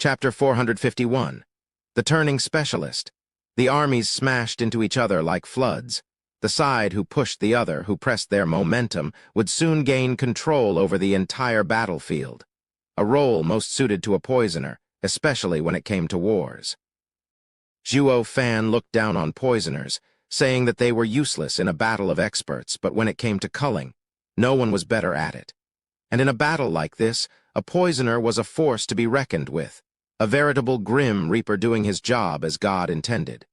Chapter 451. The Turning Specialist. The armies smashed into each other like floods. The side who pushed the other, who pressed their momentum, would soon gain control over the entire battlefield. A role most suited to a poisoner, especially when it came to wars. Zhuo Fan looked down on poisoners, saying that they were useless in a battle of experts, but when it came to culling, no one was better at it. And in a battle like this, a poisoner was a force to be reckoned with, a veritable grim reaper doing his job as God intended.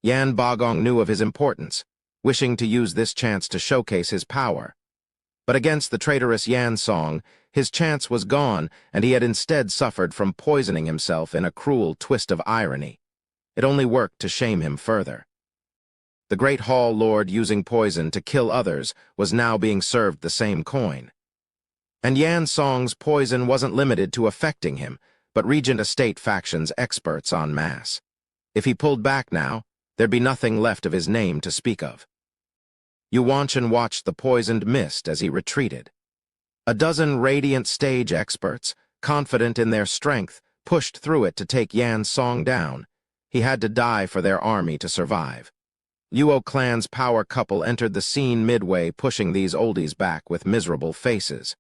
Yan Bagong knew of his importance, wishing to use this chance to showcase his power. But against the traitorous Yan Song, his chance was gone, and he had instead suffered from poisoning himself in a cruel twist of irony. It only worked to shame him further. The great Hall Lord using poison to kill others was now being served the same coin. And Yan Song's poison wasn't limited to affecting him, but Regent Estate faction's experts en masse. If he pulled back now, there'd be nothing left of his name to speak of. Yuanshan watched the poisoned mist as he retreated. A dozen radiant stage experts, confident in their strength, pushed through it to take Yan Song down. He had to die for their army to survive. Luo clan's power couple entered the scene midway, pushing these oldies back with miserable faces.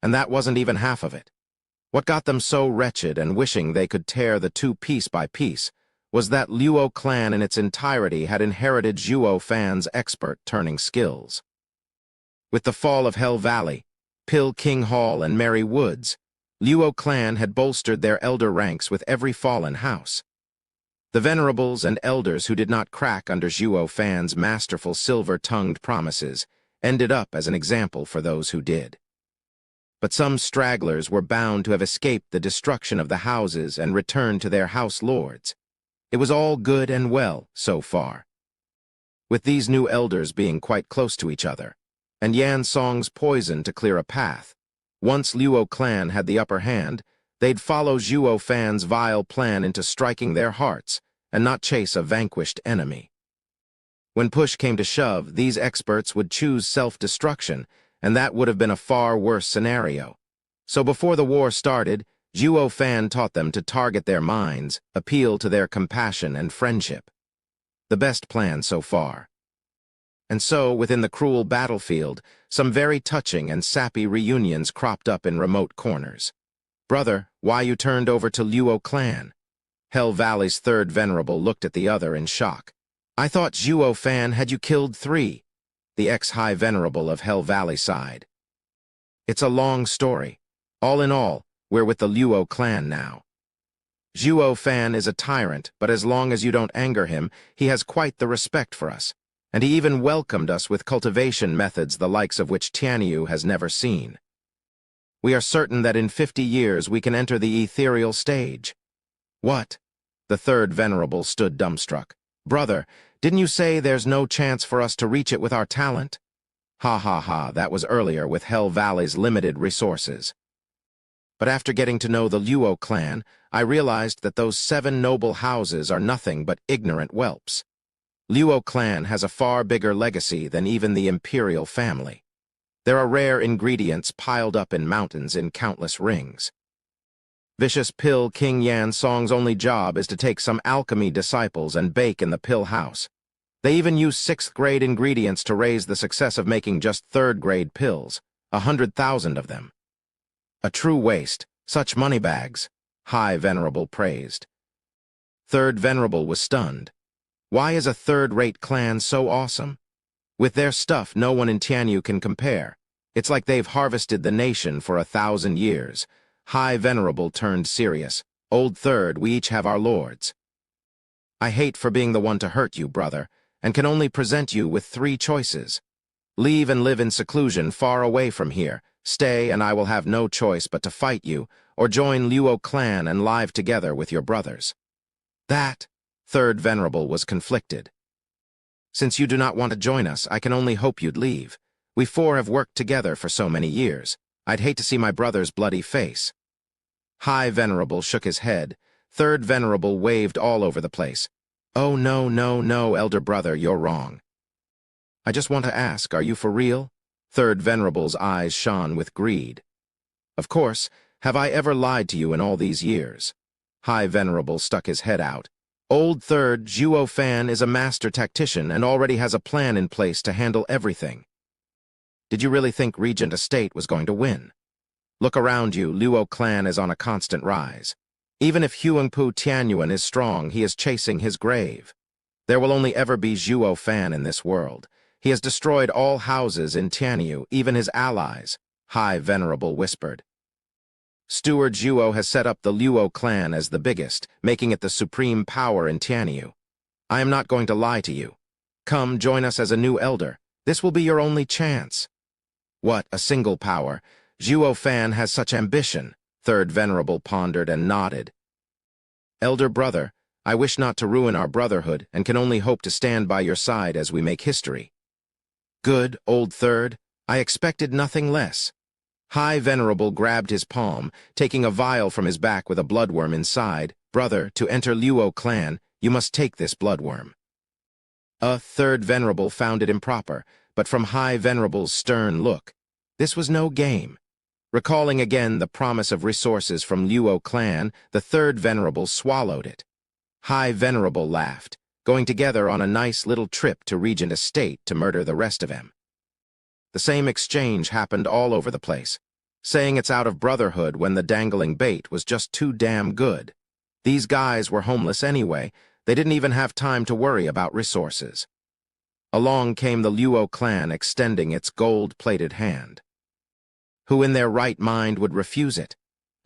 And that wasn't even half of it. What got them so wretched and wishing they could tear the two piece by piece was that Luo clan in its entirety had inherited Zhuo Fan's expert turning skills. With the fall of Hell Valley, Pill King Hall, and Merry Woods, Luo clan had bolstered their elder ranks with every fallen house. The venerables and elders who did not crack under Zhuo Fan's masterful silver-tongued promises ended up as an example for those who did. But some stragglers were bound to have escaped the destruction of the houses and returned to their house lords. It was all good and well so far, with these new elders being quite close to each other, and Yan Song's poison to clear a path. Once Luo clan had the upper hand, they'd follow Zhuo Fan's vile plan into striking their hearts and not chase a vanquished enemy. When push came to shove, these experts would choose self-destruction, and that would have been a far worse scenario. So before the war started, Zhuo Fan taught them to target their minds, appeal to their compassion and friendship. The best plan so far. And so, within the cruel battlefield, some very touching and sappy reunions cropped up in remote corners. "Brother, why you turned over to Luo clan?" Hell Valley's third venerable looked at the other in shock. "I thought Zhuo Fan had you killed 3. The ex-high venerable of Hell Valley sighed. "It's a long story. All in all, we're with the Luo clan now. Zhuo Fan is a tyrant, but as long as you don't anger him, he has quite the respect for us, and he even welcomed us with cultivation methods the likes of which Tianyu has never seen. We are certain that in 50 years we can enter the ethereal stage." "What?" The third venerable stood dumbstruck. "Brother, didn't you say there's no chance for us to reach it with our talent?" "Ha ha ha, that was earlier with Hell Valley's limited resources. But after getting to know the Luo clan, I realized that those 7 noble houses are nothing but ignorant whelps. Luo clan has a far bigger legacy than even the imperial family. There are rare ingredients piled up in mountains in countless rings. Vicious Pill King Yan Song's only job is to take some alchemy disciples and bake in the pill house. They even use 6th-grade ingredients to raise the success of making just 3rd-grade pills, 100,000 of them. A true waste, such moneybags," High Venerable praised. Third Venerable was stunned. Why is a third-rate clan so awesome? With their stuff, no one in Tianyu can compare. It's like they've harvested the nation for 1,000 years. High Venerable turned serious. "Old Third, we each have our lords. I hate for being the one to hurt you, brother, and can only present you with 3 choices. Leave and live in seclusion far away from here. Stay, and I will have no choice but to fight you, or join Luo clan and live together with your brothers." "That," Third Venerable was conflicted. "Since you do not want to join us, I can only hope you'd leave. We 4 have worked together for so many years. I'd hate to see my brother's bloody face." High Venerable shook his head. Third Venerable waved all over the place. "Oh, no, no, no, elder brother, you're wrong. I just want to ask, are you for real?" Third Venerable's eyes shone with greed. Of course, Have I ever lied to you in all these years? High Venerable stuck his head out. Old Third, Zhuo Fan is a master tactician and already has a plan in place to handle everything. Did you really think Regent Estate was going to win? Look around you, Luo clan is on a constant rise. Even if Huangpu Tianyuan is strong, he is chasing his grave. There will only ever be Zhuo Fan in this world. He has destroyed all houses in Tianyu, even his allies, High Venerable whispered. Steward Zhuo has set up the Luo clan as the biggest, making it the supreme power in Tianyu. I am not going to lie to you. Come, join us as a new elder. This will be your only chance. What, a single power? Zhuo Fan has such ambition, Third Venerable pondered and nodded. Elder brother, I wish not to ruin our brotherhood and can only hope to stand by your side as we make history. Good, Old Third, I expected nothing less. High Venerable grabbed his palm, taking a vial from his back with a bloodworm inside. Brother, to enter Luo clan, you must take this bloodworm. Third Venerable found it improper, but from High Venerable's stern look, this was no game. Recalling again the promise of resources from Luo clan, the Third Venerable swallowed it. High Venerable laughed, going together on a nice little trip to Regent Estate to murder the rest of them. The same exchange happened all over the place, saying it's out of brotherhood when the dangling bait was just too damn good. These guys were homeless anyway. They didn't even have time to worry about resources. Along came the Luo clan extending its gold-plated hand. Who in their right mind would refuse it?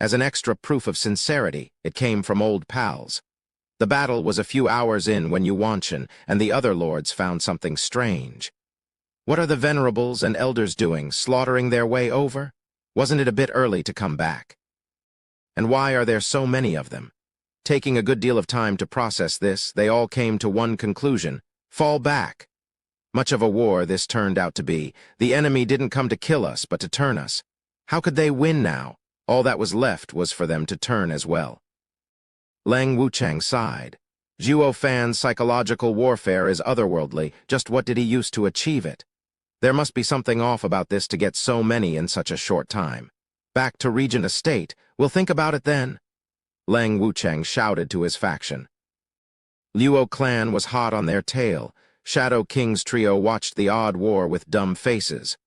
As an extra proof of sincerity, it came from old pals. The battle was a few hours in when Yuanshan and the other lords found something strange. What are the venerables and elders doing, slaughtering their way over? Wasn't it a bit early to come back? And why are there so many of them? Taking a good deal of time to process this, they all came to one conclusion: fall back. Much of a war this turned out to be. The enemy didn't come to kill us, but to turn us. How could they win now? All that was left was for them to turn as well. Lang Wuchang sighed. Zhuo Fan's psychological warfare is otherworldly. Just what did he use to achieve it? There must be something off about this to get so many in such a short time. Back to Regent Estate. We'll think about it then. Lang Wuchang shouted to his faction. Luo clan was hot on their tail. Shadow King's trio watched the odd war with dumb faces.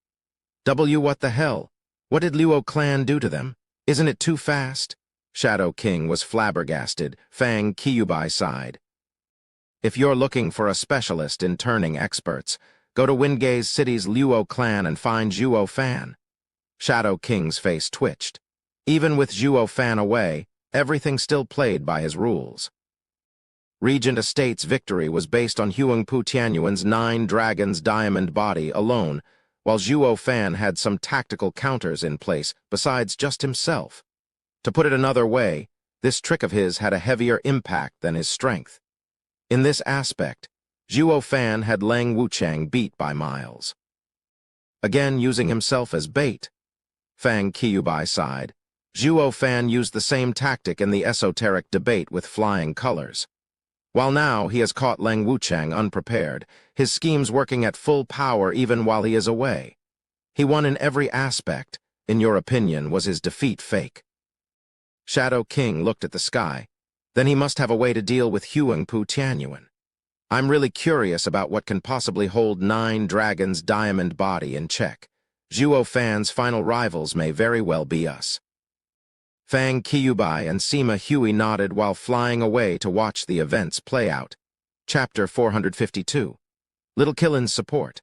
What the hell? What did Luo clan do to them? Isn't it too fast? Shadow King was flabbergasted. Fang Qiyubai sighed. If you're looking for a specialist in turning experts, go to Wingate City's Luo clan and find Zhuo Fan. Shadow King's face twitched. Even with Zhuo Fan away, everything still played by his rules. Regent Estate's victory was based on Huangpu Tianyuan's 9 dragons diamond body alone, while Zhuo Fan had some tactical counters in place besides just himself. To put it another way, this trick of his had a heavier impact than his strength. In this aspect, Zhuo Fan had Lang Wuchang beat by miles. Again using himself as bait. Fang Qiyubai sighed. Zhuo Fan used the same tactic in the esoteric debate with flying colors. While now he has caught Lang Wuchang unprepared, his schemes working at full power even while he is away. He won in every aspect. In your opinion, was his defeat fake? Shadow King looked at the sky. Then he must have a way to deal with Huangpu Tianyuan. I'm really curious about what can possibly hold 9 dragons diamond body in check. Zhuo Fan's final rivals may very well be us. Fang Qiyubai and Sima Hui nodded while flying away to watch the events play out. Chapter 452. Little Killen's support.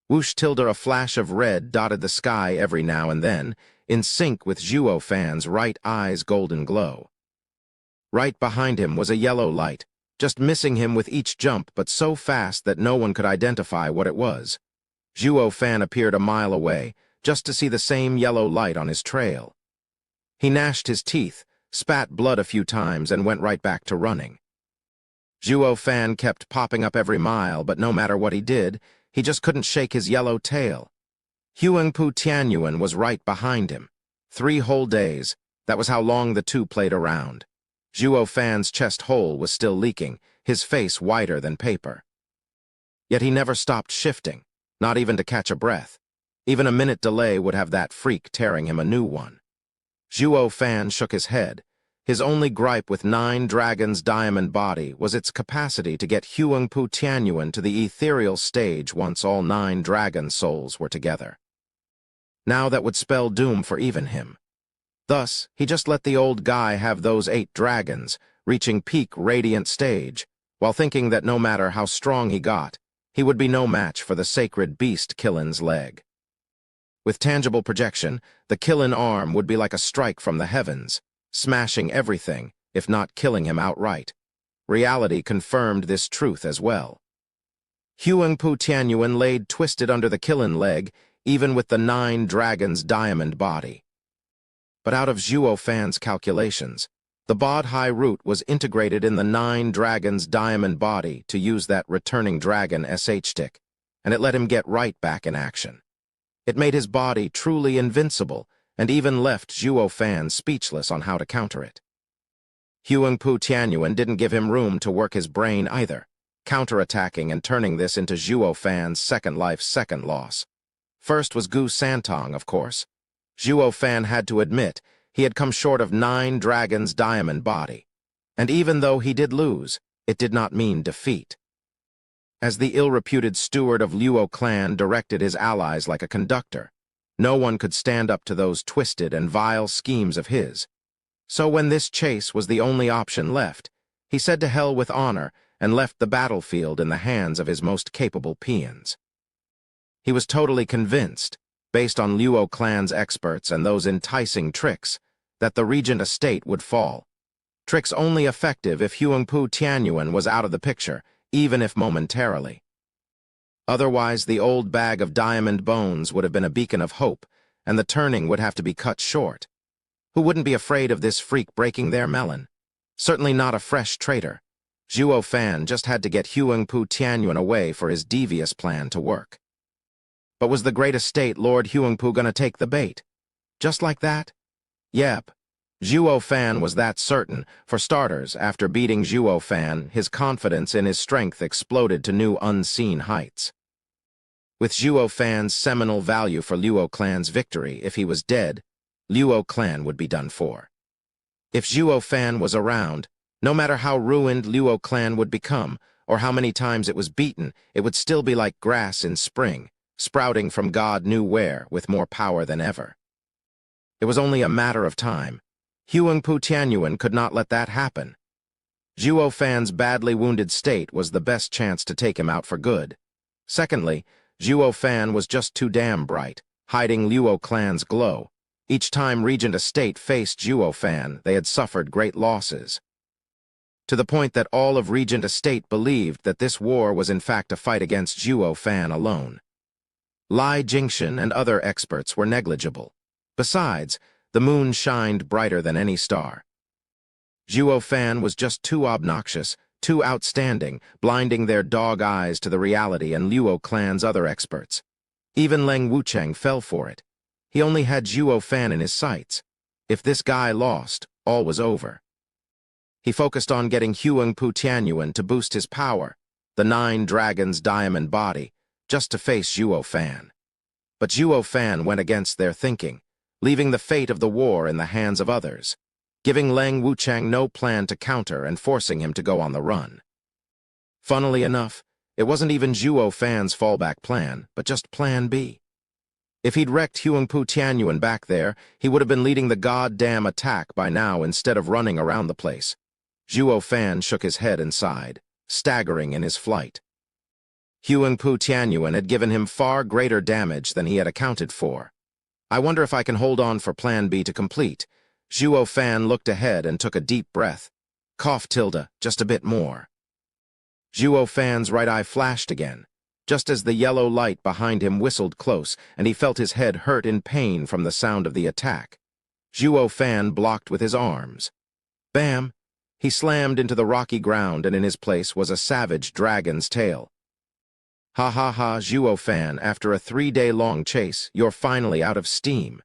Whoosh tilde a flash of red dotted the sky every now and then, in sync with Zhuo Fan's right eye's golden glow. Right behind him was a yellow light, just missing him with each jump but so fast that no one could identify what it was. Zhuo Fan appeared a mile away, just to see the same yellow light on his trail. He gnashed his teeth, spat blood a few times, and went right back to running. Zhuo Fan kept popping up every mile, but no matter what he did, he just couldn't shake his yellow tail. Huangpu Tianyuan was right behind him. 3 whole days, that was how long the two played around. Zhuo Fan's chest hole was still leaking, his face whiter than paper. Yet he never stopped shifting, not even to catch a breath. Even a minute delay would have that freak tearing him a new one. Zhuo Fan shook his head. His only gripe with Nine Dragons' diamond body was its capacity to get Huangpu Tianyuan to the ethereal stage once all 9 dragon souls were together. Now that would spell doom for even him. Thus, he just let the old guy have those 8 dragons, reaching peak radiant stage, while thinking that no matter how strong he got, he would be no match for the sacred beast Killin's leg. With tangible projection, the Killin arm would be like a strike from the heavens, smashing everything, if not killing him outright. Reality confirmed this truth as well. Huangpu Tianyuan laid twisted under the Killin leg, even with the 9 dragons' diamond body. But out of Zhuo Fan's calculations, the Bodhi root was integrated in the 9 dragons' diamond body to use that returning dragon SH stick, and it let him get right back in action. It made his body truly invincible, and even left Zhuo Fan speechless on how to counter it. Huangpu Tianyuan didn't give him room to work his brain either, counterattacking and turning this into Zhuo Fan's second life's second loss. First was Gu Santong, of course. Zhuo Fan had to admit he had come short of 9 dragons' diamond body, and even though he did lose, it did not mean defeat. As the ill-reputed steward of Luo clan directed his allies like a conductor, no one could stand up to those twisted and vile schemes of his. So when this chase was the only option left, he said to hell with honor and left the battlefield in the hands of his most capable peons. He was totally convinced, based on Luo clan's experts and those enticing tricks, that the regent estate would fall. Tricks only effective if Huangpu Tianyuan was out of the picture, even if momentarily. Otherwise, the old bag of diamond bones would have been a beacon of hope, and the turning would have to be cut short. Who wouldn't be afraid of this freak breaking their melon? Certainly not a fresh traitor. Zhuo Fan just had to get Huangpu Tianyuan away for his devious plan to work. But was the great estate Lord Huangpu gonna take the bait? Just like that? Yep. Zhuo Fan was that certain. For starters, after beating Zhuo Fan, his confidence in his strength exploded to new unseen heights. With Zhuo Fan's seminal value for Luo clan's victory, if he was dead, Luo clan would be done for. If Zhuo Fan was around, no matter how ruined Luo clan would become, or how many times it was beaten, it would still be like grass in spring, sprouting from God knew where with more power than ever. It was only a matter of time. Huangpu Tianyuan could not let that happen. Zhuo Fan's badly wounded state was the best chance to take him out for good. Secondly, Zhuo Fan was just too damn bright, hiding Luo clan's glow. Each time Regent Estate faced Zhuo Fan, they had suffered great losses. To the point that all of Regent Estate believed that this war was in fact a fight against Zhuo Fan alone. Lai Jingxian and other experts were negligible. Besides, the moon shined brighter than any star. Zhuo Fan was just too obnoxious, too outstanding, blinding their dog eyes to the reality and Luo clan's other experts. Even Leng Wucheng fell for it. He only had Zhuo Fan in his sights. If this guy lost, all was over. He focused on getting Huangpu Tianyuan to boost his power, the 9 dragons' diamond body, just to face Zhuo Fan. But Zhuo Fan went against their thinking, leaving the fate of the war in the hands of others, giving Leng Wucheng no plan to counter and forcing him to go on the run. Funnily enough, it wasn't even Zhuo Fan's fallback plan, but just Plan B. If he'd wrecked Huangpu Tianyuan back there, he would have been leading the goddamn attack by now instead of running around the place. Zhuo Fan shook his head and sighed, staggering in his flight. Huangpu Tianyuan had given him far greater damage than he had accounted for. I wonder if I can hold on for Plan B to complete. Zhuo Fan looked ahead and took a deep breath. Cough tilde, just a bit more. Zhuo Fan's right eye flashed again, just as the yellow light behind him whistled close, and he felt his head hurt in pain from the sound of the attack. Zhuo Fan blocked with his arms. Bam! He slammed into the rocky ground, and in his place was a savage dragon's tail. Ha ha ha, Zhuo Fan, after a 3-day-long chase, you're finally out of steam.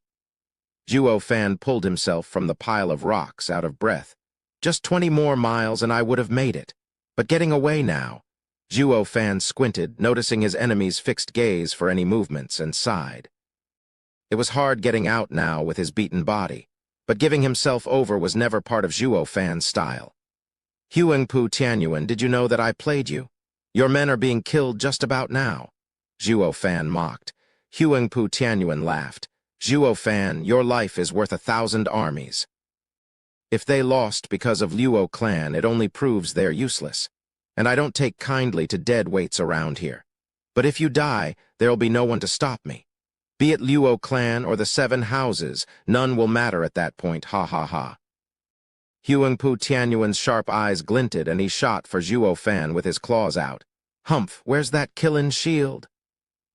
Zhuo Fan pulled himself from the pile of rocks, out of breath. Just 20 more miles and I would have made it. But getting away now. Zhuo Fan squinted, noticing his enemy's fixed gaze for any movements, and sighed. It was hard getting out now with his beaten body. but giving himself over was never part of Zhuo Fan's style. "Huangpu Tianyuan, did you know that I played you? Your men are being killed just about now." Zhuo Fan mocked. Huangpu Tianyuan laughed. "Zhuo Fan, your life is worth 1,000 armies. If they lost because of Luo clan, it only proves they're useless. And I don't take kindly to dead weights around here. But if you die, there'll be no one to stop me. Be it Luo clan or the 7 houses, none will matter at that point, ha ha ha." Huangpu Tianyuan's sharp eyes glinted and he shot for Zhuo Fan with his claws out. "Humph, where's that killin' shield?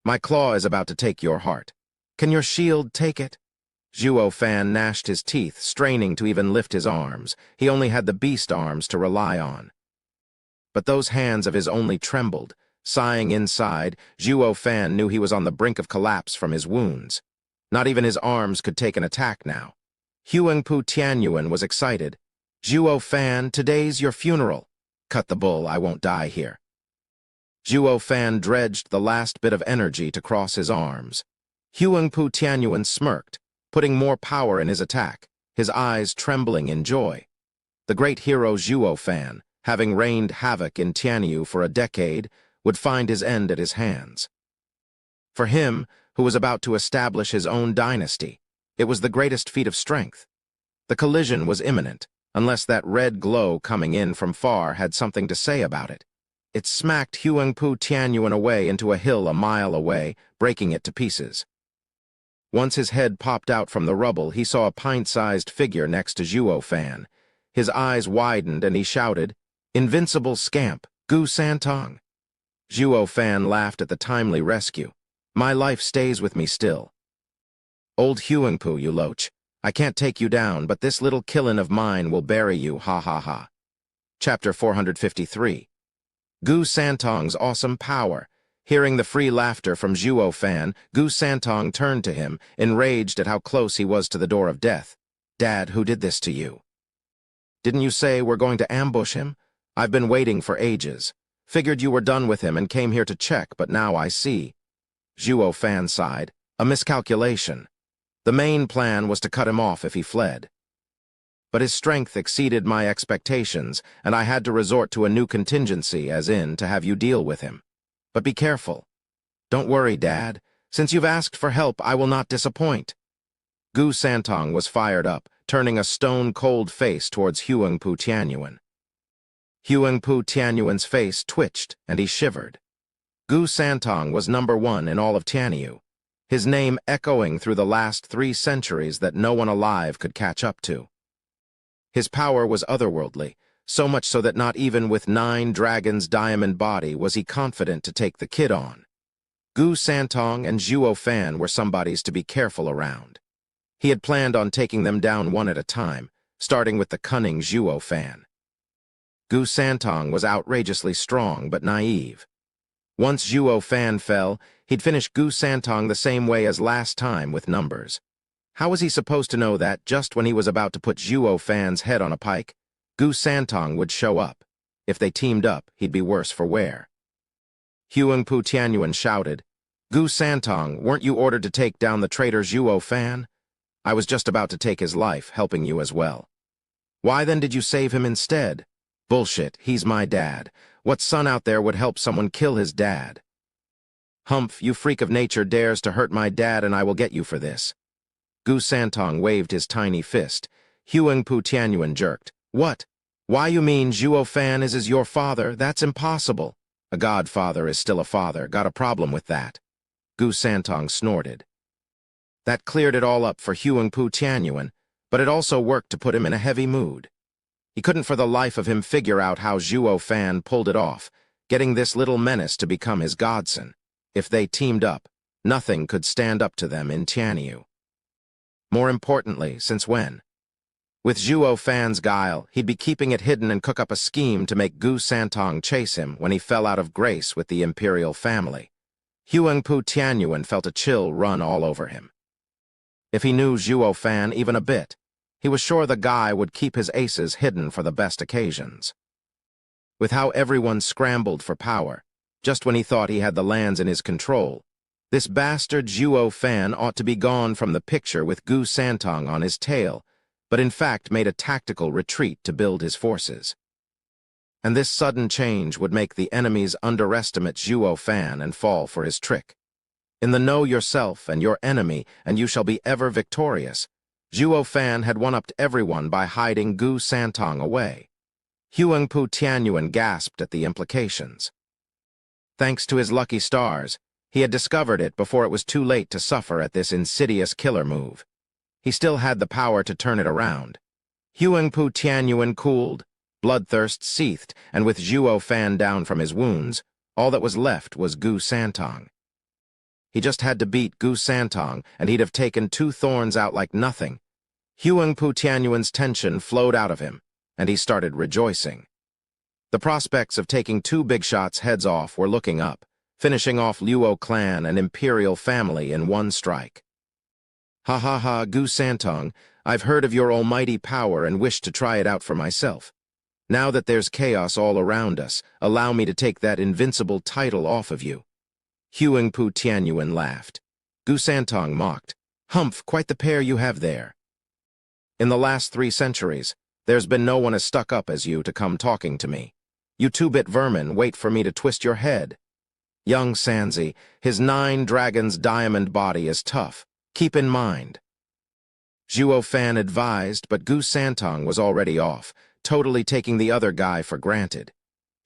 My claw is about to take your heart. Can your shield take it?" Zhuo Fan gnashed his teeth, straining to even lift his arms. He only had the beast arms to rely on. But those hands of his only trembled. Sighing inside, Zhuo Fan knew he was on the brink of collapse from his wounds. Not even his arms could take an attack now. Huangpu Tianyuan was excited. "Zhuo Fan, today's your funeral." "Cut the bull, I won't die here." Zhuo Fan dredged the last bit of energy to cross his arms. Huangpu Tianyuan smirked, putting more power in his attack, his eyes trembling in joy. The great hero Zhuo Fan, having rained havoc in Tianyu for a decade, would find his end at his hands. For him, who was about to establish his own dynasty, it was the greatest feat of strength. The collision was imminent, unless that red glow coming in from far had something to say about it. It smacked Huangpu Tianyuan away into a hill a mile away, breaking it to pieces. Once his head popped out from the rubble, he saw a pint-sized figure next to Zhuo Fan. His eyes widened and he shouted, "Invincible scamp, Gu Santong!" Zhuo Fan laughed at the timely rescue. "My life stays with me still." "Old Huangpu, you loach. I can't take you down, but this little killin' of mine will bury you, ha ha ha." Chapter 453. Gu Santong's awesome power. Hearing the free laughter from Zhuo Fan, Gu Santong turned to him, enraged at how close he was to the door of death. "Dad, who did this to you?" "Didn't you say we're going to ambush him? I've been waiting for ages. Figured you were done with him and came here to check, but now I see." Zhuo Fan sighed. "A miscalculation. The main plan was to cut him off if he fled. But his strength exceeded my expectations, and I had to resort to a new contingency, as in, to have you deal with him. But be careful. Don't worry, Dad. Since you've asked for help, I will not disappoint." Gu Santong was fired up, turning a stone-cold face towards Huangpu Tianyuan. Huangpu Tianyuan's face twitched, and he shivered. Gu Santong was #1 in all of Tianyu, his name echoing through the last 3 centuries that no one alive could catch up to. His power was otherworldly, so much so that not even with 9 dragons' diamond body was he confident to take the kid on. Gu Santong and Zhuo Fan were somebodies to be careful around. He had planned on taking them down one at a time, starting with the cunning Zhuo Fan. Gu Santong was outrageously strong but naive. Once Zhuo Fan fell, he'd finish Gu Santong the same way as last time, with numbers. How was he supposed to know that just when he was about to put Zhuo Fan's head on a pike, Gu Santong would show up? If they teamed up, he'd be worse for wear. Huangpu Tianyuan shouted, "Gu Santong, weren't you ordered to take down the traitor Zhuo Fan? I was just about to take his life, helping you as well. Why then did you save him instead? Bullshit, he's my dad. What son out there would help someone kill his dad?" "Humph, you freak of nature dares to hurt my dad and I will get you for this." Gu Santong waved his tiny fist. Huangpu Tianyuan jerked. "What? Why you mean Zhuo Fan is your father? That's impossible." "A godfather is still a father. Got a problem with that." Gu Santong snorted. That cleared it all up for Huangpu Tianyuan, but it also worked to put him in a heavy mood. He couldn't for the life of him figure out how Zhuo Fan pulled it off, getting this little menace to become his godson. If they teamed up, nothing could stand up to them in Tianyu. More importantly, since when? With Zhuo Fan's guile, he'd be keeping it hidden and cook up a scheme to make Gu Santong chase him when he fell out of grace with the imperial family. Huangpu Tianyuan felt a chill run all over him. If he knew Zhuo Fan even a bit, he was sure the guy would keep his aces hidden for the best occasions. With how everyone scrambled for power, just when he thought he had the lands in his control, this bastard Zhuo Fan ought to be gone from the picture with Gu Santong on his tail, but in fact made a tactical retreat to build his forces. And this sudden change would make the enemies underestimate Zhuo Fan and fall for his trick. In the know yourself and your enemy, and you shall be ever victorious, Zhuo Fan had one-upped everyone by hiding Gu Santong away. Huangpu Tianyuan gasped at the implications. Thanks to his lucky stars, he had discovered it before it was too late to suffer at this insidious killer move. He still had the power to turn it around. Huangpu Tianyuan cooled, bloodthirst seethed, and with Zhuo Fan down from his wounds, all that was left was Gu Santong. He just had to beat Gu Santong, and he'd have taken 2 thorns out like nothing. Huangpu Tianyuan's tension flowed out of him, and he started rejoicing. The prospects of taking 2 big shots heads off were looking up, finishing off Luo clan and imperial family in one strike. Ha ha ha, Gu Santong, I've heard of your almighty power and wish to try it out for myself. Now that there's chaos all around us, allow me to take that invincible title off of you. Huangpu Tianyuan laughed. Gu Santong mocked. Humph, quite the pair you have there. In the last 3 centuries, there's been no one as stuck up as you to come talking to me. You 2-bit vermin, wait for me to twist your head. Young Sanzi, his 9 dragons diamond body is tough. Keep in mind. Zhuo Fan advised, but Gu Santong was already off, totally taking the other guy for granted.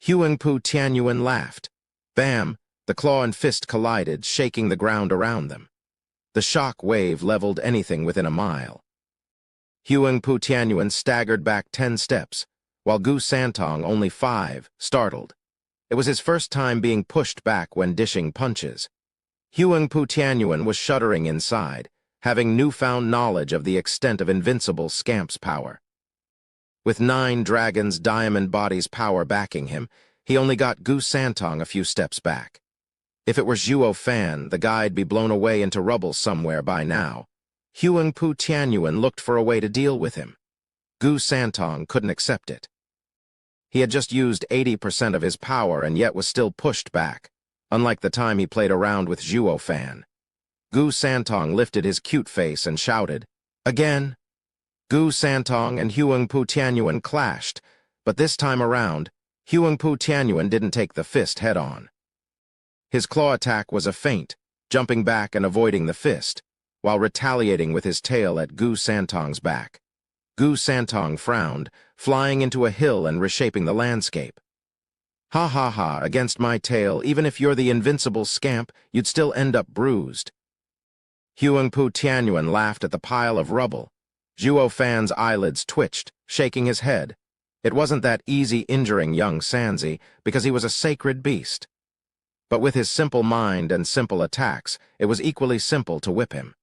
Huangpu Tianyuan laughed. Bam! The claw and fist collided, shaking the ground around them. The shock wave leveled anything within a mile. Huangpu Tianyuan staggered back 10 steps, while Gu Santong only 5, startled. It was his first time being pushed back when dishing punches. Huangpu Tianyuan was shuddering inside, having newfound knowledge of the extent of Invincible Scamp's power. With 9 dragons' diamond body's power backing him, he only got Gu Santong a few steps back. If it were Zhuo Fan, the guy'd be blown away into rubble somewhere by now. Huangpu Tianyuan looked for a way to deal with him. Gu Santong couldn't accept it. He had just used 80% of his power and yet was still pushed back, unlike the time he played around with Zhuo Fan. Gu Santong lifted his cute face and shouted, "Again!" Gu Santong and Huangpu Tianyuan clashed, but this time around, Huangpu Tianyuan didn't take the fist head-on. His claw attack was a feint, jumping back and avoiding the fist, while retaliating with his tail at Gu Santong's back. Gu Santong frowned, flying into a hill and reshaping the landscape. Ha ha ha, against my tail, even if you're the invincible scamp, you'd still end up bruised. Huangpu Tianyuan laughed at the pile of rubble. Zhuo Fan's eyelids twitched, shaking his head. It wasn't that easy injuring young Sanzi, because he was a sacred beast. But with his simple mind and simple attacks, it was equally simple to whip him.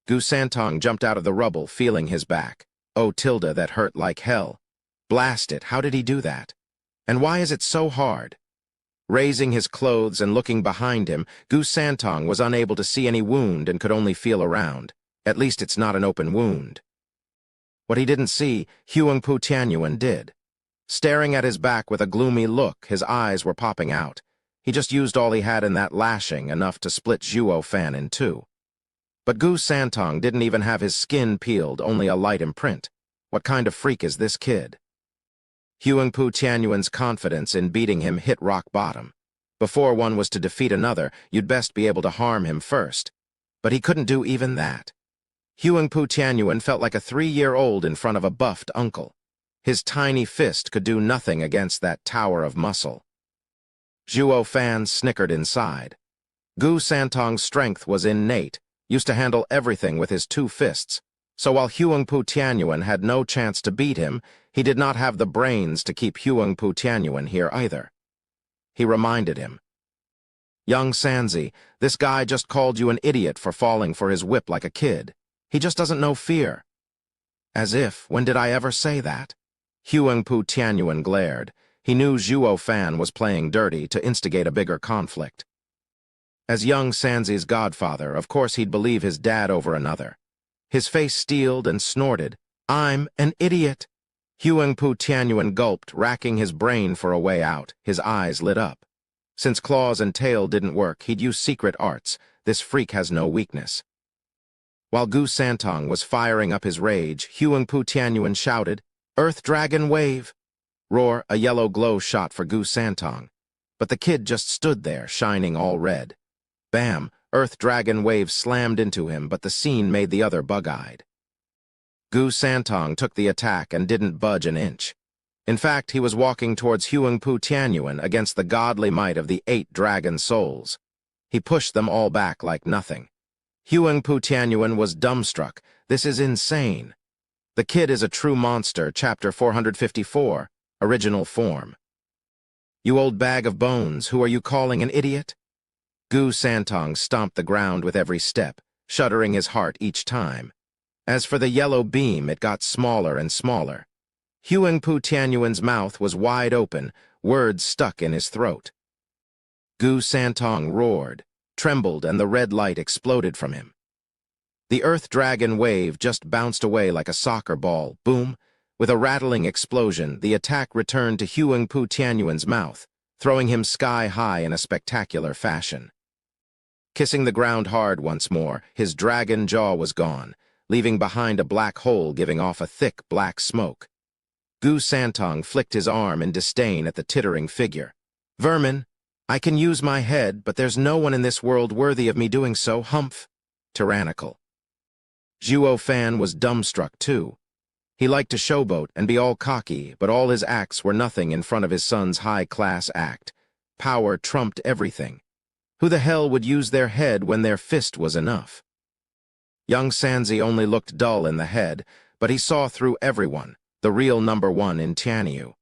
Gu Santong jumped out of the rubble, feeling his back. Oh, tilde, that hurt like hell. Blast it, how did he do that? And why is it so hard? Raising his clothes and looking behind him, Gu Santong was unable to see any wound and could only feel around. At least it's not an open wound. What he didn't see, Huangpu Tianyuan did. Staring at his back with a gloomy look, his eyes were popping out. He just used all he had in that lashing, enough to split Zhuo Fan in 2. But Gu Santong didn't even have his skin peeled, only a light imprint. What kind of freak is this kid? Huangpu Tianyuan's confidence in beating him hit rock bottom. Before one was to defeat another, you'd best be able to harm him first. But he couldn't do even that. Huangpu Tianyuan felt like a 3-year-old in front of a buffed uncle. His tiny fist could do nothing against that tower of muscle. Zhuo Fan snickered inside. Gu Santong's strength was innate, used to handle everything with his 2 fists, so while Huangpu Tianyuan had no chance to beat him, he did not have the brains to keep Huangpu Tianyuan here either. He reminded him. Young Sanzi, this guy just called you an idiot for falling for his whip like a kid. He just doesn't know fear. As if, when did I ever say that? Huangpu Tianyuan glared. He knew Zhuo Fan was playing dirty to instigate a bigger conflict. As young Sanzi's godfather, of course he'd believe his dad over another. His face steeled and snorted. I'm an idiot. Huangpu Tianyuan gulped, racking his brain for a way out. His eyes lit up. Since claws and tail didn't work, he'd use secret arts. This freak has no weakness. While Gu Santong was firing up his rage, Huangpu Tianyuan shouted, "Earth Dragon Wave!" Roar, a yellow glow shot for Gu Santong. But the kid just stood there, shining all red. Bam! Earth Dragon Wave slammed into him, but the scene made the other bug-eyed. Gu Santong took the attack and didn't budge an inch. In fact, he was walking towards Huangpu Tianyuan against the godly might of the 8 dragon souls. He pushed them all back like nothing. Huangpu Tianyuan was dumbstruck. This is insane. The kid is a true monster, chapter 454, original form. You old bag of bones, who are you calling an idiot? Gu Santong stomped the ground with every step, shuddering his heart each time. As for the yellow beam, it got smaller and smaller. Huangpu Tianyuan's mouth was wide open, words stuck in his throat. Gu Santong roared, trembled, and the red light exploded from him. The Earth Dragon Wave just bounced away like a soccer ball. Boom! With a rattling explosion, the attack returned to Huangpu Tianyuan's mouth, throwing him sky-high in a spectacular fashion. Kissing the ground hard once more, his dragon jaw was gone, leaving behind a black hole giving off a thick black smoke. Gu Santong flicked his arm in disdain at the tittering figure. "Vermin! I can use my head, but there's no one in this world worthy of me doing so, humph!" Tyrannical. Zhuo Fan was dumbstruck too. He liked to showboat and be all cocky, but all his acts were nothing in front of his son's high-class act. Power trumped everything. Who the hell would use their head when their fist was enough? Young Sanzi only looked dull in the head, but he saw through everyone, the real #1 in Tianyu.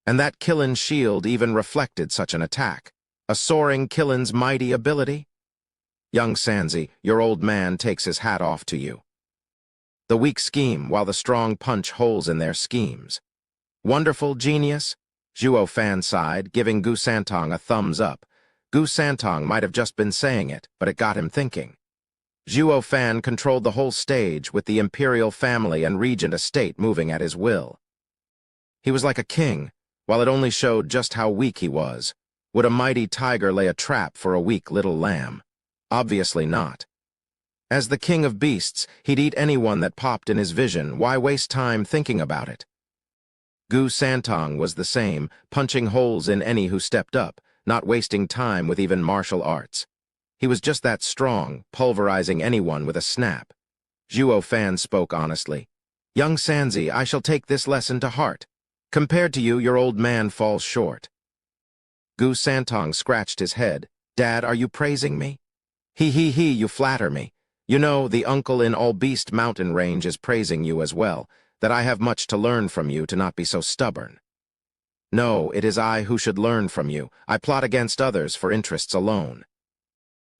And that Killin's shield even reflected such an attack. A soaring Killin's mighty ability? Young Sanzi, your old man takes his hat off to you. The weak scheme, while the strong punch holes in their schemes. Wonderful genius? Zhuo Fan sighed, giving Gu Santong a thumbs up. Gu Santong might have just been saying it, but it got him thinking. Zhuo Fan controlled the whole stage, with the imperial family and regent estate moving at his will. He was like a king, while it only showed just how weak he was. Would a mighty tiger lay a trap for a weak little lamb? Obviously not. As the king of beasts, he'd eat anyone that popped in his vision. Why waste time thinking about it? Gu Santong was the same, punching holes in any who stepped up, not wasting time with even martial arts. He was just that strong, pulverizing anyone with a snap. Zhuo Fan spoke honestly. "Young Sanzi, I shall take this lesson to heart. Compared to you, your old man falls short." Gu Santong scratched his head. "Dad, are you praising me?" He, you flatter me. You know, the uncle in All Beast Mountain Range is praising you as well, that I have much to learn from you to not be so stubborn." "No, it is I who should learn from you. I plot against others for interests alone.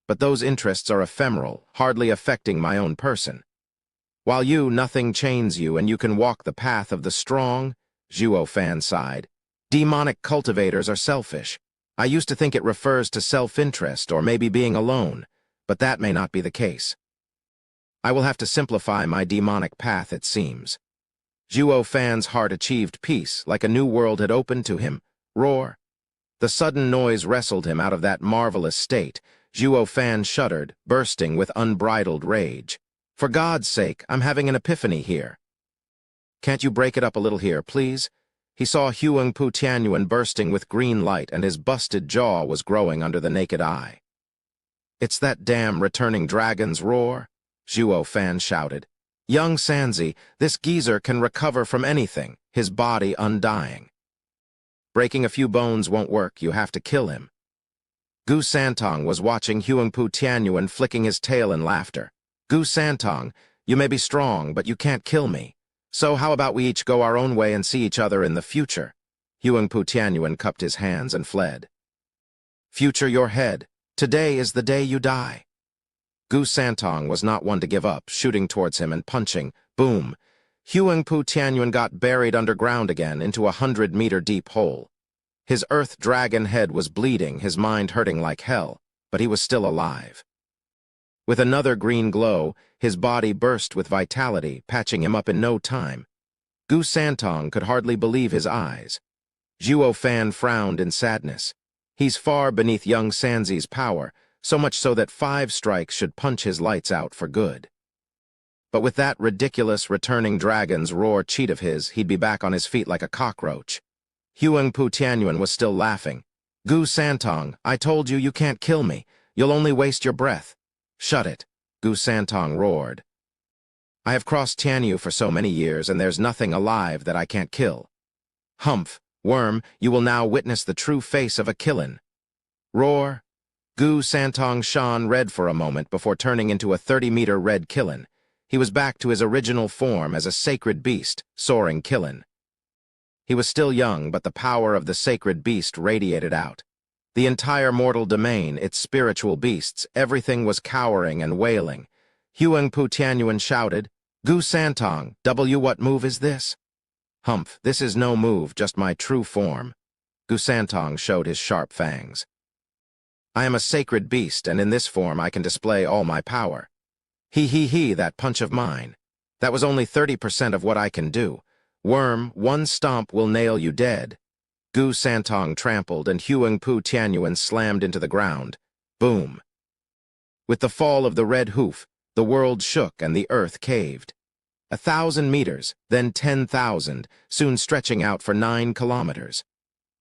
But those interests are ephemeral, hardly affecting my own person. While you, nothing chains you, and you can walk the path of the strong," Zhuo Fan sighed. "Demonic cultivators are selfish. I used to think it refers to self-interest or maybe being alone, but that may not be the case. I will have to simplify my demonic path, it seems." Zhuo Fan's heart achieved peace, like a new world had opened to him. Roar. The sudden noise wrestled him out of that marvelous state. Zhuo Fan shuddered, bursting with unbridled rage. "For God's sake, I'm having an epiphany here." "Can't you break it up a little here, please?" He saw Huangpu Tianyuan bursting with green light, and his busted jaw was growing under the naked eye. "It's that damn returning dragon's roar," Zhuo Fan shouted. "Young Sanzi, this geezer can recover from anything, his body undying. Breaking a few bones won't work, you have to kill him." Gu Santong was watching Huangpu Tianyuan flicking his tail in laughter. "Gu Santong, you may be strong, but you can't kill me. So how about we each go our own way and see each other in the future?" Huangpu Tianyuan cupped his hands and fled. "Future your head. Today is the day you die." Gu Santong was not one to give up, shooting towards him and punching. Boom! Huangpu Tianyuan got buried underground again into a 100-meter deep hole. His earth dragon head was bleeding, his mind hurting like hell, but he was still alive. With another green glow, his body burst with vitality, patching him up in no time. Gu Santong could hardly believe his eyes. Zhuo Fan frowned in sadness. He's far beneath young Sanzi's power, so much so that 5 strikes should punch his lights out for good. But with that ridiculous returning dragon's roar cheat of his, he'd be back on his feet like a cockroach. Huang Pu Tianyuan was still laughing. Gu Santong, I told you you can't kill me. You'll only waste your breath. Shut it, Gu Santong roared. I have crossed Tianyu for so many years, and there's nothing alive that I can't kill. Humph, worm, you will now witness the true face of a killin. Roar. Gu Santong shone red for a moment before turning into a 30-meter red killin. He was back to his original form as a sacred beast, soaring killin. He was still young, but the power of the sacred beast radiated out. The entire mortal domain, its spiritual beasts, everything was cowering and wailing. Huang Pu Tianyuan shouted, Gu Santong, what move is this? Humph, this is no move, just my true form. Gu Santong showed his sharp fangs. I am a sacred beast, and in this form I can display all my power. He, that punch of mine. That was only 30% of what I can do. Worm, one stomp will nail you dead. Gu Santong trampled, and Huang Pu Tianyuan slammed into the ground. Boom. With the fall of the red hoof, the world shook and the earth caved. 1,000 meters, then 10,000, soon stretching out for 9 kilometers.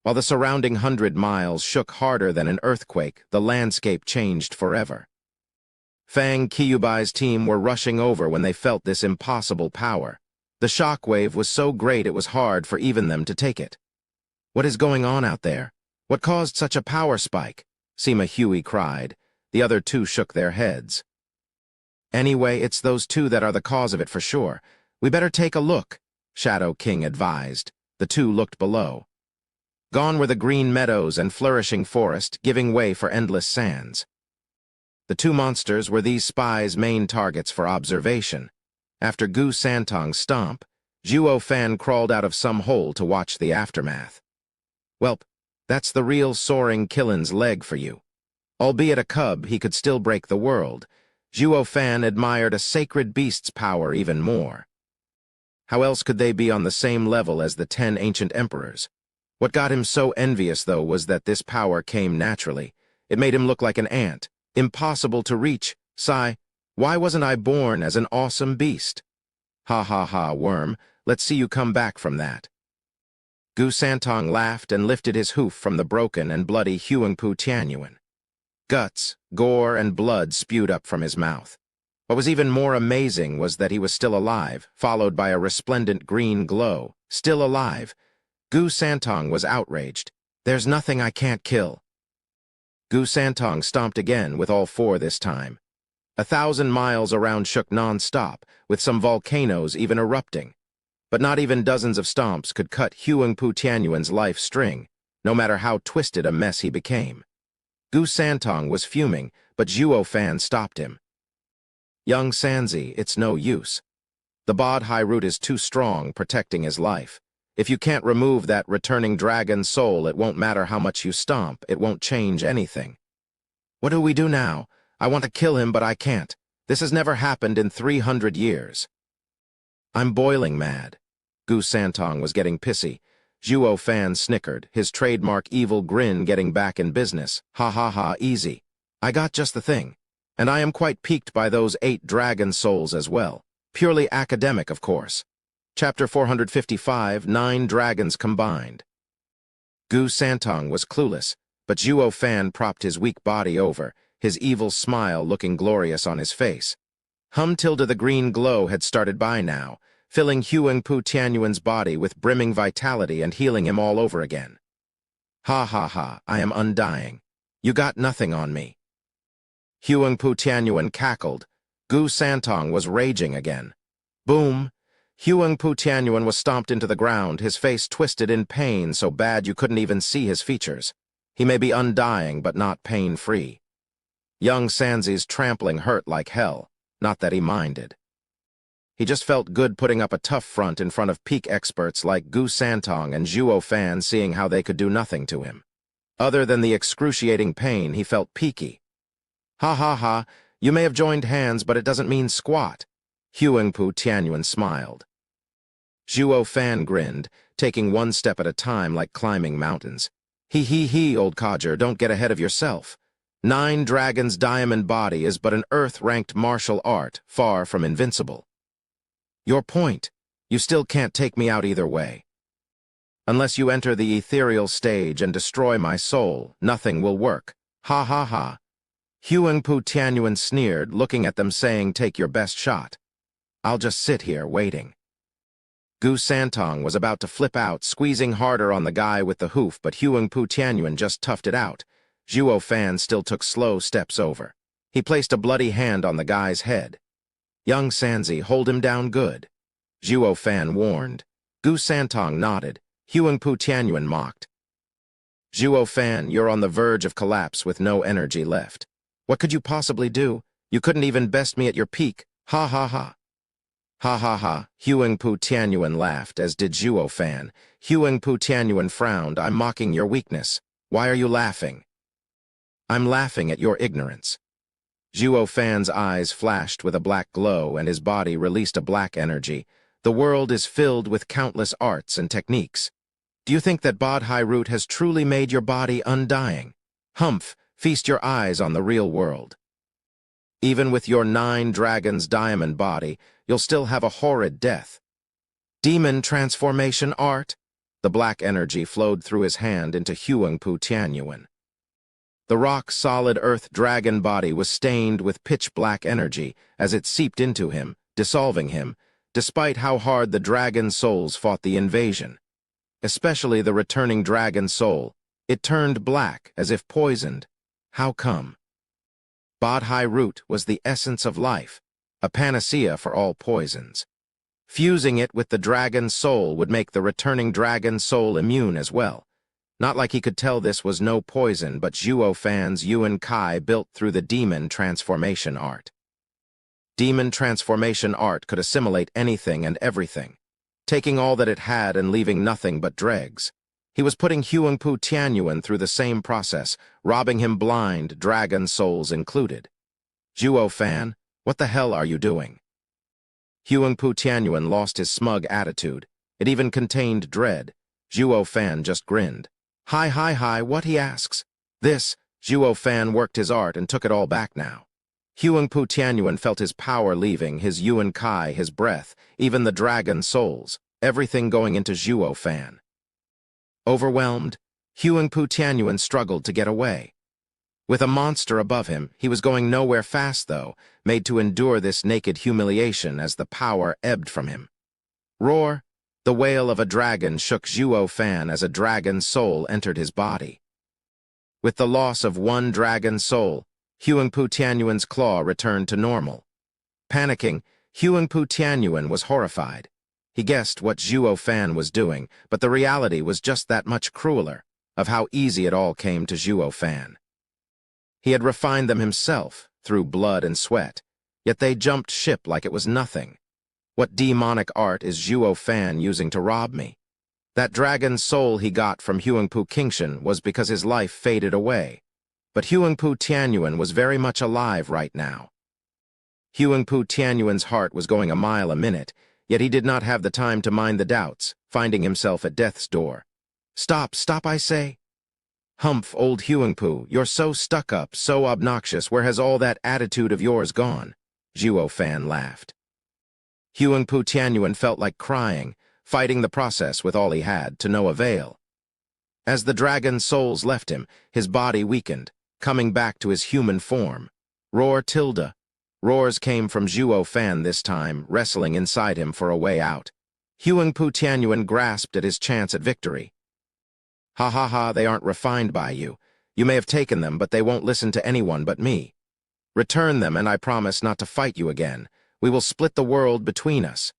While the surrounding 100 miles shook harder than an earthquake, the landscape changed forever. Fang Qiyubai's team were rushing over when they felt this impossible power. The shockwave was so great it was hard for even them to take it. What is going on out there? What caused such a power spike? Sima Hui cried. The other two shook their heads. Anyway, it's those two that are the cause of it for sure. We better take a look, Shadow King advised. The two looked below. Gone were the green meadows and flourishing forest, giving way for endless sands. The two monsters were these spies' main targets for observation. After Gu Santong's stomp, Zhuo Fan crawled out of some hole to watch the aftermath. Welp, that's the real soaring killin's leg for you. Albeit a cub, he could still break the world. Zhuo Fan admired a sacred beast's power even more. How else could they be on the same level as the 10 ancient emperors? What got him so envious, though, was that this power came naturally. It made him look like an ant, impossible to reach. Sigh, why wasn't I born as an awesome beast? Ha ha ha, worm, let's see you come back from that. Gu Santong laughed and lifted his hoof from the broken and bloody Huang Pu Tianyuan. Guts, gore, and blood spewed up from his mouth. What was even more amazing was that he was still alive, followed by a resplendent green glow. Still alive. Gu Santong was outraged. There's nothing I can't kill. Gu Santong stomped again, with all four this time. 1,000 miles around shook non-stop, with some volcanoes even erupting. But not even dozens of stomps could cut Huang Pu Tianyuan's life string, no matter how twisted a mess he became. Gu Santong was fuming, but Zhuo Fan stopped him. Young Sanzi, it's no use. The Bod High Root is too strong, protecting his life. If you can't remove that returning dragon's soul, it won't matter how much you stomp, it won't change anything. What do we do now? I want to kill him, but I can't. This has never happened in 300 years. I'm boiling mad. Gu Santong was getting pissy. Zhuo Fan snickered, his trademark evil grin getting back in business. Ha ha ha, easy. I got just the thing. And I am quite piqued by those 8 dragon souls as well. Purely academic, of course. Chapter 455, 9 dragons combined. Gu Santong was clueless, but Zhuo Fan propped his weak body over, his evil smile looking glorious on his face. The green glow had started by now, filling Huang Pu Tianyuan's body with brimming vitality and healing him all over again. Ha ha ha, I am undying. You got nothing on me. Huang Pu Tianyuan cackled. Gu Santong was raging again. Boom! Huang Pu Tianyuan was stomped into the ground, his face twisted in pain so bad you couldn't even see his features. He may be undying, but not pain-free. Young Sanzi's trampling hurt like hell, not that he minded. He just felt good putting up a tough front in front of peak experts like Gu Santong and Zhuo Fan, seeing how they could do nothing to him. Other than the excruciating pain, he felt peaky. Ha ha ha, you may have joined hands, but it doesn't mean squat. Huang Pu Tianyuan smiled. Zhuo Fan grinned, taking one step at a time like climbing mountains. He, old codger, don't get ahead of yourself. 9 Dragons' diamond body is but an earth-ranked martial art, far from invincible. Your point. You still can't take me out either way. Unless you enter the ethereal stage and destroy my soul, nothing will work. Ha ha ha. Huangpu Tianyuan sneered, looking at them saying, take your best shot. I'll just sit here, waiting. Gu Santong was about to flip out, squeezing harder on the guy with the hoof, but Huangpu Tianyuan just toughed it out. Zhuo Fan still took slow steps over. He placed a bloody hand on the guy's head. Young Sanzi, hold him down good. Zhuo Fan warned. Gu Santong nodded. Huangpu Tianyuan mocked. Zhuo Fan, you're on the verge of collapse with no energy left. What could you possibly do? You couldn't even best me at your peak. Ha ha ha. Ha ha ha. Huangpu Tianyuan laughed, as did Zhuo Fan. Huangpu Tianyuan frowned. I'm mocking your weakness. Why are you laughing? I'm laughing at your ignorance. Zhuo Fan's eyes flashed with a black glow and his body released a black energy. The world is filled with countless arts and techniques. Do you think that Bodhi root has truly made your body undying? Humph, feast your eyes on the real world. Even with your 9 dragons diamond body, you'll still have a horrid death. Demon transformation art? The black energy flowed through his hand into Huangpu Tianyuan. The rock-solid earth dragon body was stained with pitch-black energy as it seeped into him, dissolving him, despite how hard the dragon souls fought the invasion. Especially the returning dragon soul, it turned black as if poisoned. How come? Bodhi root was the essence of life, a panacea for all poisons. Fusing it with the dragon soul would make the returning dragon soul immune as well. Not like he could tell this was no poison, but Zhuo Fan's Yuan Kai built through the demon transformation art. Demon transformation art could assimilate anything and everything, taking all that it had and leaving nothing but dregs. He was putting Huangpu Tianyuan through the same process, robbing him blind, dragon souls included. Zhuo Fan, what the hell are you doing? Huangpu Tianyuan lost his smug attitude. It even contained dread. Zhuo Fan just grinned. Hi, what, he asks? This, Zhuo Fan worked his art and took it all back now. Huangpu Tianyuan felt his power leaving, his Yuan Kai, his breath, even the dragon souls, everything going into Zhuo Fan. Overwhelmed, Huangpu Tianyuan struggled to get away. With a monster above him, he was going nowhere fast though, made to endure this naked humiliation as the power ebbed from him. Roar! The wail of a dragon shook Zhuo Fan as a dragon soul entered his body. With the loss of one dragon soul, Huangpu Tianyuan's claw returned to normal. Panicking, Huangpu Tianyuan was horrified. He guessed what Zhuo Fan was doing, but the reality was just that much crueler, of how easy it all came to Zhuo Fan. He had refined them himself, through blood and sweat, yet they jumped ship like it was nothing. What demonic art is Zhuo Fan using to rob me? That dragon soul he got from Huangpu Qingshan was because his life faded away. But Huangpu Tianyuan was very much alive right now. Huangpu Tianyuan's heart was going a mile a minute, yet he did not have the time to mind the doubts, finding himself at death's door. Stop, I say. Humph, old Huangpu, you're so stuck up, so obnoxious, where has all that attitude of yours gone? Zhuo Fan laughed. Huangpu Tianyuan felt like crying, fighting the process with all he had, to no avail. As the dragon souls left him, his body weakened, coming back to his human form. Roar tilde. Roars came from Zhuo Fan this time, wrestling inside him for a way out. Huangpu Tianyuan grasped at his chance at victory. Ha ha ha, they aren't refined by you. You may have taken them, but they won't listen to anyone but me. Return them, and I promise not to fight you again. We will split the world between us.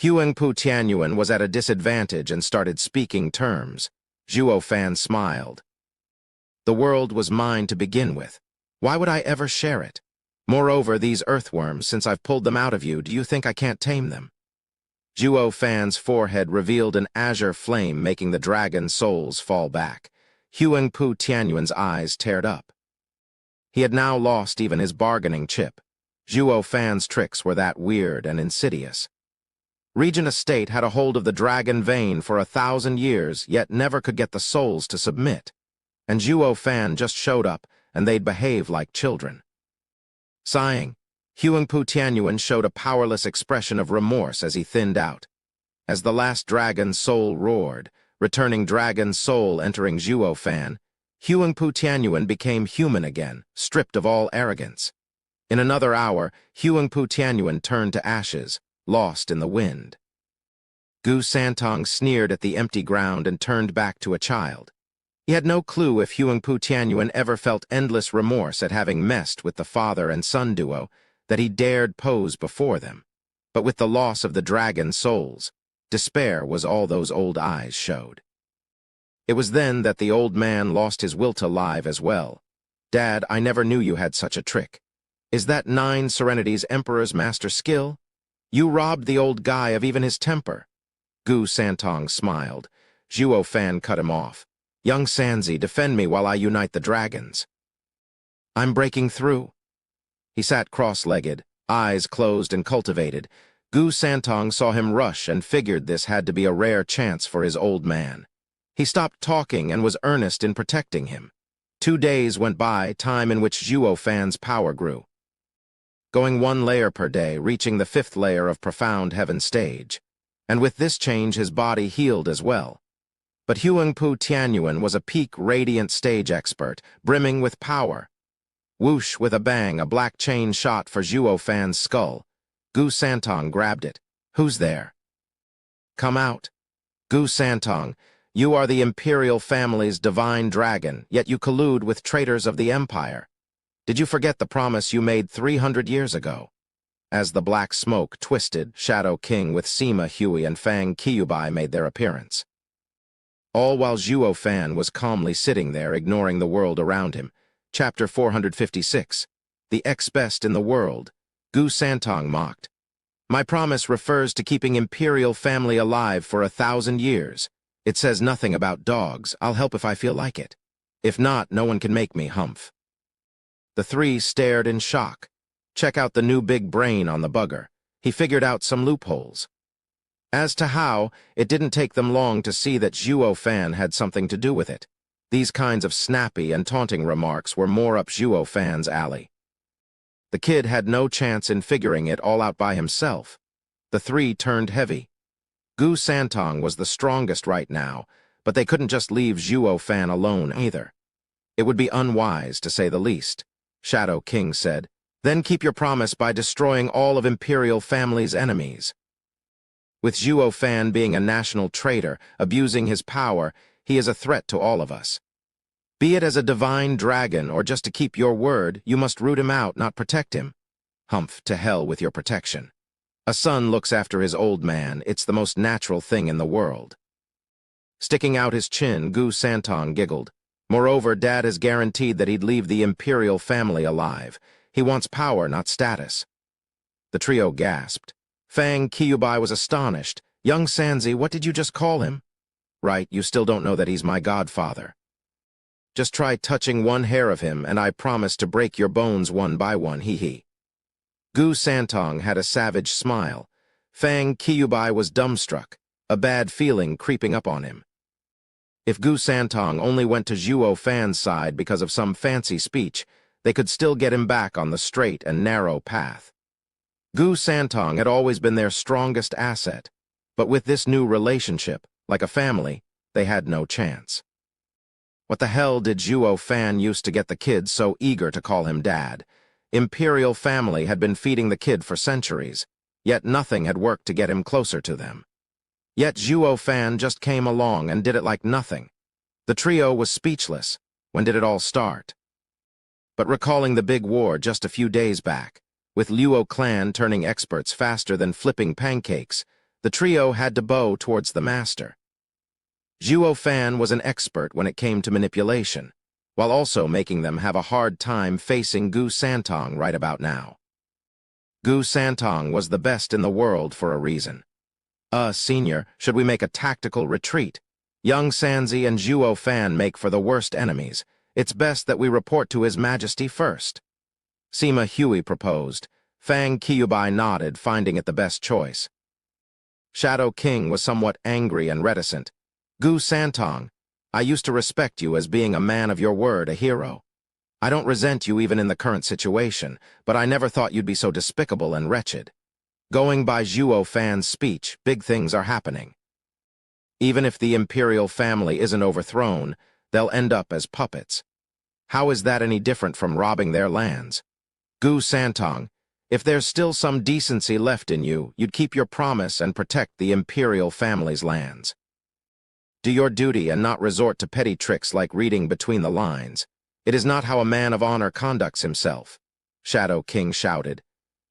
Huangpu Tianyuan was at a disadvantage and started speaking terms. Zhuo Fan smiled. The world was mine to begin with. Why would I ever share it? Moreover, these earthworms, since I've pulled them out of you, do you think I can't tame them? Zhuo Fan's forehead revealed an azure flame, making the dragon souls fall back. Huangpu Tianyuan's eyes teared up. He had now lost even his bargaining chip. Zhuo Fan's tricks were that weird and insidious. Regent Estate had a hold of the dragon vein for 1,000 years, yet never could get the souls to submit. And Zhuo Fan just showed up, and they'd behave like children. Sighing, Huangpu Tianyuan showed a powerless expression of remorse as he thinned out. As the last dragon's soul roared, returning dragon's soul entering Zhuo Fan, Huangpu Tianyuan became human again, stripped of all arrogance. In another hour, Huangpu Tianyuan turned to ashes, lost in the wind. Gu Santong sneered at the empty ground and turned back to a child. He had no clue if Huangpu Tianyuan ever felt endless remorse at having messed with the father and son duo that he dared pose before them. But with the loss of the dragon's souls, despair was all those old eyes showed. It was then that the old man lost his will to live as well. "Dad, I never knew you had such a trick. Is that 9 Serenity's Emperor's master skill? You robbed the old guy of even his temper." Gu Santong smiled. Zhuo Fan cut him off. "Young Sanzi, defend me while I unite the dragons." "I'm breaking through." He sat cross-legged, eyes closed and cultivated. Gu Santong saw him rush and figured this had to be a rare chance for his old man. He stopped talking and was earnest in protecting him. 2 days went by, time in which Zhuo Fan's power grew, going 1 layer per day, reaching the 5th layer of profound heaven stage. And with this change his body healed as well. But Huangpu Tianyuan was a peak radiant stage expert, brimming with power. Whoosh, with a bang, a black chain shot for Zhuo Fan's skull. Gu Santong grabbed it. "Who's there?" "Come out." "Gu Santong, you are the imperial family's divine dragon, yet you collude with traitors of the empire. Did you forget the promise you made 300 years ago?" As the black smoke twisted, Shadow King with Sima Hui and Fang Qiubai made their appearance. All while Zhuo Fan was calmly sitting there, ignoring the world around him. Chapter 456. The ex-best in the world. Gu Santong mocked. "My promise refers to keeping imperial family alive for 1,000 years. It says nothing about dogs. I'll help if I feel like it. If not, no one can make me humph." The 3 stared in shock. Check out the new big brain on the bugger. He figured out some loopholes. As to how, it didn't take them long to see that Zhuo Fan had something to do with it. These kinds of snappy and taunting remarks were more up Zhuo Fan's alley. The kid had no chance in figuring it all out by himself. The 3 turned heavy. Gu Santong was the strongest right now, but they couldn't just leave Zhuo Fan alone either. It would be unwise, to say the least. Shadow King said, "Then keep your promise by destroying all of Imperial family's enemies." With Zhuo Fan being a national traitor, abusing his power, he is a threat to all of us. Be it as a divine dragon or just to keep your word, you must root him out, not protect him. Humph, to hell with your protection. A son looks after his old man. It's the most natural thing in the world. Sticking out his chin, Gu Santong giggled. Moreover, Dad has guaranteed that he'd leave the Imperial family alive. He wants power, not status. The trio gasped. Fang Qiubai was astonished. "Young Sanzi, what did you just call him?" "Right, you still don't know that he's my godfather. Just try touching 1 hair of him, and I promise to break your bones one by one, hee. Gu Santong had a savage smile. Fang Qiubai was dumbstruck, a bad feeling creeping up on him. If Gu Santong only went to Zhuo Fan's side because of some fancy speech, they could still get him back on the straight and narrow path. Gu Santong had always been their strongest asset, but with this new relationship, like a family, they had no chance. What the hell did Zhuo Fan used to get the kid so eager to call him Dad? Imperial family had been feeding the kid for centuries, yet nothing had worked to get him closer to them. Yet Zhuo Fan just came along and did it like nothing. The trio was speechless. When did it all start? But recalling the big war just a few days back, with Luo clan turning experts faster than flipping pancakes, the trio had to bow towards the master. Zhuo Fan was an expert when it came to manipulation, while also making them have a hard time facing Gu Santong right about now. Gu Santong was the best in the world for a reason. Senior, should we make a tactical retreat? Young Sanzi and Zhuo Fan make for the worst enemies. It's best that we report to His Majesty first." Sima Hui proposed. Fang Qiubai nodded, finding it the best choice. Shadow King was somewhat angry and reticent. "Gu Santong, I used to respect you as being a man of your word, a hero. I don't resent you even in the current situation, but I never thought you'd be so despicable and wretched. Going by Zhuo Fan's speech, big things are happening. Even if the imperial family isn't overthrown, they'll end up as puppets. How is that any different from robbing their lands? Gu Santong, if there's still some decency left in you, you'd keep your promise and protect the imperial family's lands. Do your duty and not resort to petty tricks like reading between the lines. It is not how a man of honor conducts himself, Shadow King shouted.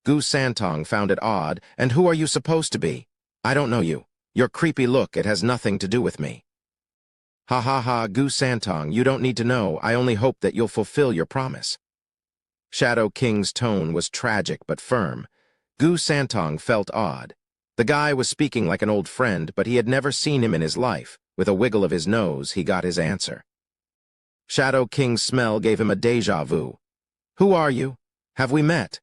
Gu Santong found it odd. And who are you supposed to be? I don't know you. Your creepy look, it has nothing to do with me. Ha ha ha, Gu Santong, you don't need to know. I only hope that you'll fulfill your promise. Shadow King's tone was tragic but firm. Gu Santong felt odd. The guy was speaking like an old friend, but he had never seen him in his life. With a wiggle of his nose, he got his answer. Shadow King's smell gave him a déjà vu. Who are you? Have we met?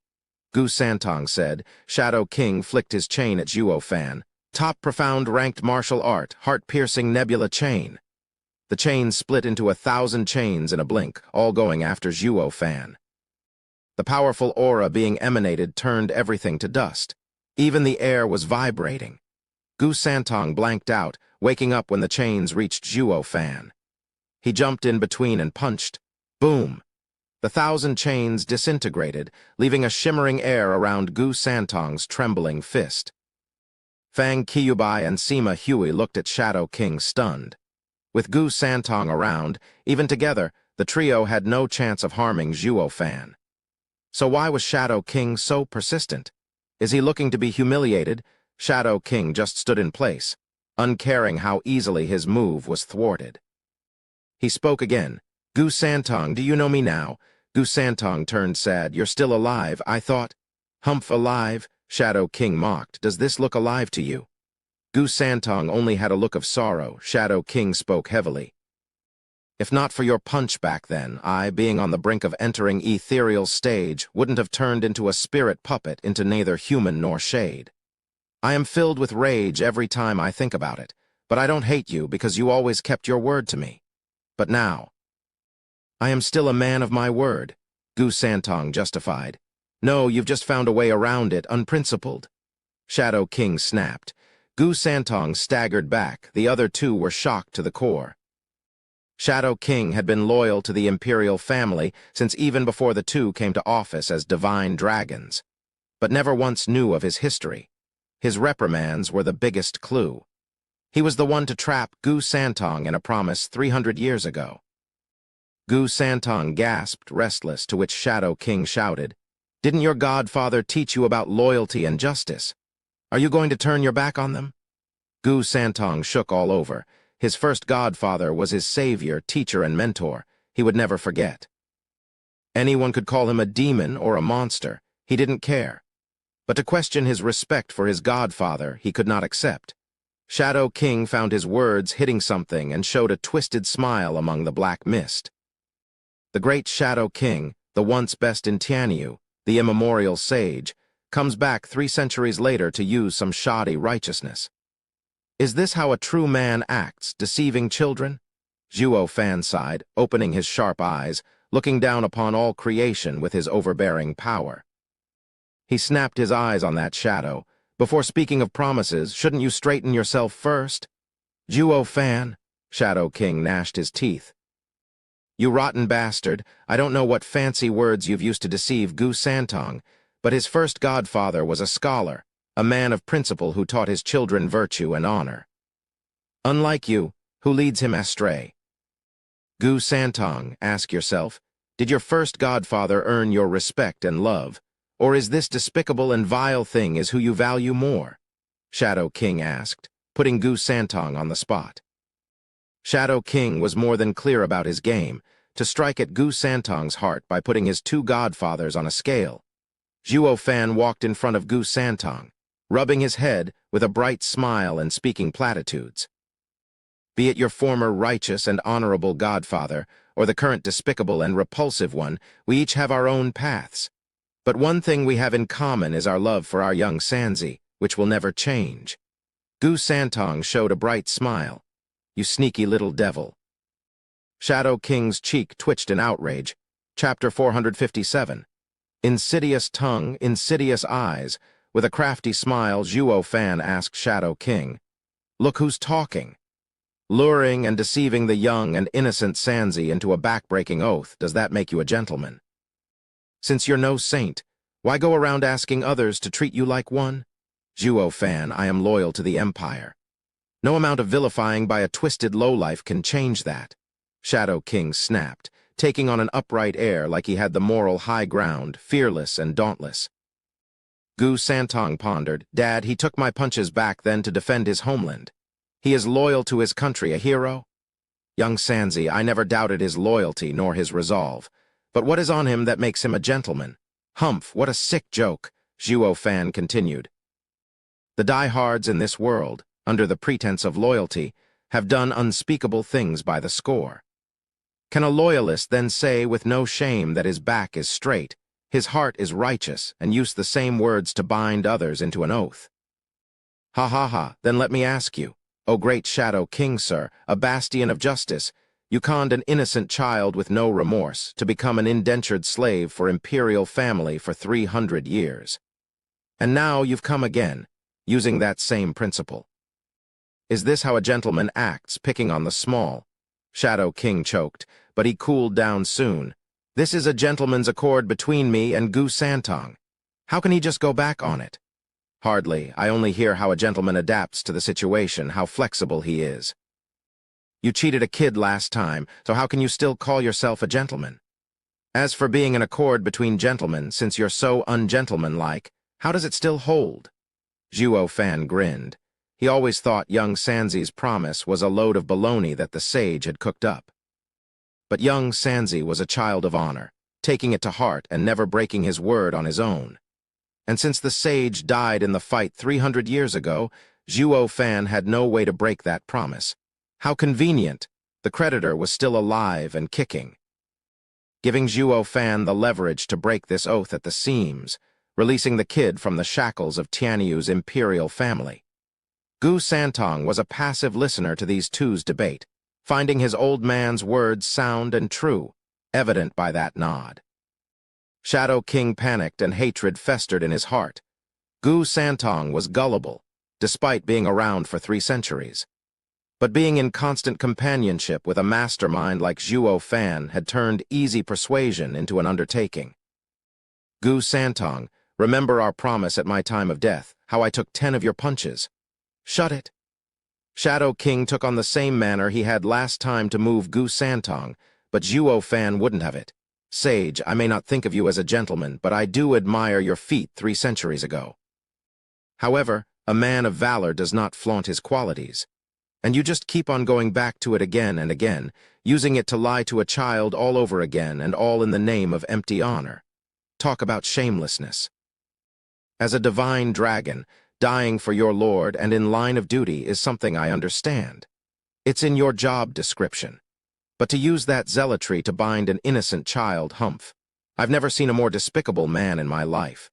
Gu Santong said. Shadow King flicked his chain at Zhuo Fan. Top profound ranked martial art, heart-piercing nebula chain. The chain split into 1,000 chains in a blink, all going after Zhuo Fan. The powerful aura being emanated turned everything to dust. Even the air was vibrating. Gu Santong blanked out, waking up when the chains reached Zhuo Fan. He jumped in between and punched. Boom! The 1,000 chains disintegrated, leaving a shimmering air around Gu Santong's trembling fist. Fang Qiubai and Sima Hui looked at Shadow King stunned. With Gu Santong around, even together, the trio had no chance of harming Zhuo Fan. So why was Shadow King so persistent? Is he looking to be humiliated? Shadow King just stood in place, uncaring how easily his move was thwarted. He spoke again. Gu Santong, do you know me now? Gu Santong turned sad. You're still alive, I thought. Humph, alive? Shadow King mocked. Does this look alive to you? Gu Santong only had a look of sorrow. Shadow King spoke heavily. If not for your punch back then, I, being on the brink of entering ethereal stage, wouldn't have turned into a spirit puppet into neither human nor shade. I am filled with rage every time I think about it, but I don't hate you because you always kept your word to me. But now, I am still a man of my word, Gu Santong justified. No, you've just found a way around it, unprincipled. Shadow King snapped. Gu Santong staggered back. The other two were shocked to the core. Shadow King had been loyal to the imperial family since even before the two came to office as divine dragons, but never once knew of his history. His reprimands were the biggest clue. He was the one to trap Gu Santong in a promise 300 years ago. Gu Santong gasped, restless, to which Shadow King shouted, Didn't your godfather teach you about loyalty and justice? Are you going to turn your back on them? Gu Santong shook all over. His first godfather was his savior, teacher, and mentor. He would never forget. Anyone could call him a demon or a monster. He didn't care. But to question his respect for his godfather, he could not accept. Shadow King found his words hitting something and showed a twisted smile among the black mist. The great Shadow King, the once best in Tianyu, the immemorial sage, comes back 3 centuries later to use some shoddy righteousness. Is this how a true man acts, deceiving children? Zhuo Fan sighed, opening his sharp eyes, looking down upon all creation with his overbearing power. He snapped his eyes on that shadow. Before speaking of promises, shouldn't you straighten yourself first? Zhuo Fan, Shadow King gnashed his teeth. You rotten bastard, I don't know what fancy words you've used to deceive Gu Santong, but his first godfather was a scholar, a man of principle who taught his children virtue and honor. Unlike you, who leads him astray. Gu Santong, ask yourself, did your first godfather earn your respect and love, or is this despicable and vile thing is who you value more? Shadow King asked, putting Gu Santong on the spot. Shadow King was more than clear about his game, to strike at Gu Santong's heart by putting his 2 godfathers on a scale. Zhuo Fan walked in front of Gu Santong, rubbing his head with a bright smile and speaking platitudes. Be it your former righteous and honorable godfather, or the current despicable and repulsive one, we each have our own paths. But one thing we have in common is our love for our young Sanzi, which will never change. Gu Santong showed a bright smile. You sneaky little devil. Shadow King's cheek twitched in outrage. Chapter 457. Insidious tongue, insidious eyes. With a crafty smile, Zhuo Fan asked Shadow King, "Look who's talking." Luring and deceiving the young and innocent Sanzi into a back-breaking oath, does that make you a gentleman? Since you're no saint, why go around asking others to treat you like one? Zhuo Fan, I am loyal to the Empire. No amount of vilifying by a twisted lowlife can change that. Shadow King snapped, taking on an upright air like he had the moral high ground, fearless and dauntless. Gu Santong pondered, "Dad, he took my punches back then to defend his homeland. He is loyal to his country, a hero?" Young Sanzi, I never doubted his loyalty nor his resolve. But what is on him that makes him a gentleman? Humph, what a sick joke, Zhuo Fan continued. The diehards in this world, under the pretense of loyalty, have done unspeakable things by the score. Can a loyalist then say with no shame that his back is straight, his heart is righteous, and use the same words to bind others into an oath? Ha ha ha, then let me ask you, O great Shadow King, sir, a bastion of justice, you conned an innocent child with no remorse to become an indentured slave for imperial family for 300 years. And now you've come again, using that same principle. Is this how a gentleman acts, picking on the small? Shadow King choked, but he cooled down soon. This is a gentleman's accord between me and Gu Santong. How can he just go back on it? Hardly. I only hear how a gentleman adapts to the situation, how flexible he is. You cheated a kid last time, so how can you still call yourself a gentleman? As for being an accord between gentlemen, since you're so ungentlemanlike, how does it still hold? Zhuo Fan grinned. He always thought young Sanzi's promise was a load of baloney that the sage had cooked up. But young Sanzi was a child of honor, taking it to heart and never breaking his word on his own. And since the sage died in the fight 300 years ago, Zhuo Fan had no way to break that promise. How convenient! The creditor was still alive and kicking. Giving Zhuo Fan the leverage to break this oath at the seams, releasing the kid from the shackles of Tianyu's imperial family. Gu Santong was a passive listener to these two's debate, finding his old man's words sound and true, evident by that nod. Shadow King panicked and hatred festered in his heart. Gu Santong was gullible, despite being around for 3 centuries. But being in constant companionship with a mastermind like Zhuo Fan had turned easy persuasion into an undertaking. Gu Santong, remember our promise at my time of death, how I took 10 of your punches. Shut it. Shadow King took on the same manner he had last time to move Gu Santong, but Zhuo Fan wouldn't have it. Sage, I may not think of you as a gentleman, but I do admire your feat 3 centuries ago. However, a man of valor does not flaunt his qualities. And you just keep on going back to it again and again, using it to lie to a child all over again and all in the name of empty honor. Talk about shamelessness. As a divine dragon, dying for your lord and in line of duty is something I understand. It's in your job description. But to use that zealotry to bind an innocent child, humph. I've never seen a more despicable man in my life.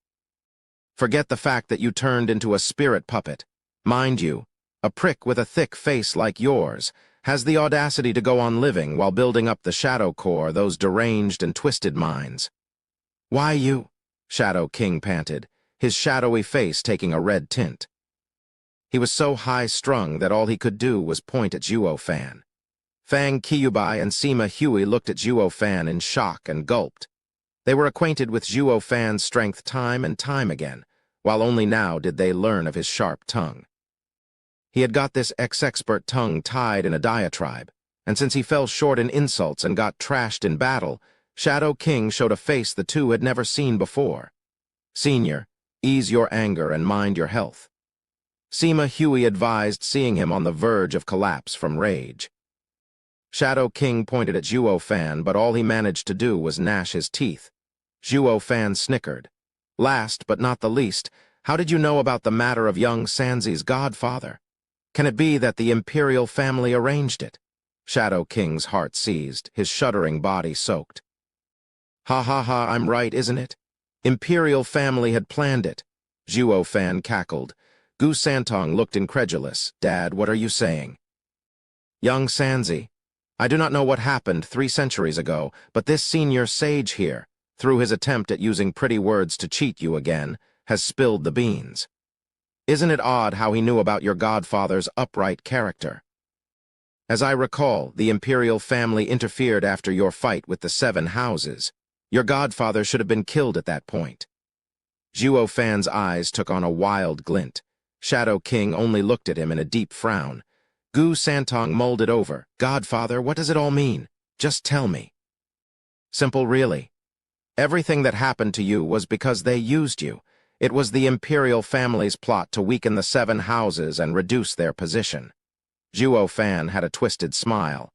Forget the fact that you turned into a spirit puppet. Mind you, a prick with a thick face like yours has the audacity to go on living while building up the Shadow Corps, those deranged and twisted minds. Why you? Shadow King panted, his shadowy face taking a red tint. He was so high-strung that all he could do was point at Zhuo Fan. Fang Qiubai and Sima Hui looked at Zhuo Fan in shock and gulped. They were acquainted with Zhuo Fan's strength time and time again, while only now did they learn of his sharp tongue. He had got this ex-expert tongue tied in a diatribe, and since he fell short in insults and got trashed in battle, Shadow King showed a face the two had never seen before. Senior, ease your anger and mind your health. Sima Hui advised, seeing him on the verge of collapse from rage. Shadow King pointed at Zhuo Fan, but all he managed to do was gnash his teeth. Zhuo Fan snickered. Last but not the least, how did you know about the matter of young Sanzi's godfather? Can it be that the imperial family arranged it? Shadow King's heart seized, his shuddering body soaked. Ha ha ha, I'm right, isn't it? Imperial family had planned it. Zhuo Fan cackled. Gu Santong looked incredulous. Dad, what are you saying? Young Sanzi, I do not know what happened 3 centuries ago, but this senior sage here, through his attempt at using pretty words to cheat you again, has spilled the beans. Isn't it odd how he knew about your godfather's upright character? As I recall, the imperial family interfered after your fight with the 7 houses. Your godfather should have been killed at that point. Zhuo Fan's eyes took on a wild glint. Shadow King only looked at him in a deep frown. Gu Santong mulled it over. Godfather, what does it all mean? Just tell me. Simple, really. Everything that happened to you was because they used you. It was the imperial family's plot to weaken the 7 houses and reduce their position. Zhuo Fan had a twisted smile.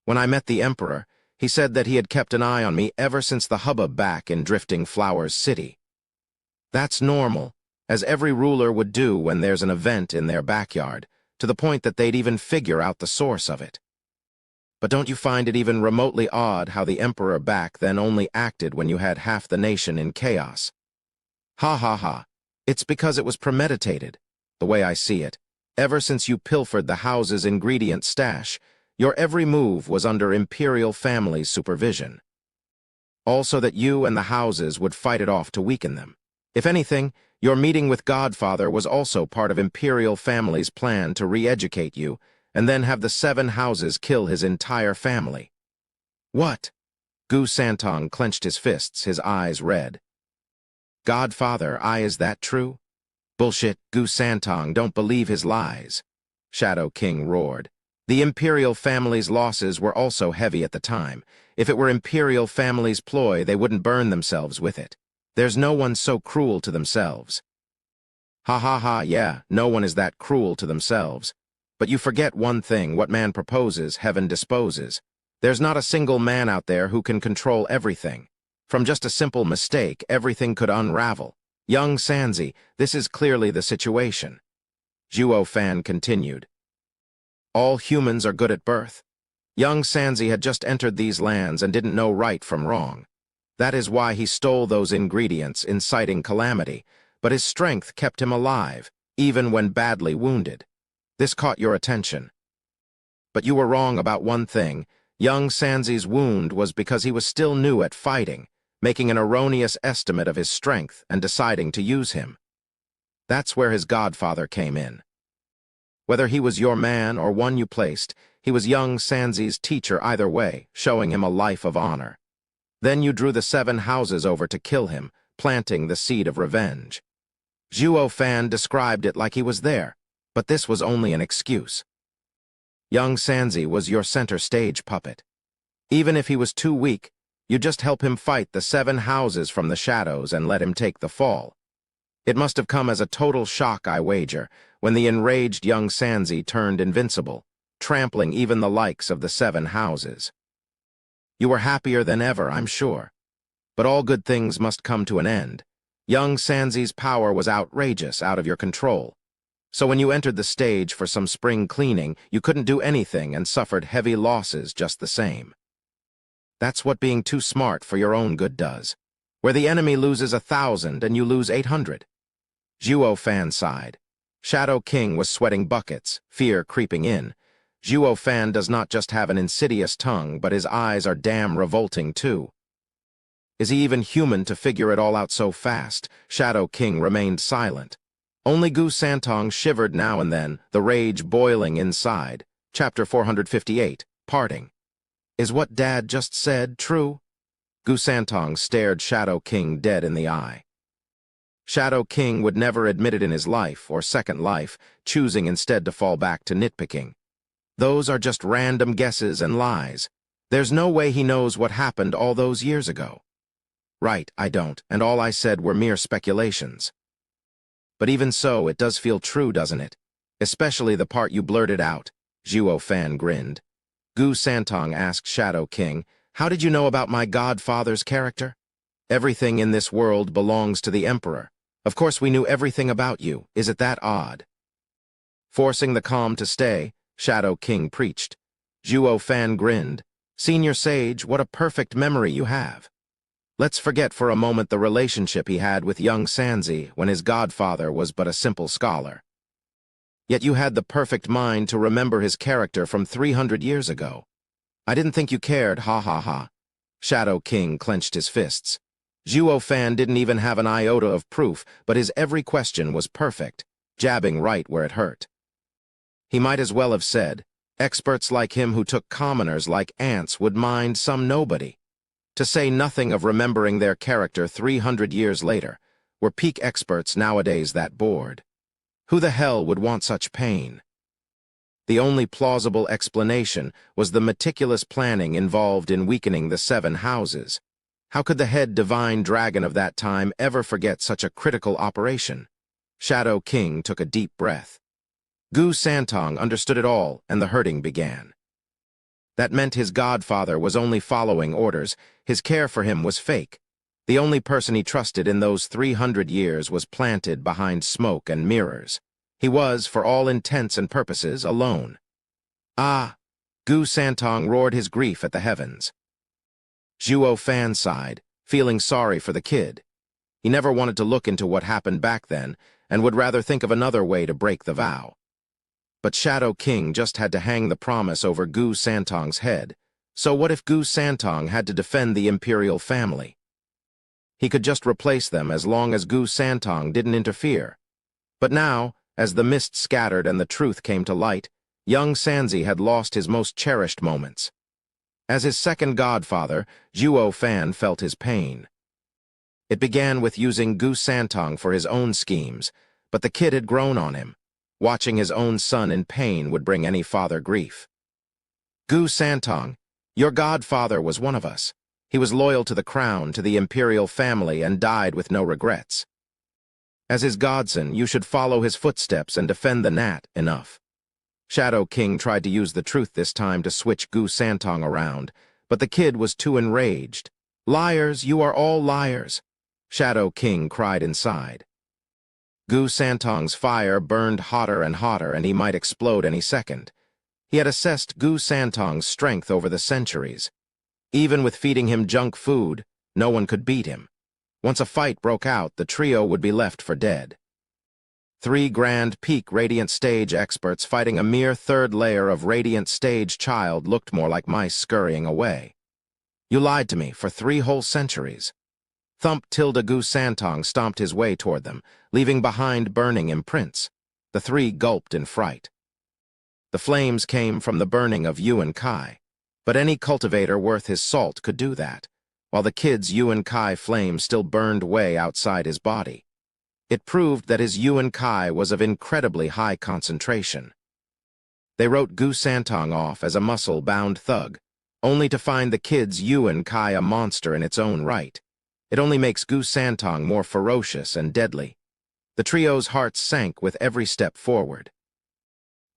When I met the emperor, he said that he had kept an eye on me ever since the hubbub back in Drifting Flowers City. That's normal, as every ruler would do when there's an event in their backyard, to the point that they'd even figure out the source of it. But don't you find it even remotely odd how the emperor back then only acted when you had half the nation in chaos? Ha ha ha. It's because it was premeditated, the way I see it. Ever since you pilfered the house's ingredient stash, your every move was under imperial family's supervision. Also that you and the houses would fight it off to weaken them. If anything, your meeting with Godfather was also part of imperial family's plan to re-educate you, and then have the 7 houses kill his entire family. What? Gu Santong clenched his fists, his eyes red. Godfather, is that true? Bullshit, Gu Santong, don't believe his lies. Shadow King roared. The imperial family's losses were also heavy at the time. If it were imperial family's ploy, they wouldn't burn themselves with it. There's no one so cruel to themselves. Ha ha ha, yeah, no one is that cruel to themselves. But you forget one thing, what man proposes, heaven disposes. There's not a single man out there who can control everything. From just a simple mistake, everything could unravel. Young Sanzi, this is clearly the situation. Zhuo Fan continued. All humans are good at birth. Young Sanzi had just entered these lands and didn't know right from wrong. That is why he stole those ingredients, inciting calamity, but his strength kept him alive, even when badly wounded. This caught your attention. But you were wrong about one thing. Young Sanzi's wound was because he was still new at fighting, making an erroneous estimate of his strength and deciding to use him. That's where his godfather came in. Whether he was your man or one you placed, he was young Sanzi's teacher either way, showing him a life of honor. Then you drew the 7 houses over to kill him, planting the seed of revenge. Zhuo Fan described it like he was there, but this was only an excuse. Young Sanzi was your center stage puppet. Even if he was too weak, you just help him fight the 7 houses from the shadows and let him take the fall. It must have come as a total shock, I wager, when the enraged young Sanzi turned invincible, trampling even the likes of the 7 houses. You were happier than ever, I'm sure. But all good things must come to an end. Young Sanzi's power was outrageous, out of your control. So when you entered the stage for some spring cleaning, you couldn't do anything and suffered heavy losses just the same. That's what being too smart for your own good does. Where the enemy loses 1,000 and you lose 800. Zhuo Fan sighed. Shadow King was sweating buckets, fear creeping in. Zhuo Fan does not just have an insidious tongue, but his eyes are damn revolting too. Is he even human to figure it all out so fast? Shadow King remained silent. Only Gu Santong shivered now and then, the rage boiling inside. Chapter 458, Parting. Is what Dad just said true? Gu Santong stared Shadow King dead in the eye. Shadow King would never admit it in his life, or second life, choosing instead to fall back to nitpicking. Those are just random guesses and lies. There's no way he knows what happened all those years ago. Right, I don't, and all I said were mere speculations. But even so, it does feel true, doesn't it? Especially the part you blurted out. Zhuo Fan grinned. Gu Santong asked Shadow King, how did you know about my godfather's character? Everything in this world belongs to the Emperor. Of course we knew everything about you. Is it that odd? Forcing the calm to stay, Shadow King preached. Zhuo Fan grinned. Senior Sage, what a perfect memory you have. Let's forget for a moment the relationship he had with young Sanzi when his godfather was but a simple scholar. Yet you had the perfect mind to remember his character from 300 years ago. I didn't think you cared, ha ha ha. Shadow King clenched his fists. Zhuo Fan didn't even have an iota of proof, but his every question was perfect, jabbing right where it hurt. He might as well have said, experts like him who took commoners like ants would mind some nobody. To say nothing of remembering their character 300 years later, were peak experts nowadays that bored? Who the hell would want such pain? The only plausible explanation was the meticulous planning involved in weakening the 7 houses. How could the head divine dragon of that time ever forget such a critical operation? Shadow King took a deep breath. Gu Santong understood it all, and the hurting began. That meant his godfather was only following orders. His care for him was fake. The only person he trusted in those 300 years was planted behind smoke and mirrors. He was, for all intents and purposes, alone. Ah! Gu Santong roared his grief at the heavens. Zhuo Fan sighed, feeling sorry for the kid. He never wanted to look into what happened back then, and would rather think of another way to break the vow. But Shadow King just had to hang the promise over Gu Santong's head. So what if Gu Santong had to defend the imperial family? He could just replace them as long as Gu Santong didn't interfere. But now, as the mist scattered and the truth came to light, young Sanzi had lost his most cherished moments. As his second godfather, Zhuo Fan felt his pain. It began with using Gu Santong for his own schemes, but the kid had grown on him. Watching his own son in pain would bring any father grief. Gu Santong, your godfather was one of us. He was loyal to the crown, to the imperial family, and died with no regrets. As his godson, you should follow his footsteps and defend the Nat enough. Shadow King tried to use the truth this time to switch Gu Santong around, but the kid was too enraged. Liars, you are all liars, Shadow King cried inside. Gu Santong's fire burned hotter and hotter, and he might explode any second. He had assessed Gu Santong's strength over the centuries. Even with feeding him junk food, no one could beat him. Once a fight broke out, the trio would be left for dead. 3 grand peak Radiant Stage experts fighting a mere 3rd layer of Radiant Stage child looked more like mice scurrying away. You lied to me for 3 whole centuries. Thump Tilda Gu Santong stomped his way toward them, leaving behind burning imprints. The 3 gulped in fright. The flames came from the burning of Yuan Kai, but any cultivator worth his salt could do that, while the kid's Yuan Kai flame still burned way outside his body. It proved that his Yuan Kai was of incredibly high concentration. They wrote Gu Santong off as a muscle-bound thug, only to find the kid's Yuan Kai a monster in its own right. It only makes Gu Santong more ferocious and deadly. The trio's hearts sank with every step forward.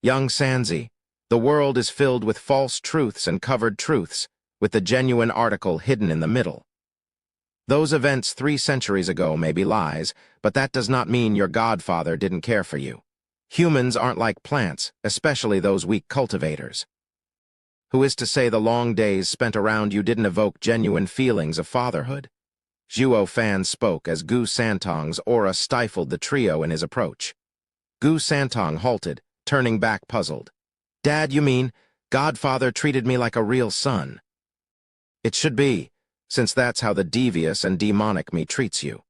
Young Sanzi, the world is filled with false truths and covered truths, with the genuine article hidden in the middle. Those events 3 centuries ago may be lies, but that does not mean your godfather didn't care for you. Humans aren't like plants, especially those weak cultivators. Who is to say the long days spent around you didn't evoke genuine feelings of fatherhood? Zhuo Fan spoke as Gu Santong's aura stifled the trio in his approach. Gu Santong halted, turning back puzzled. Dad, you mean, Godfather treated me like a real son? It should be, since that's how the devious and demonic me treats you.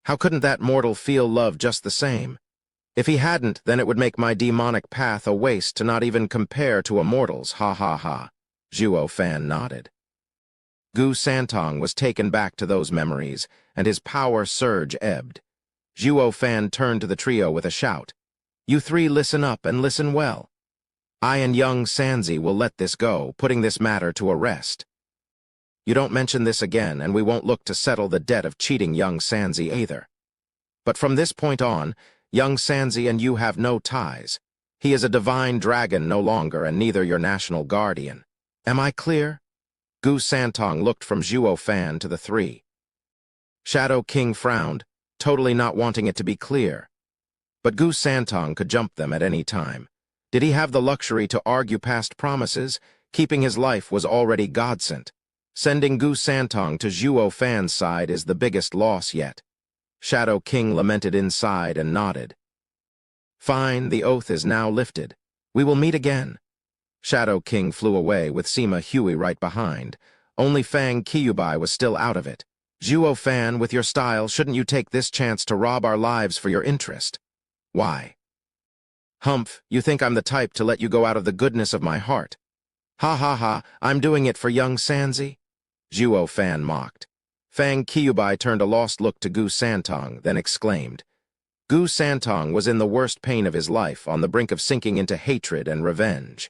How couldn't that mortal feel love just the same? If he hadn't, then it would make my demonic path a waste to not even compare to a mortal's, ha ha ha. Zhuo Fan nodded. Gu Santong was taken back to those memories, and his power surge ebbed. Zhuo Fan turned to the trio with a shout. You 3 listen up and listen well. I and young Sanzi will let this go, putting this matter to a rest. You don't mention this again, and we won't look to settle the debt of cheating young Sanzi either. But from this point on, young Sanzi and you have no ties. He is a divine dragon no longer, and neither your national guardian. Am I clear? Gu Santong looked from Zhuo Fan to the 3. Shadow King frowned, totally not wanting it to be clear. But Gu Santong could jump them at any time. Did he have the luxury to argue past promises? Keeping his life was already godsent. Sending Gu Santong to Zhuo Fan's side is the biggest loss yet. Shadow King lamented inside and nodded. Fine, the oath is now lifted. We will meet again. Shadow King flew away with Sima Hui right behind. Only Fang Kyubi was still out of it. Zhuo Fan, with your style, shouldn't you take this chance to rob our lives for your interest? Why? Humph, you think I'm the type to let you go out of the goodness of my heart. Ha ha ha, I'm doing it for young Sanzi? Zhuo Fan mocked. Fang Kyubi turned a lost look to Gu Santong, then exclaimed. Gu Santong was in the worst pain of his life, on the brink of sinking into hatred and revenge.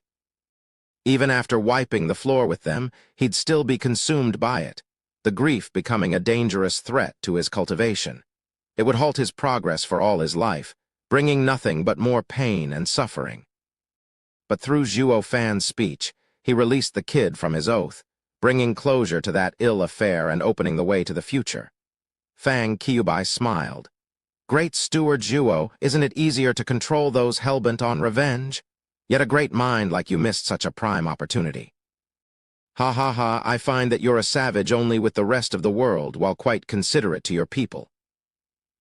Even after wiping the floor with them, he'd still be consumed by it, the grief becoming a dangerous threat to his cultivation. It would halt his progress for all his life, bringing nothing but more pain and suffering. But through Zhuo Fan's speech, he released the kid from his oath, bringing closure to that ill affair and opening the way to the future. Fang Kyubi smiled. Great Steward Zhuo, isn't it easier to control those hell-bent on revenge? Yet a great mind like you missed such a prime opportunity. Ha ha ha, I find that you're a savage only with the rest of the world while quite considerate to your people.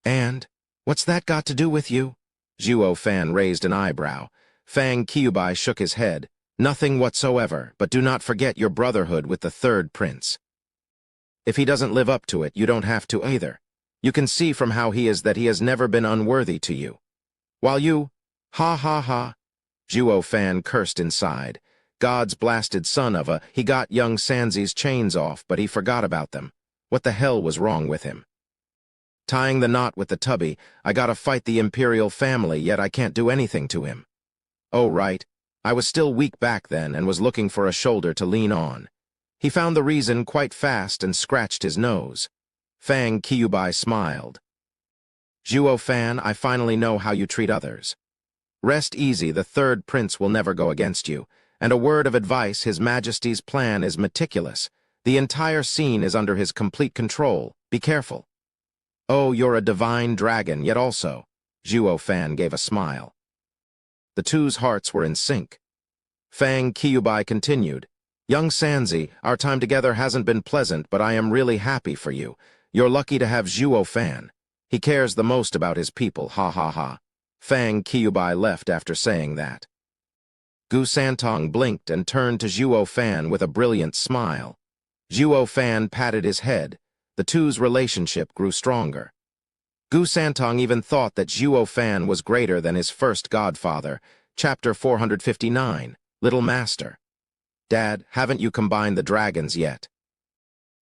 And? What's that got to do with you? Zhuo Fan raised an eyebrow. Fang Kyubi shook his head. Nothing whatsoever, but do not forget your brotherhood with the third prince. If he doesn't live up to it, you don't have to either. You can see from how he is that he has never been unworthy to you. While you, ha ha ha, Zhuo Fan cursed inside. God's blasted son of a, he got young Sanzi's chains off, but he forgot about them. What the hell was wrong with him? Tying the knot with the tubby, I gotta fight the imperial family, yet I can't do anything to him. Oh, right. I was still weak back then and was looking for a shoulder to lean on. He found the reason quite fast and scratched his nose. Fang Kyubi smiled. Zhuo Fan, I finally know how you treat others. Rest easy, the third prince will never go against you. And a word of advice, His Majesty's plan is meticulous. The entire scene is under his complete control. Be careful. Oh, you're a divine dragon, yet also. Zhuo Fan gave a smile. The two's hearts were in sync. Fang Kyubi continued. Young Sanzi, our time together hasn't been pleasant, but I am really happy for you. You're lucky to have Zhuo Fan. He cares the most about his people, ha ha ha. Fang Kyubi left after saying that. Gu Santong blinked and turned to Zhuo Fan with a brilliant smile. Zhuo Fan patted his head. The two's relationship grew stronger. Gu Santong even thought that Zhuo Fan was greater than his first godfather. Chapter 459, Little Master. Dad, haven't you combined the dragons yet?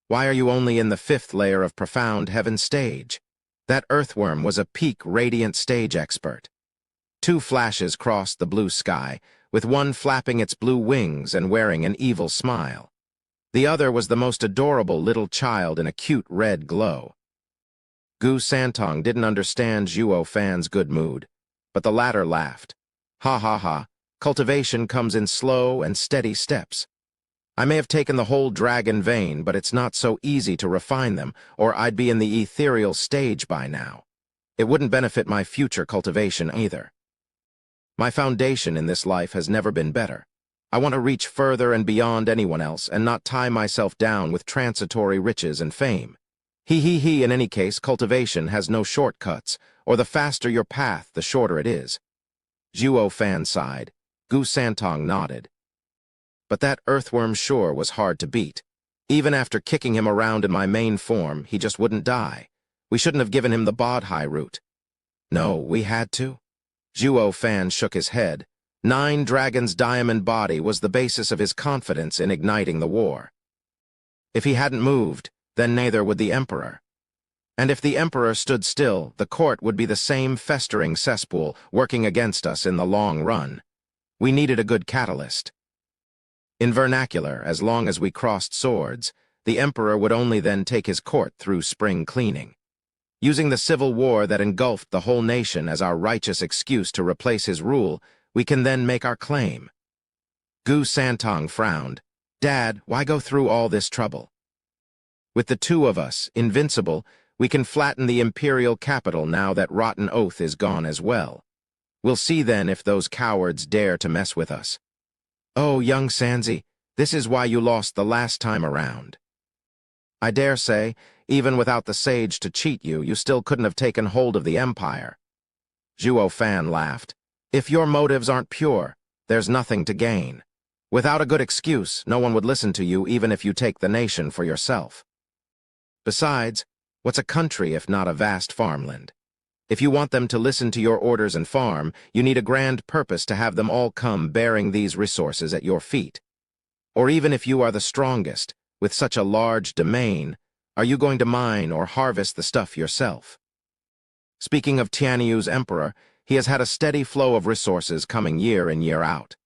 Why are you only in the 5th layer of Profound Heaven stage? That earthworm was a peak radiant stage expert. 2 flashes crossed the blue sky, with one flapping its blue wings and wearing an evil smile. The other was the most adorable little child in a cute red glow. Gu Santong didn't understand Zhuo Fan's good mood, but the latter laughed. Ha ha ha, cultivation comes in slow and steady steps. I may have taken the whole dragon vein, but it's not so easy to refine them, or I'd be in the ethereal stage by now. It wouldn't benefit my future cultivation either. My foundation in this life has never been better. I want to reach further and beyond anyone else and not tie myself down with transitory riches and fame. In any case, cultivation has no shortcuts, or the faster your path, the shorter it is. Zhuo Fan sighed. Gu Santong nodded. But that earthworm sure was hard to beat. Even after kicking him around in my main form, he just wouldn't die. We shouldn't have given him the Bodhi route. No, we had to. Zhuo Fan shook his head. 9 Dragon's diamond body was the basis of his confidence in igniting the war. If he hadn't moved, then neither would the Emperor. And if the Emperor stood still, the court would be the same festering cesspool, working against us in the long run. We needed a good catalyst. In vernacular, as long as we crossed swords, the Emperor would only then take his court through spring cleaning. Using the civil war that engulfed the whole nation as our righteous excuse to replace his rule, we can then make our claim. Gu Santong frowned. Dad, why go through all this trouble? With the 2 of us, invincible, we can flatten the imperial capital now that rotten oath is gone as well. We'll see then if those cowards dare to mess with us. Oh, young Sanzi, this is why you lost the last time around. I dare say, even without the sage to cheat you, you still couldn't have taken hold of the empire. Zhuo Fan laughed. If your motives aren't pure, there's nothing to gain. Without a good excuse, no one would listen to you even if you take the nation for yourself. Besides, what's a country if not a vast farmland? If you want them to listen to your orders and farm, you need a grand purpose to have them all come bearing these resources at your feet. Or even if you are the strongest, with such a large domain, are you going to mine or harvest the stuff yourself? Speaking of Tianyu's emperor, he has had a steady flow of resources coming year in year out.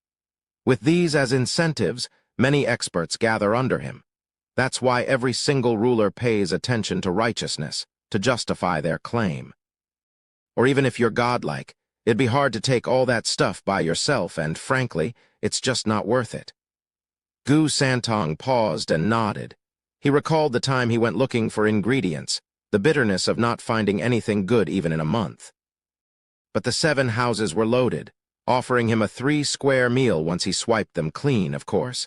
With these as incentives, many experts gather under him. That's why every single ruler pays attention to righteousness, to justify their claim. Or even if you're godlike, it'd be hard to take all that stuff by yourself, and frankly, it's just not worth it. Gu Santong paused and nodded. He recalled the time he went looking for ingredients, the bitterness of not finding anything good even in a month. But the 7 houses were loaded, offering him a 3-square meal once he swiped them clean, of course.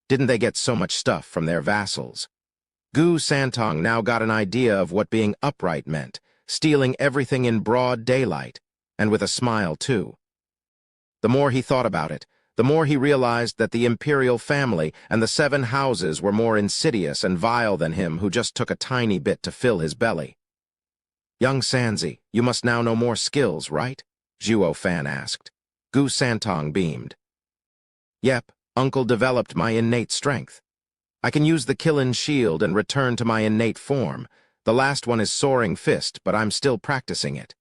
Didn't they get so much stuff from their vassals? Gu Santong now got an idea of what being upright meant, stealing everything in broad daylight, and with a smile too. The more he thought about it, the more he realized that the imperial family and the 7 houses were more insidious and vile than him who just took a tiny bit to fill his belly. "Young Sanzi, you must now know more skills, right?" Zhuo Fan asked. Gu Santong beamed. "Yep, Uncle developed my innate strength. I can use the Kilin shield and return to my innate form. The last one is Soaring Fist, but I'm still practicing it."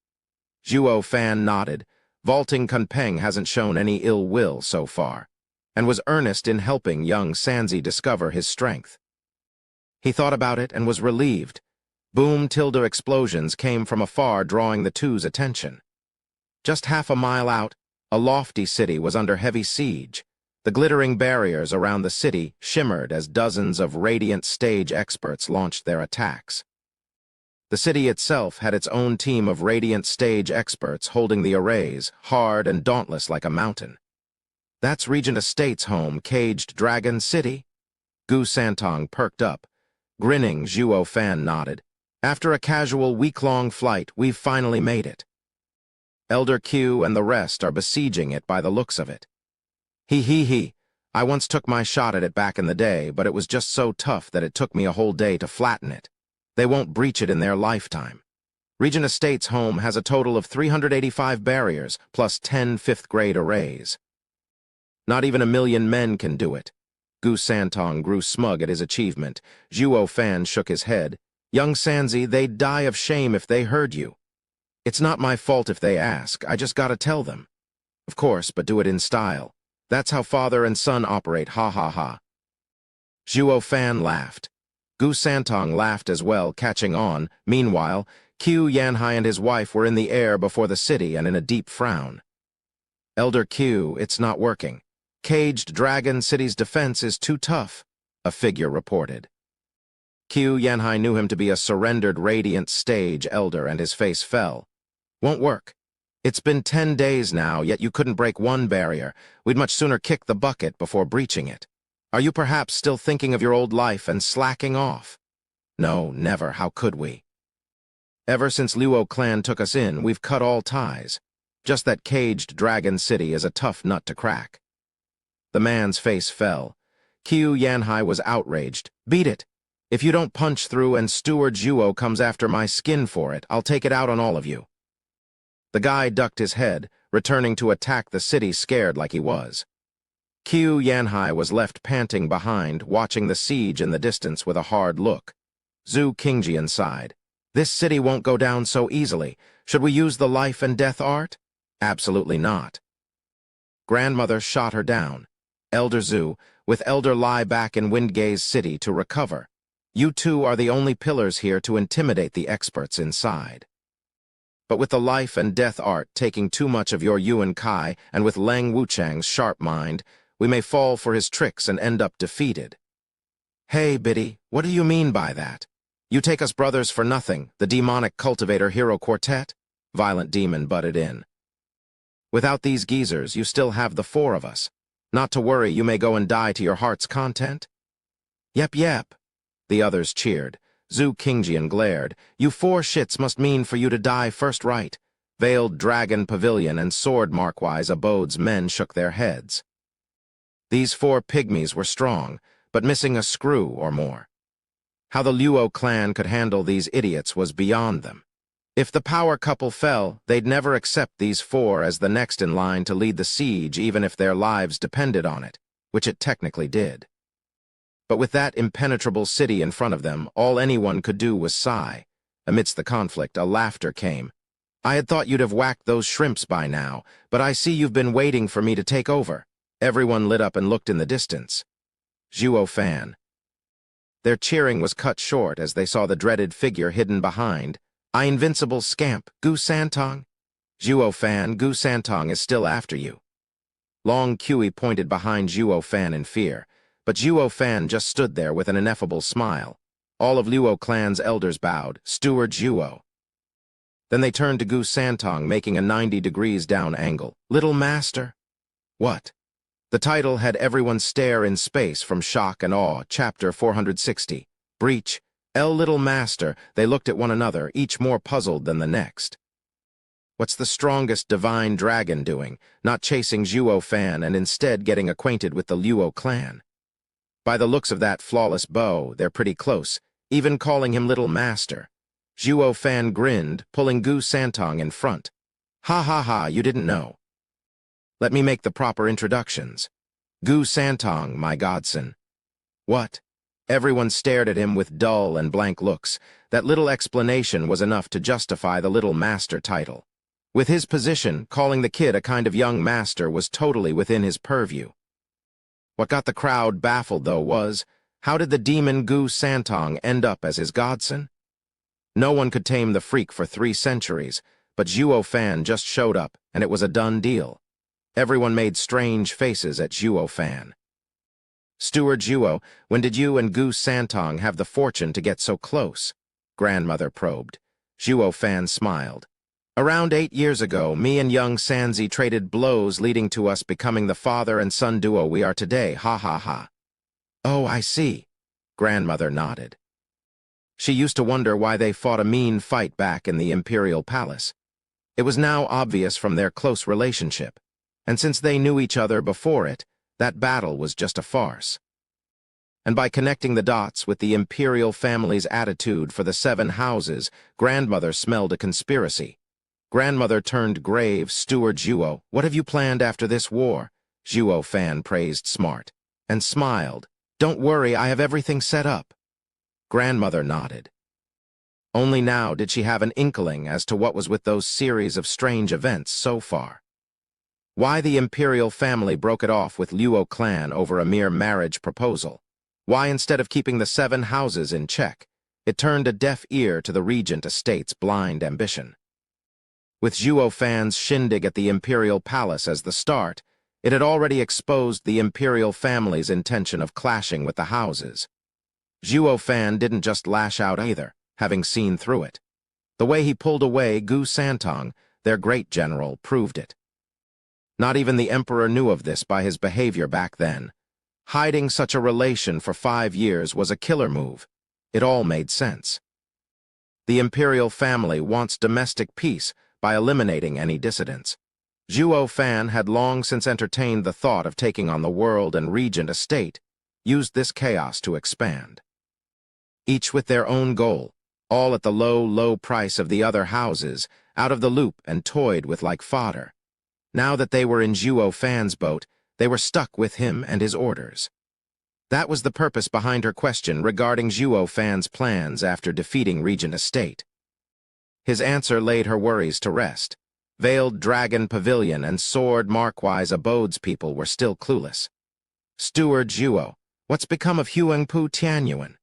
Zhuo Fan nodded. Vaulting Kunpeng hasn't shown any ill will so far, and was earnest in helping young Sanzi discover his strength. He thought about it and was relieved. Boom tilde explosions came from afar, drawing the two's attention. Just half a mile out, a lofty city was under heavy siege. The glittering barriers around the city shimmered as dozens of radiant stage experts launched their attacks. The city itself had its own team of radiant stage experts holding the arrays, hard and dauntless like a mountain. "That's Regent Estate's home, Caged Dragon City?" Gu Santong perked up. Grinning, Zhuo Fan nodded. "After a casual week-long flight, we've finally made it. Elder Q and the rest are besieging it by the looks of it. He. I once took my shot at it back in the day, but it was just so tough that it took me a whole day to flatten it. They won't breach it in their lifetime. Regent Estate's home has a total of 385 barriers, plus 10 fifth-grade arrays. Not even 1,000,000 men can do it." Gu Santong grew smug at his achievement. Zhuo Fan shook his head. "Young Sanzi, they'd die of shame if they heard you. It's not my fault if they ask, I just gotta tell them. Of course, but do it in style. That's how father and son operate, ha ha ha." Zhuo Fan laughed. Gu Santong laughed as well, catching on. Meanwhile, Q Yanhai and his wife were in the air before the city and in a deep frown. "Elder Q, it's not working. Caged Dragon City's defense is too tough," a figure reported. Q Yanhai knew him to be a surrendered radiant stage elder, and his face fell. "Won't work. It's been 10 days now, yet you couldn't break one barrier. We'd much sooner kick the bucket before breaching it. Are you perhaps still thinking of your old life and slacking off?" "No, never. How could we? Ever since Luo clan took us in, we've cut all ties. Just that Caged Dragon City is a tough nut to crack." The man's face fell. Q Yanhai was outraged. "Beat it. If you don't punch through and Steward Zhuo comes after my skin for it, I'll take it out on all of you." The guy ducked his head, returning to attack the city scared like he was. Q Yanhai was left panting behind, watching the siege in the distance with a hard look. Zhu Qingjian sighed. "This city won't go down so easily. Should we use the life and death art?" "Absolutely not." Grandmother shot her down. "Elder Zhu, with Elder Lai back in Windgaze City to recover. You two are the only pillars here to intimidate the experts inside. But with the life and death art taking too much of your Yuan Kai, and with Leng Wuchang's sharp mind, we may fall for his tricks and end up defeated." "Hey, Biddy, what do you mean by that? You take us brothers for nothing, the demonic cultivator hero quartet?" Violent Demon butted in. "Without these geezers, you still have the 4 of us. Not to worry, you may go and die to your heart's content." Yep. The others cheered. Zhu Qingjian glared. "You 4 shits must mean for you to die first, right?" Veiled Dragon Pavilion and Sword Markwise Abode's men shook their heads. These 4 pygmies were strong, but missing a screw or more. How the Luo clan could handle these idiots was beyond them. If the power couple fell, they'd never accept these 4 as the next in line to lead the siege even if their lives depended on it, which it technically did. But with that impenetrable city in front of them, all anyone could do was sigh. Amidst the conflict, a laughter came. "I had thought you'd have whacked those shrimps by now, but I see you've been waiting for me to take over." Everyone lit up and looked in the distance. Zhuo Fan. Their cheering was cut short as they saw the dreaded figure hidden behind. "I invincible scamp, Gu Santong." "Zhuo Fan, Gu Santong is still after you." Long Kui pointed behind Zhuo Fan in fear, but Zhuo Fan just stood there with an ineffable smile. All of Luo clan's elders bowed. "Steward Zhuo." Then they turned to Gu Santong, making a 90 degrees down angle. "Little Master?" "What?" The title had everyone stare in space from shock and awe. Chapter 460. Breach. Little Master. They looked at one another, each more puzzled than the next. What's the strongest divine dragon doing, not chasing Zhuo Fan and instead getting acquainted with the Luo clan? By the looks of that flawless bow, they're pretty close, even calling him Little Master. Zhuo Fan grinned, pulling Gu Santong in front. "Ha ha ha, you didn't know. Let me make the proper introductions. Gu Santong, my godson." "What?" Everyone stared at him with dull and blank looks. That little explanation was enough to justify the Little Master title. With his position, calling the kid a kind of young master was totally within his purview. What got the crowd baffled, though, was, how did the demon Gu Santong end up as his godson? No one could tame the freak for 3 centuries, but Zhuo Fan just showed up, and it was a done deal. Everyone made strange faces at Zhuo Fan. "Steward Zhuo, when did you and Gu Santong have the fortune to get so close?" Grandmother probed. Zhuo Fan smiled. "Around 8 years ago, me and young Sanzi traded blows, leading to us becoming the father and son duo we are today. Ha ha ha." "Oh, I see." Grandmother nodded. She used to wonder why they fought a mean fight back in the Imperial Palace. It was now obvious from their close relationship, and since they knew each other before it, that battle was just a farce. And by connecting the dots with the imperial family's attitude for the 7 houses, Grandmother smelled a conspiracy. Grandmother turned grave. "Steward Zhuo, what have you planned after this war?" Zhuo Fan praised smart, and smiled. "Don't worry, I have everything set up." Grandmother nodded. Only now did she have an inkling as to what was with those series of strange events so far. Why the imperial family broke it off with Luo clan over a mere marriage proposal. Why, instead of keeping the 7 houses in check, it turned a deaf ear to the regent estate's blind ambition. With Zhuo Fan's shindig at the imperial palace as the start, it had already exposed the imperial family's intention of clashing with the houses. Zhuo Fan didn't just lash out either, having seen through it. The way he pulled away Gu Santong, their great general, proved it. Not even the emperor knew of this by his behavior back then. Hiding such a relation for 5 years was a killer move. It all made sense. The imperial family wants domestic peace by eliminating any dissidents. Zhuo Fan had long since entertained the thought of taking on the world and regent estate, used this chaos to expand. Each with their own goal, all at the low, low price of the other houses, out of the loop and toyed with like fodder. Now that they were in Zhuo Fan's boat, they were stuck with him and his orders. That was the purpose behind her question regarding Zhuo Fan's plans after defeating Regent Estate. His answer laid her worries to rest. Veiled Dragon Pavilion and Sword Markwise Abodes people were still clueless. "Steward Zhuo, what's become of Huangpu Tianyuan?"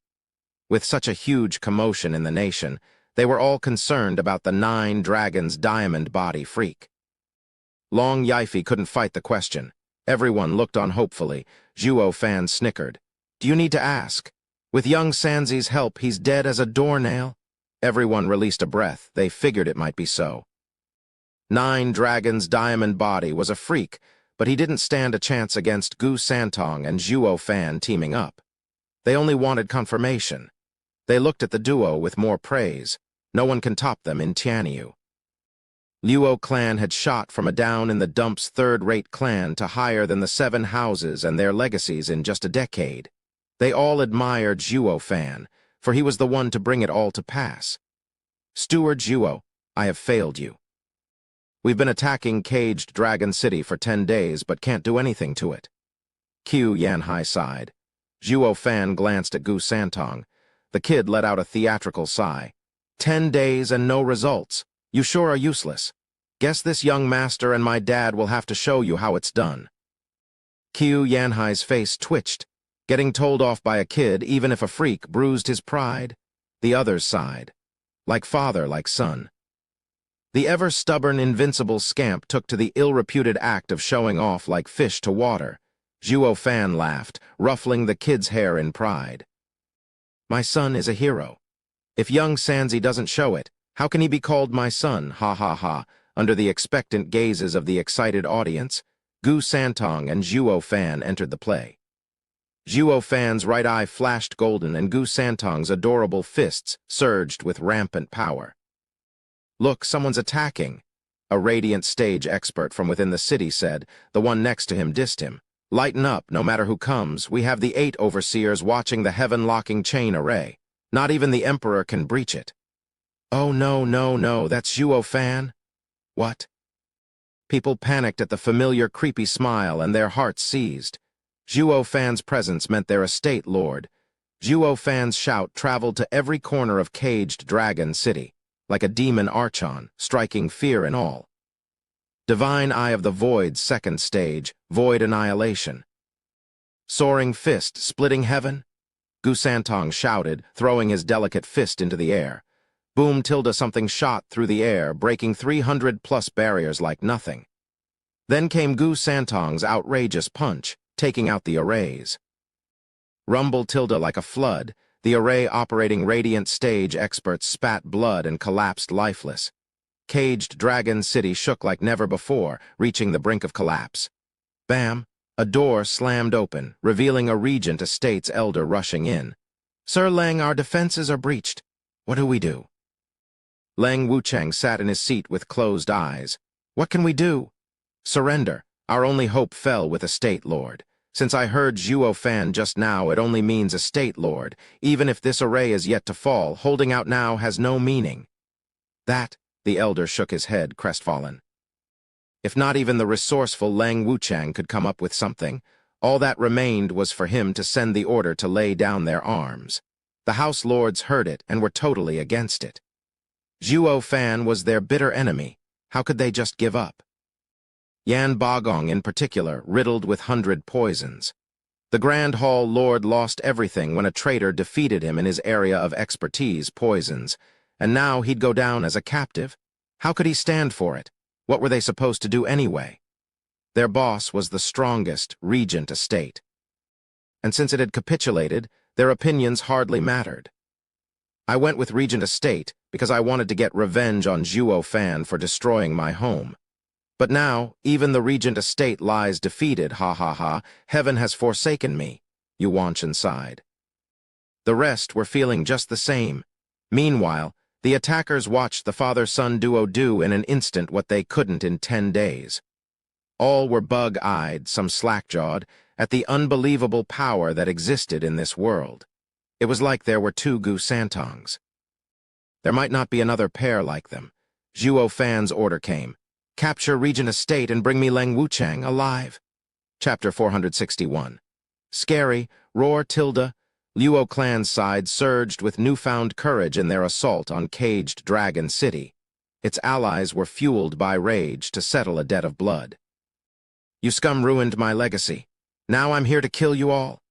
With such a huge commotion in the nation, they were all concerned about the 9 dragons diamond body freak. Long Yifi couldn't fight the question. Everyone looked on hopefully. Zhuo Fan snickered. "Do you need to ask? With young Sanzi's help, he's dead as a doornail." Everyone released a breath. They figured it might be so. 9 dragons diamond body was a freak, but he didn't stand a chance against Gu Santong and Zhuo Fan teaming up. They only wanted confirmation. They looked at the duo with more praise. No one can top them in Tianyu. Luo clan had shot from a down-in-the-dumps third-rate clan to higher than the 7 houses and their legacies in just a decade. They all admired Zhuo Fan, for he was the one to bring it all to pass. Steward Zhuo, I have failed you. We've been attacking Caged Dragon City for 10 days, but can't do anything to it. Qiu Yanhai sighed. Zhuo Fan glanced at Gu Santong. The kid let out a theatrical sigh. 10 days and no results. You sure are useless. Guess this young master and my dad will have to show you how it's done. Qiu Yanhai's face twitched. Getting told off by a kid, even if a freak, bruised his pride. The others sighed. Like father, like son. The ever-stubborn, invincible scamp took to the ill-reputed act of showing off like fish to water. Zhuo Fan laughed, ruffling the kid's hair in pride. My son is a hero. If young Sanzi doesn't show it, how can he be called my son, ha ha ha? Under the expectant gazes of the excited audience, Gu Santong and Zhuo Fan entered the play. Zhuo Fan's right eye flashed golden and Gu Santong's adorable fists surged with rampant power. Look, someone's attacking, a radiant stage expert from within the city said. The one next to him dissed him. Lighten up, no matter who comes. We have the 8 overseers watching the heaven-locking chain array. Not even the Emperor can breach it. Oh no, no, no, that's Zhuo Fan? What? People panicked at the familiar creepy smile and their hearts seized. Zhuo Fan's presence meant their estate lord. Zhuo Fan's shout traveled to every corner of Caged Dragon City, like a demon archon, striking fear in all. Divine Eye of the Void's second stage, Void Annihilation. Soaring fist, splitting heaven? Gu Santong shouted, throwing his delicate fist into the air. Boom tilde something shot through the air, breaking 300+ barriers like nothing. Then came Gu Santong's outrageous punch, taking out the arrays. Rumble tilde like a flood, the array operating radiant stage experts spat blood and collapsed lifeless. Caged Dragon City shook like never before, reaching the brink of collapse. Bam! A door slammed open, revealing a regent estate's elder rushing in. Sir Leng, our defenses are breached. What do we do? Leng Wucheng sat in his seat with closed eyes. What can we do? Surrender. Our only hope fell with Estate Lord. Since I heard Zhuo Fan just now, it only means Estate Lord. Even if this array is yet to fall, holding out now has no meaning. That, the elder shook his head, crestfallen. If not even the resourceful Leng Wucheng could come up with something, all that remained was for him to send the order to lay down their arms. The House Lords heard it and were totally against it. Zhuo Fan was their bitter enemy. How could they just give up? Yan Bagong, in particular, riddled with 100 poisons. The Grand Hall Lord lost everything when a traitor defeated him in his area of expertise, poisons, and now he'd go down as a captive. How could he stand for it? What were they supposed to do anyway? Their boss was the strongest regent estate. And since it had capitulated, their opinions hardly mattered. I went with Regent Estate because I wanted to get revenge on Zhuo Fan for destroying my home. But now, even the Regent Estate lies defeated, ha ha ha. Heaven has forsaken me, Yuanchen sighed. The rest were feeling just the same. Meanwhile, the attackers watched the father-son duo do in an instant what they couldn't in 10 days. All were bug-eyed, some slack-jawed, at the unbelievable power that existed in this world. It was like there were 2 Gu Santongs. There might not be another pair like them. Zhuo Fan's order came. Capture Regent Estate and bring me Leng Wucheng alive. Chapter 461. Scary, roar tilde, Luo clan's side surged with newfound courage in their assault on Caged Dragon City. Its allies were fueled by rage to settle a debt of blood. You scum ruined my legacy. Now I'm here to kill you all.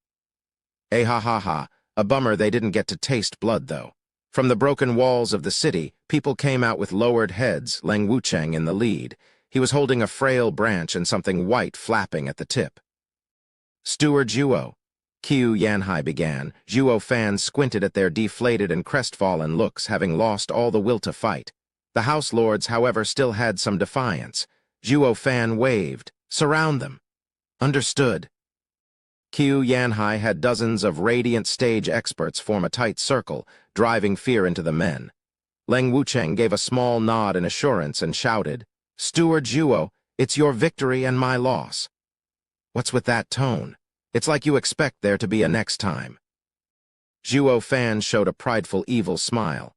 Eh ha ha ha, a bummer they didn't get to taste blood though. From the broken walls of the city, people came out with lowered heads, Leng Wucheng in the lead. He was holding a frail branch and something white flapping at the tip. Steward Zhuo, Qiu Yanhai began. Zhuo Fan squinted at their deflated and crestfallen looks, having lost all the will to fight. The House Lords, however, still had some defiance. Zhuo Fan waved. Surround them. Understood. Qiu Yanhai had dozens of radiant stage experts form a tight circle, driving fear into the men. Leng Wucheng gave a small nod in assurance and shouted, "Steward Zhuo, it's your victory and my loss." What's with that tone? It's like you expect there to be a next time. Zhuo Fan showed a prideful evil smile.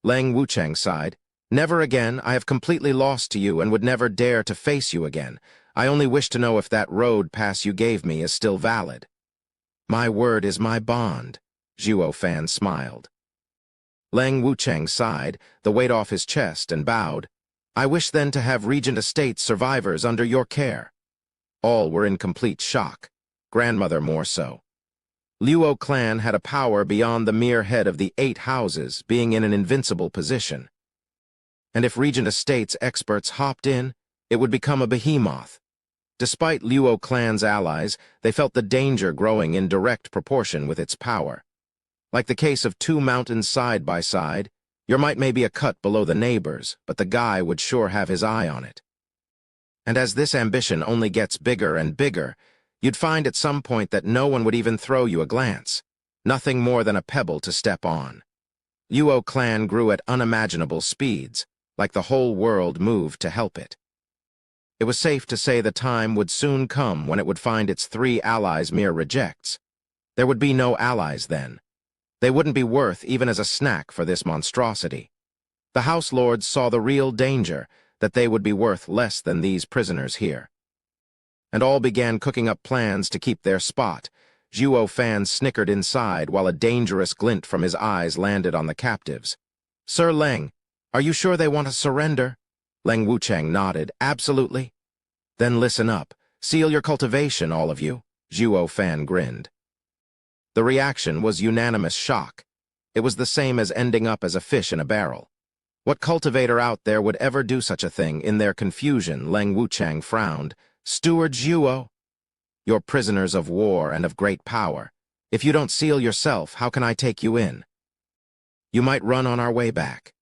Leng Wucheng sighed, "Never again. I have completely lost to you and would never dare to face you again. I only wish to know if that road pass you gave me is still valid." "My word is my bond," Zhuo Fan smiled. Leng Wucheng sighed, the weight off his chest, and bowed. "I wish then to have Regent Estate's survivors under your care." All were in complete shock, grandmother more so. Luo clan had a power beyond the mere head of the 8 houses, being in an invincible position. And if Regent Estate's experts hopped in, it would become a behemoth. Despite Luo clan's allies, they felt the danger growing in direct proportion with its power. Like the case of 2 mountains side by side, your might may be a cut below the neighbors, but the guy would sure have his eye on it. And as this ambition only gets bigger and bigger, you'd find at some point that no one would even throw you a glance, nothing more than a pebble to step on. Luo clan grew at unimaginable speeds, like the whole world moved to help it. It was safe to say the time would soon come when it would find its 3 allies mere rejects. There would be no allies then. They wouldn't be worth even as a snack for this monstrosity. The House Lords saw the real danger, that they would be worth less than these prisoners here. And all began cooking up plans to keep their spot. Zhuo Fan snickered inside while a dangerous glint from his eyes landed on the captives. "Sir Leng, are you sure they want to surrender?" Leng Wucheng nodded. "Absolutely." "Then listen up. Seal your cultivation, all of you." Zhuo Fan grinned. The reaction was unanimous shock. It was the same as ending up as a fish in a barrel. What cultivator out there would ever do such a thing? In their confusion, Leng Wucheng frowned. "Steward Zhuo, you're prisoners of war and of great power. If you don't seal yourself, how can I take you in? You might run on our way back."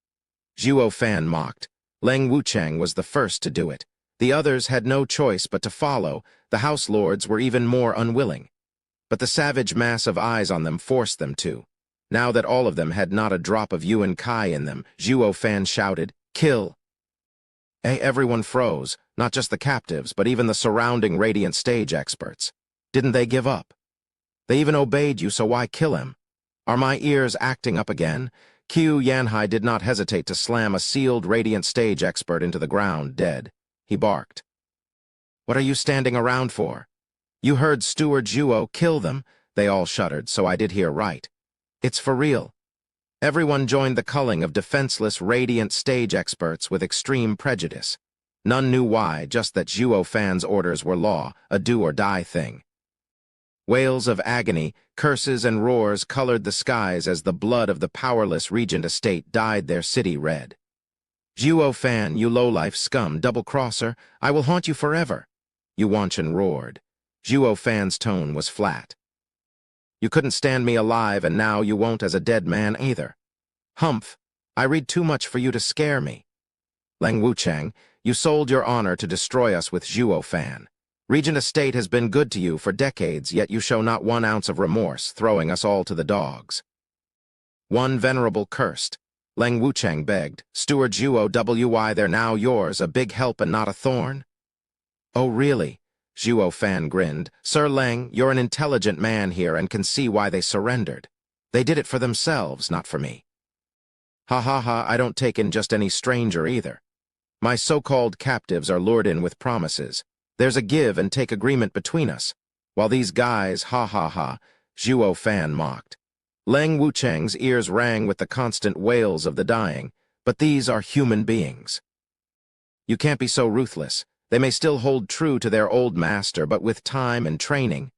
Zhuo Fan mocked. Leng Wucheng was the first to do it. The others had no choice but to follow. The House Lords were even more unwilling. But the savage mass of eyes on them forced them to. Now that all of them had not a drop of Yuan Kai in them, Zhuo Fan shouted, "Kill!" Everyone froze, not just the captives, but even the surrounding Radiant stage experts. Didn't they give up? They even obeyed you, so why kill him? Are my ears acting up again? Qiu Yanhai did not hesitate to slam a sealed Radiant stage expert into the ground, dead. He barked. "What are you standing around for? You heard Steward Zhuo, kill them." They all shuddered, so I did hear right. It's for real. Everyone joined the culling of defenseless Radiant stage experts with extreme prejudice. None knew why, just that Zhuo Fan's orders were law, a do-or-die thing. Wails of agony, curses and roars colored the skies as the blood of the powerless Regent Estate dyed their city red. "Zhuo Fan, you lowlife scum, double-crosser, I will haunt you forever," Yuanshan roared. Zhuo Fan's tone was flat. "You couldn't stand me alive, and now you won't as a dead man either. Humph, I read too much for you to scare me. Leng Wucheng, you sold your honor to destroy us with Zhuo Fan. Regent Estate has been good to you for decades, yet you show not 1 ounce of remorse, throwing us all to the dogs." One venerable cursed. Leng Wucheng begged, "Steward Zhuo Wy, they're now yours, a big help and not a thorn." "Oh, really?" Zhuo Fan grinned. "Sir Leng, you're an intelligent man here and can see why they surrendered. They did it for themselves, not for me." "Ha ha ha, I don't take in just any stranger either. My so-called captives are lured in with promises. There's a give and take agreement between us. While these guys, ha ha ha," Zhuo Fan mocked. Leng Wucheng's ears rang with the constant wails of the dying, "But these are human beings. You can't be so ruthless. They may still hold true to their old master, but with time and training."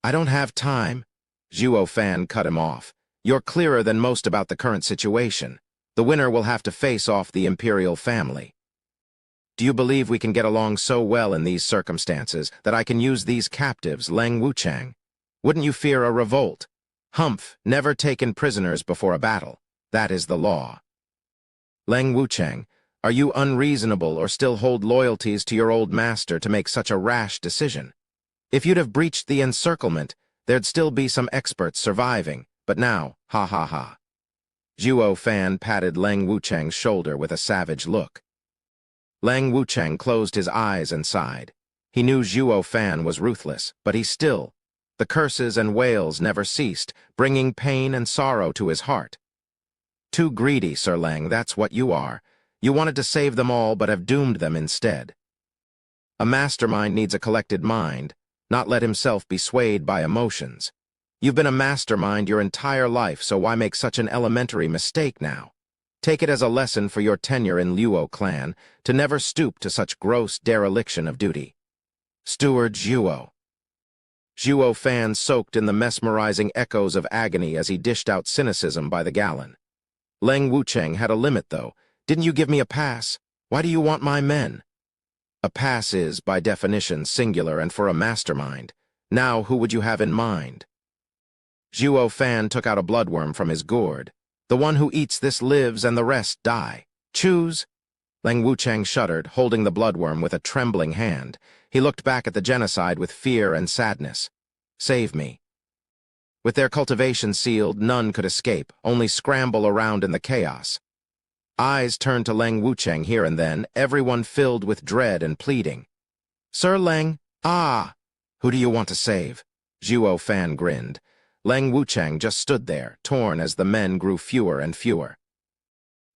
"I don't have time," Zhuo Fan cut him off. "You're clearer than most about the current situation. The winner will have to face off the imperial family. Do you believe we can get along so well in these circumstances that I can use these captives, Leng Wucheng? Wouldn't you fear a revolt? Humph, never taken prisoners before a battle. That is the law." "Leng Wucheng, are you unreasonable or still hold loyalties to your old master to make such a rash decision? If you'd have breached the encirclement, there'd still be some experts surviving, but now, ha ha ha." Zhuo Fan patted Leng Wucheng's shoulder with a savage look. Leng Wucheng closed his eyes and sighed. He knew Zhuo Fan was ruthless, but he still. The curses and wails never ceased, bringing pain and sorrow to his heart. Too greedy, Sir Leng, that's what you are. You wanted to save them all, but have doomed them instead. A mastermind needs a collected mind, not let himself be swayed by emotions. You've been a mastermind your entire life, so why make such an elementary mistake now? Take it as a lesson for your tenure in Luo clan, to never stoop to such gross dereliction of duty. Steward Zhuo. Zhuo Fan soaked in the mesmerizing echoes of agony as he dished out cynicism by the gallon. Leng Wucheng had a limit, though. Didn't you give me a pass? Why do you want my men? A pass is, by definition, singular and for a mastermind. Now, who would you have in mind? Zhuo Fan took out a bloodworm from his gourd. The one who eats this lives and the rest die. Choose. Leng Wucheng shuddered, holding the bloodworm with a trembling hand. He looked back at the genocide with fear and sadness. Save me. With their cultivation sealed, none could escape, only scramble around in the chaos. Eyes turned to Leng Wucheng here and then, everyone filled with dread and pleading. Sir Leng, who do you want to save? Zhuo Fan grinned. Leng Wucheng just stood there, torn as the men grew fewer and fewer.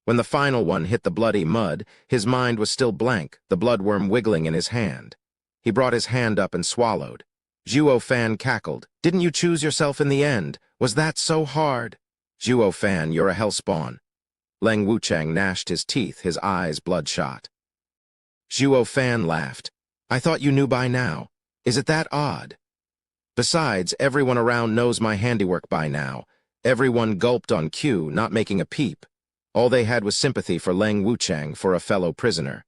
When the final one hit the bloody mud, his mind was still blank, the bloodworm wiggling in his hand. He brought his hand up and swallowed. Zhuo Fan cackled. Didn't you choose yourself in the end? Was that so hard? Zhuo Fan, you're a hellspawn. Leng Wucheng gnashed his teeth, his eyes bloodshot. Zhuo Fan laughed. I thought you knew by now. Is it that odd? Besides, everyone around knows my handiwork by now. Everyone gulped on cue, not making a peep. All they had was sympathy for Leng Wucheng, for a fellow prisoner.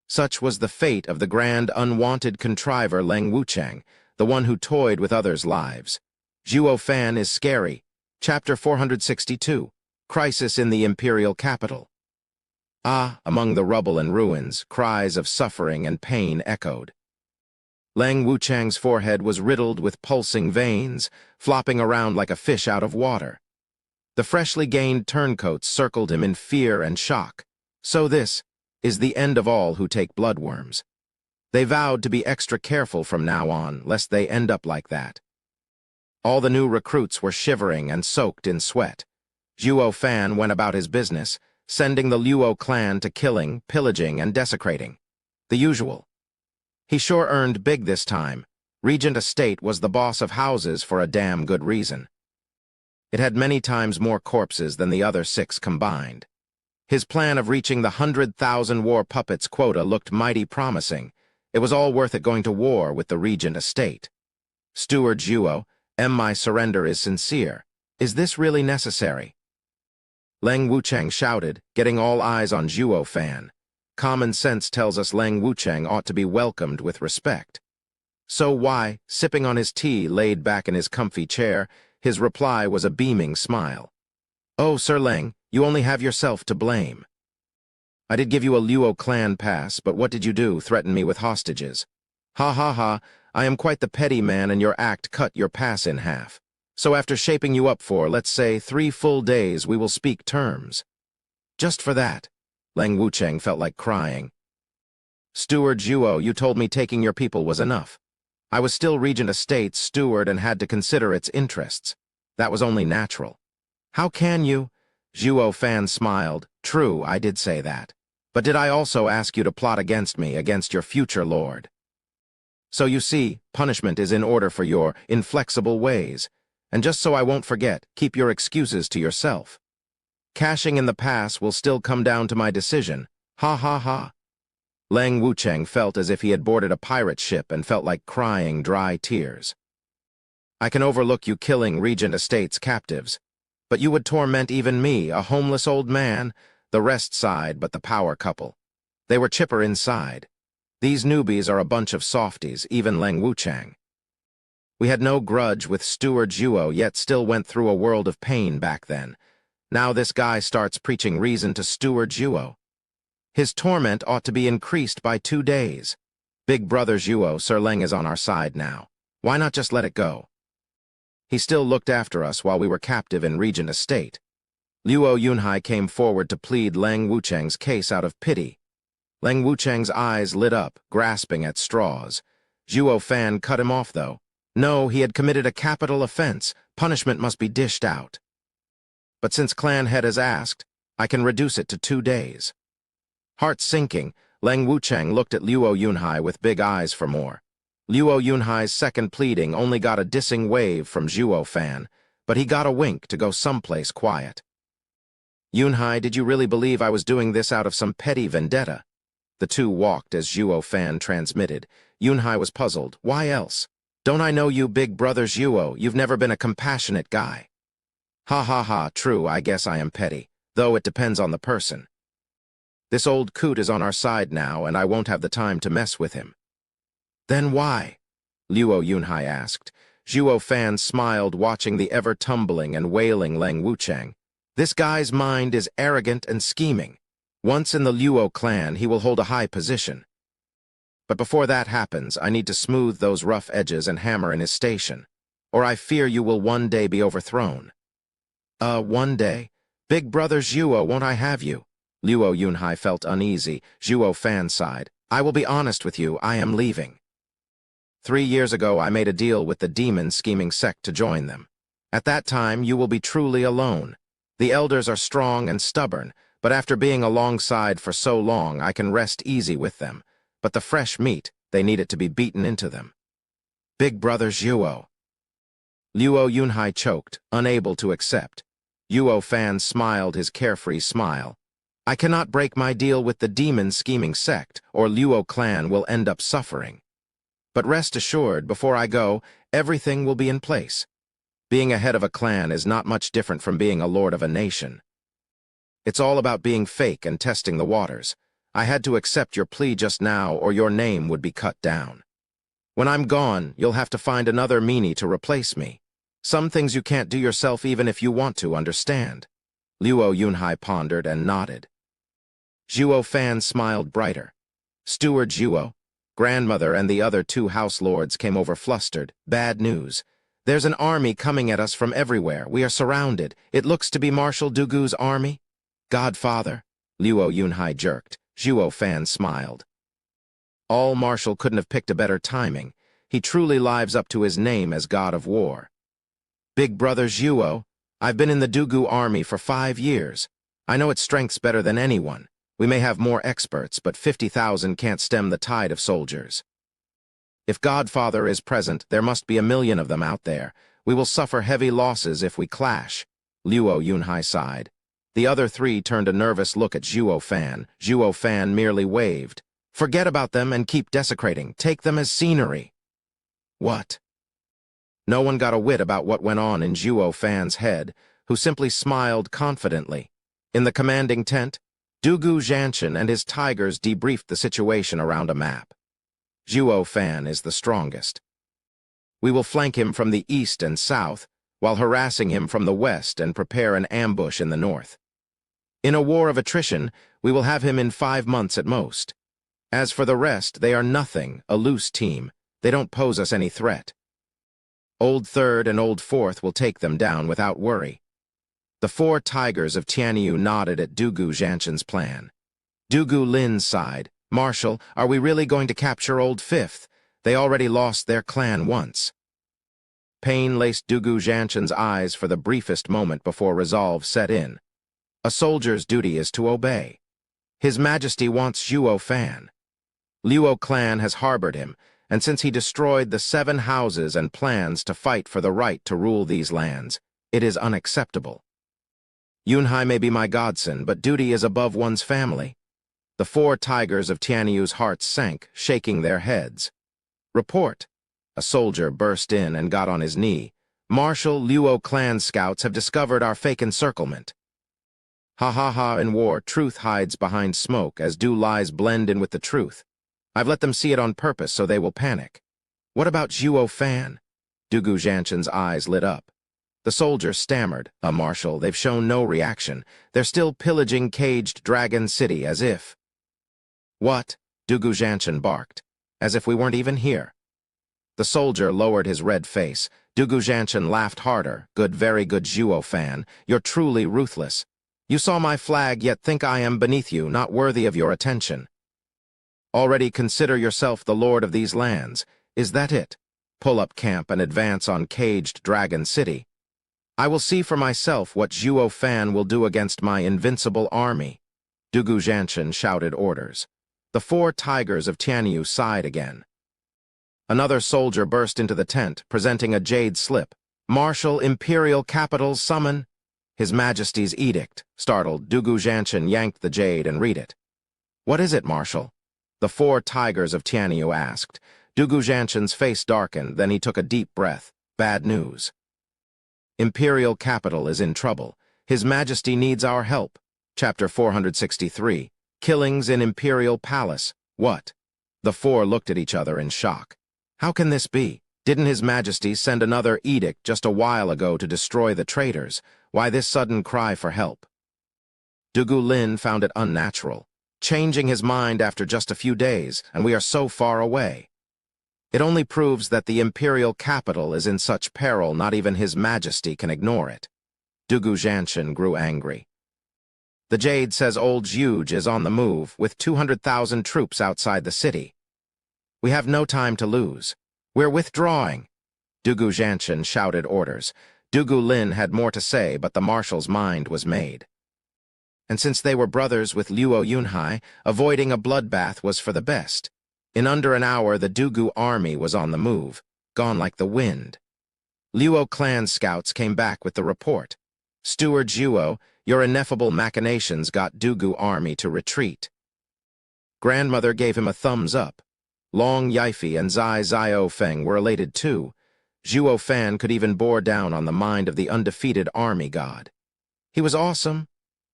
Such was the fate of the grand, unwanted contriver Leng Wucheng, the one who toyed with others' lives. Zhuo Fan is scary. Chapter 462. Crisis in the Imperial Capital. Among the rubble and ruins, cries of suffering and pain echoed. Leng Wucheng's forehead was riddled with pulsing veins, flopping around like a fish out of water. The freshly gained turncoats circled him in fear and shock. So this is the end of all who take bloodworms. They vowed to be extra careful from now on, lest they end up like that. All the new recruits were shivering and soaked in sweat. Zhuo Fan went about his business, sending the Luo clan to killing, pillaging, and desecrating. The usual. He sure earned big this time. Regent Estate was the boss of houses for a damn good reason. It had many times more corpses than the other 6 combined. His plan of reaching the 100,000 war puppets quota looked mighty promising. It was all worth it going to war with the Regent Estate. Steward Zhuo, my surrender is sincere. Is this really necessary? Leng Wucheng shouted, getting all eyes on Zhuo Fan. Common sense tells us Leng Wucheng ought to be welcomed with respect. So why, sipping on his tea laid back in his comfy chair, his reply was a beaming smile. Oh, Sir Leng, you only have yourself to blame. I did give you a Luo clan pass, but what did you do, threaten me with hostages? Ha ha ha, I am quite the petty man and your act cut your pass in half. So after shaping you up for, let's say, 3 full days, we will speak terms. Just for that. Leng Wucheng felt like crying. Steward Zhuo, you told me taking your people was enough. I was still Regent Estate's steward and had to consider its interests. That was only natural. How can you? Zhuo Fan smiled. True, I did say that. But did I also ask you to plot against me, against your future lord? So you see, punishment is in order for your inflexible ways. And just so I won't forget, keep your excuses to yourself. Cashing in the pass will still come down to my decision. Ha ha ha. Leng Wucheng felt as if he had boarded a pirate ship and felt like crying dry tears. I can overlook you killing Regent Estate's captives, but you would torment even me, a homeless old man. The rest sighed, but the power couple. They were chipper inside. These newbies are a bunch of softies, even Leng Wucheng. We had no grudge with Steward Zhuo, yet still went through a world of pain back then. Now this guy starts preaching reason to Steward Zhuo. His torment ought to be increased by 2 days. Big brother Zhuo, Sir Leng is on our side now. Why not just let it go? He still looked after us while we were captive in Regent Estate. Luo Yunhai came forward to plead Lang Wucheng's case out of pity. Lang Wucheng's eyes lit up, grasping at straws. Zhuo Fan cut him off, though. No, he had committed a capital offense. Punishment must be dished out. But since clan head has asked, I can reduce it to 2 days. Heart sinking, Lang Wucheng looked at Luo Yunhai with big eyes for more. Luo Yunhai's second pleading only got a dissing wave from Zhuo Fan, but he got a wink to go someplace quiet. Yunhai, did you really believe I was doing this out of some petty vendetta? The two walked as Zhuo Fan transmitted. Yunhai was puzzled. Why else? Don't I know you, big brother Zhuo? You've never been a compassionate guy. Ha ha ha, true, I guess I am petty, though it depends on the person. This old coot is on our side now, and I won't have the time to mess with him. Then why? Luo Yunhai asked. Zhuo Fan smiled, watching the ever-tumbling and wailing Lang Wucheng. This guy's mind is arrogant and scheming. Once in the Luo clan, he will hold a high position. But before that happens, I need to smooth those rough edges and hammer in his station, or I fear you will one day be overthrown. One day? Big brother Zhuo, won't I have you? Luo Yunhai felt uneasy. Zhuo Fan sighed. I will be honest with you, I am leaving. 3 years ago, I made a deal with the demon-scheming sect to join them. At that time, you will be truly alone. The elders are strong and stubborn, but after being alongside for so long, I can rest easy with them. But the fresh meat, they need it to be beaten into them. Big brother Zhuo. Luo Yunhai choked, unable to accept. Zhuo Fan smiled his carefree smile. I cannot break my deal with the demon-scheming sect, or Luo clan will end up suffering. But rest assured, before I go, everything will be in place. Being a head of a clan is not much different from being a lord of a nation. It's all about being fake and testing the waters. I had to accept your plea just now, or your name would be cut down. When I'm gone, you'll have to find another meanie to replace me. Some things you can't do yourself even if you want to, understand? Luo Yunhai pondered and nodded. Zhuo Fan smiled brighter. Steward Zhuo, grandmother, and the other 2 house lords came over flustered. Bad news. There's an army coming at us from everywhere. We are surrounded. It looks to be Marshal Dugu's army. Godfather, Luo Yunhai jerked. Zhuo Fan smiled. All Marshal couldn't have picked a better timing. He truly lives up to his name as God of War. Big brother Zhuo, I've been in the Dugu army for 5 years. I know its strengths better than anyone. We may have more experts, but 50,000 can't stem the tide of soldiers. If Godfather is present, there must be 1 million of them out there. We will suffer heavy losses if we clash. Luo Yunhai sighed. The other 3 turned a nervous look at Zhuo Fan. Zhuo Fan merely waved. Forget about them and keep desecrating. Take them as scenery. What? No one got a whit about what went on in Zhuo Fan's head, who simply smiled confidently. In the commanding tent, Dugu Zhanshan and his tigers debriefed the situation around a map. Zhuo Fan is the strongest. We will flank him from the east and south, while harassing him from the west and prepare an ambush in the north. In a war of attrition, we will have him in 5 months at most. As for the rest, they are nothing, a loose team. They don't pose us any threat. Old Third and Old Fourth will take them down without worry. The 4 tigers of Tianyu nodded at Dugu Zhanshan's plan. Dugu Lin sighed. Marshal, are we really going to capture Old Fifth? They already lost their clan once. Pain laced Dugu Zhanshan's eyes for the briefest moment before resolve set in. A soldier's duty is to obey. His Majesty wants Zhuo Fan. Luo clan has harbored him, and since he destroyed the 7 houses and plans to fight for the right to rule these lands, it is unacceptable. Yunhai may be my godson, but duty is above one's family. The 4 tigers of Tianyu's hearts sank, shaking their heads. Report. A soldier burst in and got on his knee. Marshal, Luo clan scouts have discovered our fake encirclement. Ha ha ha, in war, truth hides behind smoke as lies blend in with the truth. I've let them see it on purpose so they will panic. What about Zhuo Fan? Dugu Zhanshan's eyes lit up. The soldier stammered. Marshal, they've shown no reaction. They're still pillaging Caged Dragon City as if... What? Dugu Zhanshan barked. As if we weren't even here. The soldier lowered his red face. Dugu Zhanshan laughed harder. Good, very good, Zhuo Fan. You're truly ruthless. You saw my flag, yet think I am beneath you, not worthy of your attention. Already consider yourself the lord of these lands. Is that it? Pull up camp and advance on caged Dragon City. I will see for myself what Zhuo Fan will do against my invincible army. Dugu Zhanshan shouted orders. The 4 tigers of Tianyu sighed again. Another soldier burst into the tent, presenting a jade slip. Marshal, Imperial Capitals summon. His Majesty's edict. Startled, Dugu Zhanshan yanked the jade and read it. What is it, Marshal? The 4 tigers of Tianyu asked. Dugu Zhanshan's face darkened, then he took a deep breath. Bad news. Imperial capital is in trouble. His Majesty needs our help. Chapter 463. Killings in Imperial Palace. What? The 4 looked at each other in shock. How can this be? Didn't His Majesty send another edict just a while ago to destroy the traitors? Why this sudden cry for help? Dugu Lin found it unnatural. Changing his mind after just a few days, and we are so far away. It only proves that the imperial capital is in such peril not even His Majesty can ignore it. Dugu Zhanshan grew angry. The Jade says old Zhuge is on the move, with 200,000 troops outside the city. We have no time to lose. We're withdrawing. Dugu Zhanshan shouted orders. Dugu Lin had more to say, but the marshal's mind was made. And since they were brothers with Luo Yunhai, avoiding a bloodbath was for the best. In under an hour, the Dugu army was on the move, gone like the wind. Luo clan scouts came back with the report. Steward Zhuo, your ineffable machinations got Dugu army to retreat. Grandmother gave him a thumbs up. Long Yifi and Zai Zio Feng were elated too. Zhuo Fan could even bore down on the mind of the undefeated army god. He was awesome.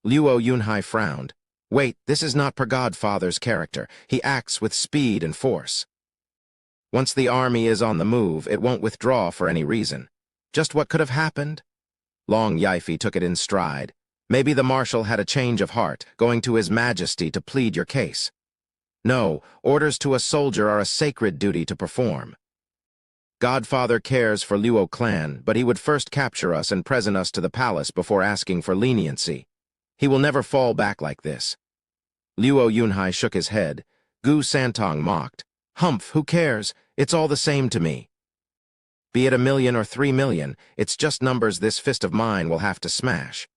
Luo Yunhai frowned. Wait, this is not per Godfather's character. He acts with speed and force. Once the army is on the move, it won't withdraw for any reason. Just what could have happened? Long Yifi took it in stride. Maybe the marshal had a change of heart, going to His Majesty to plead your case. No, orders to a soldier are a sacred duty to perform. Godfather cares for Luo clan, but he would first capture us and present us to the palace before asking for leniency. He will never fall back like this. Luo Yunhai shook his head. Gu Santong mocked. Humph, who cares? It's all the same to me. Be it 1 million or 3 million, it's just numbers this fist of mine will have to smash.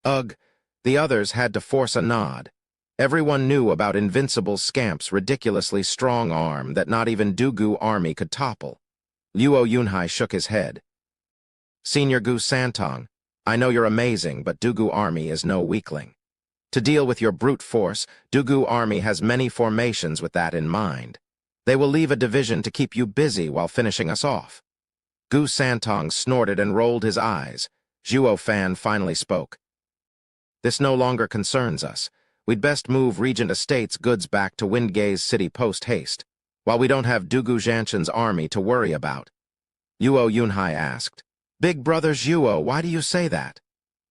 Ugh, the others had to force a nod. Everyone knew about Invincible Scamp's ridiculously strong arm that not even Dugu army could topple. Luo Yunhai shook his head. Senior Gu Santong, I know you're amazing, but Dugu army is no weakling. To deal with your brute force, Dugu army has many formations with that in mind. They will leave a division to keep you busy while finishing us off. Gu Santong snorted and rolled his eyes. Zhuo Fan finally spoke. This no longer concerns us. We'd best move Regent Estate's goods back to Windgaze City post-haste, while we don't have Dugu Zhanshan's army to worry about. Luo Yunhai asked, Big brother Zhuo, why do you say that?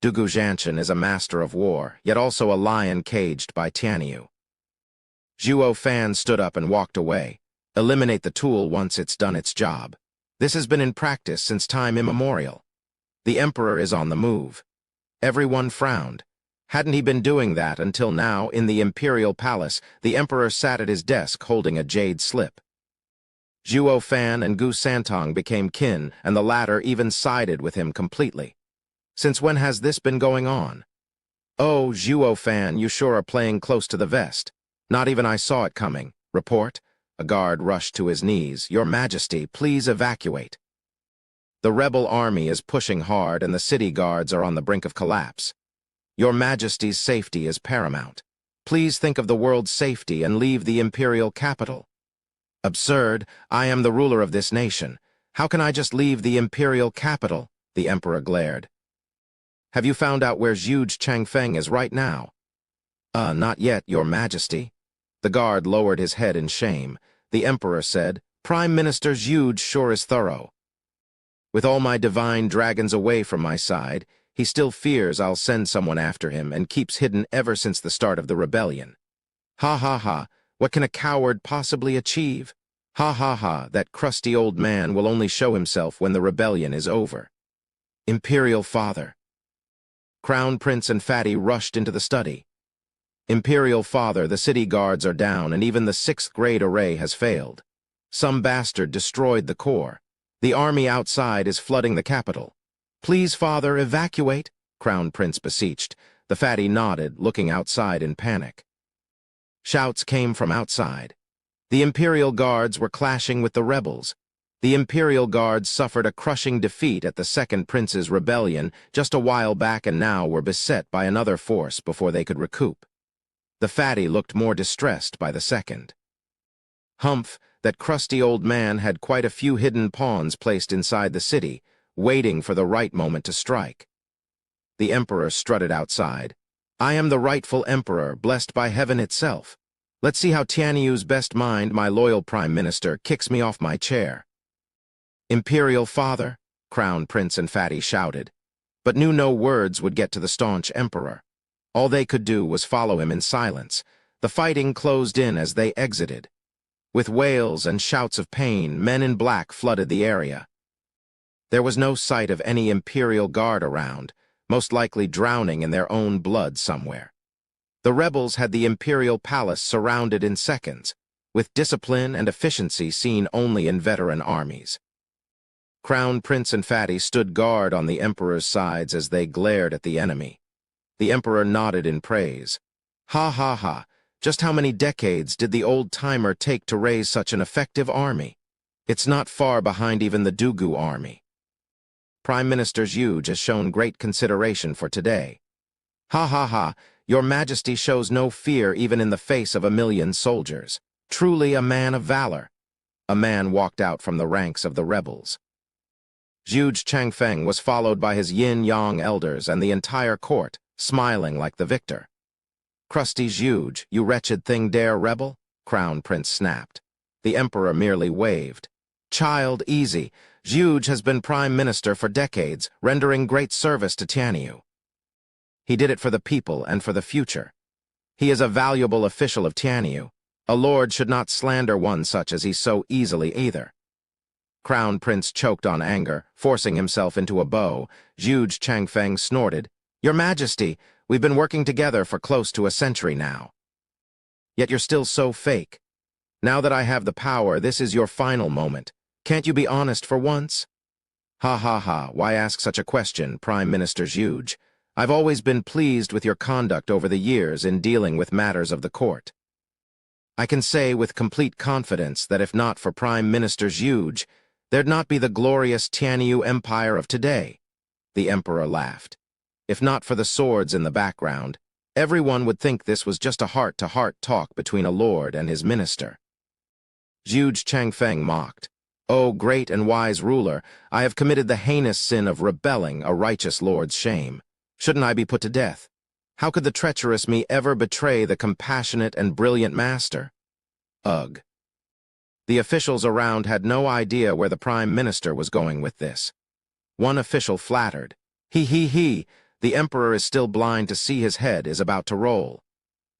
Dugu Zhanshan is a master of war, yet also a lion caged by Tianyu. Zhuo Fan stood up and walked away. Eliminate the tool once it's done its job. This has been in practice since time immemorial. The emperor is on the move. Everyone frowned. Hadn't he been doing that until now in the imperial palace? The emperor sat at his desk holding a jade slip. Zhuo Fan and Gu Santong became kin, and the latter even sided with him completely. Since when has this been going on? Oh, Zhuo Fan, you sure are playing close to the vest. Not even I saw it coming. Report. A guard rushed to his knees. Your Majesty, please evacuate. The rebel army is pushing hard and the city guards are on the brink of collapse. Your Majesty's safety is paramount. Please think of the world's safety and leave the imperial capital. Absurd. I am the ruler of this nation. How can I just leave the imperial capital? The emperor glared. Have you found out where Zhuge Changfeng is right now? Not yet, Your Majesty. The guard lowered his head in shame. The emperor said, Prime Minister Zhuge sure is thorough. With all my divine dragons away from my side, he still fears I'll send someone after him and keeps hidden ever since the start of the rebellion. Ha ha ha, what can a coward possibly achieve? Ha ha ha, that crusty old man will only show himself when the rebellion is over. Imperial Father. Crown Prince and Fatty rushed into the study. Imperial Father, the city guards are down, and even the 6th grade array has failed. Some bastard destroyed the core. The army outside is flooding the capital. Please, Father, evacuate, Crown Prince beseeched. The Fatty nodded, looking outside in panic. Shouts came from outside. The Imperial Guards were clashing with the rebels. The Imperial Guards suffered a crushing defeat at the Second Prince's rebellion just a while back and now were beset by another force before they could recoup. The Fatty looked more distressed by the second. Humph, that crusty old man had quite a few hidden pawns placed inside the city, waiting for the right moment to strike. The Emperor strutted outside. I am the rightful Emperor, blessed by heaven itself. Let's see how Tianyu's best mind, my loyal Prime Minister, kicks me off my chair. Imperial Father, Crown Prince and Fatty shouted, but knew no words would get to the staunch Emperor. All they could do was follow him in silence. The fighting closed in as they exited. With wails and shouts of pain, men in black flooded the area. There was no sight of any Imperial Guard around, most likely drowning in their own blood somewhere. The rebels had the Imperial Palace surrounded in seconds, with discipline and efficiency seen only in veteran armies. Crown Prince and Fatty stood guard on the Emperor's sides as they glared at the enemy. The Emperor nodded in praise. Ha ha ha, just how many decades did the old-timer take to raise such an effective army? It's not far behind even the Dugu army. Prime Minister Zhuge has shown great consideration for today. Ha ha ha, Your Majesty shows no fear even in the face of 1,000,000 soldiers. Truly a man of valor. A man walked out from the ranks of the rebels. Zhuge Changfeng was followed by his yin-yang elders and the entire court, smiling like the victor. Crusty Zhuge, you wretched thing dare rebel? Crown Prince snapped. The Emperor merely waved. Child, easy. Zhuge has been Prime Minister for decades, rendering great service to Tianyu. He did it for the people and for the future. He is a valuable official of Tianyu. A lord should not slander one such as he so easily either. Crown Prince choked on anger, forcing himself into a bow. Zhuge Changfeng snorted. Your Majesty, we've been working together for close to a century now. Yet you're still so fake. Now that I have the power, this is your final moment. Can't you be honest for once? Ha ha ha, why ask such a question, Prime Minister Zhuge? I've always been pleased with your conduct over the years in dealing with matters of the court. I can say with complete confidence that if not for Prime Minister Zhuge, there'd not be the glorious Tianyu Empire of today. The Emperor laughed. If not for the swords in the background, everyone would think this was just a heart-to-heart talk between a lord and his minister. Zhuge Changfeng mocked. O great and wise ruler, I have committed the heinous sin of rebelling, a righteous lord's shame. Shouldn't I be put to death? How could the treacherous me ever betray the compassionate and brilliant master? Ugh. The officials around had no idea where the Prime Minister was going with this. One official flattered. He, the Emperor is still blind to see his head is about to roll.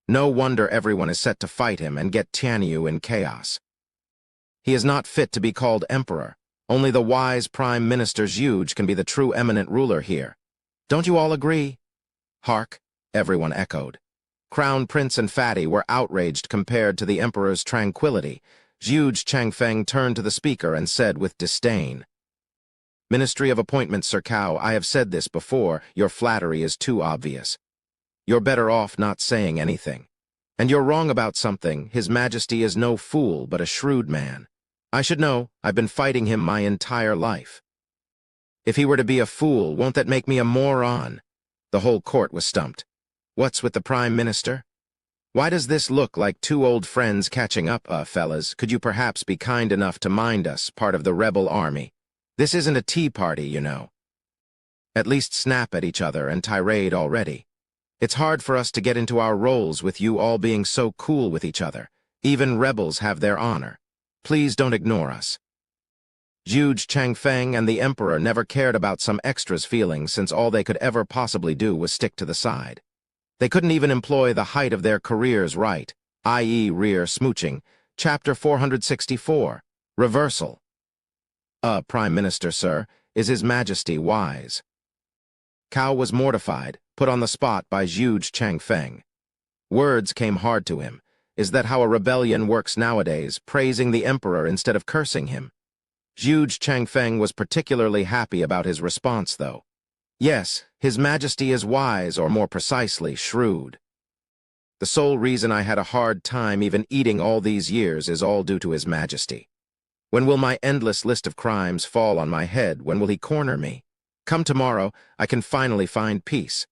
No wonder everyone is set to fight him and get Tianyu in chaos. He is not fit to be called Emperor. Only the wise Prime Minister Zhuge can be the true eminent ruler here. Don't you all agree? Hark, everyone echoed. Crown Prince and Fatty were outraged compared to the Emperor's tranquility. Zhuge Changfeng turned to the speaker and said with disdain, Ministry of Appointments, Sir Cao, I have said this before, your flattery is too obvious. You're better off not saying anything. And you're wrong about something. His Majesty is no fool, but a shrewd man. I should know. I've been fighting him my entire life. If he were to be a fool, won't that make me a moron? The whole court was stumped. What's with the Prime Minister? Why does this look like two old friends catching up, fellas? Could you perhaps be kind enough to mind us, part of the rebel army? This isn't a tea party, you know. At least snap at each other and tirade already. It's hard for us to get into our roles with you all being so cool with each other. Even rebels have their honor. Please don't ignore us. Zhuge Changfeng and the Emperor never cared about some extras feelings since all they could ever possibly do was stick to the side. They couldn't even employ the height of their careers right, i.e. rear smooching. Chapter 464, Reversal. Prime Minister, sir, is His Majesty wise? Cao was mortified, put on the spot by Zhu Changfeng. Words came hard to him. Is that how a rebellion works nowadays, praising the emperor instead of cursing him? Zhu Changfeng was particularly happy about his response, though. Yes, His Majesty is wise, or more precisely, shrewd. The sole reason I had a hard time even eating all these years is all due to His Majesty. When will my endless list of crimes fall on my head? When will he corner me? Come tomorrow, I can finally find peace.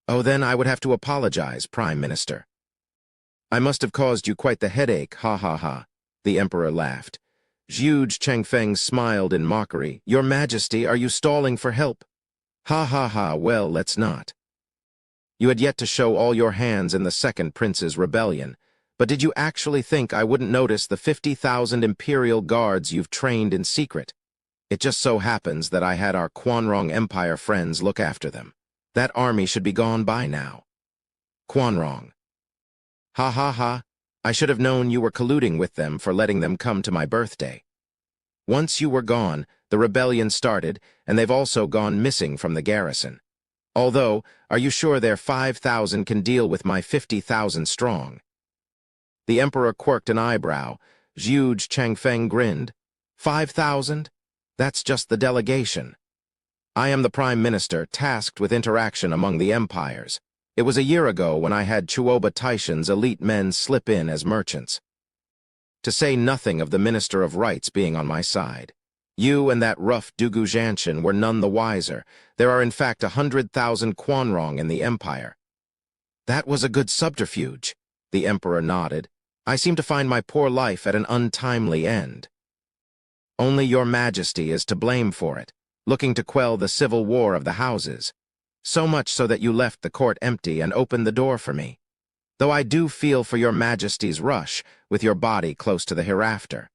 Oh, then I would have to apologize, Prime Minister. I must have caused you quite the headache, ha ha ha, the Emperor laughed. Zhu Changfeng smiled in mockery. Your Majesty, are you stalling for help? Ha ha ha, well, let's not. You had yet to show all your hands in the second prince's rebellion, but did you actually think I wouldn't notice the 50,000 imperial guards you've trained in secret? It just so happens that I had our Quanrong Empire friends look after them. That army should be gone by now. Quanrong. Ha ha ha, I should have known you were colluding with them for letting them come to my birthday. Once you were gone, the rebellion started, and they've also gone missing from the garrison. Although, are you sure their 5,000 can deal with my 50,000 strong? The Emperor quirked an eyebrow. Zhu Changfeng grinned. 5,000? That's just the delegation. I am the Prime Minister tasked with interaction among the empires. It was a year ago when I had Chuoba Taishan's elite men slip in as merchants. To say nothing of the Minister of Rights being on my side. You and that rough Dugu Zhanshan were none the wiser. There are in fact 100,000 Quanrong in the empire. That was a good subterfuge, the Emperor nodded. I seem to find my poor life at an untimely end. Only your Majesty is to blame for it, looking to quell the civil war of the houses. So much so that you left the court empty and opened the door for me. Though I do feel for your Majesty's rush, with your body close to the hereafter.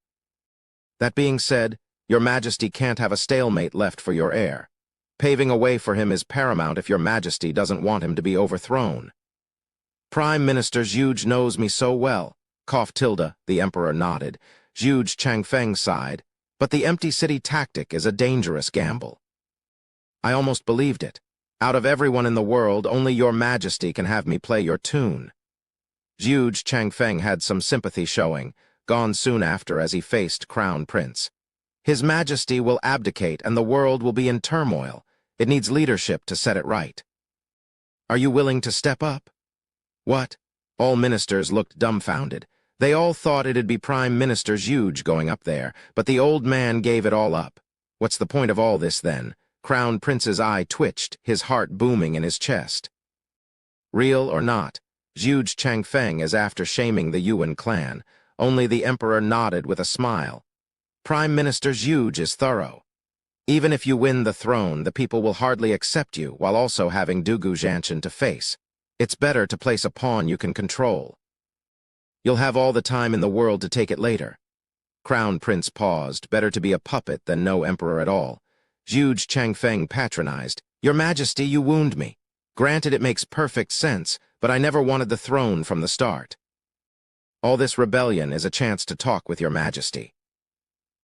That being said, your Majesty can't have a stalemate left for your heir. Paving a way for him is paramount if your Majesty doesn't want him to be overthrown. Prime Minister Zhu knows me so well, coughed Tilda, the Emperor nodded. Zhu Changfeng sighed, but the empty city tactic is a dangerous gamble. I almost believed it. Out of everyone in the world, only your Majesty can have me play your tune. Zhu Changfeng had some sympathy showing, gone soon after as he faced Crown Prince. His Majesty will abdicate and the world will be in turmoil. It needs leadership to set it right. Are you willing to step up? What? All ministers looked dumbfounded. They all thought it'd be Prime Minister Zhu going up there, but the old man gave it all up. What's the point of all this, then? Crown Prince's eye twitched, his heart booming in his chest. Real or not, Zhu Changfeng is after shaming the Yuan clan. Only the Emperor nodded with a smile. Prime Minister Zhu is thorough. Even if you win the throne, the people will hardly accept you while also having Dugu Zhanshan to face. It's better to place a pawn you can control. You'll have all the time in the world to take it later. Crown Prince paused. Better to be a puppet than no emperor at all. Zhu Changfeng patronized. Your Majesty, you wound me. Granted, it makes perfect sense, but I never wanted the throne from the start. All this rebellion is a chance to talk with your Majesty.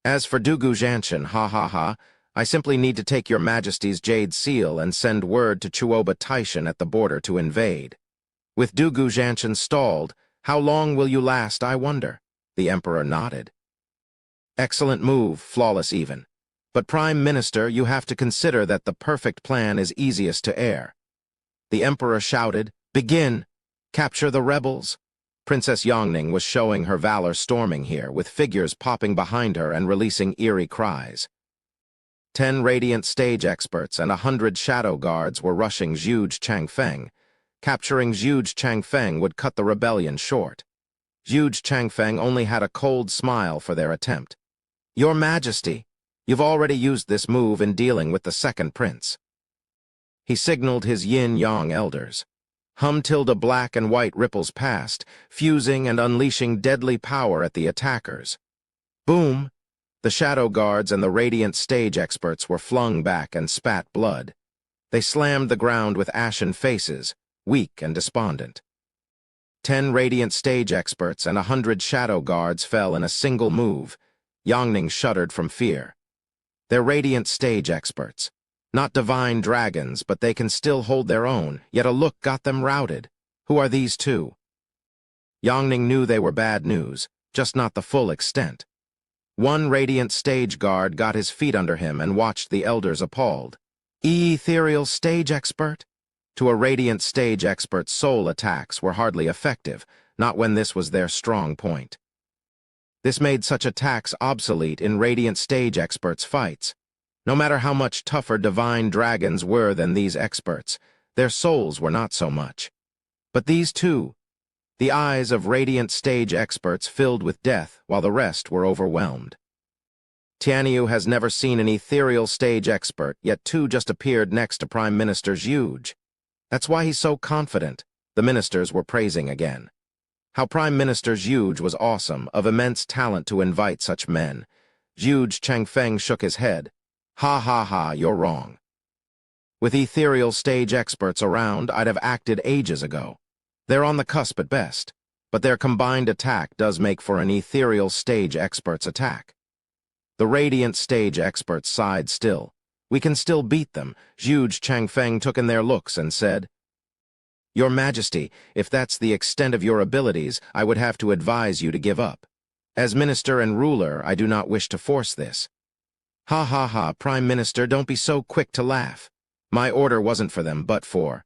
As for Dugu Zhanshan, ha ha ha, I simply need to take your Majesty's jade seal and send word to Chuoba Taishan at the border to invade. With Dugu Zhanshan stalled, how long will you last, I wonder? The Emperor nodded. Excellent move, flawless even. But Prime Minister, you have to consider that the perfect plan is easiest to err. The Emperor shouted, Begin! Capture the rebels! Princess Yongning was showing her valor storming here, with figures popping behind her and releasing eerie cries. 10 radiant stage experts and 100 shadow guards were rushing Zhu Changfeng. Capturing Zhu Changfeng would cut the rebellion short. Zhu Changfeng only had a cold smile for their attempt. Your Majesty, you've already used this move in dealing with the second prince. He signaled his yin-yang elders. Tilda black and white ripples past, fusing and unleashing deadly power at the attackers. Boom! The shadow guards and the radiant stage experts were flung back and spat blood. They slammed the ground with ashen faces, weak and despondent. 10 radiant stage experts and 100 shadow guards fell in a single move. Yongning shuddered from fear. They're radiant stage experts. Not divine dragons, but they can still hold their own, yet a look got them routed. Who are these two? Yongning knew they were bad news, just not the full extent. One radiant stage guard got his feet under him and watched the elders appalled. Ethereal stage expert? To a radiant stage expert's soul attacks were hardly effective, not when this was their strong point. This made such attacks obsolete in radiant stage experts' fights. No matter how much tougher divine dragons were than these experts, their souls were not so much. But these two, the eyes of radiant stage experts filled with death while the rest were overwhelmed. Tianyu has never seen an ethereal stage expert, yet two just appeared next to Prime Minister Zhuge. That's why he's so confident, the ministers were praising again. How Prime Minister Zhuge was awesome, of immense talent to invite such men. Zhuge Changfeng shook his head. Ha ha ha, you're wrong. With ethereal stage experts around, I'd have acted ages ago. They're on the cusp at best, but their combined attack does make for an ethereal stage expert's attack. The radiant stage experts sighed still. We can still beat them. Zhuge Changfeng took in their looks and said, Your Majesty, if that's the extent of your abilities, I would have to advise you to give up. As minister and ruler, I do not wish to force this. Ha ha ha, Prime Minister, don't be so quick to laugh. My order wasn't for them, but for...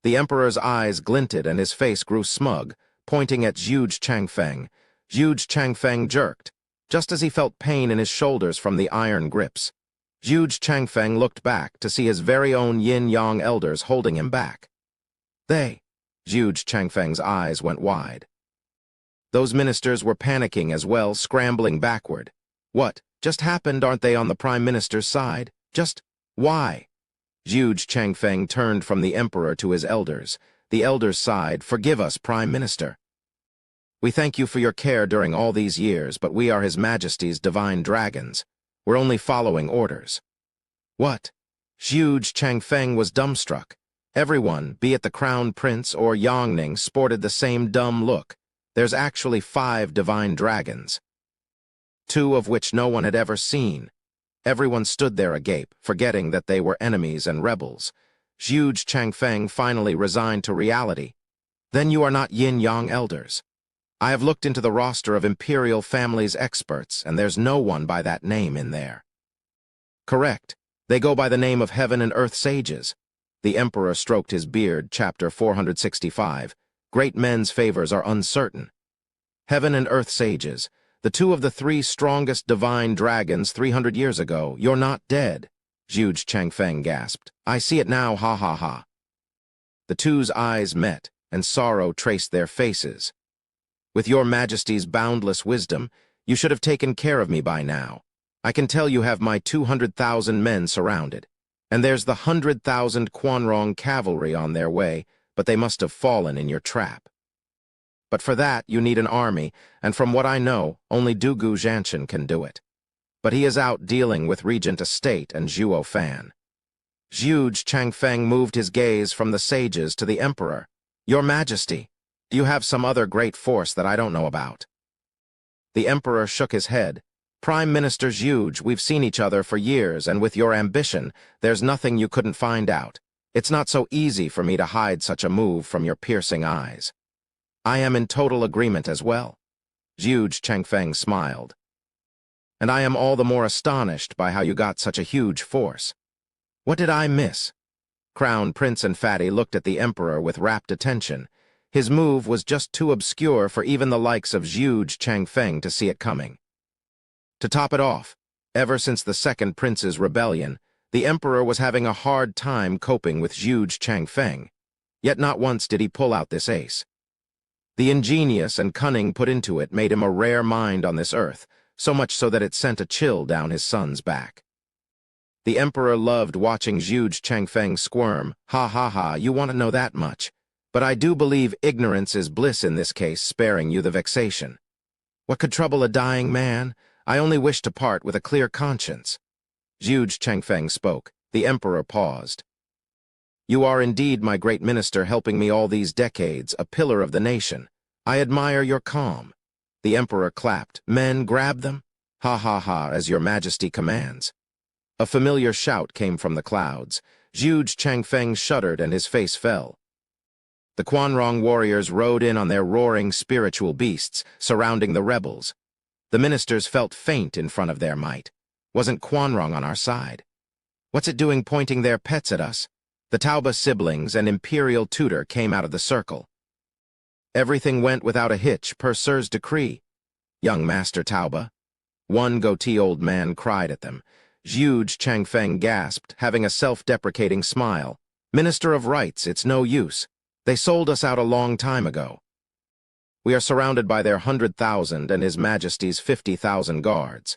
The Emperor's eyes glinted and his face grew smug, pointing at Zhuge Changfeng. Zhuge Changfeng jerked, just as he felt pain in his shoulders from the iron grips. Zhuge Changfeng looked back to see his very own yin-yang elders holding him back. Zhuge Changfeng's eyes went wide. Those ministers were panicking as well, scrambling backward. What just happened? Aren't they on the Prime Minister's side? Just why? Zhuge Changfeng turned from the Emperor to his elders. The elders sighed, Forgive us, Prime Minister. We thank you for your care during all these years, but we are His Majesty's divine dragons. We're only following orders. What? Zhuge Changfeng was dumbstruck. Everyone, be it the Crown Prince or Yongning, sported the same dumb look. There's actually 5 divine dragons, 2 of which no one had ever seen. Everyone stood there agape, forgetting that they were enemies and rebels. Zhuge Changfeng finally resigned to reality. Then you are not yin-yang elders. I have looked into the roster of Imperial Family's experts, and there's no one by that name in there. Correct. They go by the name of Heaven and Earth Sages. The Emperor stroked his beard, chapter 465. Great men's favors are uncertain. Heaven and Earth Sages, the 2 of the 3 strongest divine dragons 300 years ago. You're not dead, Zhuge Changfeng gasped. I see it now, ha ha ha. The two's eyes met, and sorrow traced their faces. With your Majesty's boundless wisdom, you should have taken care of me by now. I can tell you have my 200,000 men surrounded. And there's the 100,000 Quanrong cavalry on their way, but they must have fallen in your trap. But for that, you need an army, and from what I know, only Dugu Zhanshan can do it. But he is out dealing with Regent Estate and Zhuo Fan. Zhuge Changfeng moved his gaze from the sages to the Emperor. Your Majesty, do you have some other great force that I don't know about? The Emperor shook his head. Prime Minister Zhuge, we've seen each other for years, and with your ambition, there's nothing you couldn't find out. It's not so easy for me to hide such a move from your piercing eyes. I am in total agreement as well. Zhuge Changfeng smiled. And I am all the more astonished by how you got such a huge force. What did I miss? Crown Prince and Fatty looked at the Emperor with rapt attention. His move was just too obscure for even the likes of Zhuge Changfeng to see it coming. To top it off, ever since the Second Prince's rebellion, the Emperor was having a hard time coping with Zhuge Changfeng, yet not once did he pull out this ace. The ingenious and cunning put into it made him a rare mind on this earth, so much so that it sent a chill down his son's back. The Emperor loved watching Zhuge Changfeng squirm. Ha ha ha, you want to know that much. But I do believe ignorance is bliss in this case, sparing you the vexation. What could trouble a dying man? I only wish to part with a clear conscience. Zhuge Changfeng spoke. The Emperor paused. You are indeed my great minister, helping me all these decades, a pillar of the nation. I admire your calm. The Emperor clapped. Men, grab them. Ha ha ha, as your Majesty commands. A familiar shout came from the clouds. Zhuge Changfeng shuddered and his face fell. The Quanrong warriors rode in on their roaring spiritual beasts, surrounding the rebels. The ministers felt faint in front of their might. Wasn't Quanrong on our side? What's it doing pointing their pets at us? The Tauba siblings and imperial tutor came out of the circle. Everything went without a hitch per Sir's decree. Young Master Tauba. One goatee old man cried at them. Zhuge Changfeng gasped, having a self-deprecating smile. Minister of Rights, it's no use. They sold us out a long time ago. We are surrounded by their 100,000 and His Majesty's 50,000 guards.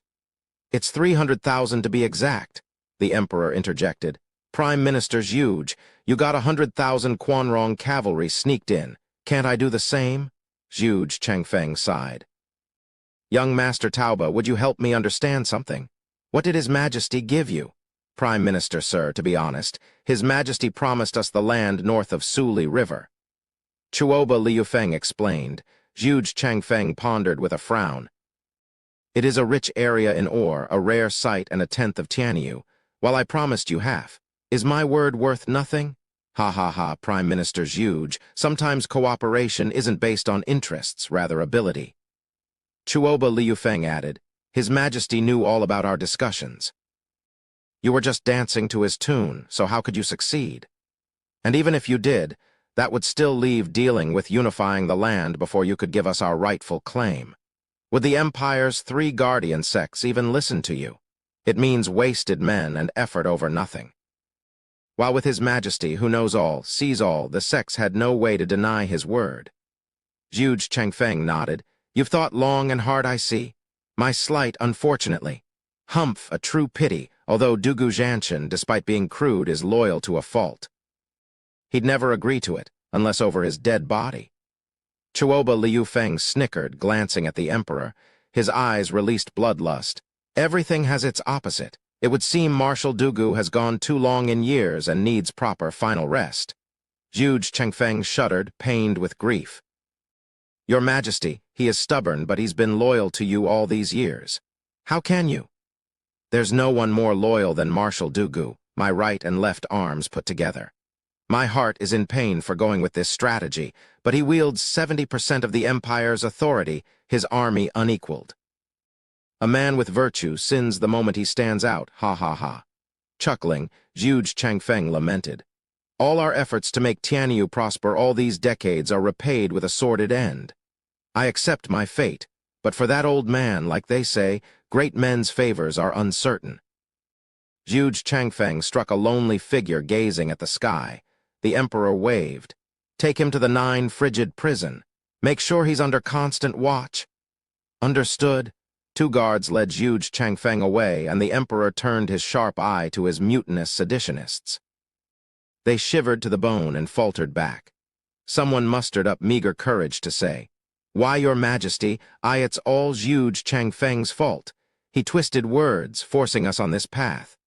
It's 300,000 to be exact, the Emperor interjected. Prime Minister Zhuge, you got 100,000 Quanrong cavalry sneaked in. Can't I do the same? Zhuge Changfeng sighed. Young Master Tauba, would you help me understand something? What did His Majesty give you? Prime Minister, sir, to be honest, His Majesty promised us the land north of Suli River. Chuoba Liufeng explained. Zhuge Changfeng pondered with a frown. It is a rich area in ore, a rare site and a tenth of Tianyu. While I promised you half, is my word worth nothing? Ha ha ha, Prime Minister Zhuge, sometimes cooperation isn't based on interests, rather ability. Chuoba Liufeng added, His Majesty knew all about our discussions. You were just dancing to his tune, so how could you succeed? And even if you did, that would still leave dealing with unifying the land before you could give us our rightful claim. Would the Empire's 3 guardian sects even listen to you? It means wasted men and effort over nothing. While with His Majesty, who knows all, sees all, the sects had no way to deny his word. Zhuge Changfeng nodded. You've thought long and hard, I see. My slight, unfortunately. Humph, a true pity, although Dugu Zhanshan, despite being crude, is loyal to a fault. He'd never agree to it, unless over his dead body. Chuoba Liufeng snickered, glancing at the Emperor. His eyes released bloodlust. Everything has its opposite. It would seem Marshal Dugu has gone too long in years and needs proper final rest. Zhuge Changfeng shuddered, pained with grief. Your Majesty, he is stubborn, but he's been loyal to you all these years. How can you? There's no one more loyal than Marshal Dugu, my right and left arms put together. My heart is in pain for going with this strategy, but he wields 70% of the Empire's authority, his army unequaled. A man with virtue sins the moment he stands out, ha ha ha. Chuckling, Zhuge Changfeng lamented. All our efforts to make Tianyu prosper all these decades are repaid with a sordid end. I accept my fate, but for that old man, like they say, great men's favors are uncertain. Zhuge Changfeng struck a lonely figure gazing at the sky. The Emperor waved. Take him to the 9 frigid prison. Make sure he's under constant watch. Understood. 2 guards led Zhuge Changfeng away, and the Emperor turned his sharp eye to his mutinous seditionists. They shivered to the bone and faltered back. Someone mustered up meager courage to say, Why, Your Majesty, it's all Zhuge Changfeng's fault. He twisted words, forcing us on this path.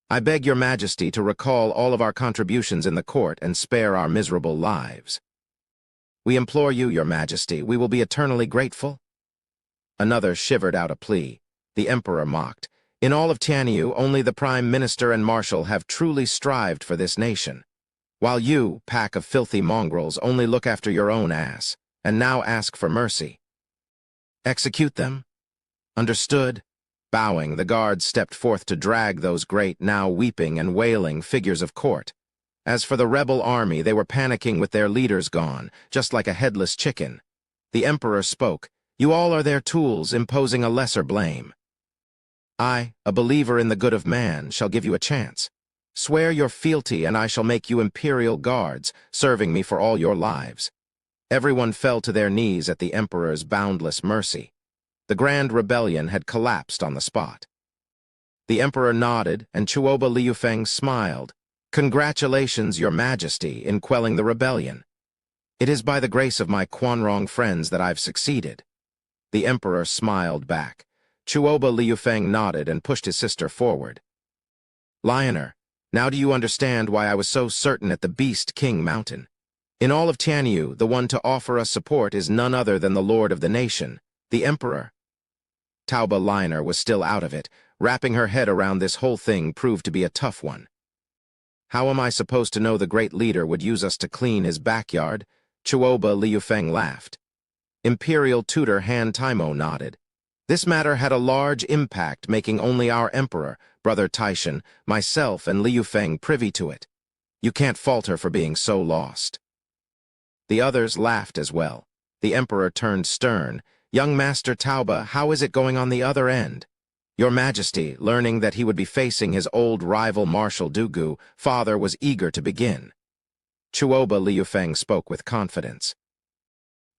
I beg Your Majesty to recall all of our contributions in the court and spare our miserable lives. We implore you, Your Majesty, we will be eternally grateful. Another shivered out a plea. The Emperor mocked. In all of Tianyu, only the Prime Minister and Marshal have truly strived for this nation. While you, pack of filthy mongrels, only look after your own ass, and now ask for mercy. Execute them? Understood. Bowing, the guards stepped forth to drag those great, now weeping and wailing figures of court. As for the rebel army, they were panicking with their leaders gone, just like a headless chicken. The Emperor spoke. You all are their tools, imposing a lesser blame. I, a believer in the good of man, shall give you a chance. Swear your fealty, and I shall make you imperial guards, serving me for all your lives. Everyone fell to their knees at the Emperor's boundless mercy. The grand rebellion had collapsed on the spot. The Emperor nodded, and Chuoba Liufeng smiled. Congratulations, Your Majesty, in quelling the rebellion. It is by the grace of my Quanrong friends that I've succeeded. The Emperor smiled back. Chuoba Liufeng nodded and pushed his sister forward. Lioner, now do you understand why I was so certain at the Beast King Mountain? In all of Tianyu, the one to offer us support is none other than the Lord of the nation, the Emperor. Tauba Lioner was still out of it, Wrapping her head around this whole thing proved to be a tough one. How am I supposed to know the great leader would use us to clean his backyard? Chuoba Liufeng laughed. Imperial tutor Han Taimo nodded. This matter had a large impact, making only our emperor, Brother Taishan, myself, and Liufeng privy to it. You can't fault her for being so lost. The others laughed as well. The emperor turned stern. Young Master Tauba, how is it going on the other end? Your Majesty, learning that he would be facing his old rival Marshal Dugu, father was eager to begin. Chuoba Liufeng spoke with confidence.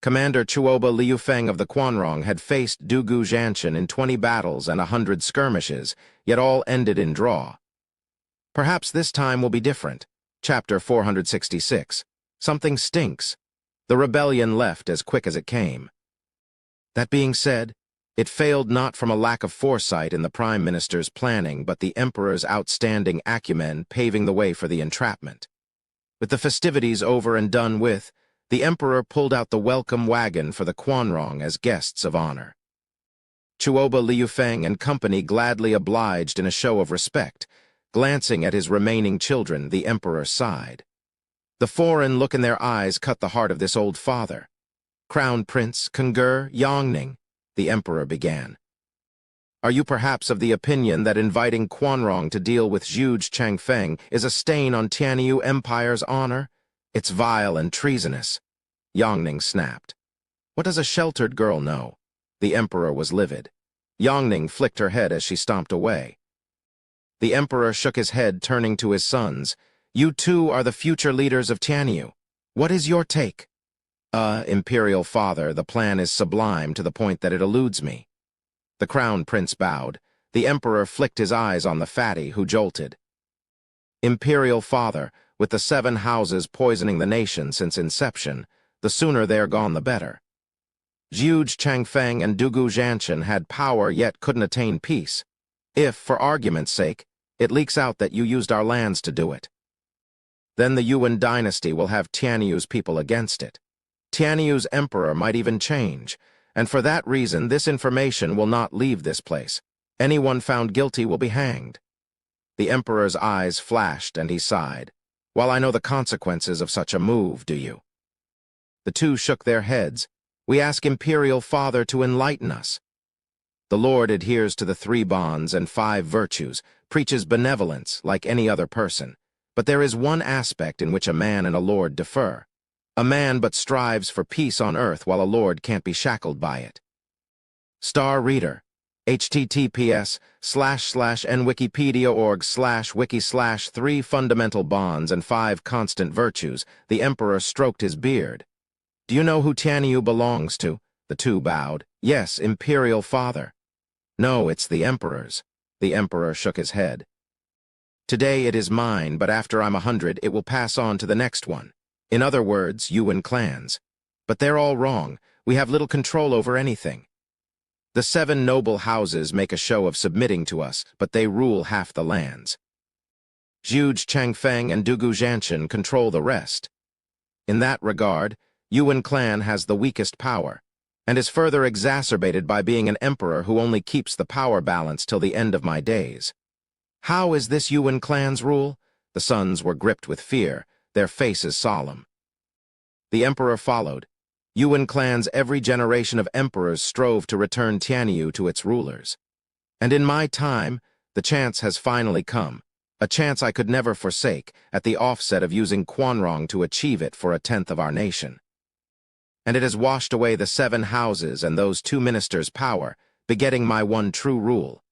Commander Chuoba Liufeng of the Quanrong had faced Dugu Zhanshan in 20 battles and 100 skirmishes, yet all ended in draw. Perhaps this time will be different. Chapter 466. Something stinks. The rebellion left as quick as it came. That being said, it failed not from a lack of foresight in the Prime Minister's planning, but the Emperor's outstanding acumen paving the way for the entrapment. With the festivities over and done with, the Emperor pulled out the welcome wagon for the Quanrong as guests of honor. Chuoba Liufeng and company gladly obliged in a show of respect. Glancing at his remaining children, the Emperor sighed. The foreign look in their eyes cut the heart of this old father. Crown Prince Kungur Yongning, the Emperor began. Are you perhaps of the opinion that inviting Quanrong to deal with Zhuge Changfeng is a stain on Tianyu Empire's honor? It's vile and treasonous. Yongning snapped. What does a sheltered girl know? The Emperor was livid. Yongning flicked her head as she stomped away. The Emperor shook his head, turning to his sons. You two are the future leaders of Tianyu. What is your take? Imperial Father, the plan is sublime to the point that it eludes me. The Crown Prince bowed. The Emperor flicked his eyes on the fatty, who jolted. Imperial Father, with the 7 houses poisoning the nation since inception, the sooner they're gone the better. Zhuge Changfeng and Dugu Zhanshan had power yet couldn't attain peace. If, for argument's sake, it leaks out that you used our lands to do it, then the Yuan dynasty will have Tianyu's people against it. Tianyu's emperor might even change, and for that reason this information will not leave this place. Anyone found guilty will be hanged. The emperor's eyes flashed and he sighed. While I know the consequences of such a move, do you? The two shook their heads. We ask Imperial Father to enlighten us. The Lord adheres to the 3 bonds and 5 virtues, preaches benevolence like any other person. But there is one aspect in which a man and a lord differ. A man but strives for peace on earth while a lord can't be shackled by it. Star Reader, https://nwikipedia.org/wiki/3 fundamental bonds and 5 constant virtues. The Emperor stroked his beard. Do you know who Tianyu belongs to? The two bowed. Yes, Imperial Father. No, it's the Emperor's. The Emperor shook his head. Today it is mine, but after I'm 100, it will pass on to the next one. In other words, Yuan clans. But they're all wrong. We have little control over anything. The 7 noble houses make a show of submitting to us, but they rule half the lands. Zhuge Changfeng and Dugu Zhanshan control the rest. In that regard, Yuan clan has the weakest power, and is further exacerbated by being an emperor who only keeps the power balance till the end of my days. How is this Yuan clan's rule? The sons were gripped with fear, their faces solemn. The emperor followed. Yuan clan's every generation of emperors strove to return Tianyu to its rulers. And in my time, the chance has finally come, a chance I could never forsake, at the offset of using Quanrong to achieve it for 1/10 of our nation. And it has washed away the 7 houses and those 2 ministers' power, begetting my one true rule.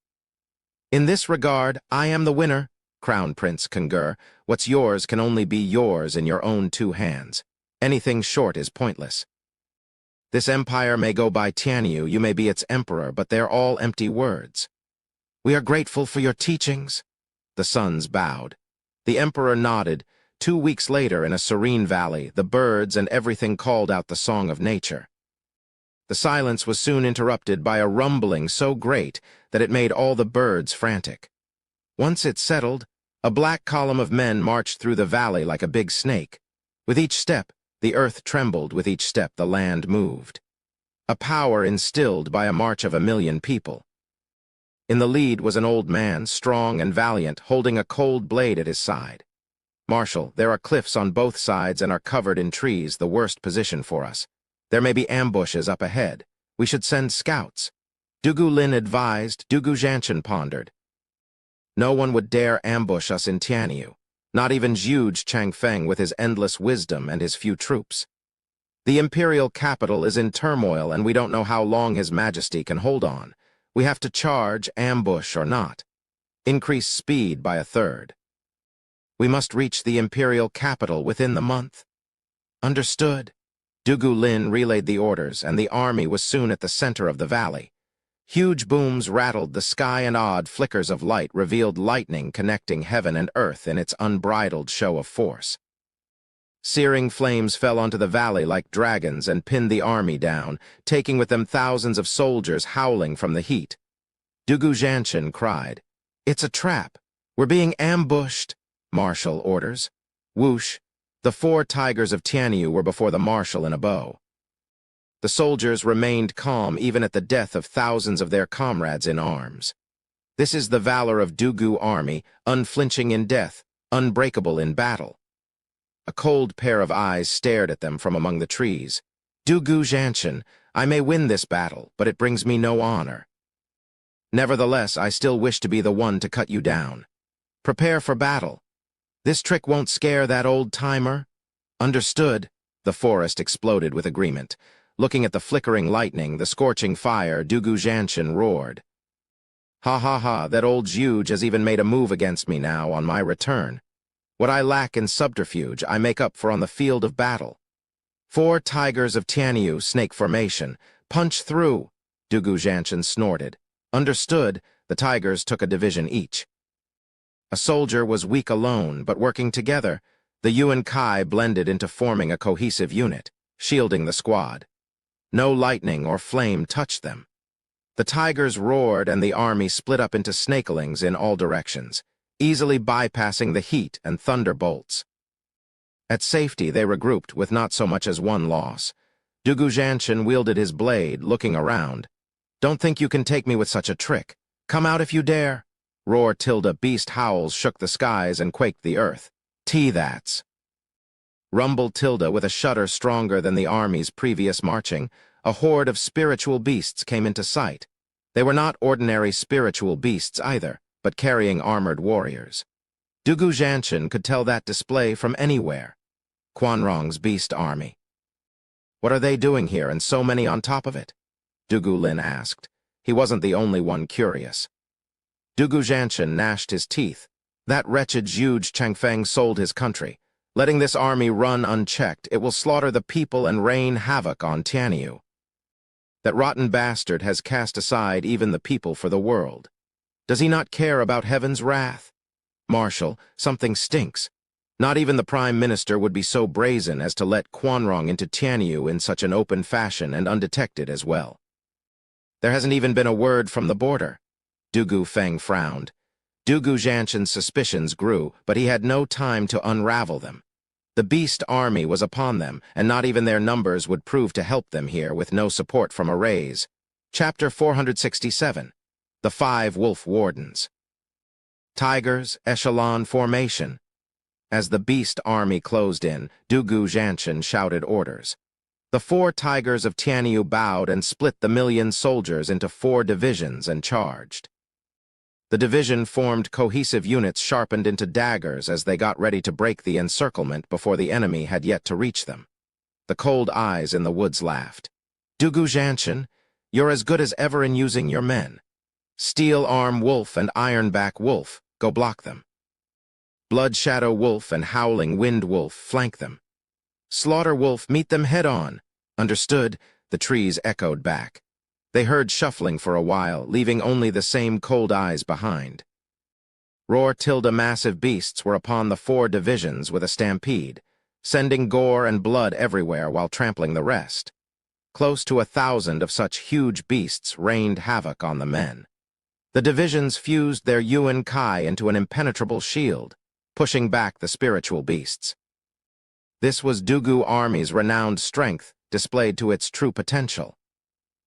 In this regard, I am the winner, Crown Prince Kungur. What's yours can only be yours in your own 2 hands. Anything short is pointless. This empire may go by Tianyu, you may be its emperor, but they're all empty words. We are grateful for your teachings. The sons bowed. The emperor nodded. 2 weeks later, in a serene valley, the birds and everything called out the song of nature. The silence was soon interrupted by a rumbling so great that it made all the birds frantic. Once it settled, a black column of men marched through the valley like a big snake. With each step, the earth trembled. With each step, the land moved. A power instilled by a march of 1 million people. In the lead was an old man, strong and valiant, holding a cold blade at his side. "Marshal, there are cliffs on both sides and are covered in trees, the worst position for us. There may be ambushes up ahead. We should send scouts." Dugu Lin advised. Dugu Zhanshan pondered. No one would dare ambush us in Tianyu, not even huge Changfeng with his endless wisdom and his few troops. The imperial capital is in turmoil and we don't know how long His Majesty can hold on. We have to charge, ambush or not. Increase speed by a third. We must reach the imperial capital within the month. Understood. Dugu Lin relayed the orders and the army was soon at the center of the valley. Huge booms rattled the sky and odd flickers of light revealed lightning connecting heaven and earth in its unbridled show of force. Searing flames fell onto the valley like dragons and pinned the army down, taking with them thousands of soldiers howling from the heat. Dugu Zhanshan cried, "It's a trap! We're being ambushed!" Marshal orders. Whoosh! The 4 tigers of Tianyu were before the marshal in a bow. The soldiers remained calm even at the death of thousands of their comrades in arms. This is the valor of Dugu army, unflinching in death, unbreakable in battle. A cold pair of eyes stared at them from among the trees. "Dugu Zhanshan, I may win this battle, but it brings me no honor. Nevertheless, I still wish to be the one to cut you down. Prepare for battle. This trick won't scare that old-timer?" "Understood." The forest exploded with agreement. Looking at the flickering lightning, the scorching fire, Dugu Zhanshan roared. "Ha ha ha, that old Zhuge has even made a move against me now on my return. What I lack in subterfuge, I make up for on the field of battle. 4 tigers of Tianyu, snake formation. Punch through!" Dugu Zhanshan snorted. "Understood." The tigers took a division each. A soldier was weak alone, but working together, the Yuan Kai blended into forming a cohesive unit, shielding the squad. No lightning or flame touched them. The tigers roared and the army split up into snakelings in all directions, easily bypassing the heat and thunderbolts. At safety, they regrouped with not so much as one loss. Dugu Zhanshan wielded his blade, looking around. "Don't think you can take me with such a trick. Come out if you dare." Roar tilde beast howls shook the skies and quaked the earth. "That's." Rumble tilde with a shudder stronger than the army's previous marching, a horde of spiritual beasts came into sight. They were not ordinary spiritual beasts either, but carrying armored warriors. Dugu Zhanshan could tell that display from anywhere. Quanrong's beast army. "What are they doing here and so many on top of it?" Dugu Lin asked. He wasn't the only one curious. Dugu Zhanshan gnashed his teeth. That wretched Zhuge Changfeng sold his country. Letting this army run unchecked, it will slaughter the people and rain havoc on Tianyu. That rotten bastard has cast aside even the people for the world. Does he not care about heaven's wrath? Marshal, something stinks. Not even the Prime Minister would be so brazen as to let Quanrong into Tianyu in such an open fashion and undetected as well. There hasn't even been a word from the border. Dugu Feng frowned. Dugu Zhanshan's suspicions grew, but he had no time to unravel them. The beast army was upon them, and not even their numbers would prove to help them here with no support from arrays. Chapter 467. The 5 Wolf Wardens. Tigers, echelon formation. As the beast army closed in, Dugu Zhanshan shouted orders. The 4 tigers of Tianyu bowed and split the 1,000,000 soldiers into 4 divisions and charged. The division formed cohesive units sharpened into daggers as they got ready to break the encirclement before the enemy had yet to reach them. The cold eyes in the woods laughed. "Dugu Zhanshan, you're as good as ever in using your men. Steel Arm Wolf and Ironback Wolf, go block them. Blood Shadow Wolf and Howling Wind Wolf, flank them. Slaughter Wolf, meet them head-on." "Understood," the trees echoed back. They heard shuffling for a while, leaving only the same cold eyes behind. Roar tilde massive beasts were upon the 4 divisions with a stampede, sending gore and blood everywhere while trampling the rest. Close to 1,000 of such huge beasts rained havoc on the men. The divisions fused their Yuan Kai into an impenetrable shield, pushing back the spiritual beasts. This was Dugu Army's renowned strength, displayed to its true potential.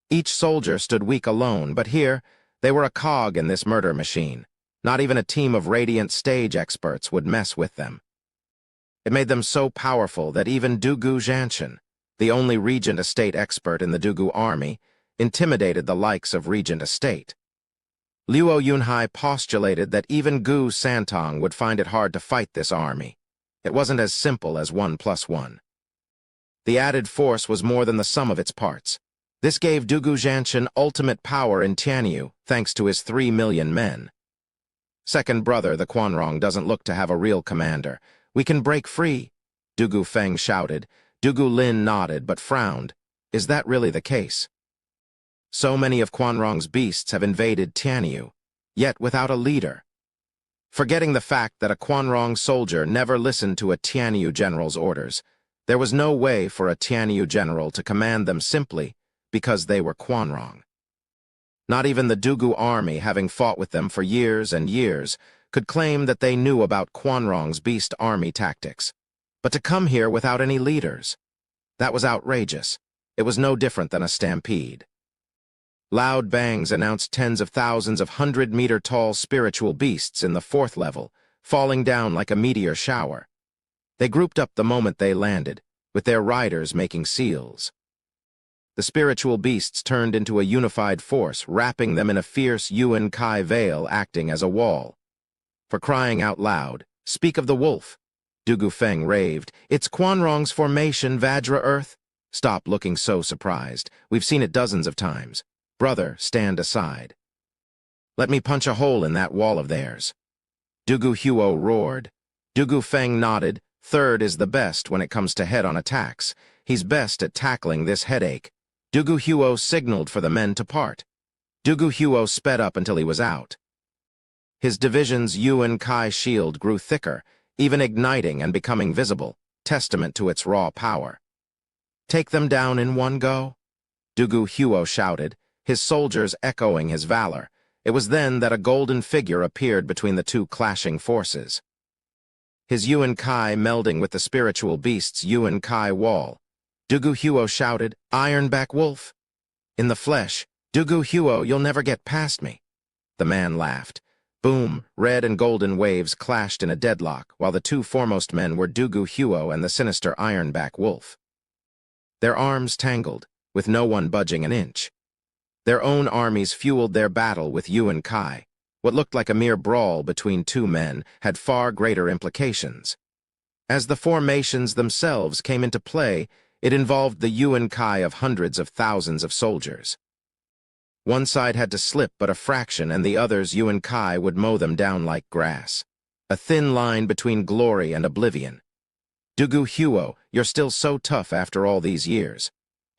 Each soldier stood weak alone, but here, They were a cog in this murder machine. Not even a team of radiant stage experts would mess with them. It made them so powerful that even Dugu Zhanshan, the only Regent Estate expert in the Dugu army, intimidated the likes of Regent Estate. Luo Yunhai postulated that even Gu Santong would find it hard to fight this army. It wasn't as simple as 1 + 1. The added force was more than the sum of its parts. This gave Dugu Zhanshan ultimate power in Tianyu, thanks to his 3 million men. Second brother, the Quanrong, doesn't look to have a real commander. We can break free, Dugu Feng shouted. Dugu Lin nodded but frowned. Is that really the case? So many of Quanrong's beasts have invaded Tianyu, yet without a leader. Forgetting the fact that a Quanrong soldier never listened to a Tianyu general's orders, there was no way for a Tianyu general to command them simply because they were Quanrong. Not even the Dugu army, having fought with them for years and years, could claim that they knew about Quanrong's beast army tactics. But to come here without any leaders, that was outrageous. It was no different than a stampede. Loud bangs announced tens of thousands of 100-meter-tall spiritual beasts in the 4th level, falling down like a meteor shower. They grouped up the moment they landed, with their riders making seals. The spiritual beasts turned into a unified force, wrapping them in a fierce Yuan Kai veil acting as a wall. For crying out loud, speak of the wolf, Dugu Feng raved. It's Quanrong's formation, Vajra Earth. Stop looking so surprised. We've seen it dozens of times. Brother, stand aside. Let me punch a hole in that wall of theirs. Dugu Huo roared. Dugu Feng nodded. Third is the best when it comes to head-on attacks. He's best at tackling this headache. Dugu Huo signaled for the men to part. Dugu Huo sped up until he was out. His division's Yuan Kai shield grew thicker, even igniting and becoming visible, testament to its raw power. Take them down in one go? Dugu Huo shouted, his soldiers echoing his valor. It was then that a golden figure appeared between the two clashing forces. His Yuan Kai melding with the spiritual beast's Yuan Kai wall. Dugu Huo shouted, Ironback Wolf. In the flesh, Dugu Huo, you'll never get past me. The man laughed. Boom, red and golden waves clashed in a deadlock, while the two foremost men were Dugu Huo and the sinister Ironback Wolf. Their arms tangled, with no one budging an inch. Their own armies fueled their battle with Yuan Kai. What looked like a mere brawl between two men had far greater implications. As the formations themselves came into play, it involved the Yuan Kai of hundreds of thousands of soldiers. One side had to slip but a fraction, and the other's Yuan Kai would mow them down like grass. A thin line between glory and oblivion. Dugu Huo, you're still so tough after all these years.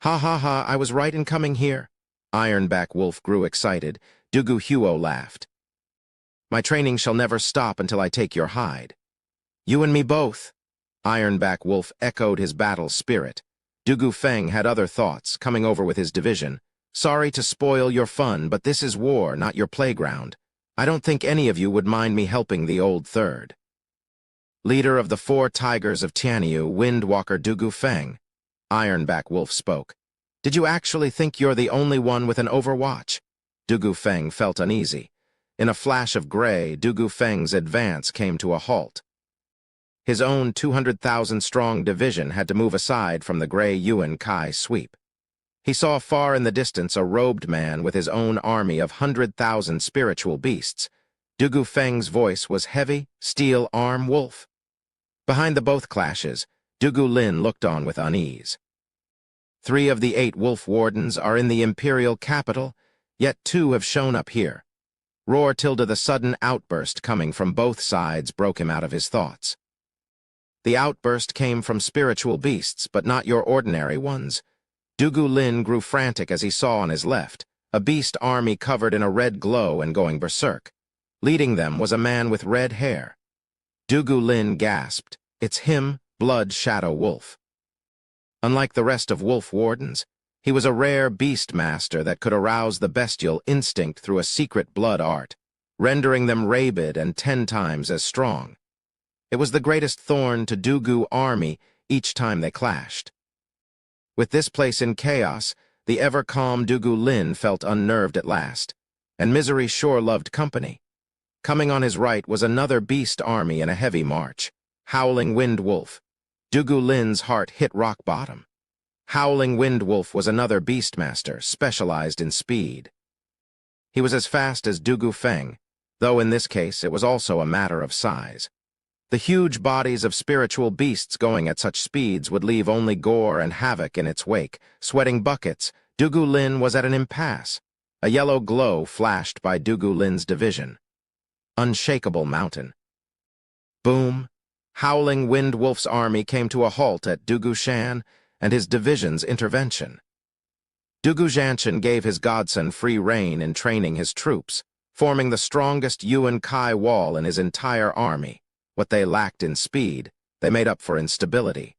Ha ha ha, I was right in coming here. Ironback Wolf grew excited. Dugu Huo laughed. My training shall never stop until I take your hide. You and me both. Ironback Wolf echoed his battle spirit. Dugu Feng had other thoughts, coming over with his division. Sorry to spoil your fun, but this is war, not your playground. I don't think any of you would mind me helping the old third. Leader of the 4 Tigers of Tianyu, Windwalker Dugu Feng. Ironback Wolf spoke. Did you actually think you're the only one with an overwatch? Dugu Feng felt uneasy. In a flash of gray, Dugu Feng's advance came to a halt. His own 200,000-strong division had to move aside from the gray Yuan Kai sweep. He saw far in the distance a robed man with his own army of 100,000 spiritual beasts. Dugu Feng's voice was heavy, steel arm wolf. Behind the both clashes, Dugu Lin looked on with unease. 3 of the 8 wolf wardens are in the imperial capital, yet 2 have shown up here. Roar tilde the sudden outburst coming from both sides broke him out of his thoughts. The outburst came from spiritual beasts, but not your ordinary ones. Dugu Lin grew frantic as he saw on his left a beast army covered in a red glow and going berserk. Leading them was a man with red hair. Dugu Lin gasped, It's him, Blood Shadow Wolf. Unlike the rest of wolf wardens, he was a rare beast master that could arouse the bestial instinct through a secret blood art, rendering them rabid and 10 times as strong. It was the greatest thorn to Dugu army each time they clashed. With this place in chaos, the ever-calm Dugu Lin felt unnerved at last. and misery sure loved company. Coming on his right was another beast army in a heavy march. Howling Wind Wolf. Dugu Lin's heart hit rock bottom. Howling Wind Wolf was another beastmaster, specialized in speed. He was as fast as Dugu Feng, though in this case it was also a matter of size. The huge bodies of spiritual beasts going at such speeds would leave only gore and havoc in its wake. Sweating buckets, Dugu Lin was at an impasse. A yellow glow flashed by Dugu Lin's division. Unshakable mountain. Boom! Howling Wind Wolf's army came to a halt at Dugu Shan and his division's intervention. Dugu Zhanshan gave his godson free rein in training his troops, forming the strongest Yuan Kai wall in his entire army. What they lacked in speed, they made up for in stability.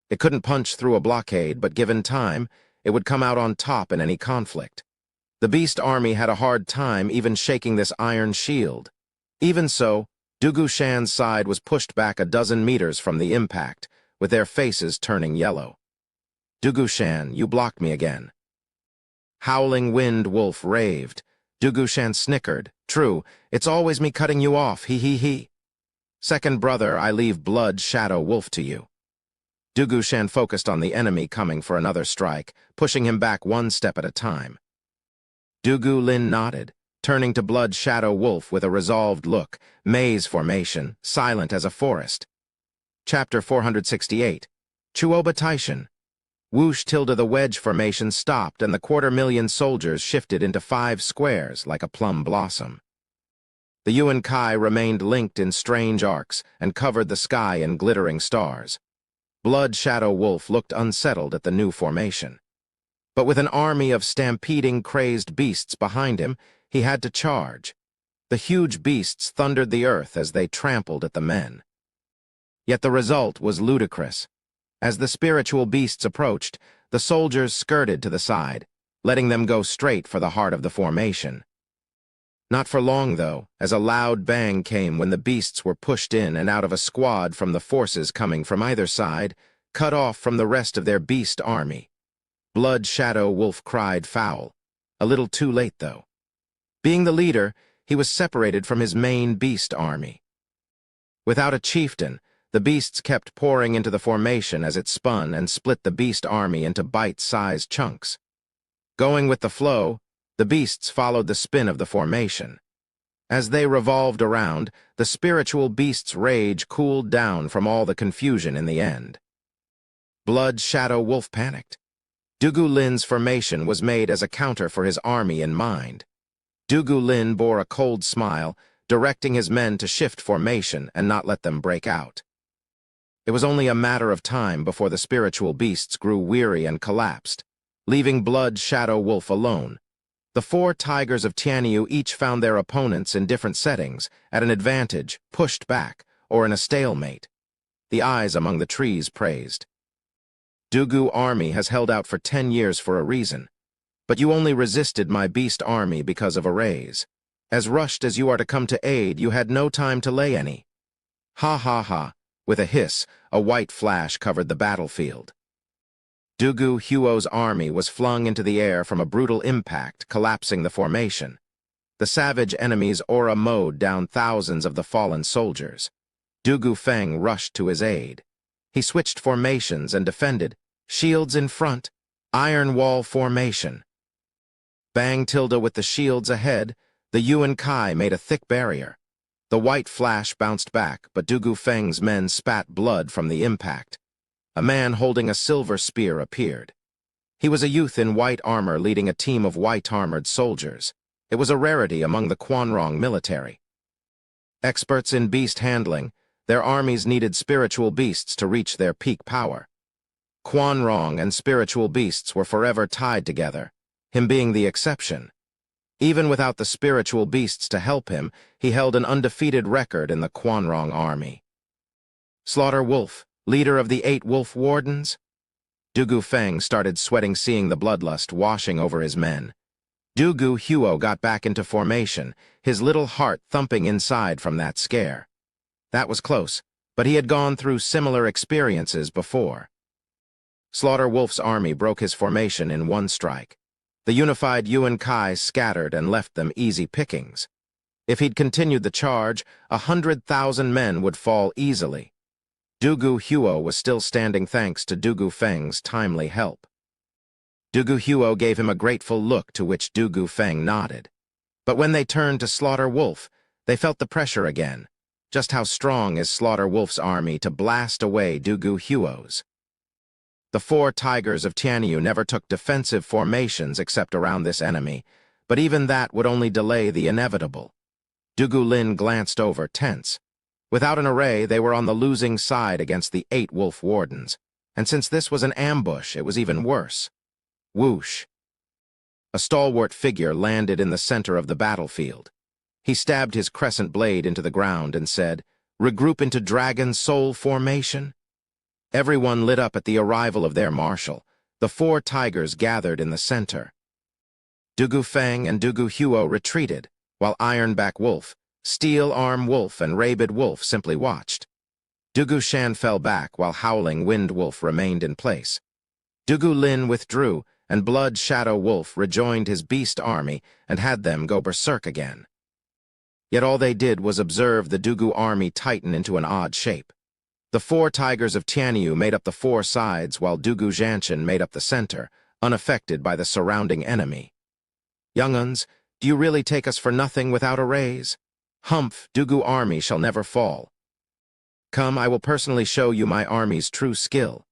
It couldn't punch through a blockade, but given time, it would come out on top in any conflict. The beast army had a hard time even shaking this iron shield. Even so, Dugu Shan's side was pushed back a dozen meters from the impact, with their faces turning yellow. Dugu Shan, you blocked me again. Howling Wind Wolf raved. Dugu Shan snickered. True, it's always me cutting you off, he. Second brother, I leave Blood Shadow Wolf to you. Dugu Shan focused on the enemy coming for another strike, pushing him back one step at a time. Dugu Lin nodded, turning to Blood Shadow Wolf with a resolved look, maze formation, silent as a forest. Chapter 468. Chuoba Taishan. Whoosh tilde the wedge formation stopped and the 250,000 soldiers shifted into 5 squares like a plum blossom. The Yuan Kai remained linked in strange arcs and covered the sky in glittering stars. Blood Shadow Wolf looked unsettled at the new formation. But with an army of stampeding, crazed beasts behind him, he had to charge. The huge beasts thundered the earth as they trampled at the men. Yet the result was ludicrous. As the spiritual beasts approached, the soldiers skirted to the side, letting them go straight for the heart of the formation. Not for long, though, as a loud bang came when the beasts were pushed in and out of a squad from the forces coming from either side, cut off from the rest of their beast army. Blood Shadow Wolf cried foul. A little too late, though. Being the leader, he was separated from his main beast army. Without a chieftain, the beasts kept pouring into the formation as it spun and split the beast army into bite-sized chunks. Going with the flow, the beasts followed the spin of the formation. As they revolved around, the spiritual beast's rage cooled down from all the confusion in the end. Blood Shadow Wolf panicked. Dugu Lin's formation was made as a counter for his army in mind. Dugu Lin bore a cold smile, directing his men to shift formation and not let them break out. It was only a matter of time before the spiritual beasts grew weary and collapsed, leaving Blood Shadow Wolf alone. The 4 tigers of Tianyu each found their opponents in different settings, at an advantage, pushed back, or in a stalemate. The eyes among the trees praised. Dugu army has held out for 10 years for a reason, but you only resisted my beast army because of a raise. As rushed as you are to come to aid, you had no time to lay any. Ha ha ha. With a hiss, a white flash covered the battlefield. Dugu Huo's army was flung into the air from a brutal impact, collapsing the formation. The savage enemy's aura mowed down thousands of the fallen soldiers. Dugu Feng rushed to his aid. He switched formations and defended, shields in front, iron wall formation. Bang tilde with the shields ahead, the Yuan Kai made a thick barrier. The white flash bounced back, but Dugu Feng's men spat blood from the impact. A man holding a silver spear appeared. He was a youth in white armor leading a team of white-armored soldiers. It was a rarity among the Quanrong military. Experts in beast handling, their armies needed spiritual beasts to reach their peak power. Quanrong and spiritual beasts were forever tied together, him being the exception. Even without the spiritual beasts to help him, he held an undefeated record in the Quanrong army. Slaughter Wolf, leader of the 8 Wolf Wardens? Dugu Feng started sweating seeing the bloodlust washing over his men. Dugu Huo got back into formation, his little heart thumping inside from that scare. That was close, but he had gone through similar experiences before. Slaughter Wolf's army broke his formation in one strike. The unified Yuan Kai scattered and left them easy pickings. If he'd continued the charge, 100,000 men would fall easily. Dugu Huo was still standing thanks to Dugu Feng's timely help. Dugu Huo gave him a grateful look to which Dugu Feng nodded. But when they turned to slaughter Wolf, they felt the pressure again. Just how strong is Slaughter Wolf's army to blast away Dugu Huo's? The 4 tigers of Tianyu never took defensive formations except around this enemy, but even that would only delay the inevitable. Dugu Lin glanced over, tense. Without an array, they were on the losing side against the 8 wolf wardens, and since this was an ambush, it was even worse. Whoosh! A stalwart figure landed in the center of the battlefield. He stabbed his crescent blade into the ground and said, "Regroup into Dragon Soul formation." Everyone lit up at the arrival of their marshal. The 4 tigers gathered in the center. Dugu Feng and Dugu Huo retreated, while Ironback Wolf, Steel Arm Wolf, and Rabid Wolf simply watched. Dugu Shan fell back while Howling Wind Wolf remained in place. Dugu Lin withdrew, and Blood Shadow Wolf rejoined his beast army and had them go berserk again. Yet all they did was observe the Dugu army tighten into an odd shape. The 4 tigers of Tianyu made up the 4 sides, while Dugu Zhanshan made up the center, unaffected by the surrounding enemy. "Younguns, do you really take us for nothing without arrays? Humph, Dugu army shall never fall. Come, I will personally show you my army's true skill."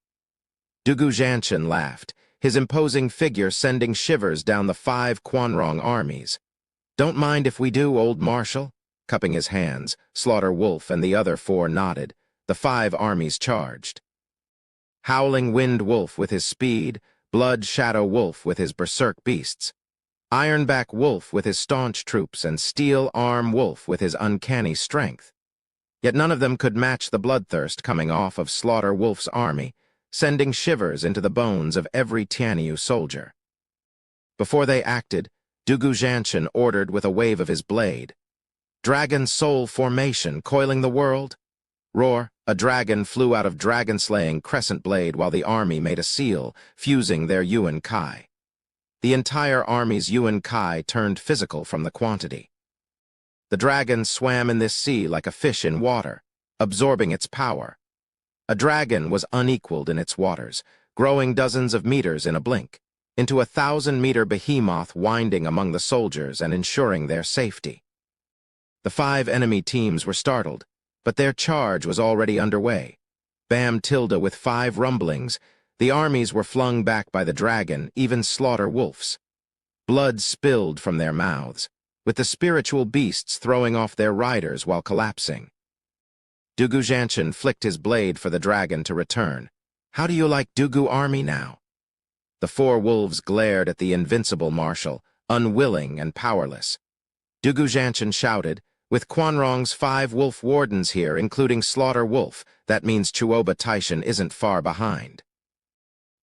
Dugu Zhanshan laughed, his imposing figure sending shivers down the 5 Quanrong armies. "Don't mind if we do, old marshal." Cupping his hands, Slaughter Wolf and the other 4 nodded. The 5 armies charged. Howling Wind Wolf with his speed, Blood Shadow Wolf with his berserk beasts, Ironback Wolf with his staunch troops, and Steel Arm Wolf with his uncanny strength. Yet none of them could match the bloodthirst coming off of Slaughter Wolf's army, sending shivers into the bones of every Tianyu soldier. Before they acted, Dugu Zhanshan ordered with a wave of his blade, "Dragon Soul formation, coiling the world." Roar! A dragon flew out of dragon-slaying crescent blade while the army made a seal, fusing their Yuan Kai. The entire army's Yuan Kai turned physical from the quantity. The dragon swam in this sea like a fish in water, absorbing its power. A dragon was unequaled in its waters, growing dozens of meters in a blink, into a 1,000-meter behemoth winding among the soldiers and ensuring their safety. The 5 enemy teams were startled, but their charge was already underway. Bam Tilda with 5 rumblings, the armies were flung back by the dragon, even Slaughter Wolf's. Blood spilled from their mouths, with the spiritual beasts throwing off their riders while collapsing. Dugu Zhanshan flicked his blade for the dragon to return. "How do you like Dugu army now?" The 4 wolves glared at the invincible marshal, unwilling and powerless. Dugu Zhanshan shouted, "With Quanrong's 5 wolf wardens here, including Slaughter Wolf, that means Chuoba Taishan isn't far behind.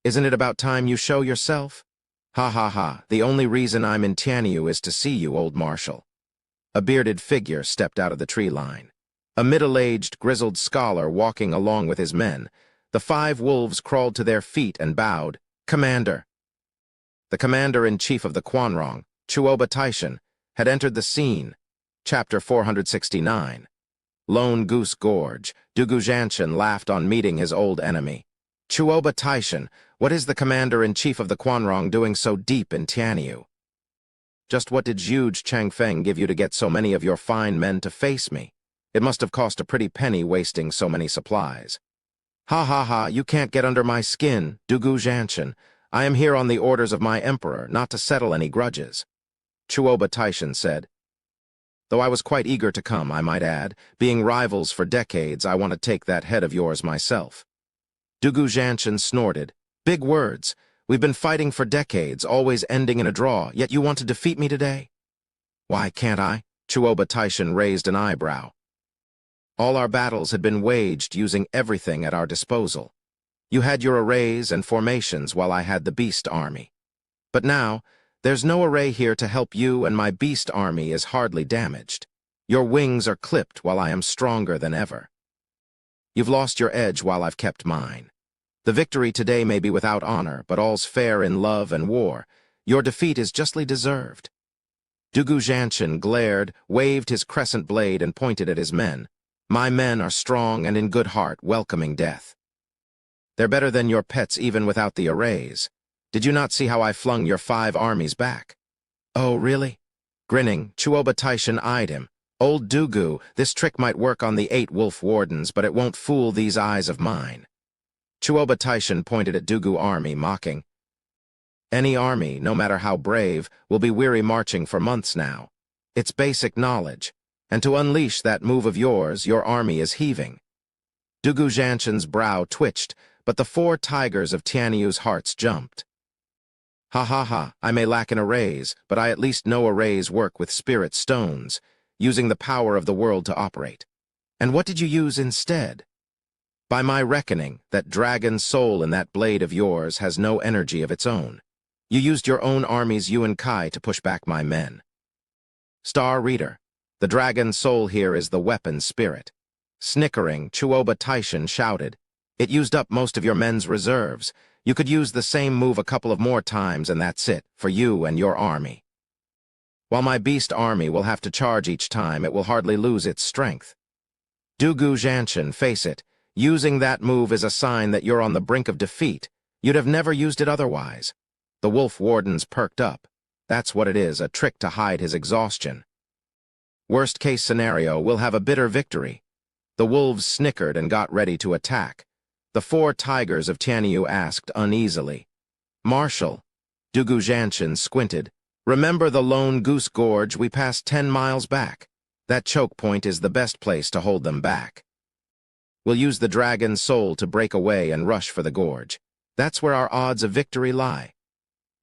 Isn't it about time you show yourself? Ha ha ha, the only reason I'm in Tianyu is to see you, old marshal." A bearded figure stepped out of the tree line. A middle-aged, grizzled scholar walking along with his men. The 5 wolves crawled to their feet and bowed. "Commander." The commander-in-chief of the Quanrong, Chuoba Taishan, had entered the scene. Chapter 469. Lone Goose Gorge. Dugu Zhanshan laughed on meeting his old enemy. "Chuoba Taishan, what is the commander-in-chief of the Quanrong doing so deep in Tianyu?" "Just what did Zhuge Changfeng give you to get so many of your fine men to face me? It must have cost a pretty penny wasting so many supplies." "Ha ha ha, you can't get under my skin, Dugu Zhanshan. I am here on the orders of my emperor, not to settle any grudges," Chuoba Taishan said. "Though I was quite eager to come, I might add. Being rivals for decades, I want to take that head of yours myself." Dugu Zhanshan snorted. "Big words. We've been fighting for decades, always ending in a draw, yet you want to defeat me today?" "Why can't I?" Chuoba Taishan raised an eyebrow. "All our battles had been waged using everything at our disposal. You had your arrays and formations while I had the beast army. But now, there's no array here to help you, and my beast army is hardly damaged. Your wings are clipped while I am stronger than ever. You've lost your edge while I've kept mine. The victory today may be without honor, but all's fair in love and war. Your defeat is justly deserved. Dugu Zhanshan glared, waved his crescent blade, and pointed at his men. My men are strong and in good heart, welcoming death. They're better than your pets even without the arrays. Did you not see how I flung your 5 armies back? Oh, really? Grinning, Chuoba Taishan eyed him. Old Dugu, this trick might work on the 8 wolf wardens, but it won't fool these eyes of mine. Chuoba Taishan pointed at Dugu army, mocking. Any army, no matter how brave, will be weary marching for months now. It's basic knowledge. And to unleash that move of yours, your army is heaving. Dugu Zhanshan's brow twitched, but the 4 tigers of Tianyu's hearts jumped. Ha ha ha, I may lack in arrays, but I at least know arrays work with spirit stones, using the power of the world to operate. And what did you use instead? By my reckoning, that dragon soul in that blade of yours has no energy of its own. You used your own army's Yuan Kai to push back my men. Star Reader, the dragon soul here is the weapon spirit. Snickering, Chuoba Taishan shouted, It used up most of your men's reserves. You could use the same move a couple of more times and that's it, for you and your army. While my beast army will have to charge each time, it will hardly lose its strength. Dugu Zhanshan, face it, using that move is a sign that you're on the brink of defeat. You'd have never used it otherwise. The wolf wardens perked up. That's what it is, a trick to hide his exhaustion. Worst case scenario, we'll have a bitter victory. The wolves snickered and got ready to attack. The 4 tigers of Tianyu asked uneasily. Marshal, Dugu Zhanshan squinted. Remember the Lone Goose Gorge we passed 10 miles back? That choke point is the best place to hold them back. We'll use the dragon's soul to break away and rush for the gorge. That's where our odds of victory lie.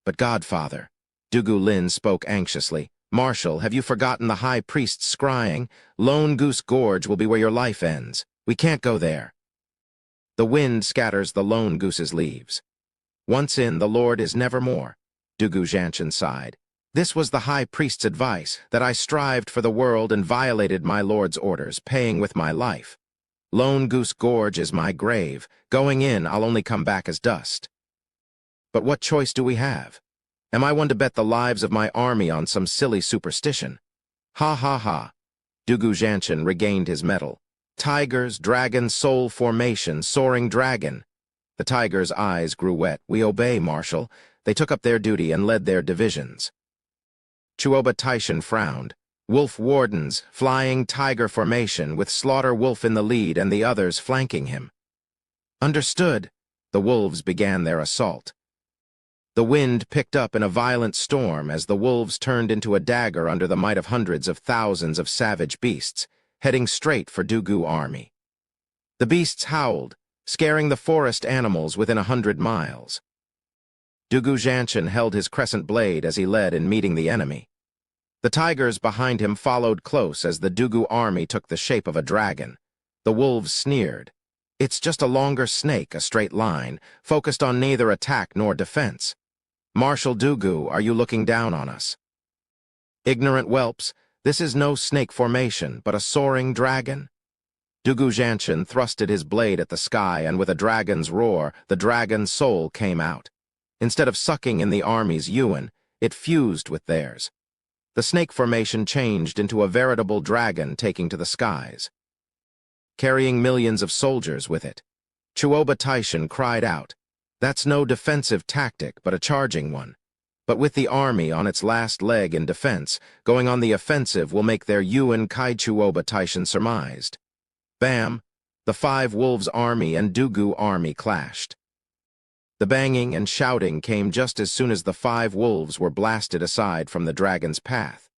But Godfather, Dugu Lin spoke anxiously, Marshal, have you forgotten the high priest's scrying? Lone Goose Gorge will be where your life ends. We can't go there. The wind scatters the lone goose's leaves. Once in, the Lord is nevermore, Dugu Zhanshan sighed. This was the high priest's advice, that I strived for the world and violated my Lord's orders, paying with my life. Lone Goose Gorge is my grave. Going in, I'll only come back as dust. But what choice do we have? Am I one to bet the lives of my army on some silly superstition? Ha ha ha. Dugu Zhanshan regained his mettle. Tigers, dragon, soul formation, soaring dragon. The tigers' eyes grew wet. We obey, Marshal. They took up their duty and led their divisions. Chuoba Taishan frowned. Wolf wardens, flying tiger formation, with Slaughter Wolf in the lead and the others flanking him. Understood. The wolves began their assault. The wind picked up in a violent storm as the wolves turned into a dagger under the might of hundreds of thousands of savage beasts, heading straight for Dugu army. The beasts howled, scaring the forest animals within 100 miles. Dugu Zhanshan held his crescent blade as he led in meeting the enemy. The tigers behind him followed close as the Dugu army took the shape of a dragon. The wolves sneered. It's just a longer snake, a straight line, focused on neither attack nor defense. Marshal Dugu, are you looking down on us? Ignorant whelps, this is no snake formation, but a soaring dragon. Dugu Zhanshan thrusted his blade at the sky, and with a dragon's roar, the dragon's soul came out. Instead of sucking in the army's yuan, it fused with theirs. The snake formation changed into a veritable dragon taking to the skies, carrying millions of soldiers with it. Chuoba Taishan cried out, That's no defensive tactic, but a charging one. But with the army on its last leg in defense, going on the offensive will make their Yuan Kai. Chuoba Taishan surmised. Bam! The 5 wolves' army and Dugu army clashed. The banging and shouting came just as soon as the 5 wolves were blasted aside from the dragon's path.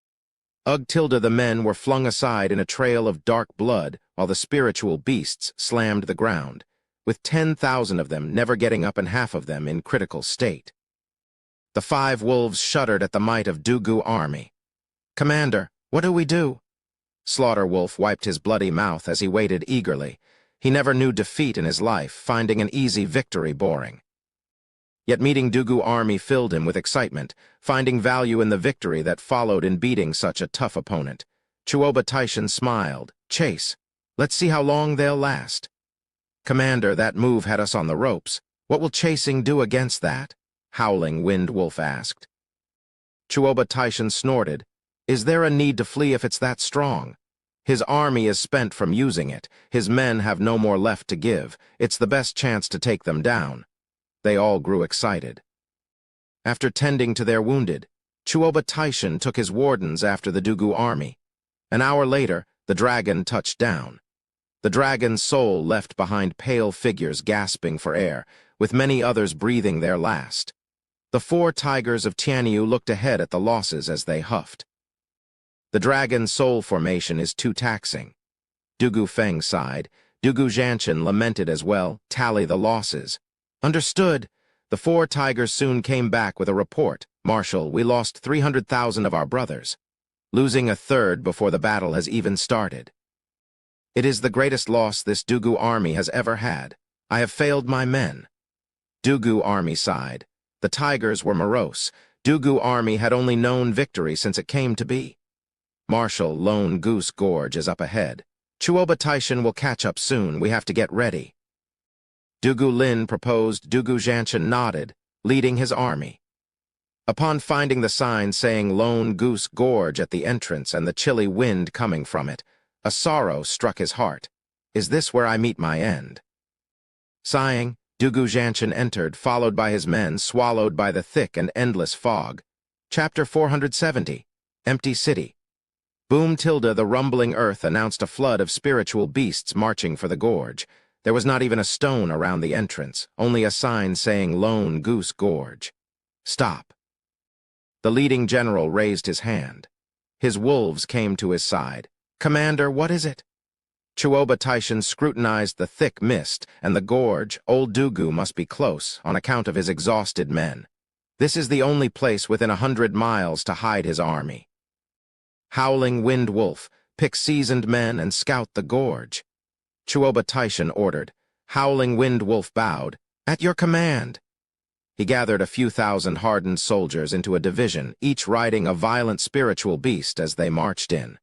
The men were flung aside in a trail of dark blood, while the spiritual beasts slammed the ground, with 10,000 of them never getting up and half of them in critical state. The 5 wolves shuddered at the might of Dugu army. Commander, what do we do? Slaughter Wolf wiped his bloody mouth as he waited eagerly. He never knew defeat in his life, finding an easy victory boring. Yet meeting Dugu army filled him with excitement, finding value in the victory that followed in beating such a tough opponent. Chuoba Taishan smiled. Chase. Let's see how long they'll last. Commander, that move had us on the ropes. What will chasing do against that? Howling Wind Wolf asked. Chuoba Taishan snorted. Is there a need to flee if it's that strong? His army is spent from using it. His men have no more left to give. It's the best chance to take them down. They all grew excited. After tending to their wounded, Chuoba Taishan took his wardens after the Dugu army. An hour later, the dragon touched down. The dragon's soul left behind pale figures gasping for air, with many others breathing their last. The 4 tigers of Tianyu looked ahead at the losses as they huffed. The dragon's soul formation is too taxing. Dugu Feng sighed. Dugu Zhanshan lamented as well. Tally the losses. Understood. The 4 tigers soon came back with a report. Marshal, we lost 300,000 of our brothers, losing a third before the battle has even started. It is the greatest loss this Dugu army has ever had. I have failed my men. Dugu army sighed. The tigers were morose. Dugu army had only known victory since it came to be. Marshal, Lone Goose Gorge is up ahead. Chuoba Taishan will catch up soon. We have to get ready. Dugu Lin proposed. Dugu Zhanshan nodded, leading his army. Upon finding the sign saying Lone Goose Gorge at the entrance and the chilly wind coming from it, a sorrow struck his heart. Is this where I meet my end? Sighing, Dugu Zhanshan entered, followed by his men, swallowed by the thick and endless fog. Chapter 470. Empty City. Boom tilde, the rumbling earth announced a flood of spiritual beasts marching for the gorge. There was not even a stone around the entrance, only a sign saying Lone Goose Gorge. Stop. The leading general raised his hand. His wolves came to his side. Commander, what is it? Chuoba Taishan scrutinized the thick mist and the gorge. Old Dugu must be close on account of his exhausted men. This is the only place within 100 miles to hide his army. Howling Wind Wolf, pick seasoned men and scout the gorge. Chuoba Taishan ordered. Howling Wind Wolf bowed. At your command. He gathered a few thousand hardened soldiers into a division, each riding a violent spiritual beast as they marched in.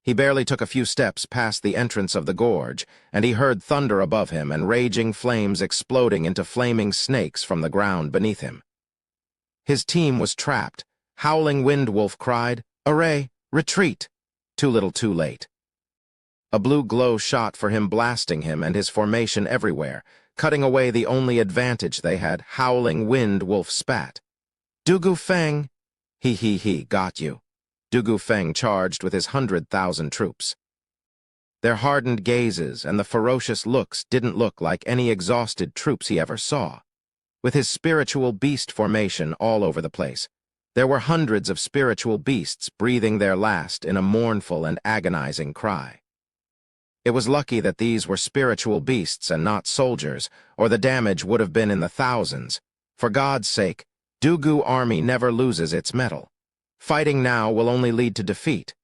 He barely took a few steps past the entrance of the gorge, and he heard thunder above him and raging flames exploding into flaming snakes from the ground beneath him. His team was trapped. Howling Wind Wolf cried, Array, retreat! Too little too late. A blue glow shot for him, blasting him and his formation everywhere, cutting away the only advantage they had. Howling Wind Wolf spat. Dugu Feng! He, got you. Dugu Feng charged with his 100,000 troops. Their hardened gazes and the ferocious looks didn't look like any exhausted troops he ever saw. With his spiritual beast formation all over the place, there were hundreds of spiritual beasts breathing their last in a mournful and agonizing cry. It was lucky that these were spiritual beasts and not soldiers, or the damage would have been in the thousands. For God's sake, Dugu army never loses its mettle. Fighting now will only lead to defeat.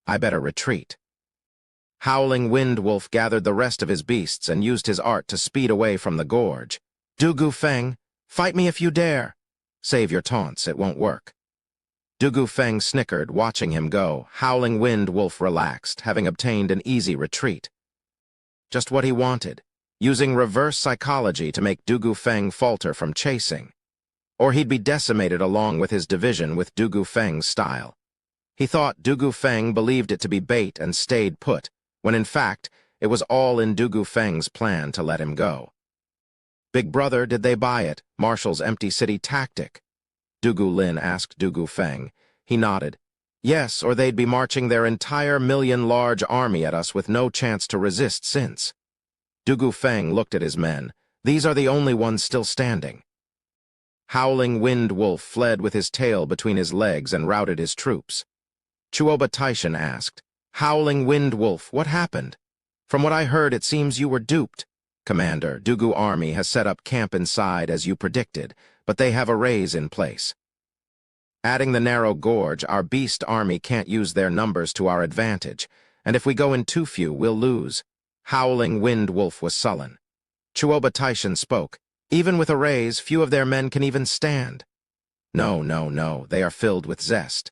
I better retreat. Howling Wind Wolf gathered the rest of his beasts and used his art to speed away from the gorge. Dugu Feng, fight me if you dare. Save your taunts, it won't work. Dugu Feng snickered, watching him go. Howling Wind Wolf relaxed, having obtained an easy retreat. Just what he wanted, using reverse psychology to make Dugu Feng falter from chasing. Or he'd be decimated along with his division with Dugu Feng's style. He thought Dugu Feng believed it to be bait and stayed put, when in fact, it was all in Dugu Feng's plan to let him go. Big brother, did they buy it? Marshal's empty city tactic? Dugu Lin asked Dugu Feng. He nodded. Yes, or they'd be marching their entire million-large army at us with no chance to resist since. Dugu Feng looked at his men. These are the only ones still standing. Howling Wind Wolf fled with his tail between his legs and routed his troops. Chuoba Taishan asked, Howling Wind Wolf, what happened? From what I heard, it seems you were duped. Commander, Dugu army has set up camp inside as you predicted, but they have arrays in place. Adding the narrow gorge, our beast army can't use their numbers to our advantage, and if we go in too few, we'll lose. Howling Wind Wolf was sullen. Chuoba Taishan spoke. Even with arrays, few of their men can even stand. No, they are filled with zest.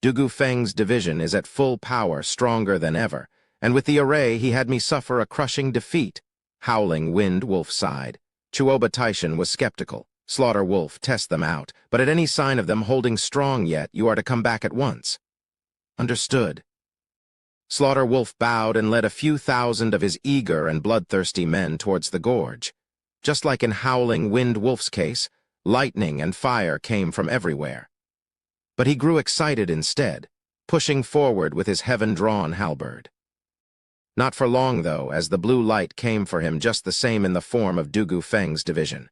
Dugu Feng's division is at full power, stronger than ever, and with the array he had me suffer a crushing defeat. Howling Wind Wolf sighed. Chuoba Taishan was skeptical. Slaughter Wolf, test them out, but at any sign of them holding strong yet, you are to come back at once. Understood. Slaughter Wolf bowed and led a few thousand of his eager and bloodthirsty men towards the gorge. Just like in Howling Wind Wolf's case, lightning and fire came from everywhere. But he grew excited instead, pushing forward with his heaven-drawn halberd. Not for long, though, as the blue light came for him just the same in the form of Dugu Feng's division.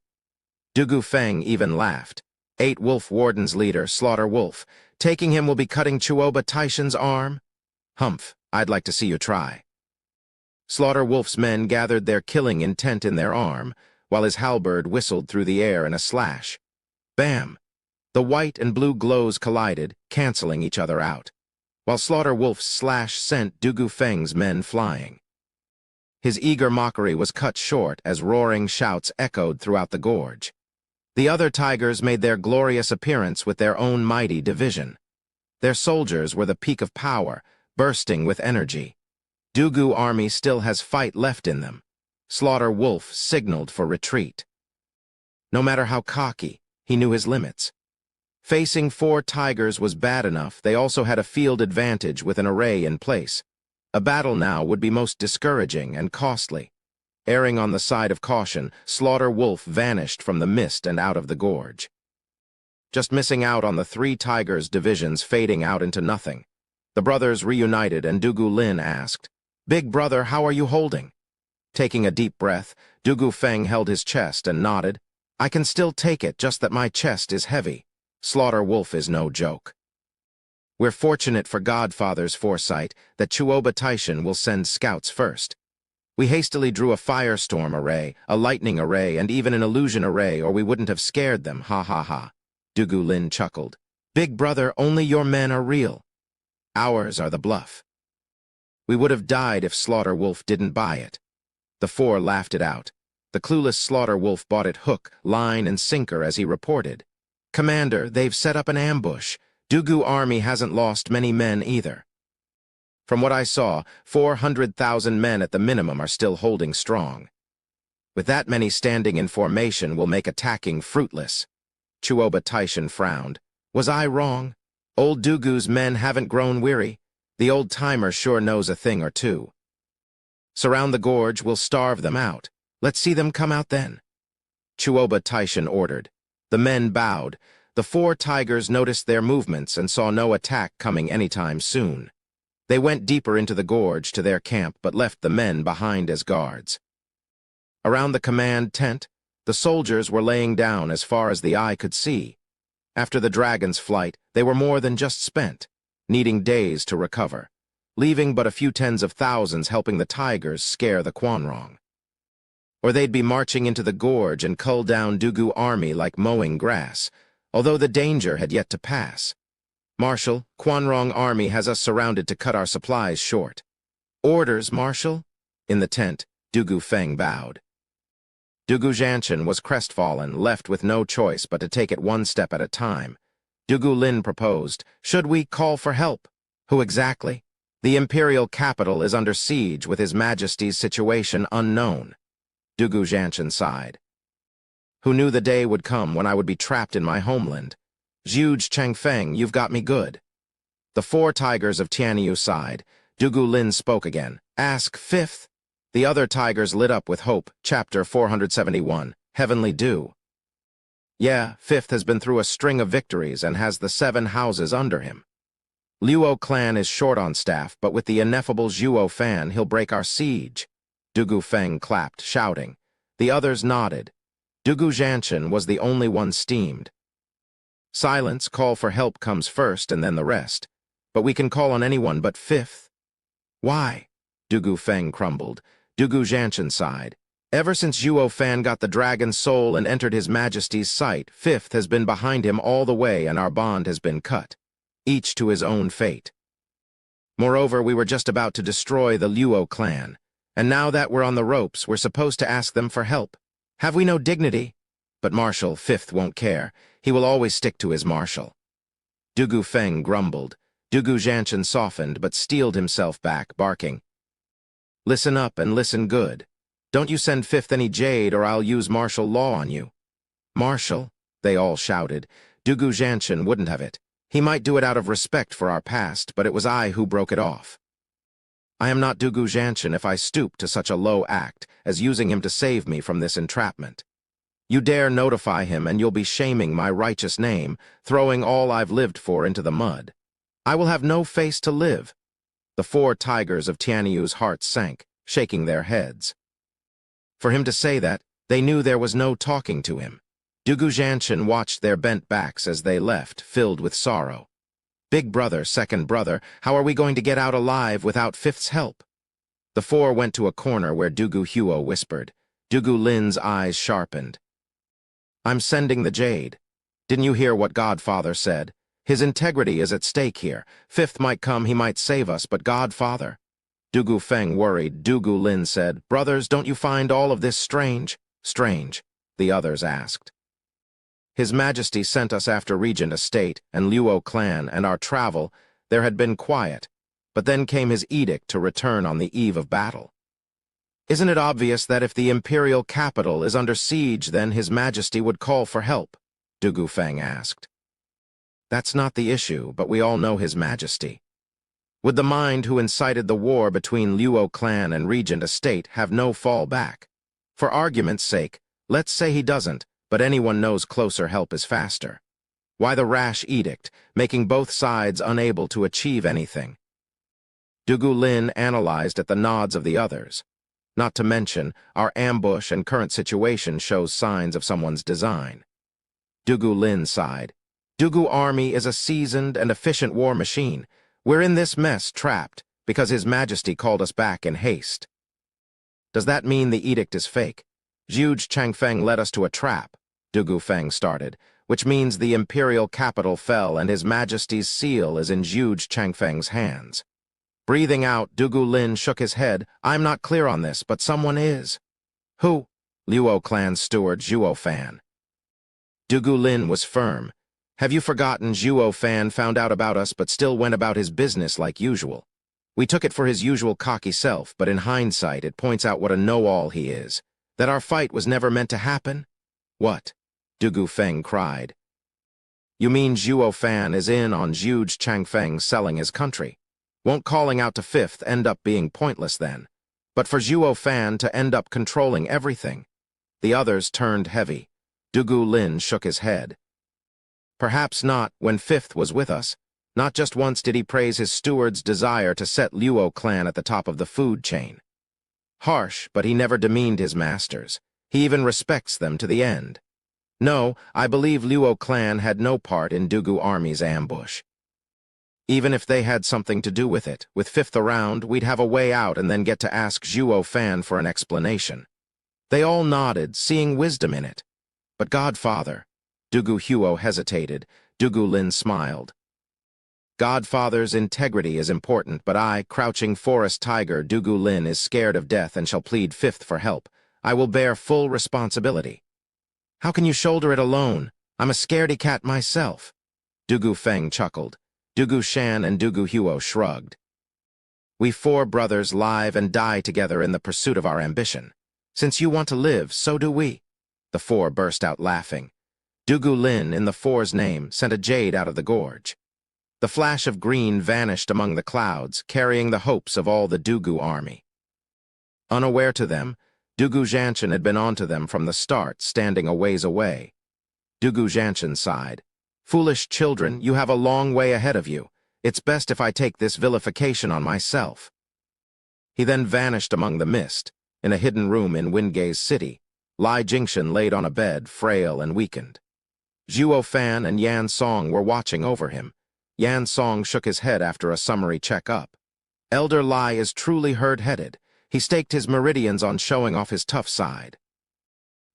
Dugu Feng even laughed. 8 Wolf Warden's leader, Slaughter Wolf. Taking him will be cutting Chuoba Taishan's arm? Humph, I'd like to see you try. Slaughter Wolf's men gathered their killing intent in their arm, while his halberd whistled through the air in a slash. Bam! The white and blue glows collided, canceling each other out, while Slaughter Wolf's slash sent Dugu Feng's men flying. His eager mockery was cut short as roaring shouts echoed throughout the gorge. The other tigers made their glorious appearance with their own mighty division. Their soldiers were the peak of power, bursting with energy. Dugu army still has fight left in them. Slaughter Wolf signaled for retreat. No matter how cocky, he knew his limits. Facing 4 tigers was bad enough. They also had a field advantage with an array in place. A battle now would be most discouraging and costly. Erring on the side of caution, Slaughter Wolf vanished from the mist and out of the gorge. Just missing out on the 3 tigers' divisions fading out into nothing. The brothers reunited and Dugu Lin asked, "Big brother, how are you holding?" Taking a deep breath, Dugu Feng held his chest and nodded. "I can still take it, just that my chest is heavy. Slaughter Wolf is no joke. We're fortunate for Godfather's foresight that Chuoba Taishan will send scouts first. We hastily drew a firestorm array, a lightning array, and even an illusion array, or we wouldn't have scared them, ha ha ha." Dugu Lin chuckled. "Big brother, only your men are real. Ours are the bluff." We would have died if Slaughter Wolf didn't buy it. The 4 laughed it out. The clueless Slaughter Wolf bought it hook, line, and sinker as he reported. "Commander, they've set up an ambush. Dugu army hasn't lost many men either. From what I saw, 400,000 men at the minimum are still holding strong. With that many standing in formation will make attacking fruitless." Chuoba Taishan frowned. "Was I wrong? Old Dugu's men haven't grown weary. The old-timer sure knows a thing or two. Surround the gorge, we'll starve them out. Let's see them come out then." Chuoba Taishan ordered. The men bowed. The 4 tigers noticed their movements and saw no attack coming anytime soon. They went deeper into the gorge to their camp but left the men behind as guards. Around the command tent, the soldiers were laying down as far as the eye could see. After the dragon's flight, they were more than just spent, needing days to recover, leaving but a few tens of thousands helping the tigers scare the Quanrong. Or they'd be marching into the gorge and cull down Dugu army like mowing grass, although the danger had yet to pass. "Marshal, Quanrong army has us surrounded to cut our supplies short." "Orders, Marshal?" In the tent, Dugu Feng bowed. Dugu Zhanshan was crestfallen, left with no choice but to take it one step at a time. Dugu Lin proposed, "Should we call for help?" "Who exactly?" "The imperial capital is under siege with His Majesty's situation unknown." Dugu Zhanshan sighed. "Who knew the day would come when I would be trapped in my homeland? Zhuge Changfeng, you've got me good." The 4 tigers of Tianyu sighed. Dugu Lin spoke again. "Ask 5th." The other tigers lit up with hope. Chapter 471, Heavenly Dew. "Yeah, 5th has been through a string of victories and has the 7 houses under him. Luo clan is short on staff, but with the ineffable Zhuo Fan, he'll break our siege." Dugu Feng clapped, shouting. The others nodded. Dugu Zhanshan was the only one steamed. "Silence, call for help comes first and then the rest. But we can call on anyone but 5th. "Why?" Dugu Feng crumbled. Dugu Zhanshan sighed. "Ever since Zhuo Fan got the dragon's soul and entered His Majesty's sight, 5th has been behind him all the way and our bond has been cut. Each to his own fate. Moreover, we were just about to destroy the Luo clan, and now that we're on the ropes, we're supposed to ask them for help. Have we no dignity? But Marshal 5th won't care. He will always stick to his marshal." Dugu Feng grumbled. Dugu Zhanshan softened but steeled himself back, barking. "Listen up and listen good. Don't you send 5th any jade or I'll use martial law on you." Marshal, they all shouted. Dugu Zhanshan wouldn't have it. He might do it out of respect for our past, but it was I who broke it off. I am not Dugu Zhanshan if I stoop to such a low act as using him to save me from this entrapment. You dare notify him and you'll be shaming my righteous name, throwing all I've lived for into the mud. I will have no face to live. The 4 tigers of Tianyu's hearts sank, shaking their heads. For him to say that, they knew there was no talking to him. Dugu Zhanshan watched their bent backs as they left, filled with sorrow. Big brother, second brother, how are we going to get out alive without Fifth's help? The 4 went to a corner where Dugu Huo whispered. Dugu Lin's eyes sharpened. I'm sending the jade. Didn't you hear what Godfather said? His integrity is at stake here. Fifth might come, he might save us, but Godfather? Dugu Feng worried. Dugu Lin said, Brothers, don't you find all of this strange? Strange, the others asked. His Majesty sent us after Regent Estate and Luo clan and our travel. There had been quiet, but then came his edict to return on the eve of battle. Isn't it obvious that if the imperial capital is under siege, then His Majesty would call for help? Dugu Feng asked. That's not the issue, but we all know His Majesty. Would the mind who incited the war between Luo clan and Regent Estate have no fallback? For argument's sake, let's say he doesn't, but anyone knows closer help is faster. Why the rash edict, making both sides unable to achieve anything? Dugu Lin analyzed at the nods of the others. Not to mention, our ambush and current situation shows signs of someone's design. Dugu Lin sighed. Dugu army is a seasoned and efficient war machine. We're in this mess trapped because His Majesty called us back in haste. Does that mean the edict is fake? Zhuge Changfeng led us to a trap, Dugu Feng started, which means the imperial capital fell and His Majesty's seal is in Zhuge Changfeng's hands. Breathing out, Dugu Lin shook his head. I'm not clear on this, but someone is. Who? Luo clan steward Zhuo Fan. Dugu Lin was firm. Have you forgotten Zhuo Fan found out about us but still went about his business like usual? We took it for his usual cocky self, but in hindsight it points out what a know-all he is. That our fight was never meant to happen? What? Dugu Feng cried. You mean Zhuo Fan is in on Zhuge Changfeng selling his country? Won't calling out to Fifth end up being pointless then? But for Zhuo Fan to end up controlling everything? The others turned heavy. Dugu Lin shook his head. Perhaps not when Fifth was with us. Not just once did he praise his steward's desire to set Luo clan at the top of the food chain. Harsh, but he never demeaned his masters. He even respects them to the end. No, I believe Luo clan had no part in Dugu army's ambush. Even if they had something to do with it, with Fifth around, we'd have a way out and then get to ask Zhuo Fan for an explanation. They all nodded, seeing wisdom in it. But Godfather, Dugu Huo hesitated. Dugu Lin smiled. Godfather's integrity is important, but I, crouching forest tiger Dugu Lin, is scared of death and shall plead Fifth for help. I will bear full responsibility. How can you shoulder it alone? I'm a scaredy cat myself. Dugu Feng chuckled. Dugu Shan and Dugu Huo shrugged. We 4 brothers live and die together in the pursuit of our ambition. Since you want to live, so do we. The 4 burst out laughing. Dugu Lin, in the 4's name, sent a jade out of the gorge. The flash of green vanished among the clouds, carrying the hopes of all the Dugu army. Unaware to them, Dugu Zhanshan had been onto them from the start, standing a ways away. Dugu Zhanshan sighed. Foolish children, you have a long way ahead of you. It's best if I take this vilification on myself. He then vanished among the mist, in a hidden room in Wingei's city. Lai Jingshan laid on a bed, frail and weakened. Zhuo Fan and Yan Song were watching over him. Yan Song shook his head after a summary check-up. Elder Lai is truly herd-headed. He staked his meridians on showing off his tough side.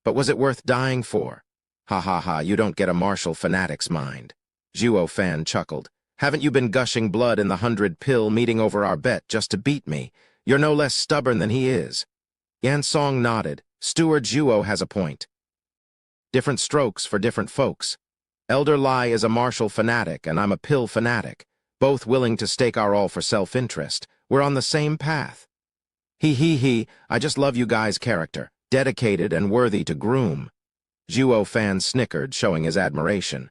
But was it worth dying for? Ha ha ha, you don't get a martial fanatic's mind. Zhuo Fan chuckled. Haven't you been gushing blood in the 100-pill meeting over our bet just to beat me? You're no less stubborn than he is. Yan Song nodded. Steward Zhuo has a point. Different strokes for different folks. Elder Lai is a martial fanatic and I'm a pill fanatic, both willing to stake our all for self-interest. We're on the same path. He, I just love you guys' character, dedicated and worthy to groom. Zhuo Fan snickered, showing his admiration.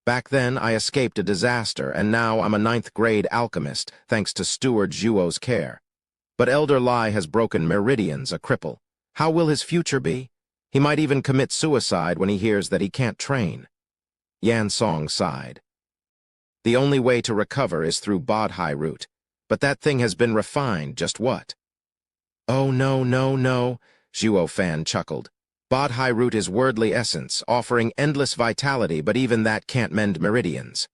Back then, I escaped a disaster, and now I'm a ninth-grade alchemist, thanks to Steward Zhuo's care. But Elder Lai has broken meridians, a cripple. How will his future be? He might even commit suicide when he hears that he can't train. Yan Song sighed. The only way to recover is through Bodhi root, but that thing has been refined, just what? Oh, no, no, no, Zhuo Fan chuckled. Bodhi root is wordly essence, offering endless vitality, but even that can't mend meridians.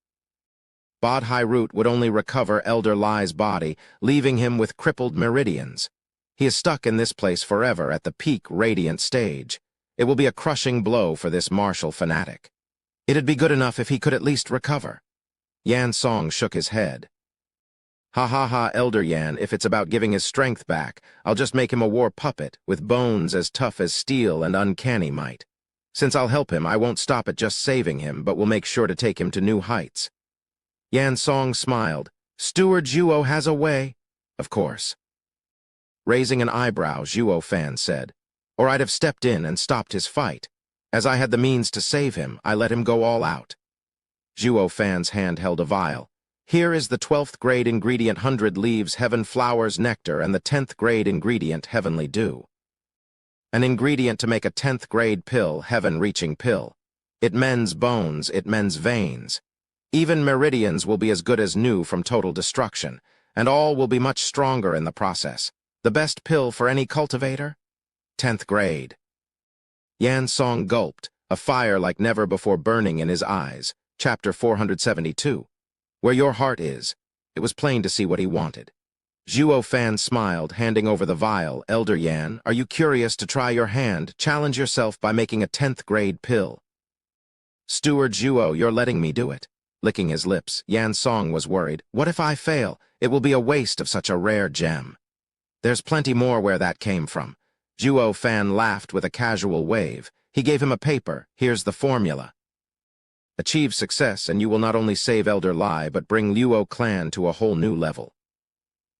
Bodhi root would only recover Elder Lai's body, leaving him with crippled meridians. He is stuck in this place forever at the peak radiant stage. It will be a crushing blow for this martial fanatic. It'd be good enough if he could at least recover. Yan Song shook his head. Ha ha ha, Elder Yan, if it's about giving his strength back, I'll just make him a war puppet, with bones as tough as steel and uncanny might. Since I'll help him, I won't stop at just saving him, but will make sure to take him to new heights. Yan Song smiled. Steward Zhuo has a way. Of course. Raising an eyebrow, Zhuo Fan said, or I'd have stepped in and stopped his fight. As I had the means to save him, I let him go all out. Zhuo Fan's hand held a vial. Here is the 12th grade ingredient 100 leaves heaven flowers nectar and the 10th grade ingredient heavenly dew. An ingredient to make a 10th grade pill, heaven-reaching pill. It mends bones, it mends veins. Even meridians will be as good as new from total destruction, and all will be much stronger in the process. The best pill for any cultivator? 10th grade. Yan Song gulped, a fire like never before burning in his eyes. Chapter 472. Where your heart is. It was plain to see what he wanted. Zhuo Fan smiled, handing over the vial. Elder Yan, are you curious to try your hand? Challenge yourself by making a 10th grade pill. Steward Zhuo, you're letting me do it. Licking his lips, Yan Song was worried. What if I fail? It will be a waste of such a rare gem. There's plenty more where that came from. Zhuo Fan laughed with a casual wave. He gave him a paper. Here's the formula. Achieve success, and you will not only save Elder Lai, but bring Luo clan to a whole new level.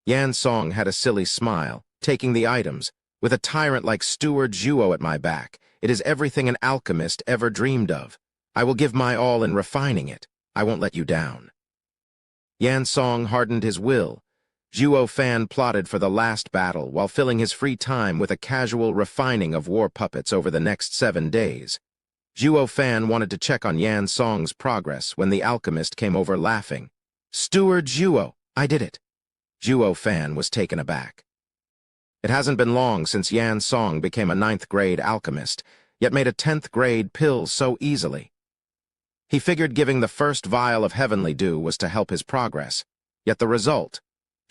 Yan Song had a silly smile, taking the items. With a tyrant like Steward Zhuo at my back, it is everything an alchemist ever dreamed of. I will give my all in refining it. I won't let you down. Yan Song hardened his will. Zhuo Fan plotted for the last battle while filling his free time with a casual refining of war puppets over the next 7 days. Zhuo Fan wanted to check on Yan Song's progress when the alchemist came over laughing. Steward Zhuo, I did it. Zhuo Fan was taken aback. It hasn't been long since Yan Song became a 9th grade alchemist, yet made a 10th grade pill so easily. He figured giving the first vial of heavenly dew was to help his progress, yet the result,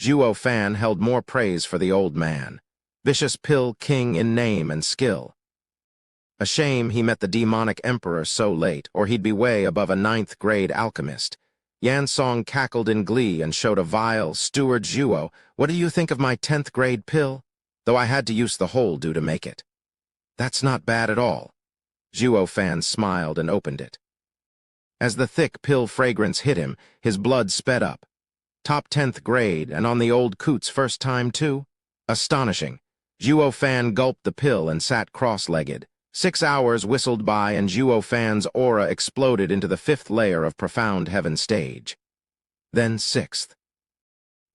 Zhuo Fan held more praise for the old man. Vicious pill king in name and skill. A shame he met the demonic emperor so late, or he'd be way above a 9th grade alchemist. Yan Song cackled in glee and showed a vial. Steward Zhuo, what do you think of my 10th grade pill? Though I had to use the whole dew to make it. That's not bad at all. Zhuo Fan smiled and opened it. As the thick pill fragrance hit him, his blood sped up. Top 10th grade, and on the old coot's first time too? Astonishing. Zhuo Fan gulped the pill and sat cross-legged. 6 hours whistled by and Zhuo Fan's aura exploded into the 5th layer of profound heaven stage. Then 6th.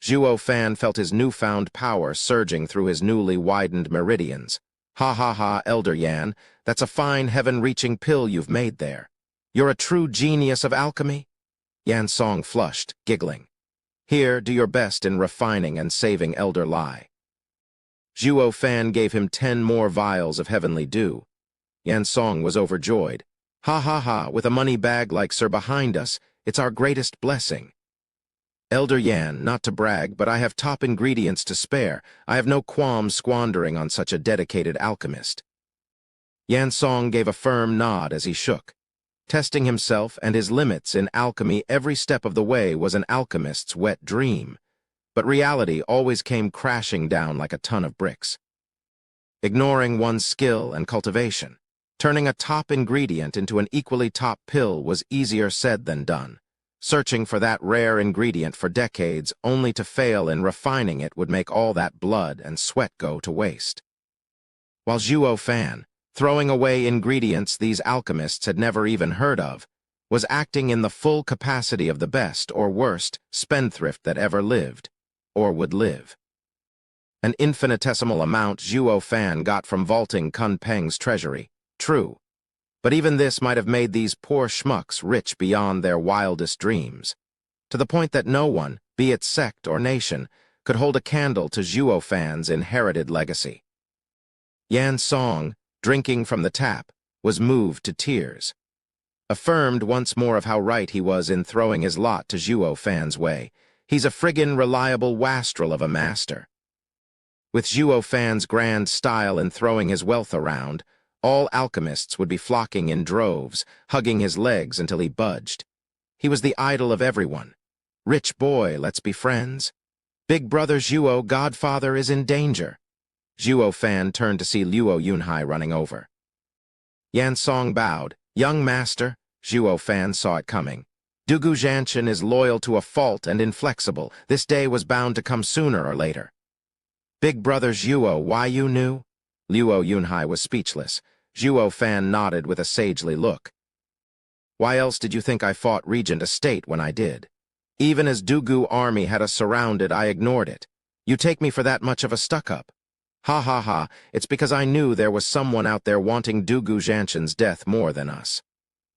Zhuo Fan felt his newfound power surging through his newly widened meridians. Ha ha ha, Elder Yan, that's a fine heaven-reaching pill you've made there. You're a true genius of alchemy? Yan Song flushed, giggling. Here, do your best in refining and saving Elder Lai. Zhuo Fan gave him 10 more vials of heavenly dew. Yan Song was overjoyed. Ha ha ha, with a money bag like Sir behind us, it's our greatest blessing. Elder Yan, not to brag, but I have top ingredients to spare. I have no qualms squandering on such a dedicated alchemist. Yan Song gave a firm nod as he shook. Testing himself and his limits in alchemy every step of the way was an alchemist's wet dream, but reality always came crashing down like a ton of bricks. Ignoring one's skill and cultivation, turning a top ingredient into an equally top pill was easier said than done. Searching for that rare ingredient for decades only to fail in refining it would make all that blood and sweat go to waste. While Zhuo Fan, throwing away ingredients these alchemists had never even heard of, was acting in the full capacity of the best or worst spendthrift that ever lived, or would live. An infinitesimal amount Zhuo Fan got from vaulting Kun Peng's treasury, true, but even this might have made these poor schmucks rich beyond their wildest dreams, to the point that no one, be it sect or nation, could hold a candle to Zhuo Fan's inherited legacy. Yan Song, drinking from the tap, was moved to tears, affirmed once more of how right he was in throwing his lot to Zhuo Fan's way. He's a friggin' reliable wastrel of a master. With Zhuo Fan's grand style in throwing his wealth around, all alchemists would be flocking in droves, hugging his legs until he budged. He was the idol of everyone. Rich boy, let's be friends. Big brother Zhuo, godfather, is in danger. Zhuo Fan turned to see Luo Yunhai running over. Yan Song bowed. Young master, Zhuo Fan saw it coming. Dugu Zhanshan is loyal to a fault and inflexible. This day was bound to come sooner or later. Big brother Zhuo, why you knew? Luo Yunhai was speechless. Zhuo Fan nodded with a sagely look. Why else did you think I fought Regent Estate when I did? Even as Dugu army had us surrounded, I ignored it. You take me for that much of a stuck-up? Ha ha ha, it's because I knew there was someone out there wanting Dugu Zhanshan's death more than us.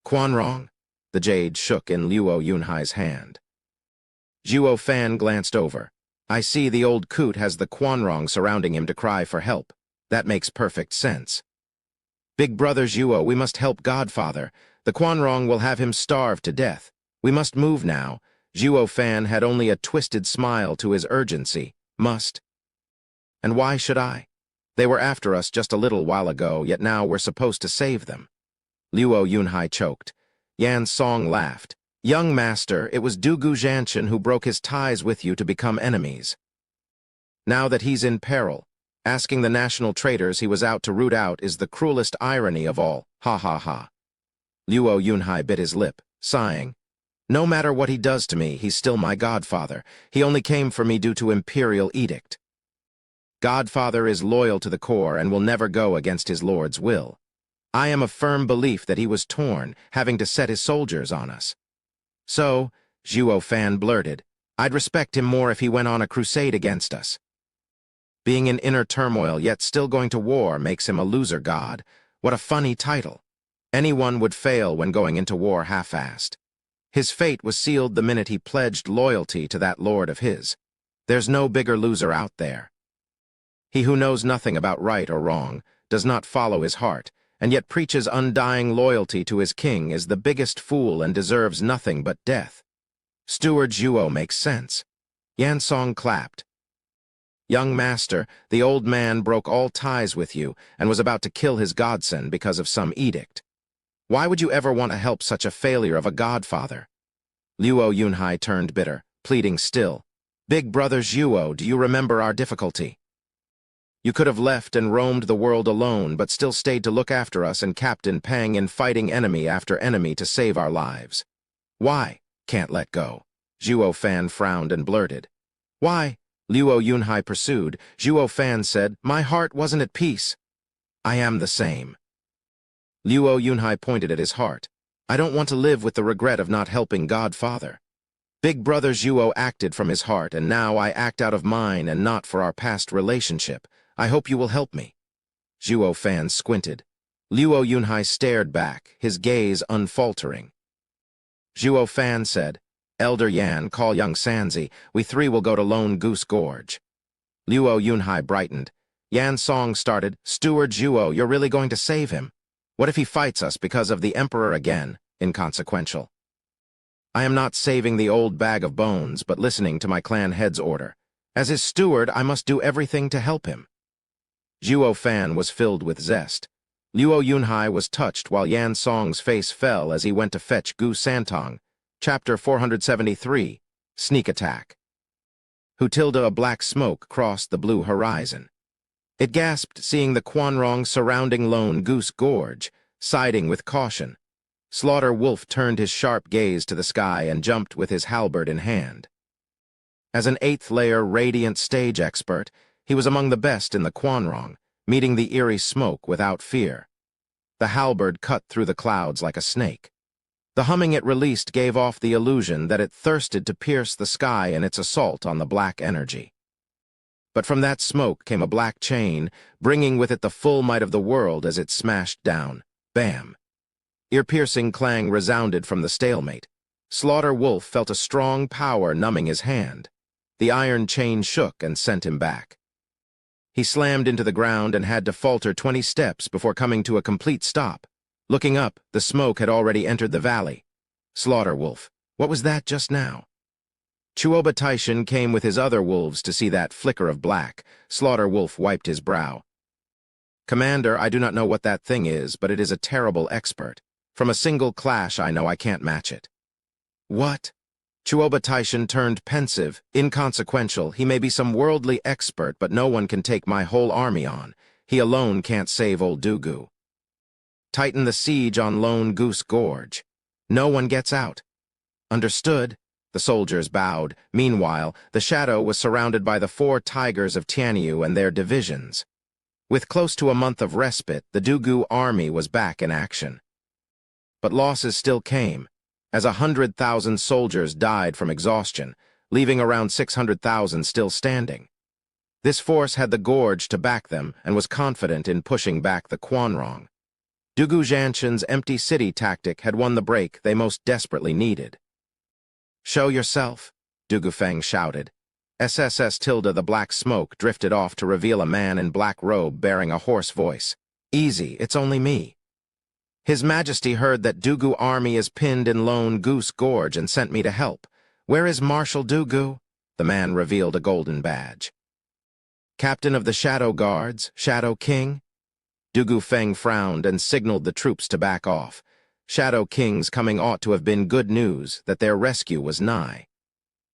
Quanrong? The jade shook in Luo Yunhai's hand. Zhuo Fan glanced over. I see the old coot has the Quanrong surrounding him to cry for help. That makes perfect sense. Big brother Zhuo, we must help Godfather. The Quanrong will have him starved to death. We must move now. Zhuo Fan had only a twisted smile to his urgency. Must. And why should I? They were after us just a little while ago, yet now we're supposed to save them. Luo Yunhai choked. Yan Song laughed. Young master, it was Dugu Zhanshan who broke his ties with you to become enemies. Now that he's in peril, asking the national traitors he was out to root out is the cruelest irony of all. Ha ha ha. Luo Yunhai bit his lip, sighing. No matter what he does to me, he's still my godfather. He only came for me due to imperial edict. Godfather is loyal to the core and will never go against his lord's will. I am of firm belief that he was torn, having to set his soldiers on us. So, Zhuo Fan blurted, I'd respect him more if he went on a crusade against us. Being in inner turmoil yet still going to war makes him a loser god. What a funny title. Anyone would fail when going into war half-assed. His fate was sealed the minute he pledged loyalty to that lord of his. There's no bigger loser out there. He who knows nothing about right or wrong, does not follow his heart, and yet preaches undying loyalty to his king is the biggest fool and deserves nothing but death. Steward Zhuo makes sense. Yan Song clapped. Young master, the old man broke all ties with you and was about to kill his godson because of some edict. Why would you ever want to help such a failure of a godfather? Luo Yunhai turned bitter, pleading still. Big brother Zhuo, do you remember our difficulty? You could have left and roamed the world alone, but still stayed to look after us and Captain Peng in fighting enemy after enemy to save our lives. Why? Can't let go. Zhuo Fan frowned and blurted. Why? Luo Yunhai pursued. Zhuo Fan said, my heart wasn't at peace. I am the same. Luo Yunhai pointed at his heart. I don't want to live with the regret of not helping Godfather. Big brother Zhuo acted from his heart, and now I act out of mine and not for our past relationship. I hope you will help me. Zhuo Fan squinted. Luo Yunhai stared back, his gaze unfaltering. Zhuo Fan said, Elder Yan, call young Sanzi. We three will go to Lone Goose Gorge. Luo Yunhai brightened. Yan Song started, Steward Zhuo, you're really going to save him? What if he fights us because of the Emperor again? Inconsequential. I am not saving the old bag of bones, but listening to my clan head's order. As his steward, I must do everything to help him. Zhuo Fan was filled with zest. Luo Yunhai was touched while Yan Song's face fell as he went to fetch Gu Santong. Chapter 473, Sneak Attack. Hutilda, a black smoke crossed the blue horizon. It gasped, seeing the Quanrong surrounding Lone Goose Gorge, siding with caution. Slaughter Wolf turned his sharp gaze to the sky and jumped with his halberd in hand. As an 8th-layer radiant stage expert, he was among the best in the Quanrong, meeting the eerie smoke without fear. The halberd cut through the clouds like a snake. The humming it released gave off the illusion that it thirsted to pierce the sky in its assault on the black energy. But from that smoke came a black chain, bringing with it the full might of the world as it smashed down. Bam! Ear-piercing clang resounded from the stalemate. Slaughter Wolf felt a strong power numbing his hand. The iron chain shook and sent him back. He slammed into the ground and had to falter 20 steps before coming to a complete stop. Looking up, the smoke had already entered the valley. Slaughter Wolf, what was that just now? Chuoba Taishan came with his other wolves to see that flicker of black. Slaughter Wolf wiped his brow. Commander, I do not know what that thing is, but it is a terrible expert. From a single clash, I know I can't match it. What? Chuoba Taishan turned pensive, inconsequential. He may be some worldly expert, but no one can take my whole army on. He alone can't save old Dugu. Tighten the siege on Lone Goose Gorge. No one gets out. Understood. The soldiers bowed. Meanwhile, the shadow was surrounded by the 4 tigers of Tianyu and their divisions. With close to a month of respite, the Dugu army was back in action. But losses still came, as 100,000 soldiers died from exhaustion, leaving around 600,000 still standing. This force had the gorge to back them and was confident in pushing back the Quanrong. Dugu Zhanshan's empty city tactic had won the break they most desperately needed. Show yourself, Dugu Feng shouted. SSS Tilda the black smoke drifted off to reveal a man in black robe bearing a hoarse voice. Easy, it's only me. His Majesty heard that Dugu army is pinned in Lone Goose Gorge and sent me to help. Where is Marshal Dugu? The man revealed a golden badge. Captain of the Shadow Guards, Shadow King? Dugu Feng frowned and signaled the troops to back off. Shadow King's coming ought to have been good news that their rescue was nigh.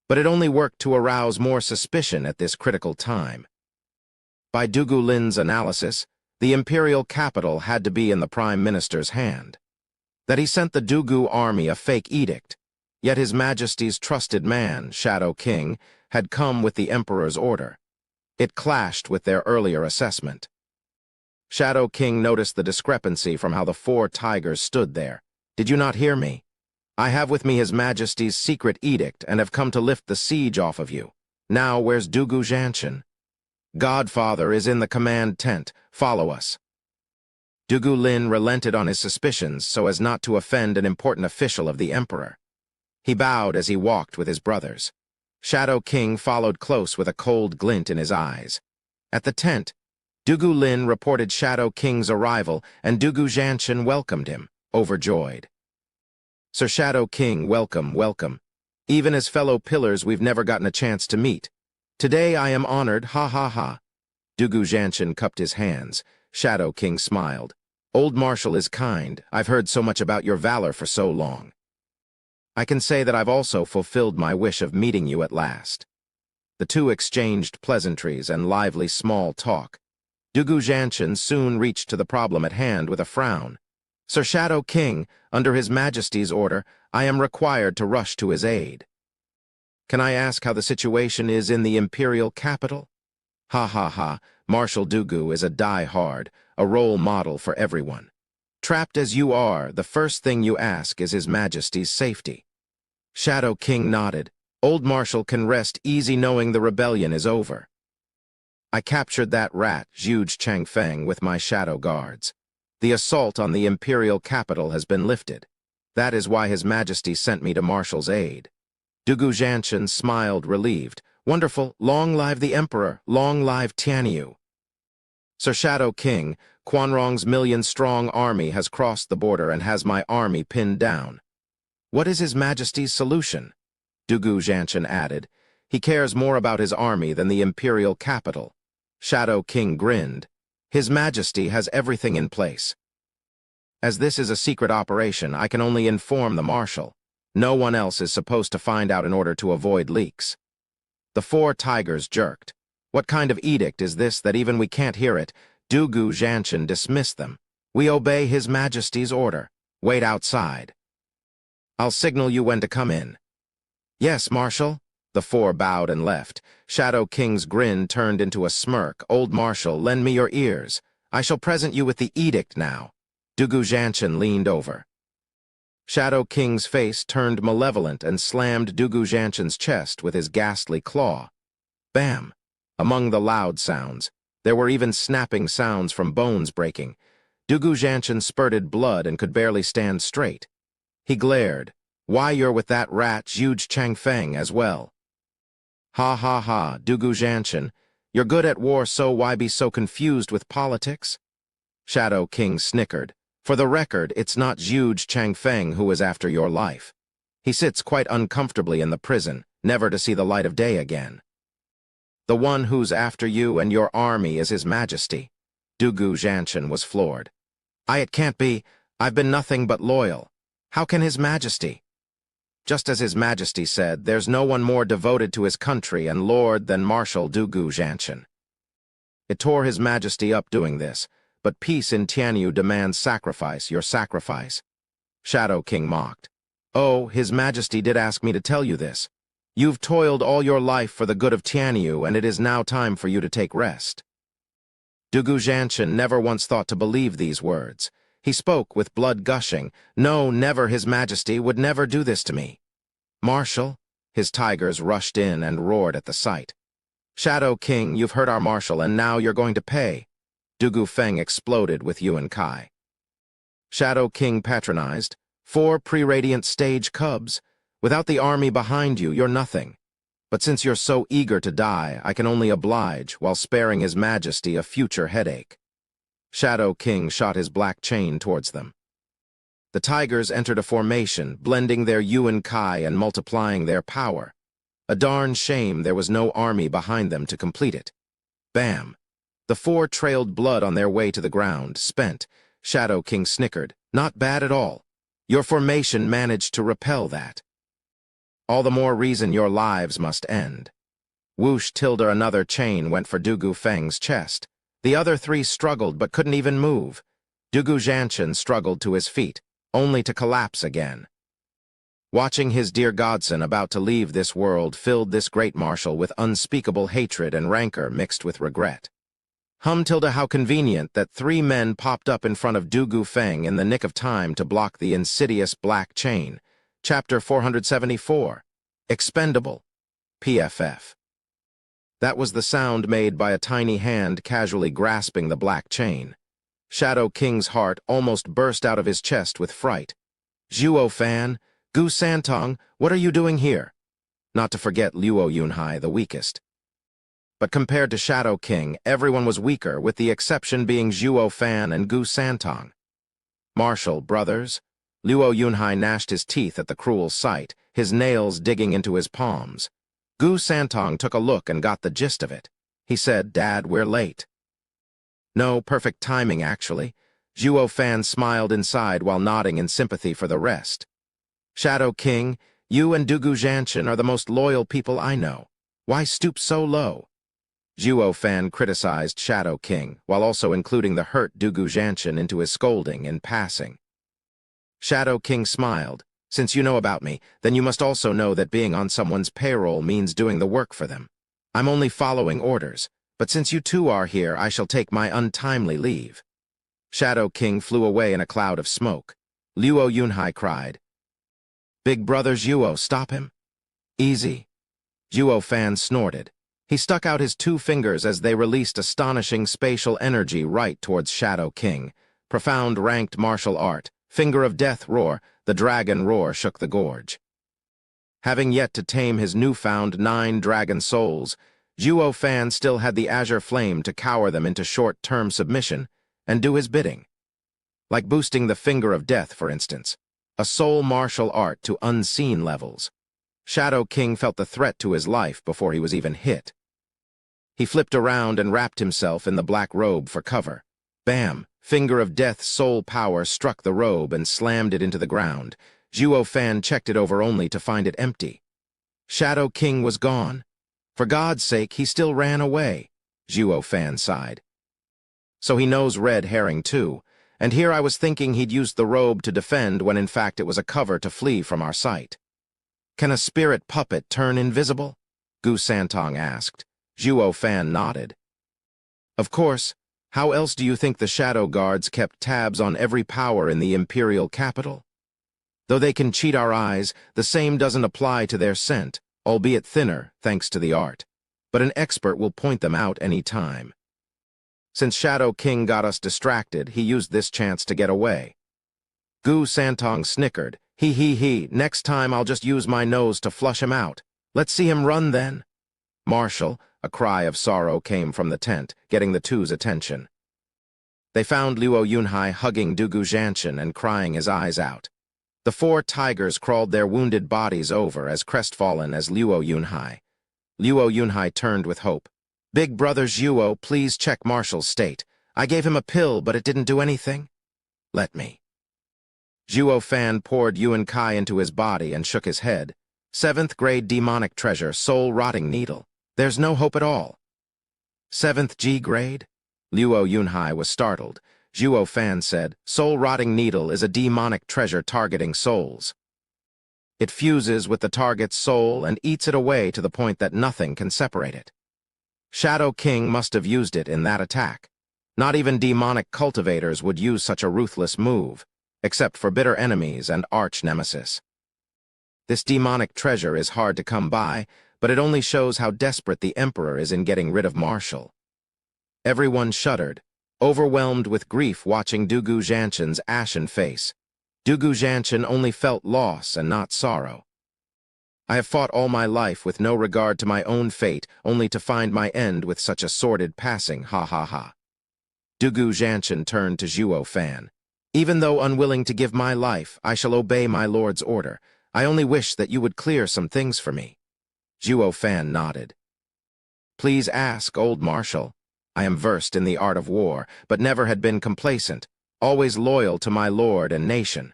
But it only worked to arouse more suspicion at this critical time. By Dugu Lin's analysis, the imperial capital had to be in the Prime Minister's hand. That he sent the Dugu army a fake edict, yet His Majesty's trusted man, Shadow King, had come with the Emperor's order. It clashed with their earlier assessment. Shadow King noticed the discrepancy from how the 4 tigers stood there. Did you not hear me? I have with me His Majesty's secret edict and have come to lift the siege off of you. Now where's Dugu Zhanshan? Godfather is in the command tent. Follow us. Dugu Lin relented on his suspicions so as not to offend an important official of the Emperor. He bowed as he walked with his brothers. Shadow King followed close with a cold glint in his eyes. At the tent, Dugu Lin reported Shadow King's arrival, and Dugu Zhanshan welcomed him, overjoyed. Sir Shadow King, welcome, welcome. Even as fellow pillars, we've never gotten a chance to meet. Today I am honored, ha ha ha. Dugu Zhanshan cupped his hands. Shadow King smiled. Old Marshal is kind. I've heard so much about your valor for so long. I can say that I've also fulfilled my wish of meeting you at last. The two exchanged pleasantries and lively small talk. Dugu Zhanshan soon reached to the problem at hand with a frown. Sir Shadow King, under His Majesty's order, I am required to rush to his aid. Can I ask how the situation is in the imperial capital? Ha ha ha, Marshal Dugu is a die-hard, a role model for everyone. Trapped as you are, the first thing you ask is His Majesty's safety. Shadow King nodded. Old Marshal can rest easy knowing the rebellion is over. I captured that rat, Zhuge Changfeng, with my shadow guards. The assault on the imperial capital has been lifted. That is why His Majesty sent me to Marshal's aid. Dugu Zhanshan smiled, relieved. Wonderful, long live the Emperor, long live Tianyu. Sir Shadow King, Quanrong's million-strong army has crossed the border and has my army pinned down. What is His Majesty's solution? Dugu Zhanshan added. He cares more about his army than the imperial capital. Shadow King grinned. His Majesty has everything in place. As this is a secret operation, I can only inform the Marshal. No one else is supposed to find out in order to avoid leaks. The 4 tigers jerked. What kind of edict is this that even we can't hear it? Dugu Zhanshan dismissed them. We obey His Majesty's order. Wait outside. I'll signal you when to come in. Yes, Marshal. The 4 bowed and left. Shadow King's grin turned into a smirk. Old Marshal, lend me your ears. I shall present you with the edict now. Dugu Zhanshan leaned over. Shadow King's face turned malevolent and slammed Dugu Zhanshan's chest with his ghastly claw. Bam! Among the loud sounds, there were even snapping sounds from bones breaking. Dugu Zhanshan spurted blood and could barely stand straight. He glared. Why, you're with that rat Zhuge Changfeng as well. Ha ha ha, Dugu Zhanshan. You're good at war, so why be so confused with politics? Shadow King snickered. For the record, it's not Zhuge Changfeng who is after your life. He sits quite uncomfortably in the prison, never to see the light of day again. The one who's after you and your army is His Majesty. Dugu Zhanshan was floored. It can't be. I've been nothing but loyal. How can His Majesty? Just as His Majesty said, there's no one more devoted to his country and lord than Marshal Dugu Zhanshan. It tore His Majesty up doing this, but peace in Tianyu demands sacrifice, your sacrifice. Shadow King mocked. Oh, His Majesty did ask me to tell you this. You've toiled all your life for the good of Tianyu, and it is now time for you to take rest. Dugu Zhanshan never once thought to believe these words. He spoke with blood gushing. No, never, His Majesty would never do this to me. Marshal? His tigers rushed in and roared at the sight. Shadow King, you've hurt our marshal, and now you're going to pay. Dugu Feng exploded with Yuan Kai. Shadow King patronized. 4 pre-radiant stage cubs. Without the army behind you, you're nothing. But since you're so eager to die, I can only oblige while sparing His Majesty a future headache. Shadow King shot his black chain towards them. The tigers entered a formation, blending their Yuan Kai and multiplying their power. A darn shame there was no army behind them to complete it. Bam! The 4 trailed blood on their way to the ground, spent. Shadow King snickered. Not bad at all. Your formation managed to repel that. All the more reason your lives must end. Whoosh, tilde, another chain went for Dugu Feng's chest. The other 3 struggled but couldn't even move. Dugu Zhanshan struggled to his feet, only to collapse again. Watching his dear godson about to leave this world filled this great marshal with unspeakable hatred and rancor mixed with regret. Tilde, how convenient that 3 men popped up in front of Dugu Feng in the nick of time to block the insidious black chain. Chapter 474. Expendable. PFF. That was the sound made by a tiny hand casually grasping the black chain. Shadow King's heart almost burst out of his chest with fright. Zhuo Fan, Gu Santong, what are you doing here? Not to forget Luo Yunhai, the weakest. But compared to Shadow King, everyone was weaker, with the exception being Zhuo Fan and Gu Santong. Marshal, brothers? Luo Yunhai gnashed his teeth at the cruel sight, his nails digging into his palms. Gu Santong took a look and got the gist of it. He said, Dad, we're late. No, perfect timing, actually. Zhuo Fan smiled inside while nodding in sympathy for the rest. Shadow King, you and Dugu Zhanshan are the most loyal people I know. Why stoop so low? Zhuo Fan criticized Shadow King, while also including the hurt Dugu Zhanshan into his scolding in passing. Shadow King smiled. Since you know about me, then you must also know that being on someone's payroll means doing the work for them. I'm only following orders, but since you two are here, I shall take my untimely leave. Shadow King flew away in a cloud of smoke. Luo Yunhai cried, Big brother Zhuo, stop him. Easy. Zhuo Fan snorted. He stuck out his 2 fingers as they released astonishing spatial energy right towards Shadow King. Profound ranked martial art. Finger of death roar. The dragon roar shook the gorge. Having yet to tame his newfound 9 dragon souls, Zhuo Fan still had the azure flame to cower them into short-term submission and do his bidding. Like boosting the finger of death, for instance. A soul martial art to unseen levels. Shadow King felt the threat to his life before he was even hit. He flipped around and wrapped himself in the black robe for cover. Bam! Finger of Death's soul power struck the robe and slammed it into the ground. Zhuo Fan checked it over only to find it empty. Shadow King was gone. For God's sake, he still ran away. Zhuo Fan sighed. So he knows Red Herring too, and here I was thinking he'd used the robe to defend when in fact it was a cover to flee from our sight. Can a spirit puppet turn invisible? Gu Santong asked. Zhuo Fan nodded. Of course. How else do you think the shadow guards kept tabs on every power in the imperial capital? Though they can cheat our eyes, the same doesn't apply to their scent, albeit thinner, thanks to the art. But an expert will point them out any time. Since Shadow King got us distracted, he used this chance to get away. Gu Santong snickered. He, next time I'll just use my nose to flush him out. Let's see him run then. Marshal, a cry of sorrow came from the tent, getting the two's attention. They found Luo Yunhai hugging Dugu Zhanshan and crying his eyes out. The four tigers crawled their wounded bodies over as crestfallen as Luo Yunhai. Luo Yunhai turned with hope. Big brother Zhuo, please check Marshal's state. I gave him a pill, but it didn't do anything. Let me. Zhuo Fan poured Yuan Kai into his body and shook his head. 7th grade demonic treasure, soul rotting needle. There's no hope at all. 7th G grade? Luo Yunhai was startled. Zhuo Fan said, soul rotting needle is a demonic treasure targeting souls. It fuses with the target's soul and eats it away to the point that nothing can separate it. Shadow King must have used it in that attack. Not even demonic cultivators would use such a ruthless move, except for bitter enemies and arch nemesis. This demonic treasure is hard to come by, but it only shows how desperate the Emperor is in getting rid of Marshal. Everyone shuddered, overwhelmed with grief watching Dugu Zhanshan's ashen face. Dugu Zhanshan only felt loss and not sorrow. I have fought all my life with no regard to my own fate, only to find my end with such a sordid passing, ha ha ha. Dugu Zhanshan turned to Zhuo Fan. Even though unwilling to give my life, I shall obey my lord's order. I only wish that you would clear some things for me. Zhuo Fan nodded. Please ask, old Marshal. I am versed in the art of war, but never had been complacent, always loyal to my lord and nation.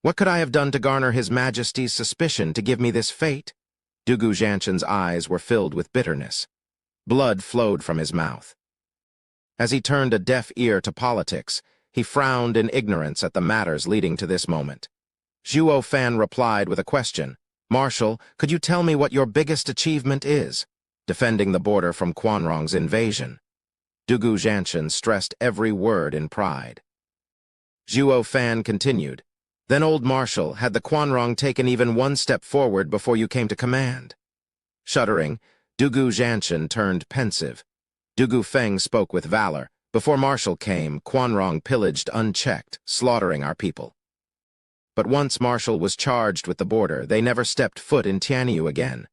What could I have done to garner his majesty's suspicion to give me this fate? Dugu Zhanshan's eyes were filled with bitterness. Blood flowed from his mouth. As he turned a deaf ear to politics, he frowned in ignorance at the matters leading to this moment. Zhuo Fan replied with a question. Marshal, could you tell me what your biggest achievement is? Defending the border from Quanrong's invasion. Dugu Zhanshan stressed every word in pride. Zhuo Fan continued. Then, old Marshal, had the Quanrong taken even one step forward before you came to command? Shuddering, Dugu Zhanshan turned pensive. Dugu Feng spoke with valor. Before Marshal came, Quanrong pillaged unchecked, slaughtering our people. But once Marshal was charged with the border, they never stepped foot in Tianyu again.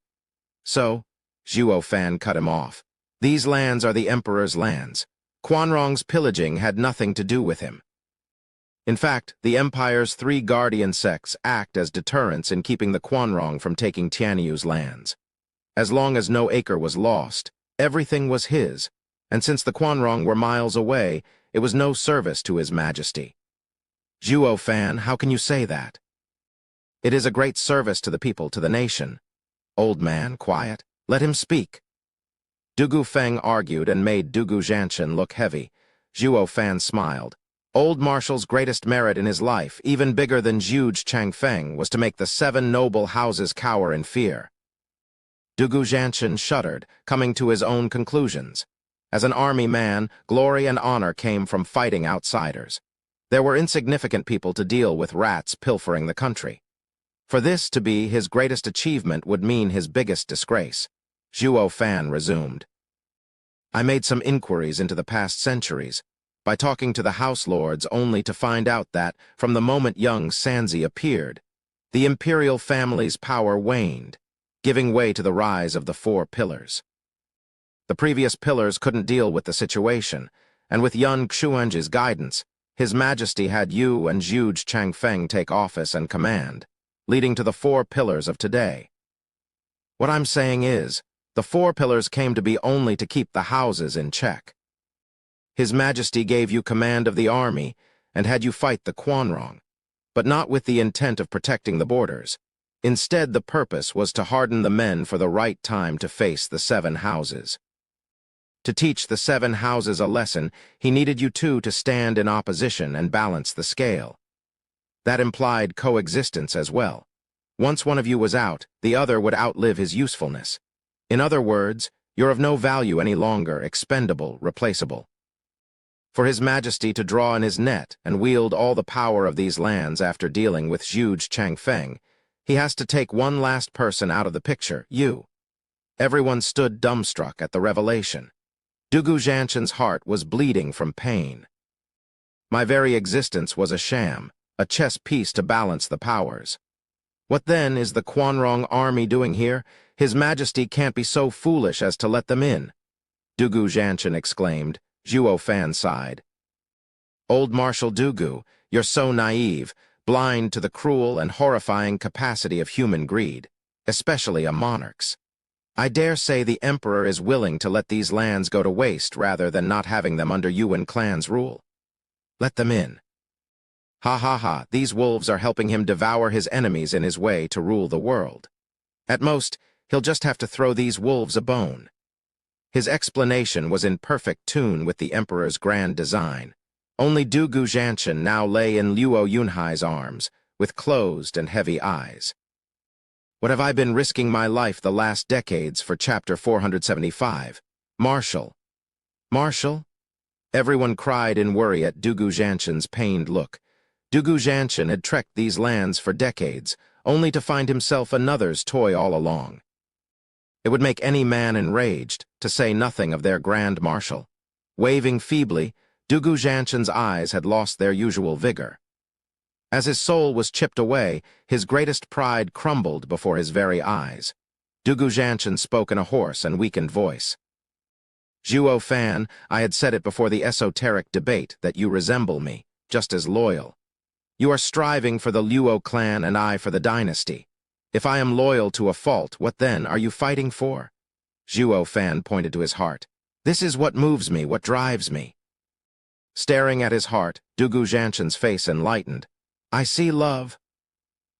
So, Zhuo Fan cut him off. These lands are the Emperor's lands. Quanrong's pillaging had nothing to do with him. In fact, the Empire's 3 guardian sects act as deterrents in keeping the Quanrong from taking Tianyu's lands. As long as no acre was lost, everything was his, and since the Quanrong were miles away, it was no service to His Majesty. Zhuo Fan, how can you say that? It is a great service to the people, to the nation. Old man, quiet. Let him speak. Dugu Feng argued and made Dugu Zhanshan look heavy. Zhuo Fan smiled. Old Marshal's greatest merit in his life, even bigger than Zhuge Changfeng, was to make the 7 noble houses cower in fear. Dugu Zhanshan shuddered, coming to his own conclusions. As an army man, glory and honor came from fighting outsiders. There were insignificant people to deal with rats pilfering the country. For this to be his greatest achievement would mean his biggest disgrace. Zhuo Fan resumed. I made some inquiries into the past centuries, by talking to the House Lords only to find out that, from the moment young Sanzi appeared, the imperial family's power waned, giving way to the rise of the 4 pillars. The previous pillars couldn't deal with the situation, and with Yun Xuanzhi's guidance, His Majesty had Yu and Zhuge Changfeng take office and command, leading to the 4 pillars of today. What I'm saying is, the 4 pillars came to be only to keep the houses in check. His Majesty gave you command of the army and had you fight the Quanrong, but not with the intent of protecting the borders. Instead, the purpose was to harden the men for the right time to face the 7 houses. To teach the 7 houses a lesson, he needed you 2 to stand in opposition and balance the scale. That implied coexistence as well. Once one of you was out, the other would outlive his usefulness. In other words, you're of no value any longer, expendable, replaceable. For His Majesty to draw in his net and wield all the power of these lands after dealing with huge Changfeng, he has to take one last person out of the picture, you. Everyone stood dumbstruck at the revelation. Dugu Zhanshan's heart was bleeding from pain. My very existence was a sham, a chess piece to balance the powers. What then is the Quanrong army doing here? His Majesty can't be so foolish as to let them in. Dugu Zhanshan exclaimed. Zhuo Fan sighed. Old Marshal Dugu, you're so naive, blind to the cruel and horrifying capacity of human greed, especially a monarch's. I dare say the Emperor is willing to let these lands go to waste rather than not having them under Yuan clan's rule. Let them in. Ha ha ha, these wolves are helping him devour his enemies in his way to rule the world. At most, he'll just have to throw these wolves a bone. His explanation was in perfect tune with the Emperor's grand design. Only Dugu Zhanshan now lay in Luo Yunhai's arms, with closed and heavy eyes. What have I been risking my life the last decades for Chapter 475? Marshal. Marshal? Everyone cried in worry at Dugu Zhanshan's pained look. Dugu Zhanshan had trekked these lands for decades, only to find himself another's toy all along. It would make any man enraged, to say nothing of their Grand Marshal. Waving feebly, Dugu Zhanshan's eyes had lost their usual vigor. As his soul was chipped away, his greatest pride crumbled before his very eyes. Dugu Zhanshan spoke in a hoarse and weakened voice. Zhuo Fan, I had said it before the esoteric debate that you resemble me, just as loyal. You are striving for the Luo clan and I for the dynasty. If I am loyal to a fault, what then are you fighting for? Zhuo Fan pointed to his heart. This is what moves me, what drives me. Staring at his heart, Dugu Zhanshan's face enlightened. I see love.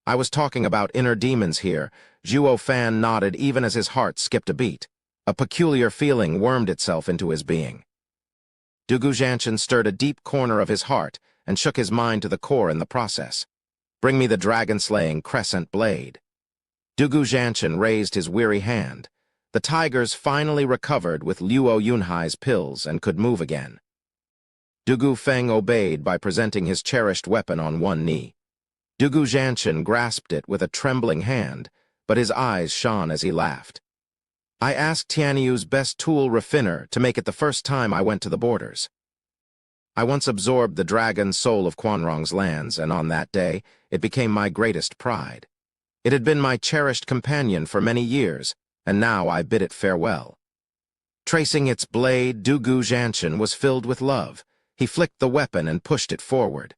I was talking about inner demons here. Zhuo Fan nodded even as his heart skipped a beat. A peculiar feeling wormed itself into his being. Dugu Zhanshan stirred a deep corner of his heart and shook his mind to the core in the process. Bring me the dragon-slaying crescent blade. Dugu Zhanshan raised his weary hand. The tigers finally recovered with Luo Yunhai's pills and could move again. Dugu Feng obeyed by presenting his cherished weapon on one knee. Dugu Zhanshan grasped it with a trembling hand, but his eyes shone as he laughed. I asked Tianyu's best tool refiner to make it the first time I went to the borders. I once absorbed the dragon soul of Quanrong's lands, and on that day, it became my greatest pride. It had been my cherished companion for many years, and now I bid it farewell. Tracing its blade, Dugu Zhanshan was filled with love. He flicked the weapon and pushed it forward.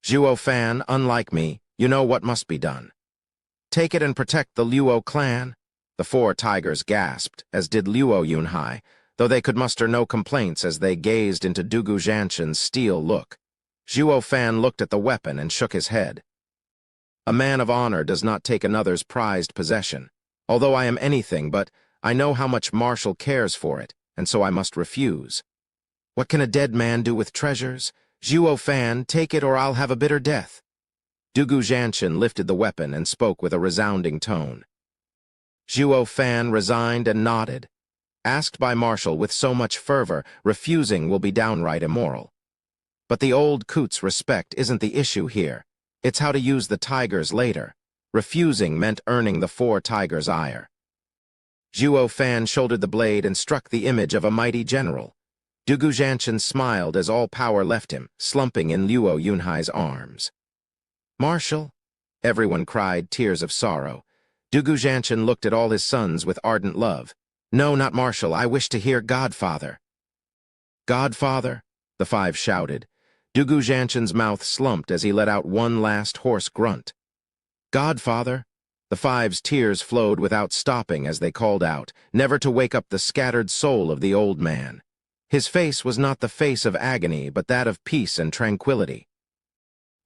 Zhuo Fan, unlike me, you know what must be done. Take it and protect the Luo clan. The four tigers gasped, as did Luo Yunhai, though they could muster no complaints as they gazed into Dugu Zhanshan's steel look. Zhuo Fan looked at the weapon and shook his head. A man of honor does not take another's prized possession. Although I am anything but, I know how much Marshal cares for it, and so I must refuse. What can a dead man do with treasures? Zhuo Fan, take it or I'll have a bitter death. Dugu Zhanshan lifted the weapon and spoke with a resounding tone. Zhuo Fan resigned and nodded. Asked by Marshal with so much fervor, refusing will be downright immoral. But the old coot's respect isn't the issue here. It's how to use the tigers later. Refusing meant earning the four tigers' ire. Zhuo Fan shouldered the blade and struck the image of a mighty general. Dugu Zhanshan smiled as all power left him, slumping in Luo Yunhai's arms. Marshal? Everyone cried tears of sorrow. Dugu Zhanshan looked at all his sons with ardent love. No, not Marshal, I wish to hear Godfather. Godfather? The five shouted. Dugu Zhanshan's mouth slumped as he let out one last hoarse grunt. Godfather? The five's tears flowed without stopping as they called out, never to wake up the scattered soul of the old man. His face was not the face of agony, but that of peace and tranquility.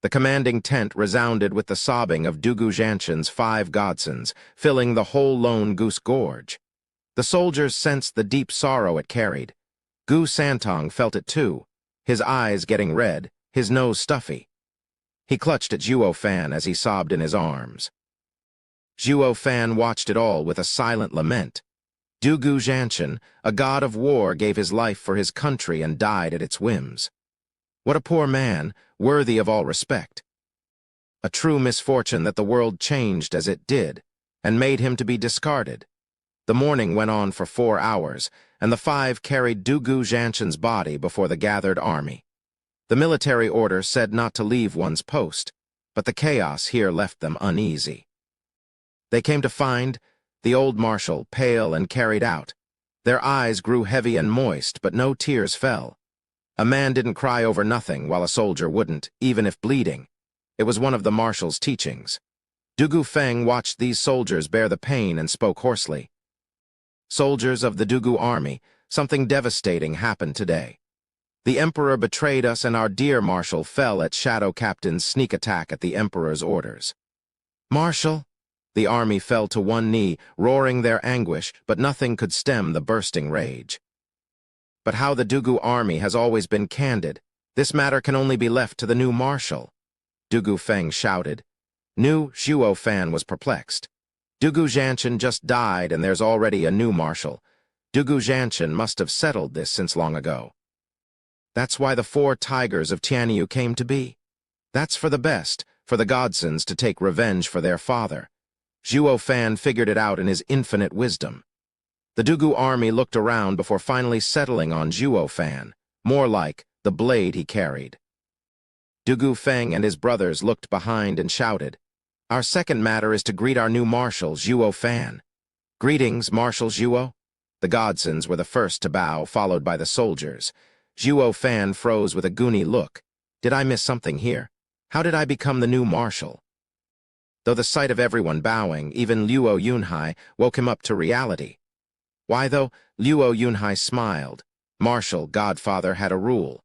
The commanding tent resounded with the sobbing of Dugu Zhanshan's five godsons, filling the whole Lone Goose Gorge. The soldiers sensed the deep sorrow it carried. Gu Santong felt it too, his eyes getting red, his nose stuffy. He clutched at Zhuo Fan as he sobbed in his arms. Zhuo Fan watched it all with a silent lament. Dugu Zhanshan, a god of war, gave his life for his country and died at its whims. What a poor man, worthy of all respect. A true misfortune that the world changed as it did, and made him to be discarded. The mourning went on for 4 hours, and the 5 carried Dugu Zhanshan's body before the gathered army. The military order said not to leave one's post, but the chaos here left them uneasy. They came to find the old marshal pale and carried out. Their eyes grew heavy and moist, but no tears fell. A man didn't cry over nothing, while a soldier wouldn't, even if bleeding. It was one of the marshal's teachings. Dugu Feng watched these soldiers bear the pain and spoke hoarsely. Soldiers of the Dugu army, something devastating happened today. The emperor betrayed us and our dear marshal fell at Shadow Captain's sneak attack at the emperor's orders. Marshal? The army fell to one knee, roaring their anguish, but nothing could stem the bursting rage. But how the Dugu army has always been candid. This matter can only be left to the new marshal. Dugu Feng shouted. New Zhuo Fan was perplexed. Dugu Zhanshan just died and there's already a new marshal. Dugu Zhanshan must have settled this since long ago. That's why the 4 tigers of Tianyu came to be. That's for the best, for the godsons to take revenge for their father. Zhuo Fan figured it out in his infinite wisdom. The Dugu army looked around before finally settling on Zhuo Fan, more like the blade he carried. Dugu Feng and his brothers looked behind and shouted, Our second matter is to greet our new marshal, Zhuo Fan. Greetings, Marshal Zhuo. The godsons were the first to bow, followed by the soldiers. Zhuo Fan froze with a goony look. Did I miss something here? How did I become the new marshal? Though the sight of everyone bowing, even Luo Yunhai, woke him up to reality. Why, though? Luo Yunhai smiled. Marshal Godfather had a rule.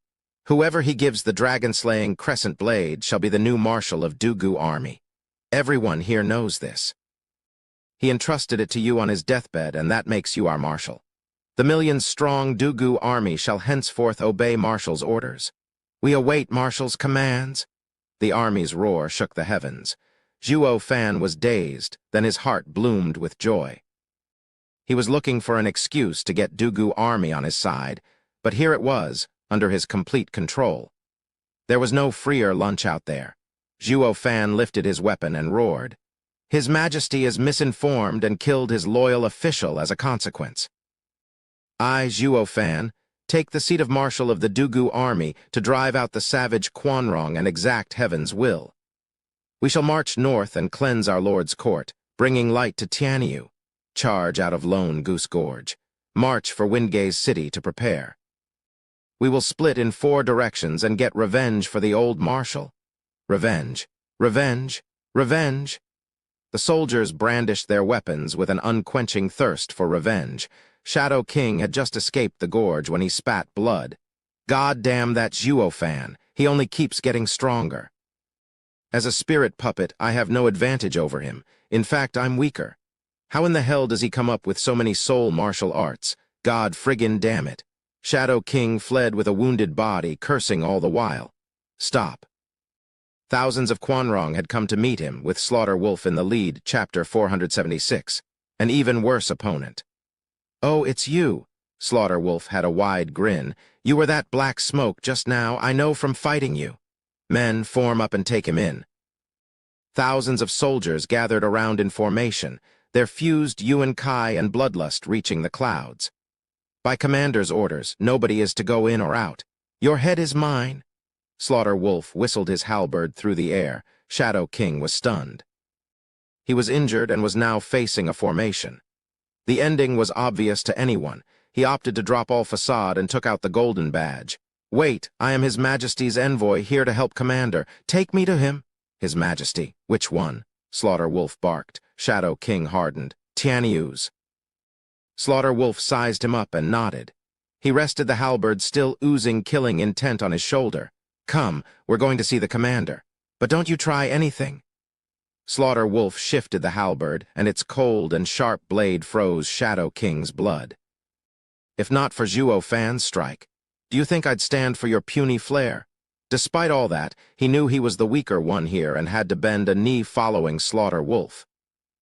Whoever he gives the dragon-slaying crescent blade shall be the new marshal of Dugu army. Everyone here knows this. He entrusted it to you on his deathbed, and that makes you our marshal. The million-strong Dugu army shall henceforth obey Marshal's orders. We await Marshal's commands. The army's roar shook the heavens. Zhuo Fan was dazed, then his heart bloomed with joy. He was looking for an excuse to get Dugu army on his side, but here it was, under his complete control. There was no freer lunch out there. Zhuo Fan lifted his weapon and roared. His Majesty is misinformed and killed his loyal official as a consequence. I, Zhuo Fan, take the seat of Marshal of the Dugu army to drive out the savage Quanrong and exact heaven's will. We shall march north and cleanse our Lord's court, bringing light to Tianyu. Charge out of Lone Goose Gorge. March for Windgaze City to prepare. We will split in 4 directions and get revenge for the old marshal. Revenge, revenge, revenge. The soldiers brandished their weapons with an unquenching thirst for revenge. Shadow King had just escaped the gorge when he spat blood. God damn that Zhuo Fan, he only keeps getting stronger. As a spirit puppet, I have no advantage over him. In fact, I'm weaker. How in the hell does he come up with so many soul martial arts? God friggin' damn it. Shadow King fled with a wounded body, cursing all the while. Stop. Thousands of Quanrong had come to meet him, with Slaughter Wolf in the lead, chapter 476. An even worse opponent. Oh, it's you. Slaughter Wolf had a wide grin. You were that black smoke just now, I know from fighting you. Men, form up and take him in. Thousands of soldiers gathered around in formation, their fused Yuan Kai and bloodlust reaching the clouds. By commander's orders, nobody is to go in or out. Your head is mine. Slaughter Wolf whistled his halberd through the air. Shadow King was stunned. He was injured and was now facing a formation. The ending was obvious to anyone. He opted to drop all facade and took out the golden badge. Wait, I am His Majesty's envoy, here to help Commander. Take me to him. His Majesty. Which one? Slaughter Wolf barked. Shadow King hardened. Tianyu's. Slaughter Wolf sized him up and nodded. He rested the halberd, still oozing killing intent, on his shoulder. Come, we're going to see the commander. But don't you try anything. Slaughter Wolf shifted the halberd, and its cold and sharp blade froze Shadow King's blood. If not for Zhuo Fan's strike, do you think I'd stand for your puny flair? Despite all that, he knew he was the weaker one here and had to bend a knee following Slaughter Wolf.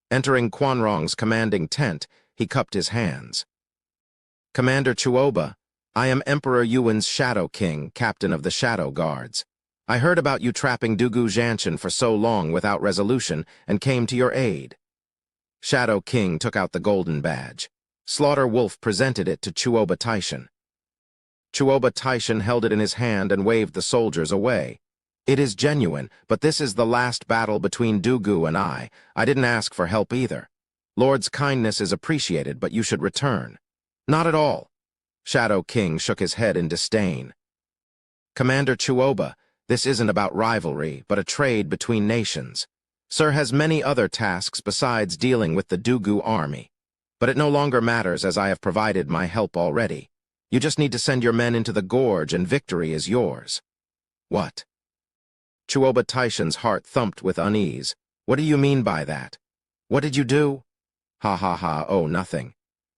Entering Quanrong's commanding tent, he cupped his hands. "Commander Chuoba, I am Emperor Yuan's Shadow King, captain of the Shadow Guards. I heard about you trapping Dugu Zhanshan for so long without resolution and came to your aid." Shadow King took out the golden badge. Slaughter Wolf presented it to Chuoba Taishan. Chuoba Taishan held it in his hand and waved the soldiers away. "It is genuine, but this is the last battle between Dugu and I. I didn't ask for help either. Lord's kindness is appreciated, but you should return." "Not at all." Shadow King shook his head in disdain. "Commander Chuoba, this isn't about rivalry, but a trade between nations. Sir has many other tasks besides dealing with the Dugu army. But it no longer matters as I have provided my help already. You just need to send your men into the gorge and victory is yours." "What?" Chuoba Taishan's heart thumped with unease. "What do you mean by that? What did you do?" "Ha ha ha, oh, nothing."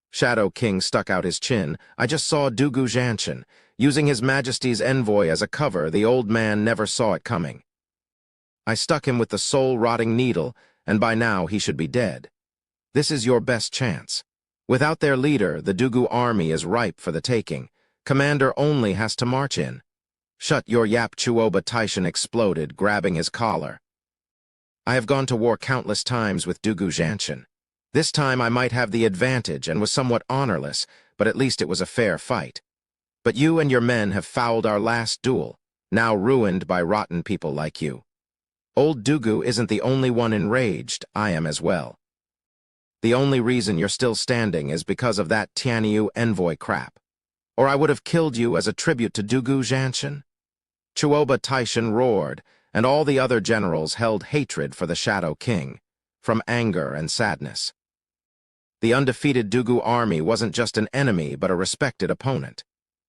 Shadow King stuck out his chin. "I just saw Dugu Zhanshan. Using His Majesty's envoy as a cover, the old man never saw it coming. I stuck him with the soul-rotting needle, and by now he should be dead. This is your best chance. Without their leader, the Dugu army is ripe for the taking. Commander only has to march in." "Shut your yap," Chuoba Taishan exploded, grabbing his collar. "I have gone to war countless times with Dugu Zhanshan. This time I might have the advantage and was somewhat honorless, but at least it was a fair fight. But you and your men have fouled our last duel, now ruined by rotten people like you. Old Dugu isn't the only one enraged, I am as well. The only reason you're still standing is because of that Tianyu envoy crap. Or I would have killed you as a tribute to Dugu Zhanshan." Chuoba Taishan roared, and all the other generals held hatred for the Shadow King, from anger and sadness. The undefeated Dugu army wasn't just an enemy but a respected opponent.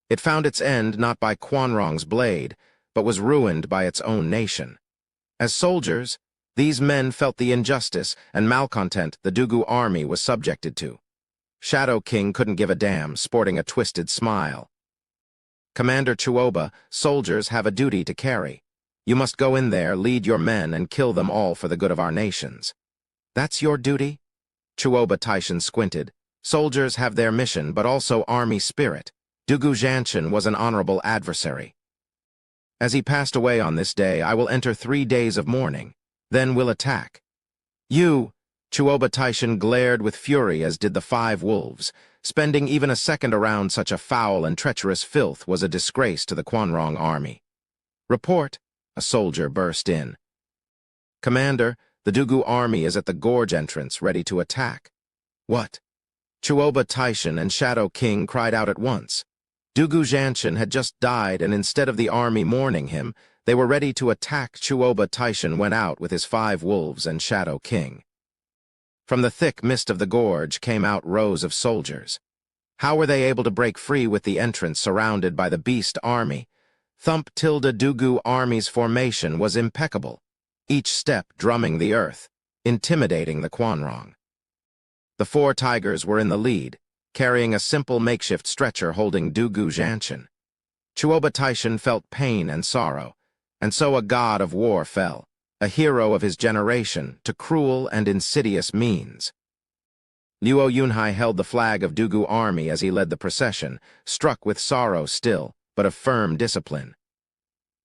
It found its end not by Quanrong's blade, but was ruined by its own nation. As soldiers, these men felt the injustice and malcontent the Dugu army was subjected to. Shadow King couldn't give a damn, sporting a twisted smile. "Commander Chuoba, soldiers have a duty to carry. You must go in there, lead your men, and kill them all for the good of our nations." "That's your duty?" Chuoba Taishan squinted. "Soldiers have their mission, but also army spirit. Dugu Zhanshan was an honorable adversary. As he passed away on this day, I will enter 3 days of mourning. Then we'll attack." "You!" Chuoba Taishan glared with fury, as did the 5 wolves. Spending even a second around such a foul and treacherous filth was a disgrace to the Quanrong army. "Report!" a soldier burst in. "Commander, the Dugu army is at the gorge entrance, ready to attack." "What?" Chuoba Taishan and Shadow King cried out at once. Dugu Zhanshan had just died, and instead of the army mourning him, they were ready to attack. Chuoba Taishan went out with his 5 wolves and Shadow King. From the thick mist of the gorge came out rows of soldiers. How were they able to break free with the entrance surrounded by the beast army? Dugu army's formation was impeccable, each step drumming the earth, intimidating the Quanrong. The 4 tigers were in the lead, carrying a simple makeshift stretcher holding Dugu Zhanshan. Chuoba Taishan felt pain and sorrow, and so a god of war fell, a hero of his generation, to cruel and insidious means. Luo Yunhai held the flag of Dugu army as he led the procession, struck with sorrow still, but of firm discipline.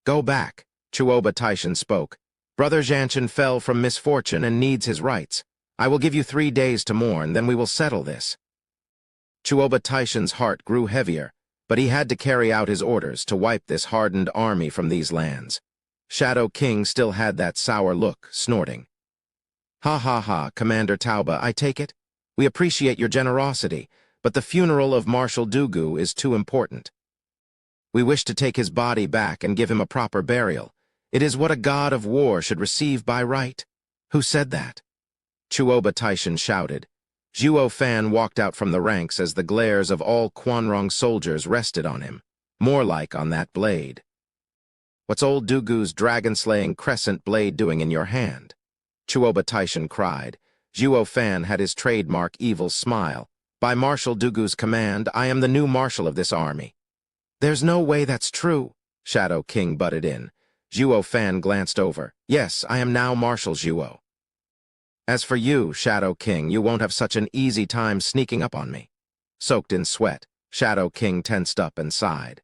"Go back," Chuoba Taishan spoke. "Brother Zhanshan fell from misfortune and needs his rights. I will give you 3 days to mourn, then we will settle this." Chuoba Taishan's heart grew heavier, but he had to carry out his orders to wipe this hardened army from these lands. Shadow King still had that sour look, snorting. "Ha ha ha, Commander Tauba, I take it? We appreciate your generosity, but the funeral of Marshal Dugu is too important. We wish to take his body back and give him a proper burial. It is what a god of war should receive by right." "Who said that?" Chuoba Taishan shouted. Zhuo Fan walked out from the ranks as the glares of all Quanrong soldiers rested on him, more like on that blade. "What's old Dugu's dragon-slaying crescent blade doing in your hand?" Chuoba Taishan cried. Zhuo Fan had his trademark evil smile. "By Marshal Dugu's command, I am the new marshal of this army." "There's no way that's true," Shadow King butted in. Zhuo Fan glanced over. "Yes, I am now Marshal Zhuo." As for you, Shadow King, you won't have such an easy time sneaking up on me. Soaked in sweat, Shadow King tensed up and sighed.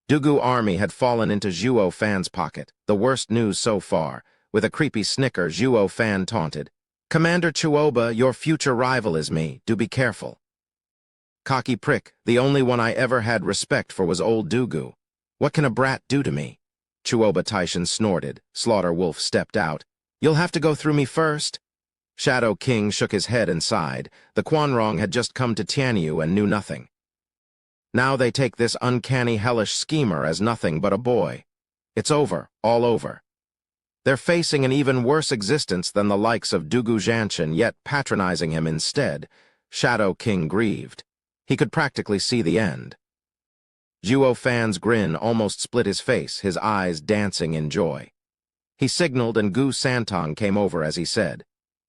Dugu army had fallen into Zhuo Fan's pocket, the worst news so far. With a creepy snicker, Zhuo Fan taunted, "Commander Chuoba, your future rival is me. Do be careful." Cocky prick, the only one I ever had respect for was old Dugu. What can a brat do to me? Chuoba Taishan snorted. Slaughter Wolf stepped out. You'll have to go through me first. Shadow King shook his head and sighed. The Quanrong had just come to Tianyu and knew nothing. Now they take this uncanny hellish schemer as nothing but a boy. It's over, all over. They're facing an even worse existence than the likes of Dugu Zhanshan, yet patronizing him instead. Shadow King grieved. He could practically see the end. Zhuo Fan's grin almost split his face, his eyes dancing in joy. He signaled and Gu Santong came over as he said,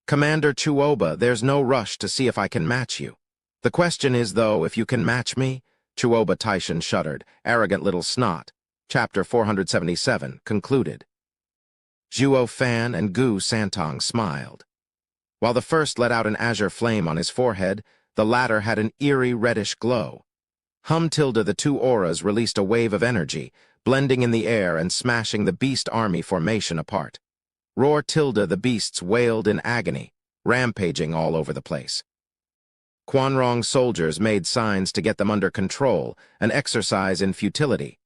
"Commander Chuoba, there's no rush to see if I can match you. The question is, though, if you can match me?" Chuoba Taishan shuddered. Arrogant little snot. Chapter 477 concluded. Zhuo Fan and Gu Santong smiled. While the first let out an azure flame on his forehead, the latter had an eerie reddish glow. The two auras released a wave of energy, blending in the air and smashing the beast army formation apart. The beasts wailed in agony, rampaging all over the place. Quanrong soldiers made signs to get them under control, an exercise in futility.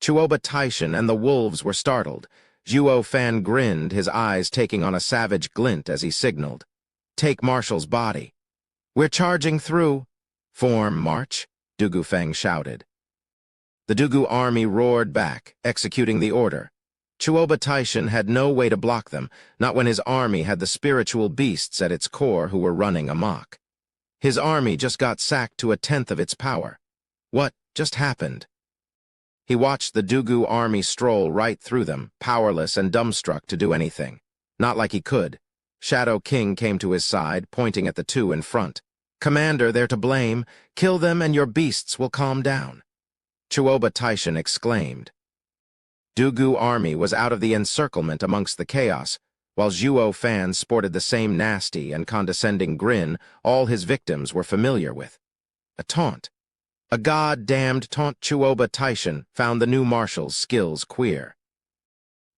Chuoba Taishan and the wolves were startled. Zhuo Fan grinned, his eyes taking on a savage glint as he signaled, "Take Marshal's body." "We're charging through." "Form march," Dugu Feng shouted. The Dugu army roared back, executing the order. Chuoba Taishan had no way to block them, not when his army had the spiritual beasts at its core who were running amok. His army just got sacked to 1/10 of its power. What just happened? He watched the Dugu army stroll right through them, powerless and dumbstruck to do anything. Not like he could. Shadow King came to his side, pointing at the two in front. "Commander, they're to blame. Kill them and your beasts will calm down." Chuoba Taishan exclaimed. Dugu army was out of the encirclement amongst the chaos, while Zhuo Fan sported the same nasty and condescending grin all his victims were familiar with. A taunt. A god-damned taunt. Chuoba Taishan found the new marshal's skills queer.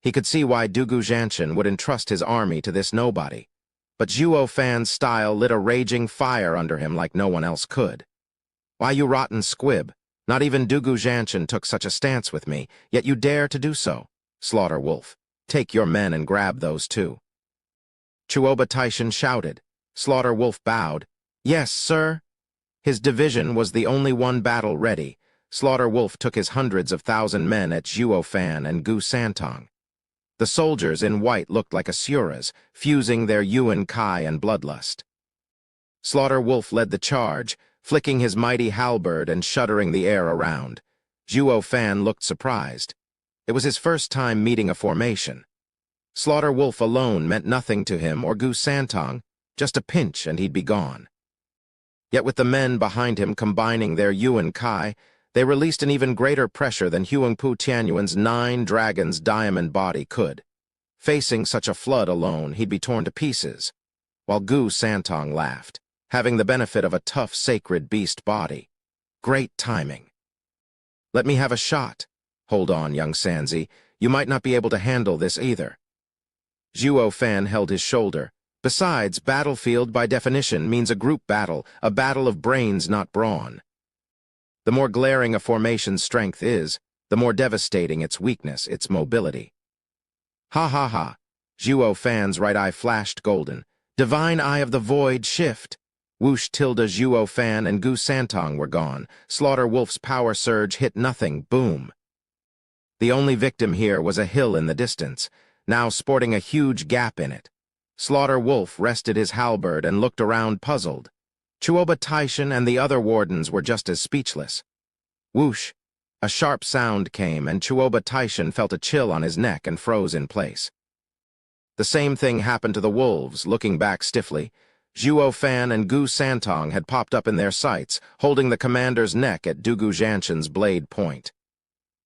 He could see why Dugu Zhanshan would entrust his army to this nobody, but Zhuo Fan's style lit a raging fire under him like no one else could. "Why, you rotten squib, not even Dugu Zhanshan took such a stance with me, yet you dare to do so. Slaughter Wolf, take your men and grab those two." Chuoba Taishan shouted. Slaughter Wolf bowed. "Yes, sir." His division was the only one battle ready. Slaughter Wolf took his hundreds of thousand men at Zhuo Fan and Gu Santong. The soldiers in white looked like asuras, fusing their Yuan Kai and bloodlust. Slaughter Wolf led the charge, flicking his mighty halberd and shuddering the air around. Zhuo Fan looked surprised. It was his first time meeting a formation. Slaughter Wolf alone meant nothing to him or Gu Santong, just a pinch and he'd be gone. Yet with the men behind him combining their Yuan Kai, they released an even greater pressure than Huangpu Tianyuan's 9 dragons' diamond body could. Facing such a flood alone, he'd be torn to pieces, while Gu Santong laughed, having the benefit of a tough sacred beast body. Great timing. "Let me have a shot." "Hold on, young Sanzi, you might not be able to handle this either." Zhuo Fan held his shoulder. Besides, battlefield by definition means a group battle, a battle of brains, not brawn. The more glaring a formation's strength is, the more devastating its weakness, its mobility. Ha ha ha. Zhuo Fan's right eye flashed golden. Divine Eye of the Void shift. Whoosh. Zhuo Fan and Gu Santong were gone. Slaughter Wolf's power surge hit nothing. Boom. The only victim here was a hill in the distance, now sporting a huge gap in it. Slaughter Wolf rested his halberd and looked around puzzled. Chuoba Taishan and the other wardens were just as speechless. Whoosh! A sharp sound came, and Chuoba Taishan felt a chill on his neck and froze in place. The same thing happened to the wolves, looking back stiffly. Zhuo Fan and Gu Santong had popped up in their sights, holding the commander's neck at Dugu Zhanshan's blade point.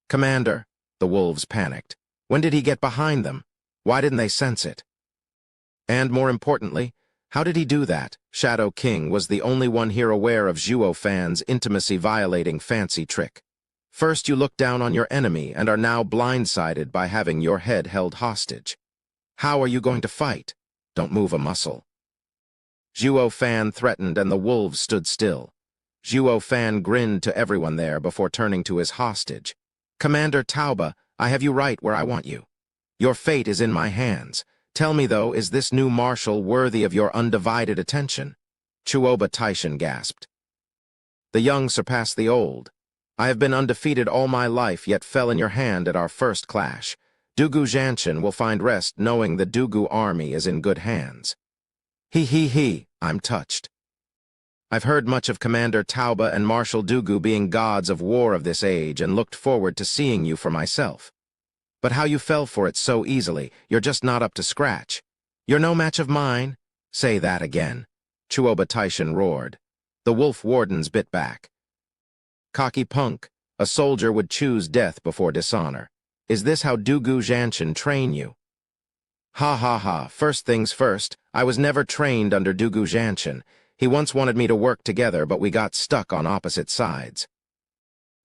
"Commander," the wolves panicked. "When did he get behind them? Why didn't they sense it?" And more importantly, How did he do that? Shadow King was the only one here aware of Zhuo Fan's intimacy-violating fancy trick. First you look down on your enemy and are now blindsided by having your head held hostage. How are you going to fight? Don't move a muscle. Zhuo Fan threatened and the wolves stood still. Zhuo Fan grinned to everyone there before turning to his hostage. Commander Tauba, I have you right where I want you. Your fate is in my hands. Tell me, though, is this new marshal worthy of your undivided attention? Chuoba Taishan gasped. The young surpass the old. I have been undefeated all my life, yet fell in your hand at our first clash. Dugu Zhanshan will find rest knowing the Dugu army is in good hands. He, I'm touched. I've heard much of Commander Tauba and Marshal Dugu being gods of war of this age and looked forward to seeing you for myself. But how you fell for it so easily, you're just not up to scratch. You're no match of mine. Say that again. Chuoba Taishan roared. The wolf wardens bit back. Cocky punk, a soldier would choose death before dishonor. Is this how Dugu Zhanshan train you? Ha, first things first, I was never trained under Dugu Zhanshan. He once wanted me to work together, but we got stuck on opposite sides.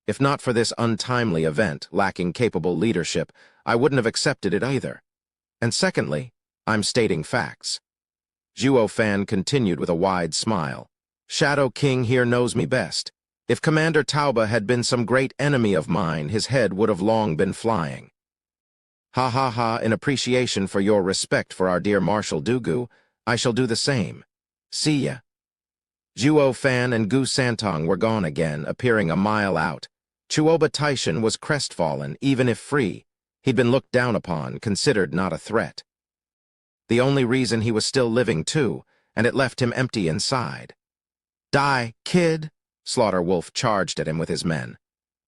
If not for this untimely event, lacking capable leadership, I wouldn't have accepted it either. And secondly, I'm stating facts. Zhuo Fan continued with a wide smile. Shadow King here knows me best. If Commander Tauba had been some great enemy of mine, his head would have long been flying. Ha, in appreciation for your respect for our dear Marshal Dugu, I shall do the same. See ya. Zhuo Fan and Gu Santong were gone again, appearing a mile out. Chuoba Taishan was crestfallen, even if free. He'd been looked down upon, considered not a threat. The only reason he was still living, too, and it left him empty inside. Die, kid! Slaughter Wolf charged at him with his men.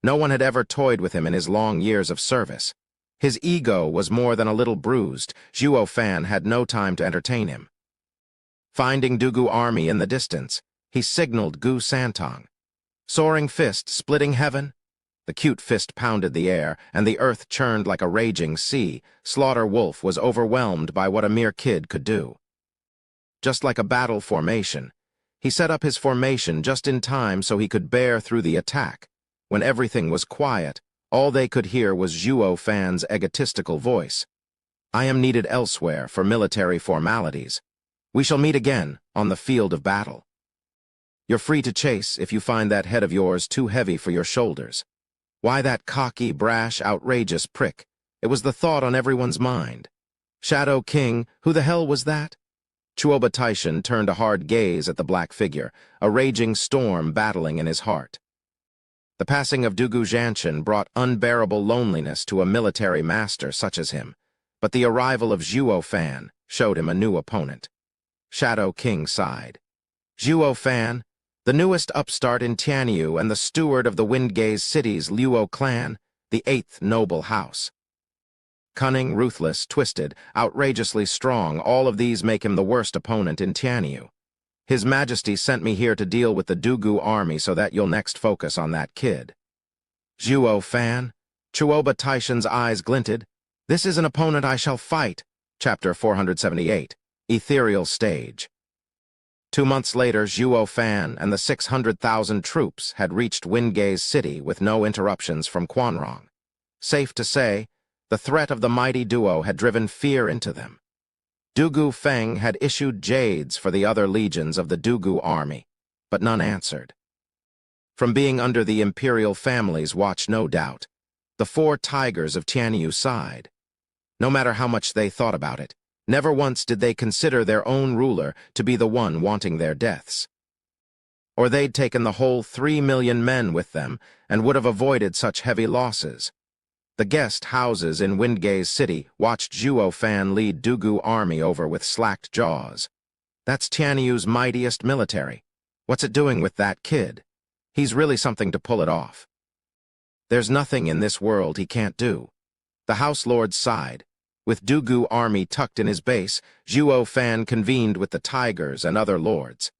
No one had ever toyed with him in his long years of service. His ego was more than a little bruised. Zhuo Fan had no time to entertain him. Finding Dugu army in the distance, he signaled Gu Santong. Soaring fist splitting heaven? The cute fist pounded the air, and the earth churned like a raging sea. Slaughter Wolf was overwhelmed by what a mere kid could do. Just like a battle formation, he set up his formation just in time so he could bear through the attack. When everything was quiet, all they could hear was Zhuo Fan's egotistical voice. I am needed elsewhere for military formalities. We shall meet again on the field of battle. You're free to chase if you find that head of yours too heavy for your shoulders. Why that cocky, brash, outrageous prick? It was the thought on everyone's mind. Shadow King, who the hell was that? Chuoba Taishan turned a hard gaze at the black figure, a raging storm battling in his heart. The passing of Dugu Zhanshan brought unbearable loneliness to a military master such as him, but the arrival of Zhuo Fan showed him a new opponent. Shadow King sighed. Zhuo Fan, the newest upstart in Tianyu and the steward of the Windgaze City's Luo clan, the 8th noble house. Cunning, ruthless, twisted, outrageously strong, all of these make him the worst opponent in Tianyu. His Majesty sent me here to deal with the Dugu army so that you'll next focus on that kid. Zhuo Fan? Chuoba Taishan's eyes glinted. This is an opponent I shall fight. Chapter 478. Ethereal Stage. 2 months later, Zhuo Fan and the 600,000 troops had reached Windgaze City with no interruptions from Quanrong. Safe to say, the threat of the mighty duo had driven fear into them. Dugu Feng had issued jades for the other legions of the Dugu army, but none answered. From being under the imperial family's watch, no doubt, the 4 tigers of Tianyu sighed. No matter how much they thought about it, never once did they consider their own ruler to be the one wanting their deaths. Or they'd taken the whole 3 million men with them and would have avoided such heavy losses. The guest houses in Windgaze City watched Zhuo Fan lead Dugu army over with slacked jaws. That's Tianyu's mightiest military. What's it doing with that kid? He's really something to pull it off. There's nothing in this world he can't do. The House Lord sighed. With Dugu army tucked in his base, Zhuo Fan convened with the tigers and other lords.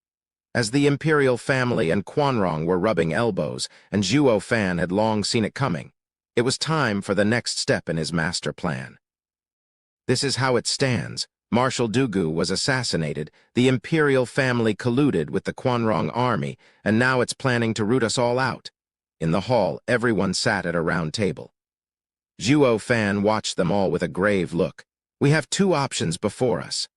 As the imperial family and Quanrong were rubbing elbows, and Zhuo Fan had long seen it coming, it was time for the next step in his master plan. This is how it stands. Marshal Dugu was assassinated, the imperial family colluded with the Quanrong army, and now it's planning to root us all out. In the hall, everyone sat at a round table. Zhuo Fan watched them all with a grave look. We have two options before us.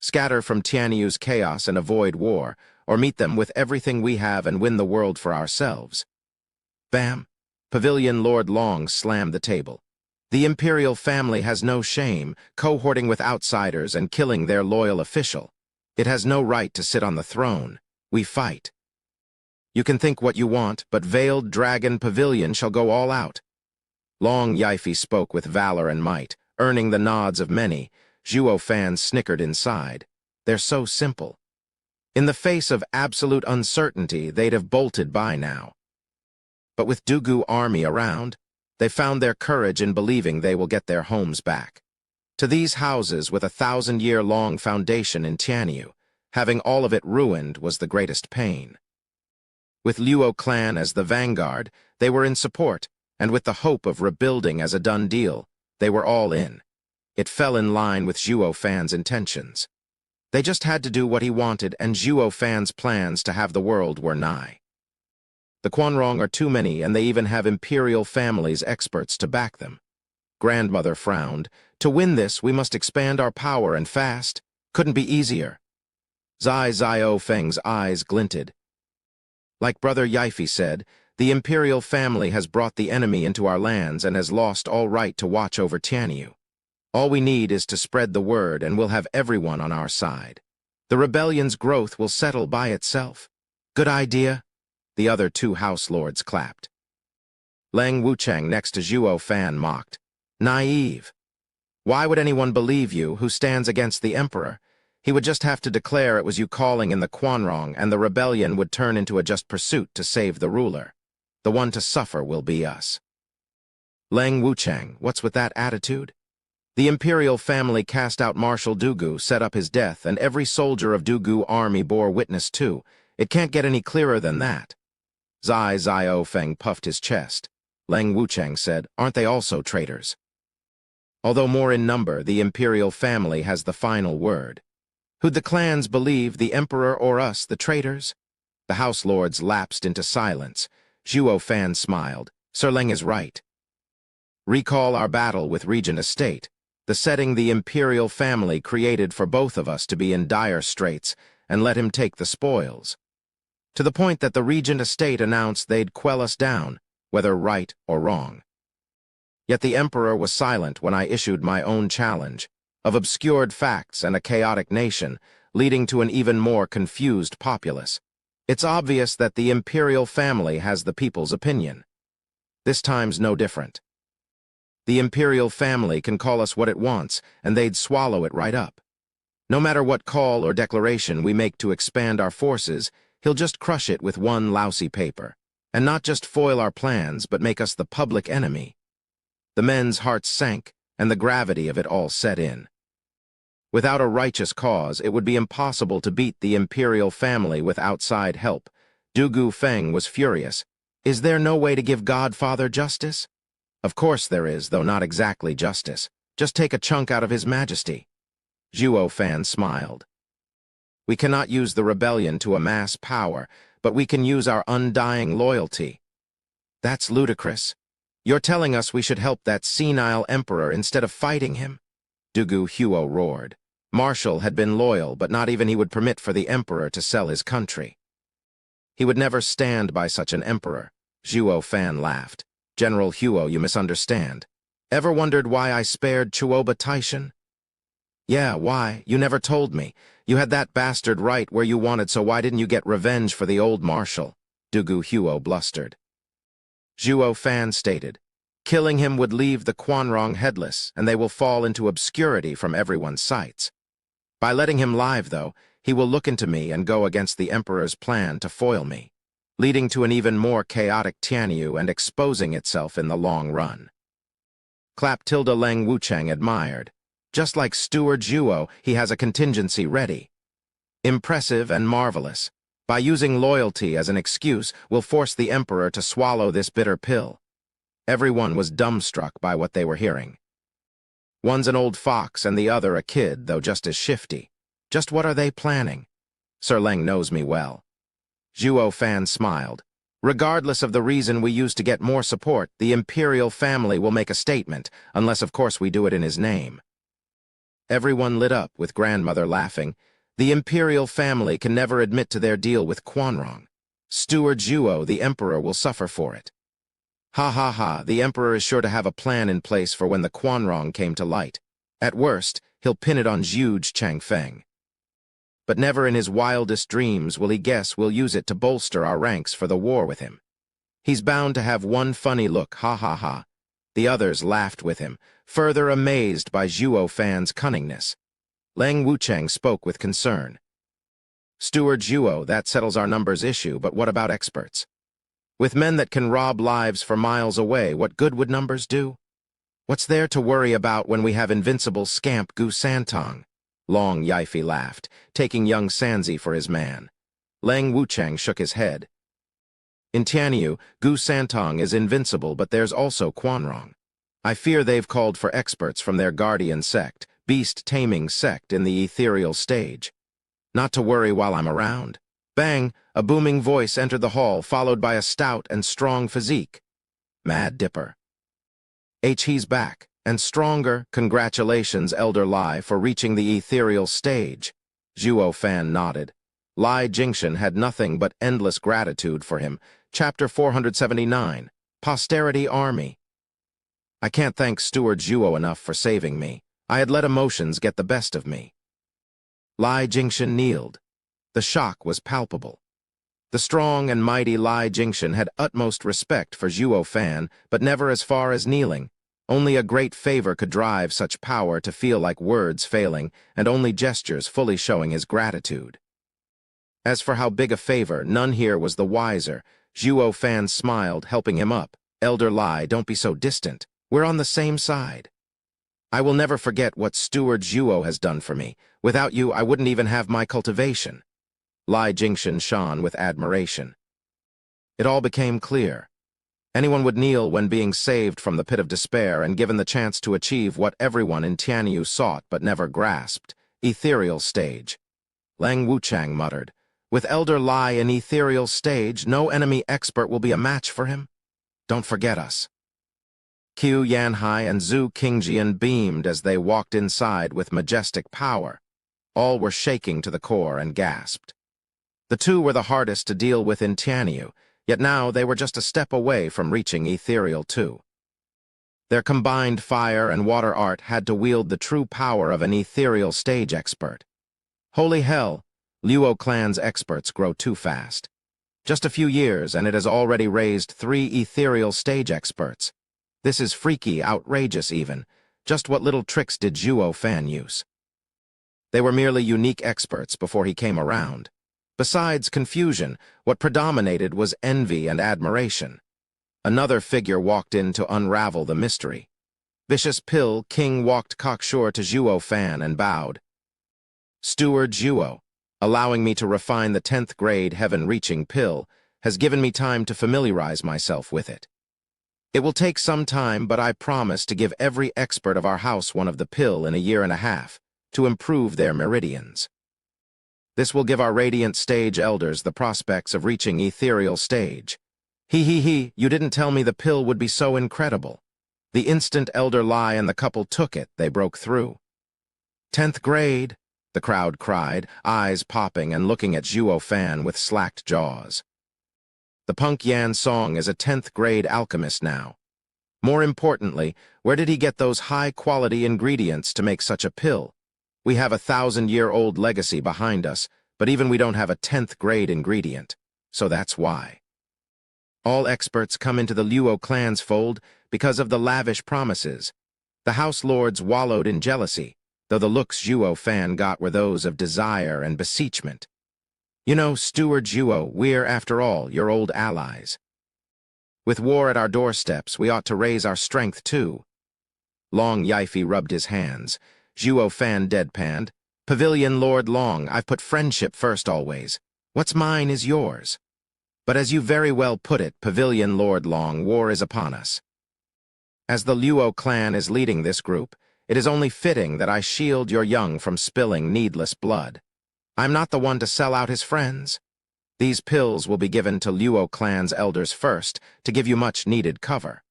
Scatter from Tianyu's chaos and avoid war, or meet them with everything we have and win the world for ourselves. Bam! Pavilion Lord Long slammed the table. The imperial family has no shame, cohorting with outsiders and killing their loyal official. It has no right to sit on the throne. We fight. You can think what you want, but Veiled Dragon Pavilion shall go all out. Long Yifi spoke with valor and might, earning the nods of many. Zhuo fans snickered inside. They're so simple. In the face of absolute uncertainty, they'd have bolted by now. But with Dugu army around, they found their courage in believing they will get their homes back. To these houses with a 1,000-year-long foundation in Tianyu, having all of it ruined was the greatest pain. With Luo clan as the vanguard, they were in support, and with the hope of rebuilding as a done deal, they were all in. It fell in line with Zhuo Fan's intentions. They just had to do what he wanted, and Zhuo Fan's plans to have the world were nigh. The Quanrong are too many, and they even have imperial families experts to back them. Grandmother frowned. To win this, we must expand our power and fast. Couldn't be easier. Zai Zio Feng's eyes glinted. Like Brother Yifi said, the imperial family has brought the enemy into our lands and has lost all right to watch over Tianyu. All we need is to spread the word, and we'll have everyone on our side. The rebellion's growth will settle by itself. Good idea? The other two house lords clapped. Lang Wucheng next to Zhuo Fan mocked. Naive. Why would anyone believe you who stands against the emperor? He would just have to declare it was you calling in the Quanrong, and the rebellion would turn into a just pursuit to save the ruler. The one to suffer will be us. Lang Wucheng, what's with that attitude? The imperial family cast out Marshal Dugu, set up his death, and every soldier of Dugu army bore witness too. It can't get any clearer than that. Zai Zio Feng puffed his chest. Lang Wucheng said, aren't they also traitors? Although more in number, the imperial family has the final word. Who'd the clans believe, the emperor or us, the traitors? The house lords lapsed into silence. Zhuo Fan smiled. Sir Leng is right. Recall our battle with Regent Estate, the setting the imperial family created for both of us to be in dire straits, and let him take the spoils. To the point that the Regent Estate announced they'd quell us down, whether right or wrong. Yet the emperor was silent when I issued my own challenge, of obscured facts and a chaotic nation, leading to an even more confused populace. It's obvious that the imperial family has the people's opinion. This time's no different. The imperial family can call us what it wants, and they'd swallow it right up. No matter what call or declaration we make to expand our forces, he'll just crush it with one lousy paper, and not just foil our plans, but make us the public enemy. The men's hearts sank, and the gravity of it all set in. Without a righteous cause, it would be impossible to beat the imperial family with outside help. Dugu Feng was furious. Is there no way to give Godfather justice? Of course there is, though not exactly justice. Just take a chunk out of His Majesty. Zhuo Fan smiled. We cannot use the rebellion to amass power, but we can use our undying loyalty. That's ludicrous. You're telling us we should help that senile emperor instead of fighting him? Dugu Huo roared. Marshal had been loyal, but not even he would permit for the emperor to sell his country. He would never stand by such an emperor. Zhuo Fan laughed. General Huo, you misunderstand. Ever wondered why I spared Chuoba Taishan? Yeah, why? You never told me. You had that bastard right where you wanted, so why didn't you get revenge for the old marshal? Dugu Huo blustered. Zhuo Fan stated, killing him would leave the Quanrong headless, and they will fall into obscurity from everyone's sights. By letting him live, though, he will look into me and go against the emperor's plan to foil me, leading to an even more chaotic Tianyu and exposing itself in the long run. Claptilda Lang Wucheng admired. Just like Steward Zhuo, he has a contingency ready. Impressive and marvelous. By using loyalty as an excuse, we'll force the emperor to swallow this bitter pill. Everyone was dumbstruck by what they were hearing. One's an old fox and the other a kid, though just as shifty. Just what are they planning? Sir Leng knows me well. Zhuo Fan smiled. Regardless of the reason we use to get more support, the imperial family will make a statement, unless of course we do it in his name. Everyone lit up, with grandmother laughing. The imperial family can never admit to their deal with Quanrong. Steward Zhuo, the emperor, will suffer for it. Ha ha ha, the emperor is sure to have a plan in place for when the Quanrong came to light. At worst, he'll pin it on Zhuge Changfeng. But never in his wildest dreams will he guess we'll use it to bolster our ranks for the war with him. He's bound to have one funny look, ha ha ha. The others laughed with him, further amazed by Zhuo Fan's cunningness. Leng Wucheng spoke with concern. Steward Zhuo, that settles our numbers issue, but what about experts? With men that can rob lives for miles away, what good would numbers do? What's there to worry about when we have invincible scamp Gu Santong? Long Yifei laughed, taking young Sanzi for his man. Leng Wucheng shook his head. In Tianyu, Gu Santong is invincible, but there's also Quanrong. I fear they've called for experts from their guardian sect, beast-taming sect in the ethereal stage. Not to worry while I'm around. Bang! A booming voice entered the hall, followed by a stout and strong physique. Mad Dipper. He's back. And stronger. Congratulations, Elder Lai, for reaching the ethereal stage. Zhuo Fan nodded. Lai Jingxian had nothing but endless gratitude for him. Chapter 479, Posterity Army. I can't thank Steward Zhuo enough for saving me. I had let emotions get the best of me. Lai Jingxian kneeled. The shock was palpable. The strong and mighty Lai Jingxian had utmost respect for Zhuo Fan, but never as far as kneeling. Only a great favor could drive such power to feel like words failing, and only gestures fully showing his gratitude. As for how big a favor, none here was the wiser. Zhuo Fan smiled, helping him up. Elder Lai, don't be so distant. We're on the same side. I will never forget what Steward Zhuo has done for me. Without you, I wouldn't even have my cultivation. Lai Jingxian shone with admiration. It all became clear. Anyone would kneel when being saved from the pit of despair and given the chance to achieve what everyone in Tianyu sought but never grasped, ethereal stage. Leng Wucheng muttered, with Elder Lai in ethereal stage, no enemy expert will be a match for him. Don't forget us. Qiu Yanhai and Zhu Qingjian beamed as they walked inside with majestic power. All were shaking to the core and gasped. The two were the hardest to deal with in Tianyu, yet now they were just a step away from reaching ethereal too. Their combined fire and water art had to wield the true power of an ethereal stage expert. Holy hell, Luo clan's experts grow too fast. Just a few years and it has already raised 3 ethereal stage experts. This is freaky, outrageous even. Just what little tricks did Zhuo Fan use? They were merely unique experts before he came around. Besides confusion, what predominated was envy and admiration. Another figure walked in to unravel the mystery. Vicious Pill King walked cocksure to Zhuo Fan and bowed. Steward Zhuo, allowing me to refine the 10th grade heaven-reaching pill, has given me time to familiarize myself with it. It will take some time, but I promise to give every expert of our house one of the pill in a year and a half, to improve their meridians. This will give our radiant stage elders the prospects of reaching ethereal stage. He, you didn't tell me the pill would be so incredible. The instant Elder Lai and the couple took it, they broke through. 10th grade, the crowd cried, eyes popping and looking at Zhuo Fan with slacked jaws. The Punk Yan Song is a 10th grade alchemist now. More importantly, where did he get those high-quality ingredients to make such a pill? We have a 1,000-year-old legacy behind us, but even we don't have a 10th grade ingredient, so that's why. All experts come into the Luo clan's fold because of the lavish promises. The House Lords wallowed in jealousy, though the looks Zhuo Fan got were those of desire and beseechment. You know, Steward Zhuo, we're, after all, your old allies. With war at our doorsteps, we ought to raise our strength too. Long Yifei rubbed his hands. Zhuo Fan deadpanned. Pavilion Lord Long, I've put friendship first always. What's mine is yours. But as you very well put it, Pavilion Lord Long, war is upon us. As the Luo clan is leading this group, It is only fitting that I shield your young from spilling needless blood. I'm not the one to sell out his friends. These pills will be given to Luo clan's elders first to give you much-needed cover.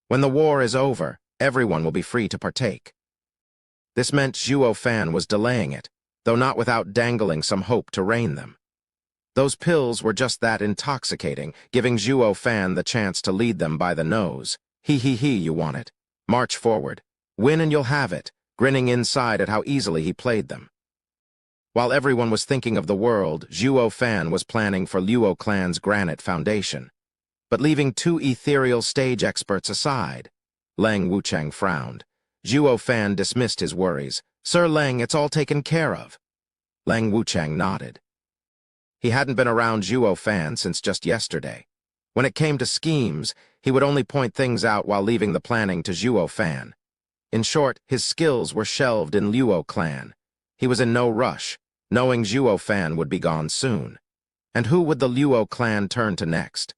When the war is over, everyone will be free to partake. This meant Zhuo Fan was delaying it, though not without dangling some hope to rein them. Those pills were just that intoxicating, giving Zhuo Fan the chance to lead them by the nose. He, you want it. March forward. Win and you'll have it, grinning inside at how easily he played them. While everyone was thinking of the world, Zhuo Fan was planning for Luo clan's granite foundation. But leaving two ethereal stage experts aside, Lang Wuchang frowned. Zhuo Fan dismissed his worries. Sir Lang, it's all taken care of. Lang Wuchang nodded. He hadn't been around Zhuo Fan since just yesterday. When it came to schemes, he would only point things out while leaving the planning to Zhuo Fan. In short, his skills were shelved in Luo clan. He was in no rush, knowing Zhuo Fan would be gone soon. And who would the Luo clan turn to next?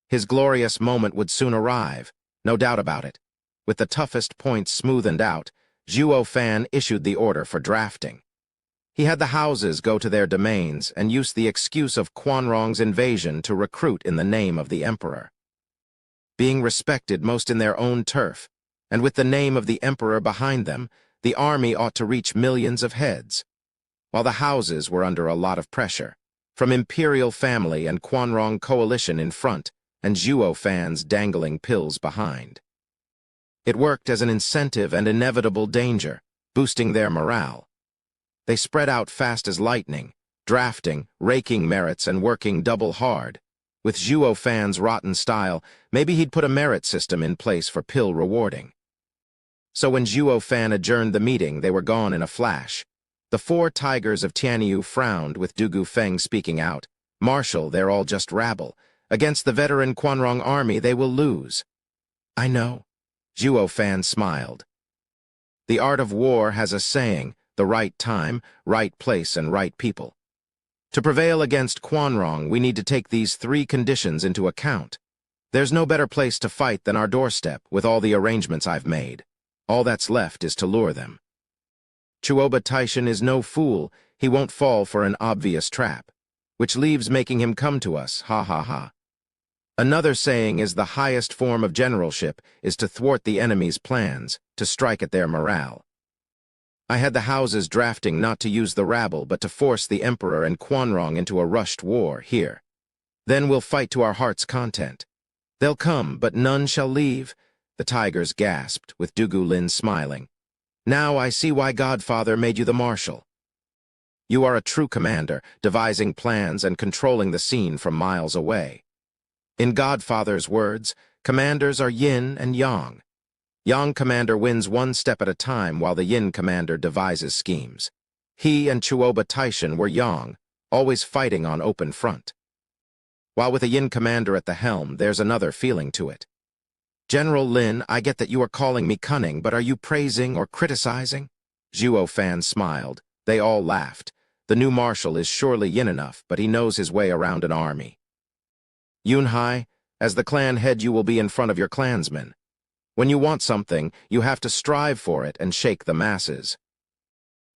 His glorious moment would soon arrive, no doubt about it. With the toughest points smoothened out, Zhuo Fan issued the order for drafting. He had the houses go to their domains and use the excuse of Quanrong's invasion to recruit in the name of the emperor. Being respected most in their own turf, and with the name of the emperor behind them, the army ought to reach millions of heads. While the houses were under a lot of pressure, from imperial family and Quanrong coalition in front, and Zhuo Fan's dangling pills behind. It worked as an incentive and inevitable danger, boosting their morale. They spread out fast as lightning, drafting, raking merits, and working double hard. With Zhuo Fan's rotten style, maybe he'd put a merit system in place for pill rewarding. So when Zhuo Fan adjourned the meeting, they were gone in a flash. The four tigers of Tianyu frowned, with Dugu Feng speaking out. Marshal, they're all just rabble. Against the veteran Quanrong army, they will lose. I know. Zhuo Fan smiled. The art of war has a saying, the right time, right place, and right people. To prevail against Quanrong, we need to take these three conditions into account. There's no better place to fight than our doorstep, with all the arrangements I've made. All that's left is to lure them. Chuoba Taishan is no fool. He won't fall for an obvious trap, which leaves making him come to us, ha ha ha. Another saying is the highest form of generalship is to thwart the enemy's plans, to strike at their morale. I had the houses drafting not to use the rabble, but to force the emperor and Quanrong into a rushed war here. Then we'll fight to our heart's content. They'll come, but none shall leave. The tigers gasped, with Dugu Lin smiling. Now I see why Godfather made you the marshal. You are a true commander, devising plans and controlling the scene from miles away. In Godfather's words, commanders are yin and yang. Yang commander wins one step at a time while the yin commander devises schemes. He and Chuoba Taishan were yang, always fighting on open front. While with a yin commander at the helm, there's another feeling to it. General Lin, I get that you are calling me cunning, but are you praising or criticizing? Zhuo Fan smiled. They all laughed. The new marshal is surely yin enough, but he knows his way around an army. Yunhai, as the clan head you will be in front of your clansmen. When you want something, you have to strive for it and shake the masses.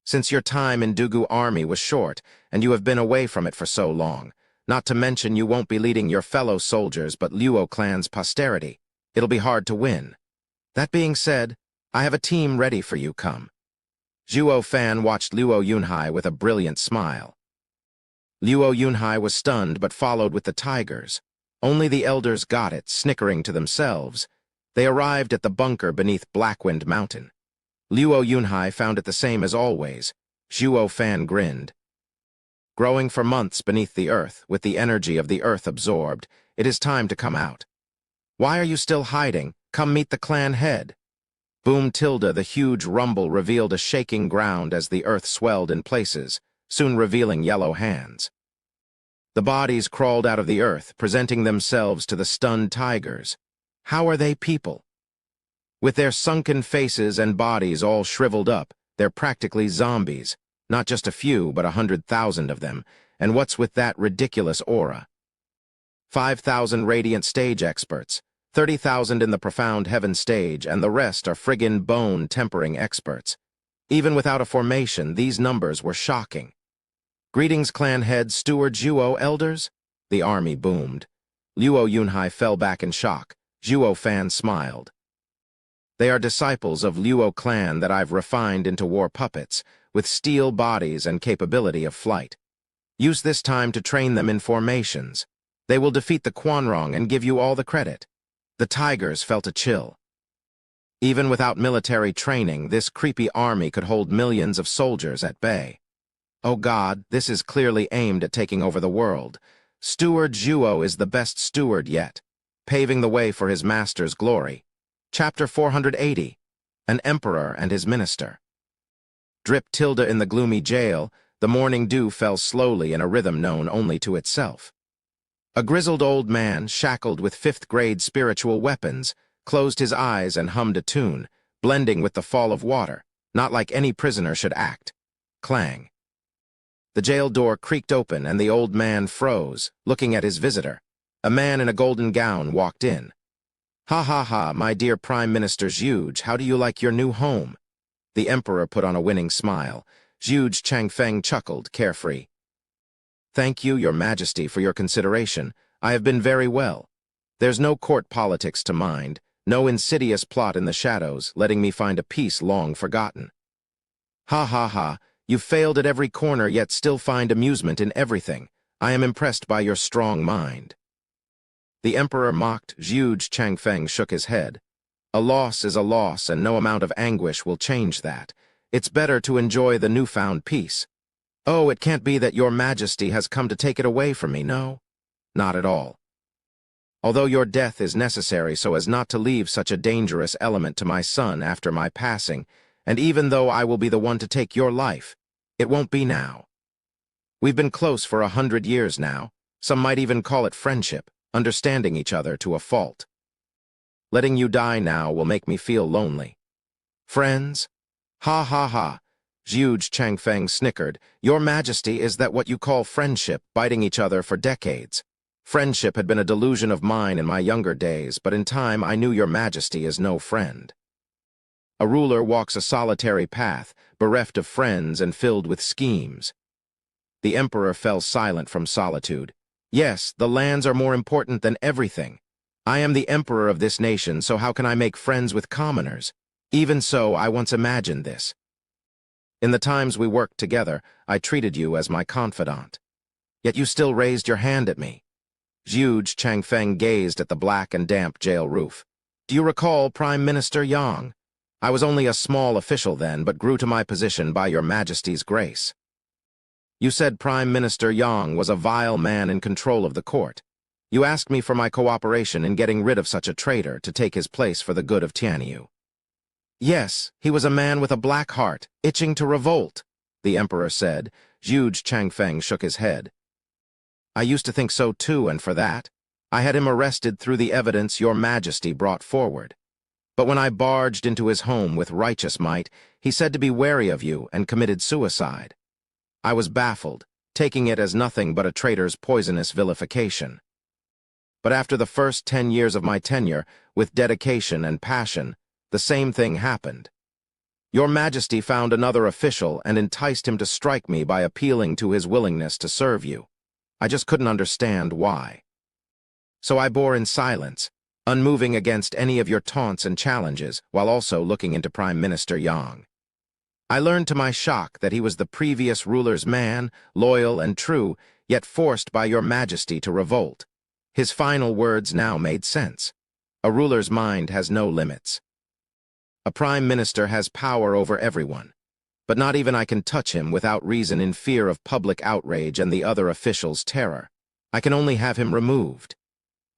Since your time in Dugu army was short, and you have been away from it for so long, not to mention you won't be leading your fellow soldiers but Luo clan's posterity, it'll be hard to win. That being said, I have a team ready for you, come. Zhuo Fan watched Luo Yunhai with a brilliant smile. Luo Yunhai was stunned but followed with the tigers. Only the elders got it, snickering to themselves. They arrived at the bunker beneath Blackwind Mountain. Luo Yunhai found it the same as always. Zhuo Fan grinned. Growing for months beneath the earth, with the energy of the earth absorbed, it is time to come out. Why are you still hiding? Come meet the clan head. Boom Tilda, the huge rumble revealed a shaking ground as the earth swelled in places, soon revealing yellow hands. The bodies crawled out of the earth, presenting themselves to the stunned tigers. How are they people? With their sunken faces and bodies all shriveled up, they're practically zombies. Not just a few, but 100,000 of them. And what's with that ridiculous aura? 5,000 radiant stage experts, 30,000 in the profound heaven stage, and the rest are friggin' bone-tempering experts. Even without a formation, these numbers were shocking. Greetings, clan head, steward Zhuo elders? The army boomed. Luo Yunhai fell back in shock. Zhuo Fan smiled. They are disciples of Luo clan that I've refined into war puppets, with steel bodies and capability of flight. Use this time to train them in formations. They will defeat the Quanrong and give you all the credit. The tigers felt a chill. Even without military training, this creepy army could hold millions of soldiers at bay. Oh God, this is clearly aimed at taking over the world. Steward Zhuo is the best steward yet, paving the way for his master's glory. Chapter 480. An Emperor and His Minister. Drip tilde in the gloomy jail, the morning dew fell slowly in a rhythm known only to itself. A grizzled old man, shackled with fifth-grade spiritual weapons, closed his eyes and hummed a tune, blending with the fall of water, not like any prisoner should act. Clang. The jail door creaked open and the old man froze, looking at his visitor. A man in a golden gown walked in. "Ha ha ha, my dear Prime Minister Zhuge, how do you like your new home?" The emperor put on a winning smile. Zhuge Changfeng chuckled, carefree. "Thank you, your majesty, for your consideration. I have been very well. There's no court politics to mind, no insidious plot in the shadows, letting me find a peace long forgotten." "Ha ha ha, you've failed at every corner yet still find amusement in everything. I am impressed by your strong mind." The emperor mocked. Zhuge Changfeng shook his head. "A loss is a loss, and no amount of anguish will change that. It's better to enjoy the newfound peace." "Oh, it can't be that your majesty has come to take it away from me, no?" "Not at all. Although your death is necessary so as not to leave such a dangerous element to my son after my passing, and even though I will be the one to take your life, it won't be now. We've been close for 100 years now. Some might even call it friendship, understanding each other to a fault. Letting you die now will make me feel lonely." "Friends? Ha ha ha." Zhuge Changfeng snickered. "Your majesty, is that what you call friendship, biting each other for decades? Friendship had been a delusion of mine in my younger days, but in time I knew your majesty is no friend. A ruler walks a solitary path, bereft of friends and filled with schemes." The emperor fell silent from solitude. "Yes, the lands are more important than everything. I am the emperor of this nation, so how can I make friends with commoners? Even so, I once imagined this. In the times we worked together, I treated you as my confidant. Yet you still raised your hand at me." Zhuge Changfeng gazed at the black and damp jail roof. "Do you recall Prime Minister Yang? I was only a small official then, but grew to my position by your majesty's grace. You said Prime Minister Yang was a vile man in control of the court. You asked me for my cooperation in getting rid of such a traitor to take his place for the good of Tianyu." "Yes, he was a man with a black heart, itching to revolt," the emperor said. Zhuge Changfeng shook his head. "I used to think so too, and for that, I had him arrested through the evidence your majesty brought forward. But when I barged into his home with righteous might, he said to be wary of you and committed suicide. I was baffled, taking it as nothing but a traitor's poisonous vilification. But after the first 10 years of my tenure, with dedication and passion, the same thing happened. Your majesty found another official and enticed him to strike me by appealing to his willingness to serve you. I just couldn't understand why. So I bore in silence, unmoving against any of your taunts and challenges, while also looking into Prime Minister Yang. I learned to my shock that he was the previous ruler's man, loyal and true, yet forced by your majesty to revolt. His final words now made sense. A ruler's mind has no limits. A prime minister has power over everyone, but not even I can touch him without reason in fear of public outrage and the other officials' terror. I can only have him removed."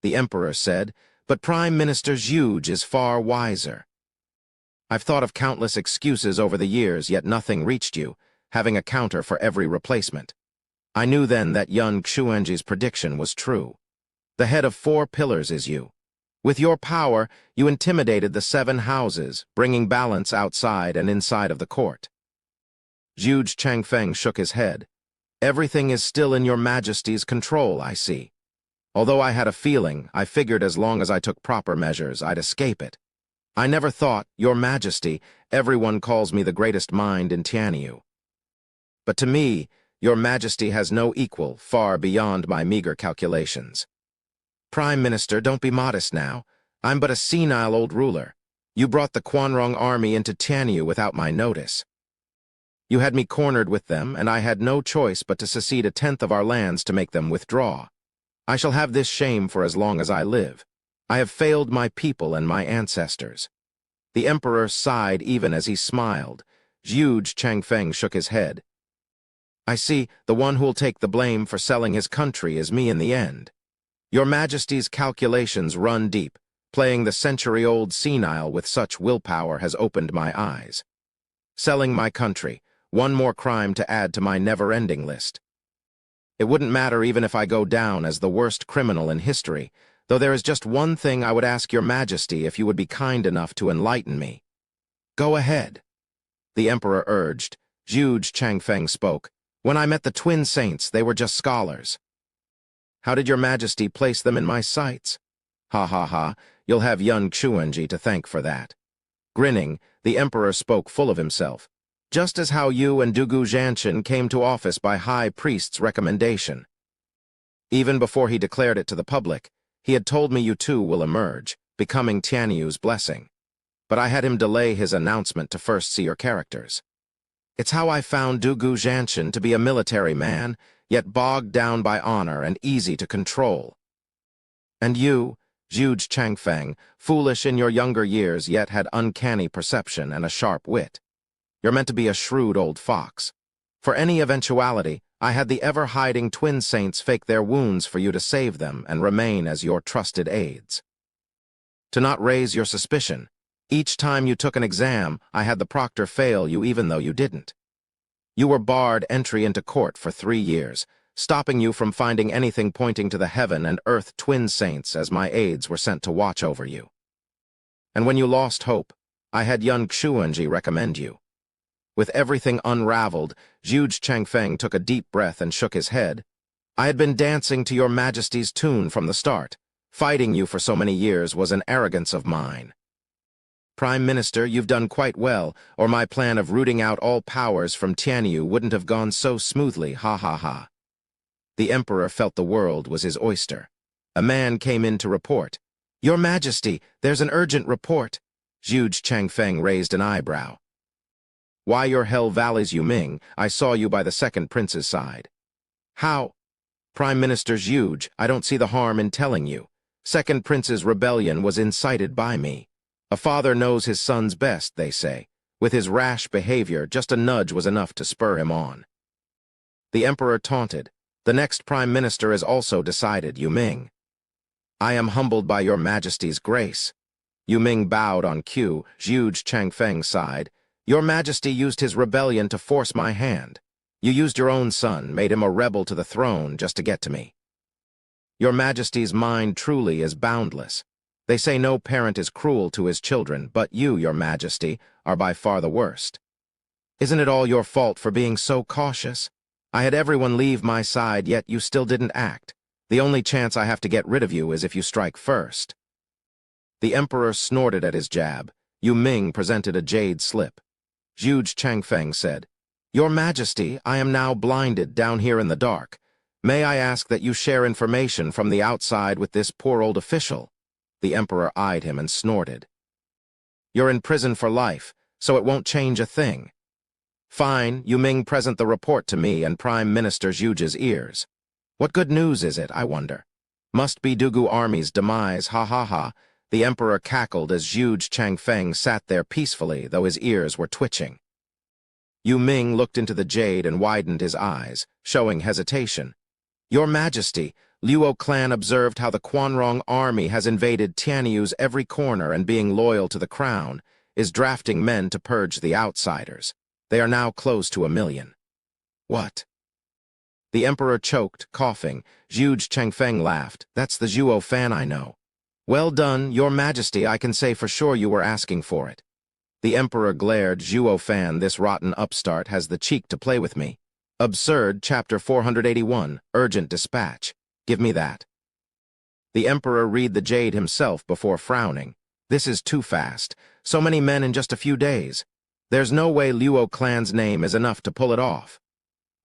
The emperor said, "But Prime Minister Zhuge is far wiser. I've thought of countless excuses over the years, yet nothing reached you, having a counter for every replacement. I knew then that Yun Xuanji's prediction was true. The head of 4 pillars is you. With your power, you intimidated the 7 houses, bringing balance outside and inside of the court." Zhuge Changfeng shook his head. "Everything is still in your majesty's control, I see. Although I had a feeling, I figured as long as I took proper measures, I'd escape it. I never thought, Your Majesty, everyone calls me the greatest mind in Tianyu. But to me, Your Majesty has no equal, far beyond my meager calculations. Prime Minister, don't be modest now. I'm but a senile old ruler. You brought the Quanrong army into Tianyu without my notice. You had me cornered with them, and I had no choice but to secede a tenth of our lands to make them withdraw. I shall have this shame for as long as I live. I have failed my people and my ancestors. The emperor sighed even as he smiled. Huge Changfeng shook his head. I see, the one who'll take the blame for selling his country is me in the end. Your Majesty's calculations run deep. Playing the century-old senile with such willpower has opened my eyes. Selling my country, one more crime to add to my never-ending list. It wouldn't matter even if I go down as the worst criminal in history, though there is just one thing I would ask Your Majesty if you would be kind enough to enlighten me. Go ahead. The emperor urged. Huge Changfeng spoke. When I met the twin saints, they were just scholars. How did Your Majesty place them in my sights? Ha ha ha, you'll have young Xuanji to thank for that. Grinning, the emperor spoke full of himself. Just as how you and Dugu Zhanshan came to office by High Priest's recommendation. Even before he declared it to the public, he had told me you two will emerge, becoming Tianyu's blessing. But I had him delay his announcement to first see your characters. It's how I found Dugu Zhanshan to be a military man, yet bogged down by honor and easy to control. And you, Huge Changfeng, foolish in your younger years yet had uncanny perception and a sharp wit. You're meant to be a shrewd old fox. For any eventuality, I had the ever-hiding twin saints fake their wounds for you to save them and remain as your trusted aides. To not raise your suspicion, each time you took an exam, I had the proctor fail you even though you didn't. You were barred entry into court for 3 years, stopping you from finding anything pointing to the heaven and earth twin saints as my aides were sent to watch over you. And when you lost hope, I had young Xuanji recommend you. With everything unraveled, Huge Changfeng took a deep breath and shook his head. I had been dancing to Your Majesty's tune from the start. Fighting you for so many years was an arrogance of mine. Prime Minister, you've done quite well, or my plan of rooting out all powers from Tianyu wouldn't have gone so smoothly, ha ha ha. The emperor felt the world was his oyster. A man came in to report. Your Majesty, there's an urgent report. Huge Changfeng raised an eyebrow. Why your hell valleys you Ming, I saw you by the second prince's side. How? Prime Minister's huge, I don't see the harm in telling you. Second prince's rebellion was incited by me. A father knows his son's best, they say. With his rash behavior, just a nudge was enough to spur him on. The emperor taunted. The next prime minister is also decided, Yu Ming. I am humbled by Your Majesty's grace. Yu Ming bowed on cue. Huge Changfeng sighed. Your Majesty used his rebellion to force my hand. You used your own son, made him a rebel to the throne just to get to me. Your Majesty's mind truly is boundless. They say no parent is cruel to his children, but you, Your Majesty, are by far the worst. Isn't it all your fault for being so cautious? I had everyone leave my side, yet you still didn't act. The only chance I have to get rid of you is if you strike first. The emperor snorted at his jab. Yu Ming presented a jade slip. Huge Changfeng said, Your Majesty, I am now blinded down here in the dark. May I ask that you share information from the outside with this poor old official? The emperor eyed him and snorted. You're in prison for life, so it won't change a thing. Fine, Yu Ming present the report to me and Prime Minister Huge's ears. What good news is it, I wonder? Must be Dugu army's demise, ha ha ha. The emperor cackled as Huge Changfeng sat there peacefully, though his ears were twitching. Yu Ming looked into the jade and widened his eyes, showing hesitation. Your Majesty, Luo clan observed how the Quanrong army has invaded Tianyu's every corner and being loyal to the crown, is drafting men to purge the outsiders. They are now close to 1 million. What? The emperor choked, coughing. Huge Changfeng laughed. That's the Zhuo fan I know. Well done, Your Majesty, I can say for sure you were asking for it. The emperor glared. Zhuo fan, this rotten upstart has the cheek to play with me. Absurd, chapter 481, urgent dispatch. Give me that. The Emperor read the jade himself before frowning. This is too fast. So many men in just a few days. There's no way Luo clan's name is enough to pull it off.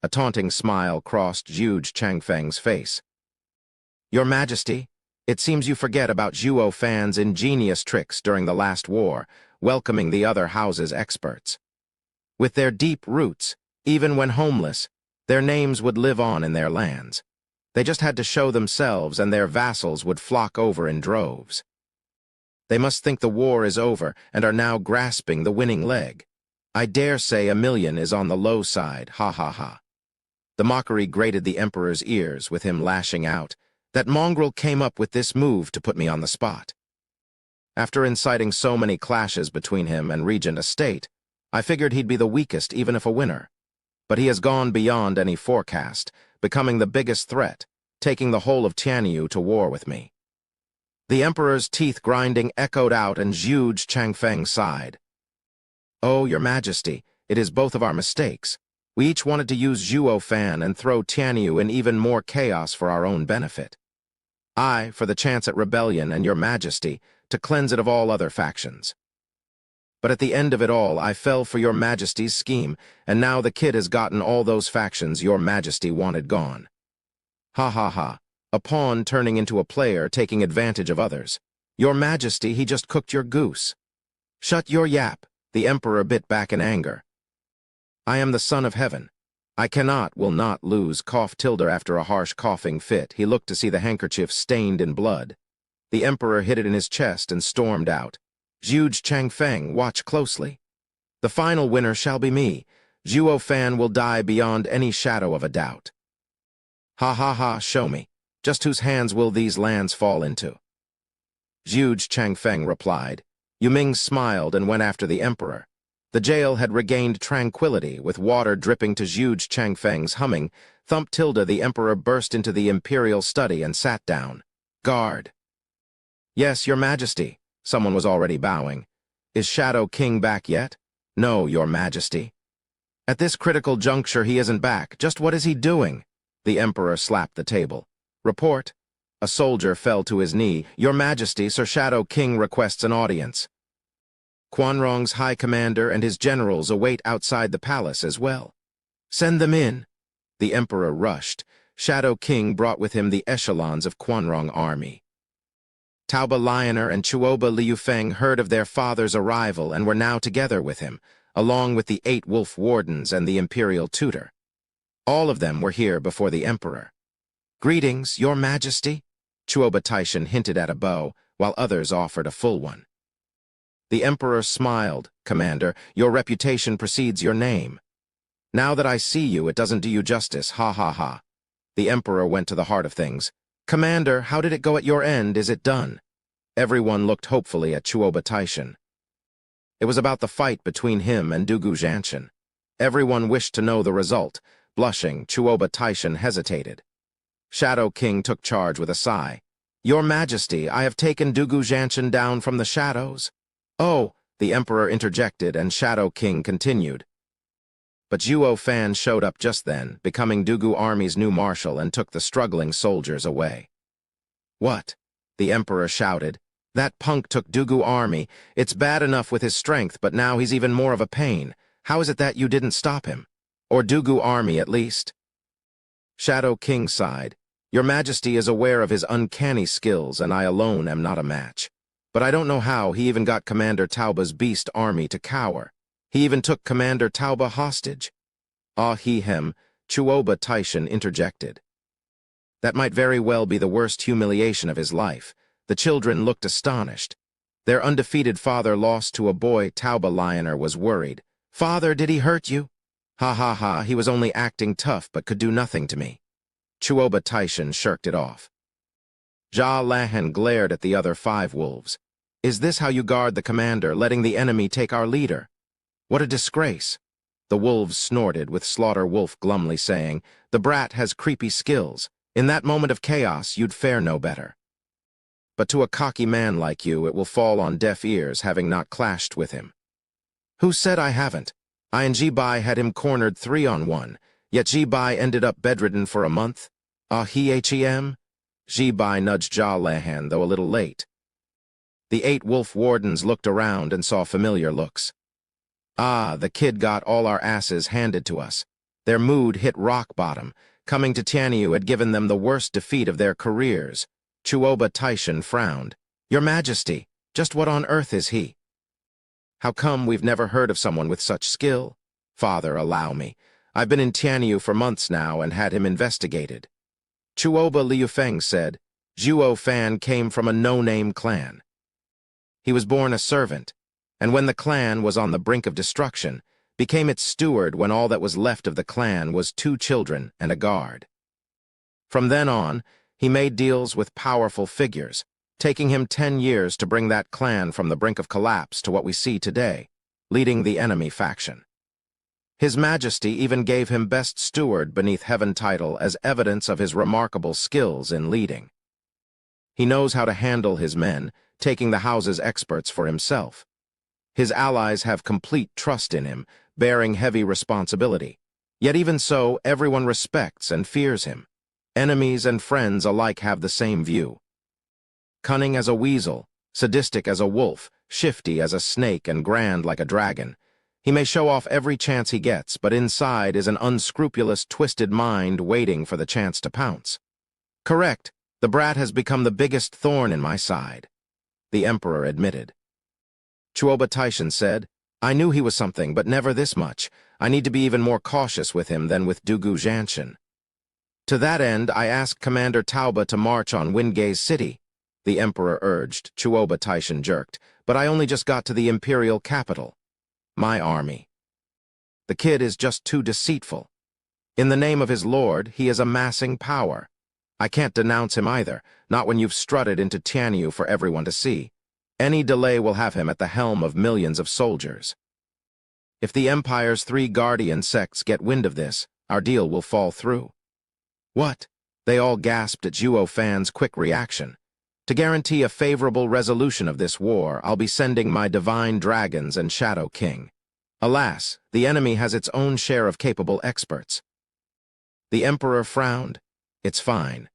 A taunting smile crossed Zhu Changfeng's face. Your Majesty, it seems you forget about Zhuo Fan's ingenious tricks during the last war, welcoming the other house's experts. With their deep roots, even when homeless, their names would live on in their lands. They just had to show themselves and their vassals would flock over in droves. They must think the war is over and are now grasping the winning leg. I dare say 1,000,000 is on the low side, ha ha ha. The mockery grated the Emperor's ears with him lashing out. That mongrel came up with this move to put me on the spot. After inciting so many clashes between him and Regent Estate, I figured he'd be the weakest even if a winner. But he has gone beyond any forecast, becoming the biggest threat, taking the whole of Tianyu to war with me. The Emperor's teeth grinding echoed out and Zhu Changfeng sighed. Oh, Your Majesty, it is both of our mistakes. We each wanted to use Zhuo Fan and throw Tianyu in even more chaos for our own benefit. I, for the chance at rebellion, and Your Majesty, to cleanse it of all other factions. But at the end of it all, I fell for Your Majesty's scheme, and now the kid has gotten all those factions Your Majesty wanted gone. Ha ha ha, a pawn turning into a player taking advantage of others. Your Majesty, he just cooked your goose. Shut your yap, the Emperor bit back in anger. I am the Son of Heaven. I will not lose, coughed Tilda after a harsh coughing fit. He looked to see the handkerchief stained in blood. The Emperor hid it in his chest and stormed out. Zhu Changfeng, watch closely. The final winner shall be me. Zhuo Fan will die beyond any shadow of a doubt. Ha ha ha, show me. Just whose hands will these lands fall into? Zhu Changfeng replied. Yuming smiled and went after the Emperor. The jail had regained tranquility, with water dripping to Zhu Changfeng's humming. Thump Tilda, the Emperor burst into the imperial study and sat down. Guard. Yes, Your Majesty. Someone was already bowing. Is Shadow King back yet? No, Your Majesty. At this critical juncture he isn't back. Just what is he doing? The Emperor slapped the table. Report. A soldier fell to his knee. Your Majesty, Sir Shadow King requests an audience. Quanrong's High Commander and his generals await outside the palace as well. Send them in. The Emperor rushed. Shadow King brought with him the echelons of Quanrong army. Tauba Lioner and Chuoba Liufeng heard of their father's arrival and were now together with him, along with the 8 wolf wardens and the imperial tutor. All of them were here before the Emperor. Greetings, Your Majesty. Chuoba Taishan hinted at a bow, while others offered a full one. The Emperor smiled. Commander, your reputation precedes your name. Now that I see you, it doesn't do you justice, ha ha ha. The Emperor went to the heart of things. Commander, how did it go at your end? Is it done? Everyone looked hopefully at Chuoba Taishan. It was about the fight between him and Dugu Zhanshan. Everyone wished to know the result. Blushing, Chuoba Taishan hesitated. Shadow King took charge with a sigh. Your Majesty, I have taken Dugu Zhanshan down from the shadows. Oh, the Emperor interjected and Shadow King continued. But Zhuo Fan showed up just then, becoming Dugu Army's new marshal, and took the struggling soldiers away. What? The Emperor shouted. That punk took Dugu Army. It's bad enough with his strength, but now he's even more of a pain. How is it that you didn't stop him? Or Dugu Army, at least? Shadow King sighed. Your Majesty is aware of his uncanny skills, and I alone am not a match. But I don't know how he even got Commander Tauba's beast army to cower. He even took Commander Tauba hostage. Ah he hem, Chuoba Taishan interjected. That might very well be the worst humiliation of his life. The children looked astonished. Their undefeated father lost to a boy. Tauba Lioner was worried. Father, did he hurt you? Ha ha ha, he was only acting tough but could do nothing to me. Chuoba Taishan shirked it off. Jia Lahan glared at the other 5 wolves. Is this how you guard the commander, letting the enemy take our leader? What a disgrace. The wolves snorted, with Slaughter Wolf glumly saying, The brat has creepy skills. In that moment of chaos, you'd fare no better. But to a cocky man like you, it will fall on deaf ears, having not clashed with him. Who said I haven't? Ainz Bai had him cornered 3-on-1, yet Ji Bai ended up bedridden for a month. Ah he hem? Bai nudged Jia Lehan, though a little late. The 8 wolf wardens looked around and saw familiar looks. Ah, the kid got all our asses handed to us. Their mood hit rock bottom. Coming to Tianyu had given them the worst defeat of their careers. Chuoba Taishan frowned. Your Majesty, just what on earth is he? How come we've never heard of someone with such skill? Father, allow me. I've been in Tianyu for months now and had him investigated. Chuoba Liufeng said, Zhuo Fan came from a no-name clan. He was born a servant, and when the clan was on the brink of destruction, became its steward when all that was left of the clan was 2 children and a guard. From then on, he made deals with powerful figures, taking him 10 years to bring that clan from the brink of collapse to what we see today, leading the enemy faction. His Majesty even gave him Best Steward beneath Heaven title as evidence of his remarkable skills in leading. He knows how to handle his men, taking the house's experts for himself. His allies have complete trust in him, bearing heavy responsibility. Yet even so, everyone respects and fears him. Enemies and friends alike have the same view. Cunning as a weasel, sadistic as a wolf, shifty as a snake, and grand like a dragon, he may show off every chance he gets, but inside is an unscrupulous, twisted mind waiting for the chance to pounce. Correct, the brat has become the biggest thorn in my side, the Emperor admitted. Chuoba Taishan said, I knew he was something, but never this much. I need to be even more cautious with him than with Dugu Zhanshan. To that end, I asked Commander Tauba to march on Wingei's city, the Emperor urged. Chuoba Taishan jerked, but I only just got to the imperial capital. My army. The kid is just too deceitful. In the name of his lord, he is amassing power. I can't denounce him either, not when you've strutted into Tianyu for everyone to see. Any delay will have him at the helm of millions of soldiers. If the Empire's 3 guardian sects get wind of this, our deal will fall through. What? They all gasped at Zhuo Fan's quick reaction. To guarantee a favorable resolution of this war, I'll be sending my divine dragons and Shadow King. Alas, the enemy has its own share of capable experts. The Emperor frowned. It's fine.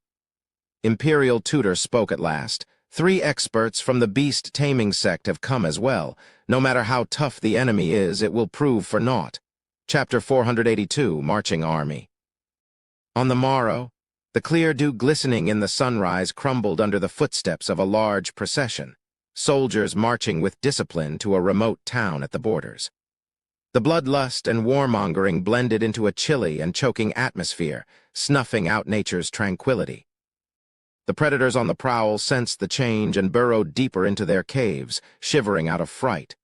Imperial Tutor spoke at last. 3 experts from the beast-taming sect have come as well. No matter how tough the enemy is, it will prove for naught. Chapter 482, Marching Army. On the morrow, the clear dew glistening in the sunrise crumbled under the footsteps of a large procession, soldiers marching with discipline to a remote town at the borders. The bloodlust and warmongering blended into a chilly and choking atmosphere, snuffing out nature's tranquility. The predators on the prowl sensed the change and burrowed deeper into their caves, shivering out of fright.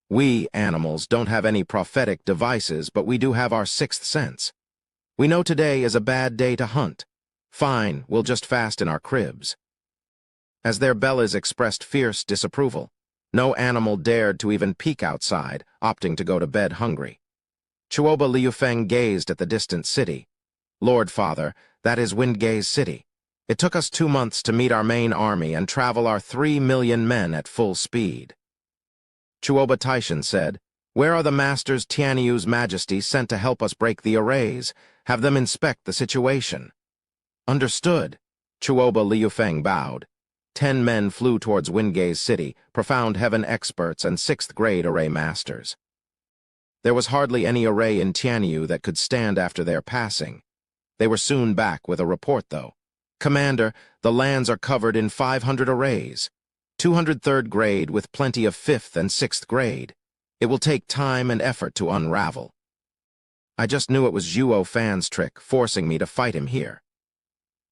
We, animals, don't have any prophetic devices, but we do have our 6th sense. We know today is a bad day to hunt. Fine, we'll just fast in our cribs. As their bellies expressed fierce disapproval, no animal dared to even peek outside, opting to go to bed hungry. Chuoba Liufeng gazed at the distant city. Lord Father, that is Wingei's city. It took us 2 months to meet our main army and travel our 3 million men at full speed. Chuoba Taishan said, Where are the masters Tianyu's Majesty sent to help us break the arrays? Have them inspect the situation. Understood. Chuoba Liufeng bowed. 10 men flew towards Wingei's city, profound heaven experts and 6th-grade array masters. There was hardly any array in Tianyu that could stand after their passing. They were soon back with a report, though. Commander, the lands are covered in 500 arrays. 203rd grade with plenty of 5th and 6th grade. It will take time and effort to unravel. I just knew it was Zhuo Fan's trick, forcing me to fight him here.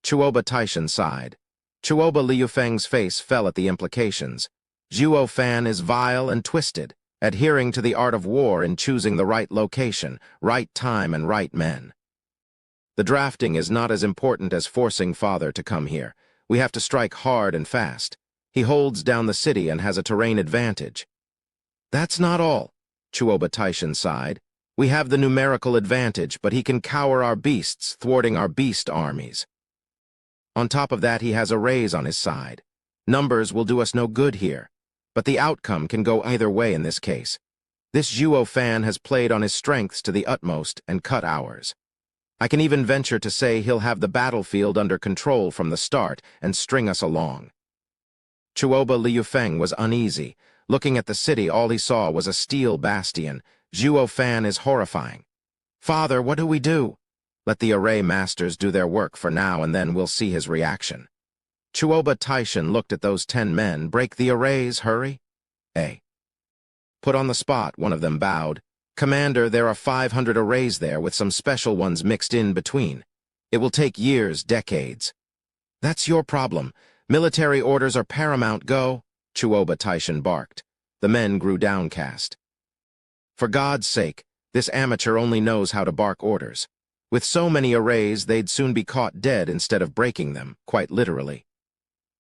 Chuoba Taishan sighed. Chuoba Liufeng's face fell at the implications. Zhuo Fan is vile and twisted, adhering to the art of war in choosing the right location, right time, and right men. The drafting is not as important as forcing Father to come here. We have to strike hard and fast. He holds down the city and has a terrain advantage. That's not all, Chuoba Taishan sighed. We have the numerical advantage, but he can cower our beasts, thwarting our beast armies. On top of that, he has arrays on his side. Numbers will do us no good here, but the outcome can go either way in this case. This Zhuo Fan has played on his strengths to the utmost and cut ours. I can even venture to say he'll have the battlefield under control from the start and string us along. Chuoba Liufeng was uneasy. Looking at the city, all he saw was a steel bastion. Zhuo Fan is horrifying. Father, what do we do? Let the array masters do their work for now, and then we'll see his reaction. Chuoba Taishan looked at those 10 men. Break the arrays, hurry. Put on the spot, one of them bowed. Commander, there are 500 arrays there with some special ones mixed in between. It will take years, decades. That's your problem. Military orders are paramount. Go, Chuoba Taishan barked. The men grew downcast. For God's sake, this amateur only knows how to bark orders. With so many arrays, they'd soon be caught dead instead of breaking them, quite literally.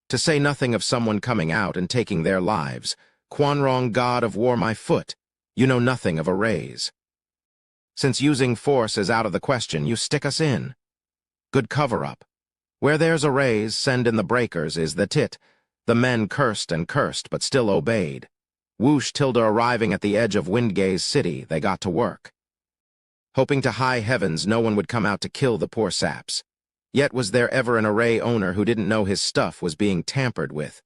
To say nothing of someone coming out and taking their lives. Quanrong, god of war, my foot. You know nothing of arrays. Since using force is out of the question, you stick us in. Good cover-up. Where there's arrays, send in the breakers is the tit. The men cursed and cursed, but still obeyed. Whoosh Tilda arriving at the edge of Windgaze City, they got to work. Hoping to high heavens no one would come out to kill the poor saps. Yet was there ever an array owner who didn't know his stuff was being tampered with?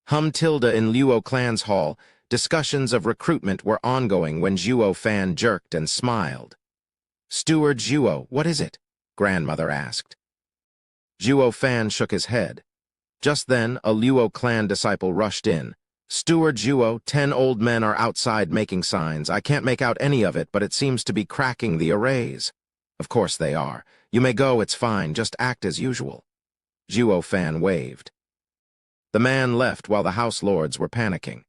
Tilda in Luo Clan's hall, discussions of recruitment were ongoing when Zhuo Fan jerked and smiled. Steward Zhuo, what is it? Grandmother asked. Zhuo Fan shook his head. Just then, a Luo Clan disciple rushed in. Steward Zhuo, 10 old men are outside making signs. I can't make out any of it, but it seems to be cracking the arrays. Of course they are. You may go, it's fine, just act as usual. Zhuo Fan waved. The man left while the house lords were panicking.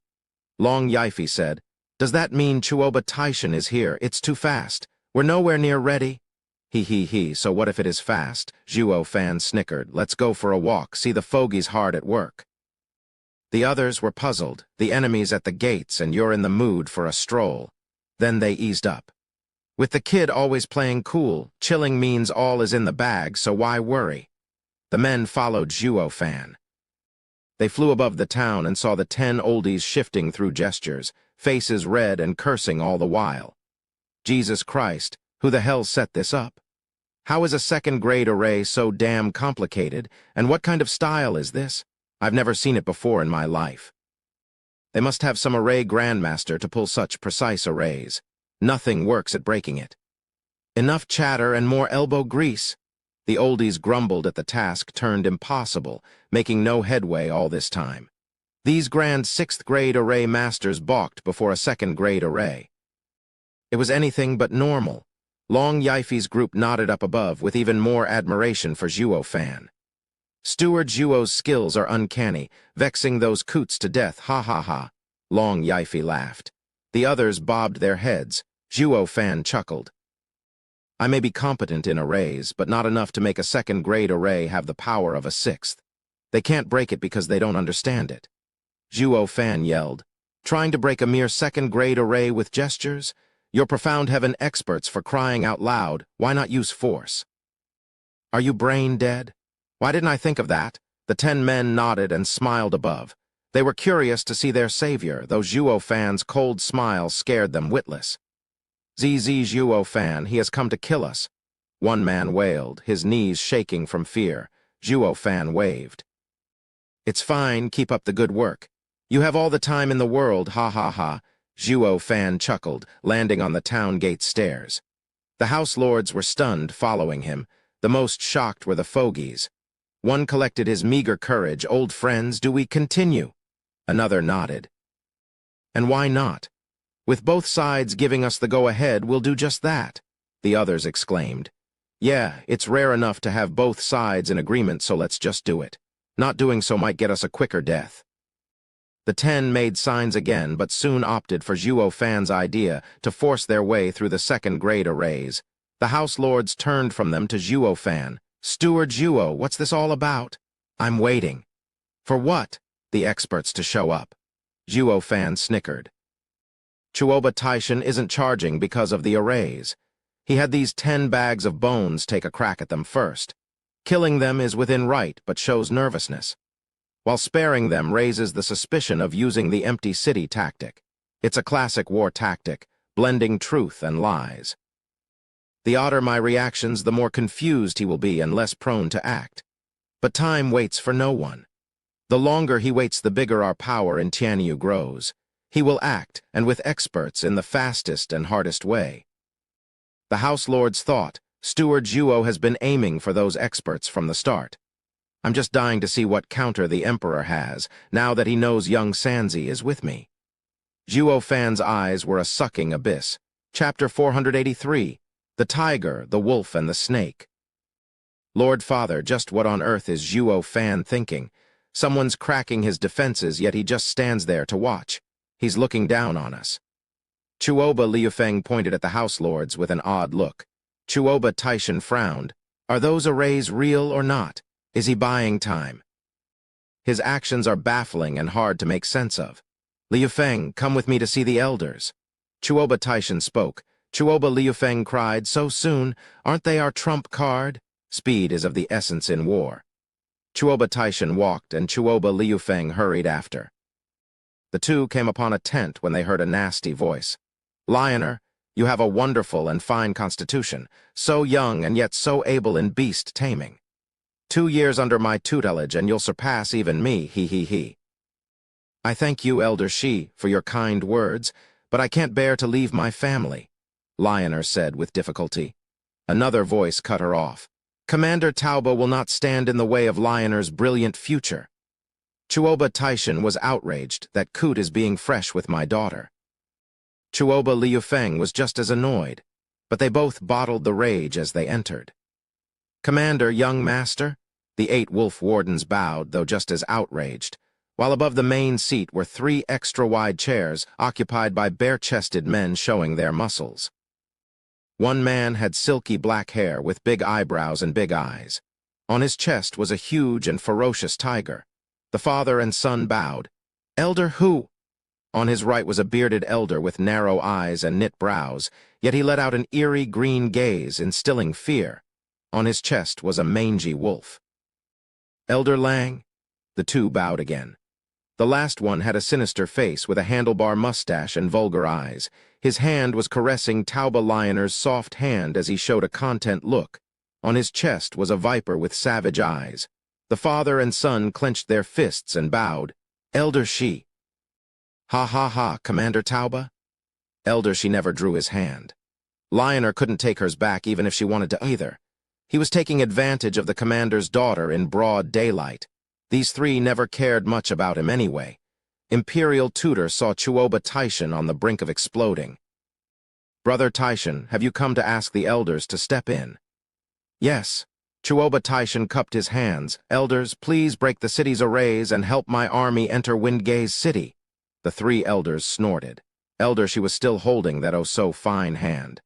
Long Yifi said, Does that mean Chuoba Taishan is here? It's too fast. We're nowhere near ready. He, so what if it is fast? Zhuo Fan snickered. Let's go for a walk, see the fogies hard at work. The others were puzzled. The enemy's at the gates and you're in the mood for a stroll. Then they eased up. With the kid always playing cool, chilling means all is in the bag, so why worry? The men followed Zhuo Fan. They flew above the town and saw the 10 oldies shifting through gestures, faces red and cursing all the while. Jesus Christ, who the hell set this up? How is a second-grade array so damn complicated, and what kind of style is this? I've never seen it before in my life. They must have some array grandmaster to pull such precise arrays. Nothing works at breaking it. Enough chatter and more elbow grease. The oldies grumbled at the task turned impossible, making no headway all this time. These grand 6th-grade array masters balked before a 2nd-grade array. It was anything but normal. Long Yifi's group nodded up above with even more admiration for Zhuo Fan. Steward Zhuo's skills are uncanny, vexing those coots to death, ha ha ha. Long Yifi laughed. The others bobbed their heads. Zhuo Fan chuckled. I may be competent in arrays, but not enough to make a 2nd-grade array have the power of a 6th. They can't break it because they don't understand it. Zhuo Fan yelled, Trying to break a mere 2nd-grade array with gestures? You're profound heaven experts for crying out loud. Why not use force? Are you brain dead? Why didn't I think of that? The 10 men nodded and smiled above. They were curious to see their savior, though Zhuo Fan's cold smile scared them witless. ZZ Zhuo Fan, he has come to kill us. One man wailed, his knees shaking from fear. Zhuo Fan waved. It's fine, keep up the good work. You have all the time in the world, ha ha ha. Zhuo Fan chuckled, landing on the town gate stairs. The house lords were stunned, following him. The most shocked were the fogies. One collected his meager courage. Old friends, do we continue? Another nodded. And why not? With both sides giving us the go-ahead, we'll do just that, the others exclaimed. Yeah, it's rare enough to have both sides in agreement, so let's just do it. Not doing so might get us a quicker death. The 10 made signs again, but soon opted for Zhuo Fan's idea to force their way through the 2nd-grade arrays. The house lords turned from them to Zhuo Fan. Steward Zhuo, what's this all about? I'm waiting. For what? The experts to show up. Zhuo Fan snickered. Chuoba Taishan isn't charging because of the arrays. He had these 10 bags of bones take a crack at them first. Killing them is within right, but shows nervousness. While sparing them raises the suspicion of using the empty city tactic. It's a classic war tactic, blending truth and lies. The odder my reactions, the more confused he will be and less prone to act. But time waits for no one. The longer he waits, the bigger our power in Tianyu grows. He will act, and with experts, in the fastest and hardest way. The House Lords thought, Steward Zhuo has been aiming for those experts from the start. I'm just dying to see what counter the Emperor has, now that he knows young Sanzi is with me. Zhuo Fan's eyes were a sucking abyss. Chapter 483, The Tiger, the Wolf, and the Snake. Lord Father, just what on earth is Zhuo Fan thinking? Someone's cracking his defenses, yet he just stands there to watch. He's looking down on us. Chuoba Liufeng pointed at the House Lords with an odd look. Chuoba Taishan frowned. Are those arrays real or not? Is he buying time? His actions are baffling and hard to make sense of. Liufeng, come with me to see the elders. Chuoba Taishan spoke. Chuoba Liufeng cried, so soon? Aren't they our trump card? Speed is of the essence in war. Chuoba Taishan walked, and Chuoba Liufeng hurried after. The two came upon a tent when they heard a nasty voice. Lioner, you have a wonderful and fine constitution, so young and yet so able in beast taming. 2 years under my tutelage and you'll surpass even me, he. I thank you, Elder Shi, for your kind words, but I can't bear to leave my family, Lioner said with difficulty. Another voice cut her off. Commander Tauba will not stand in the way of Lioner's brilliant future. Chuoba Taishan was outraged that Koot is being fresh with my daughter. Chuoba Liufeng was just as annoyed, but they both bottled the rage as they entered. Commander, young master? The 8 wolf wardens bowed, though just as outraged, while above the main seat were 3 extra-wide chairs occupied by bare-chested men showing their muscles. One man had silky black hair with big eyebrows and big eyes. On his chest was a huge and ferocious tiger. The father and son bowed. Elder who? On his right was a bearded elder with narrow eyes and knit brows, yet he let out an eerie green gaze, instilling fear. On his chest was a mangy wolf. Elder Lang? The two bowed again. The last one had a sinister face with a handlebar mustache and vulgar eyes. His hand was caressing Tauba Lioner's soft hand as he showed a content look. On his chest was a viper with savage eyes. The father and son clenched their fists and bowed. Elder Shi. Ha ha ha, Commander Tauba? Elder Shi never drew his hand. Lioner couldn't take hers back even if she wanted to either. He was taking advantage of the commander's daughter in broad daylight. These 3 never cared much about him anyway. Imperial Tutor saw Chuoba Taishan on the brink of exploding. Brother Taishan, have you come to ask the elders to step in? Yes. Chuoba Taishan cupped his hands. Elders, please break the city's arrays and help my army enter Windgaze City. The 3 elders snorted. Elder Shi was still holding that oh-so-fine hand.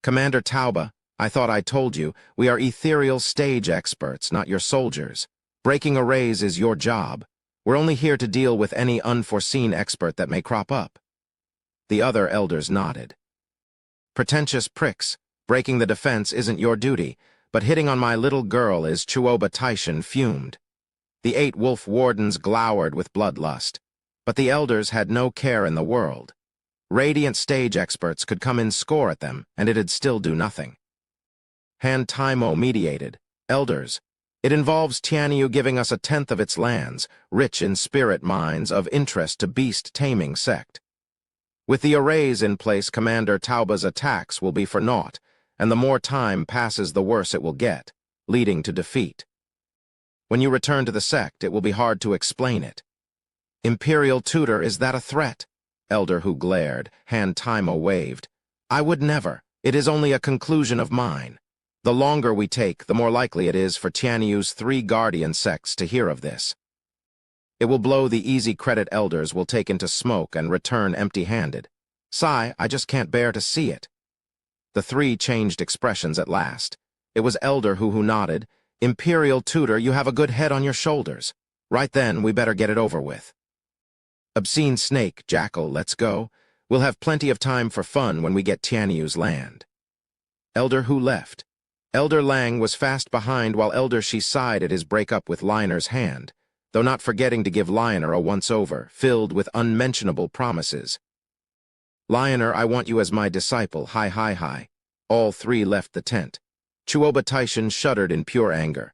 Commander Tauba, I thought I told you, we are ethereal stage experts, not your soldiers. Breaking arrays is your job. We're only here to deal with any unforeseen expert that may crop up. The other elders nodded. Pretentious pricks, breaking the defense isn't your duty, but hitting on my little girl is. Chuoba Taishan fumed. The 8 wolf wardens glowered with bloodlust, but the elders had no care in the world. Radiant stage experts could come in score at them, and it'd still do nothing. Han Taimo mediated. Elders, it involves Tianyu giving us 1/10 of its lands, rich in spirit mines of interest to beast-taming sect. With the arrays in place, Commander Tauba's attacks will be for naught, and the more time passes the worse it will get, leading to defeat. When you return to the sect, it will be hard to explain it. Imperial Tutor, is that a threat? Elder Hu glared. Han Taimo waved. I would never. It is only a conclusion of mine. The longer we take, the more likely it is for Tianyu's 3 guardian sects to hear of this. It will blow the easy credit elders will take into smoke and return empty-handed. Sigh, I just can't bear to see it. The 3 changed expressions at last. It was Elder who nodded. Imperial Tutor, you have a good head on your shoulders. Right then, we better get it over with. Obscene snake, jackal, let's go. We'll have plenty of time for fun when we get Tianyu's land. Elder Hu left. Elder Lang was fast behind while Elder Shi sighed at his breakup with Lioner's hand, though not forgetting to give Lioner a once-over, filled with unmentionable promises. Lioner, I want you as my disciple, hi. All three left the tent. Chuoba Taishan shuddered in pure anger.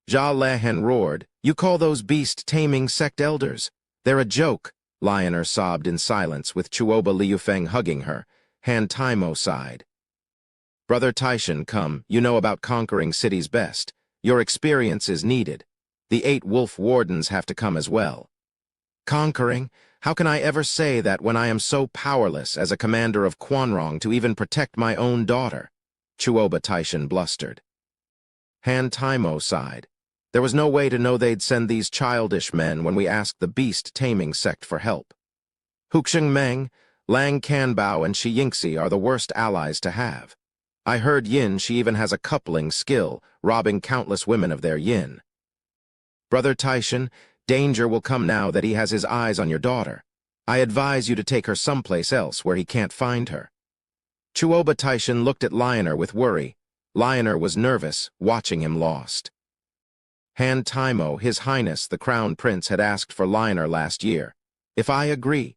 Jia Lehan roared, "You call those beast-taming sect elders? They're a joke." Lioner sobbed in silence, with Chuoba Liufeng hugging her. Han Taimo sighed. "Brother Taishan, come, you know about conquering cities best. Your experience is needed. The 8 wolf wardens have to come as well." "Conquering? How can I ever say that when I am so powerless as a commander of Quanrong to even protect my own daughter?" Chuoba Taishan blustered. Han Taimo sighed. "There was no way to know they'd send these childish men when we asked the beast-taming sect for help. Huxing Meng, Lang Canbao, and Shi Yingxi are the worst allies to have. I heard Yin she even has a coupling skill, robbing countless women of their yin. Brother Taishan, danger will come now that he has his eyes on your daughter. I advise you to take her someplace else where he can't find her." Chuoba Taishan looked at Lioner with worry. Lioner was nervous, watching him lost. Han Taimo, His Highness the Crown Prince, had asked for Lioner last year. "If I agree,"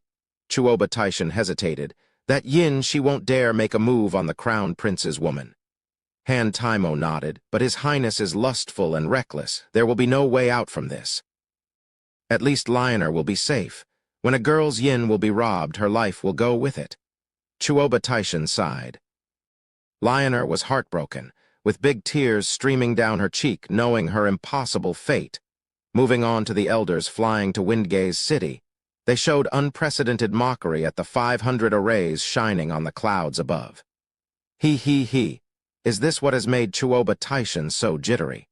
Chuoba Taishan hesitated, "that Yin she won't dare make a move on the Crown Prince's woman." Han Taimo nodded, "But His Highness is lustful and reckless. There will be no way out from this. At least Lioner will be safe. When a girl's yin will be robbed, her life will go with it." Chuoba Taishan sighed. Lioner was heartbroken, with big tears streaming down her cheek, knowing her impossible fate. Moving on to the elders flying to Windgaze City, they showed unprecedented mockery at the 500 arrays shining on the clouds above. He. Is this what has made Chuoba Taishan so jittery?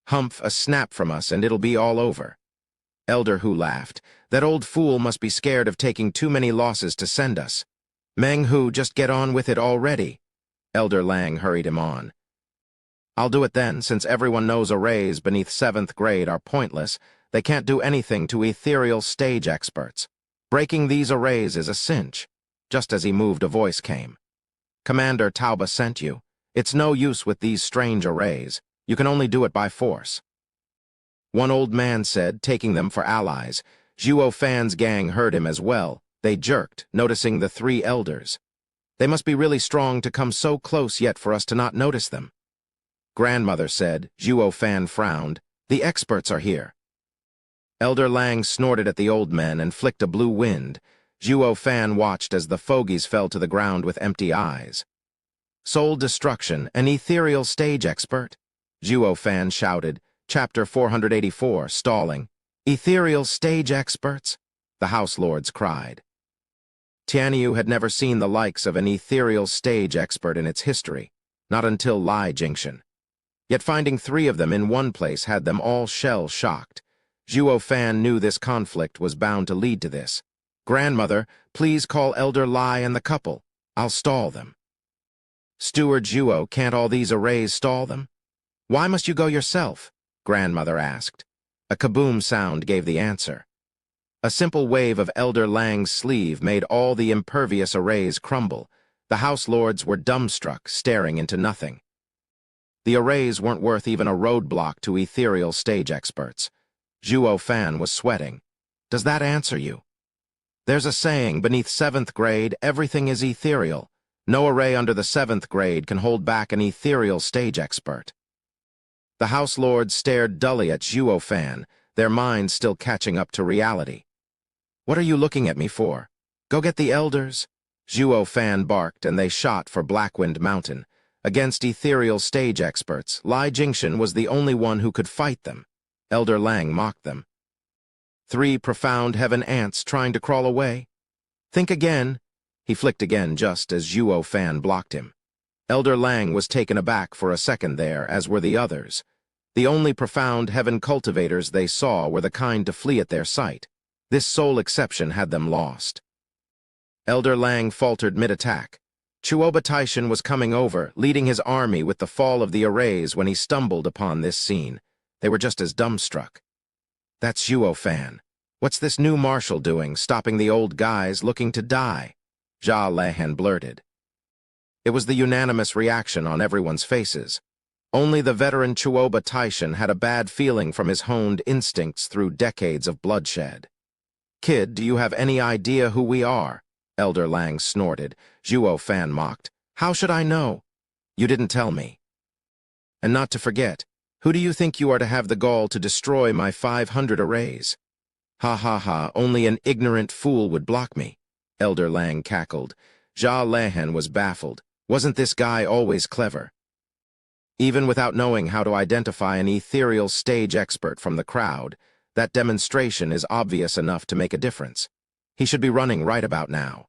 "Humph, a snap from us and it'll be all over." Elder Hu laughed. "That old fool must be scared of taking too many losses to send us. Meng Hu, just get on with it already." Elder Lang hurried him on. "I'll do it then, since everyone knows arrays beneath 7th grade are pointless. They can't do anything to ethereal stage experts. Breaking these arrays is a cinch." Just as he moved, a voice came. "Commander Tauba sent you. It's no use with these strange arrays. You can only do it by force." One old man said, taking them for allies. Zhuo Fan's gang heard him as well. They jerked, noticing the 3 elders. "They must be really strong to come so close yet for us to not notice them." Grandmother said. Zhuo Fan frowned. "The experts are here." Elder Lang snorted at the old men and flicked a blue wind. Zhuo Fan watched as the fogies fell to the ground with empty eyes. "Soul destruction, an ethereal stage expert?" Zhuo Fan shouted. Chapter 484, Stalling. "Ethereal stage experts?" the House Lords cried. Tianyu had never seen the likes of an ethereal stage expert in its history, not until Lai Jingxian. Yet finding 3 of them in one place had them all shell-shocked. Zhuo Fan knew this conflict was bound to lead to this. "Grandmother, please call Elder Lai and the couple. I'll stall them." "Steward Zhuo, can't all these arrays stall them?" "Why must you go yourself?" Grandmother asked. A kaboom sound gave the answer. A simple wave of Elder Lang's sleeve made all the impervious arrays crumble. The House Lords were dumbstruck, staring into nothing. The arrays weren't worth even a roadblock to ethereal stage experts. Zhuo Fan was sweating. "Does that answer you?" "There's a saying, beneath 7th grade, everything is ethereal. No array under the 7th grade can hold back an ethereal stage expert." The House Lords stared dully at Zhuo Fan, their minds still catching up to reality. "What are you looking at me for? Go get the elders." Zhuo Fan barked, and they shot for Blackwind Mountain. Against ethereal stage experts, Lai Jingxian was the only one who could fight them. Elder Lang mocked them. 3 profound heaven ants trying to crawl away? Think again." He flicked again just as Zhuo Fan blocked him. Elder Lang was taken aback for a second there, as were the others. The only profound heaven cultivators they saw were the kind to flee at their sight. This sole exception had them lost. Elder Lang faltered mid-attack. Chuoba Taishan was coming over, leading his army with the fall of the arrays when he stumbled upon this scene. They were just as dumbstruck. "That's Zhuo Fan. What's this new marshal doing, stopping the old guys looking to die?" Jia Lehan blurted. It was the unanimous reaction on everyone's faces. Only the veteran Chuoba Taishan had a bad feeling from his honed instincts through decades of bloodshed. "Kid, do you have any idea who we are?" Elder Lang snorted. Zhuo Fan mocked. How should I know? You didn't tell me. And not to forget, who do you think you are to have the gall to destroy my 500 arrays? Ha ha ha, only an ignorant fool would block me. Elder Lang cackled. Ja Lehan was baffled. Wasn't this guy always clever? Even without knowing how to identify an ethereal stage expert from the crowd, that demonstration is obvious enough to make a difference. He should be running right about now.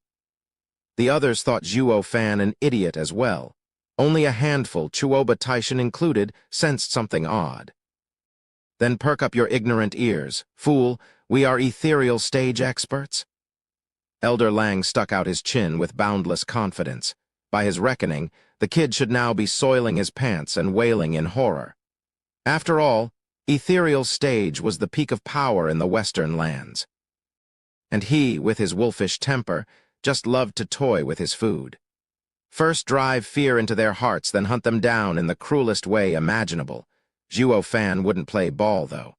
The others thought Zhuo Fan an idiot as well. Only a handful, Chuoba Taishan included, sensed something odd. Then perk up your ignorant ears. Fool, we are ethereal stage experts? Elder Lang stuck out his chin with boundless confidence. By his reckoning, the kid should now be soiling his pants and wailing in horror. After all, ethereal stage was the peak of power in the Western lands. And he, with his wolfish temper, just loved to toy with his food. First drive fear into their hearts, then hunt them down in the cruelest way imaginable. Zhuo Fan wouldn't play ball, though.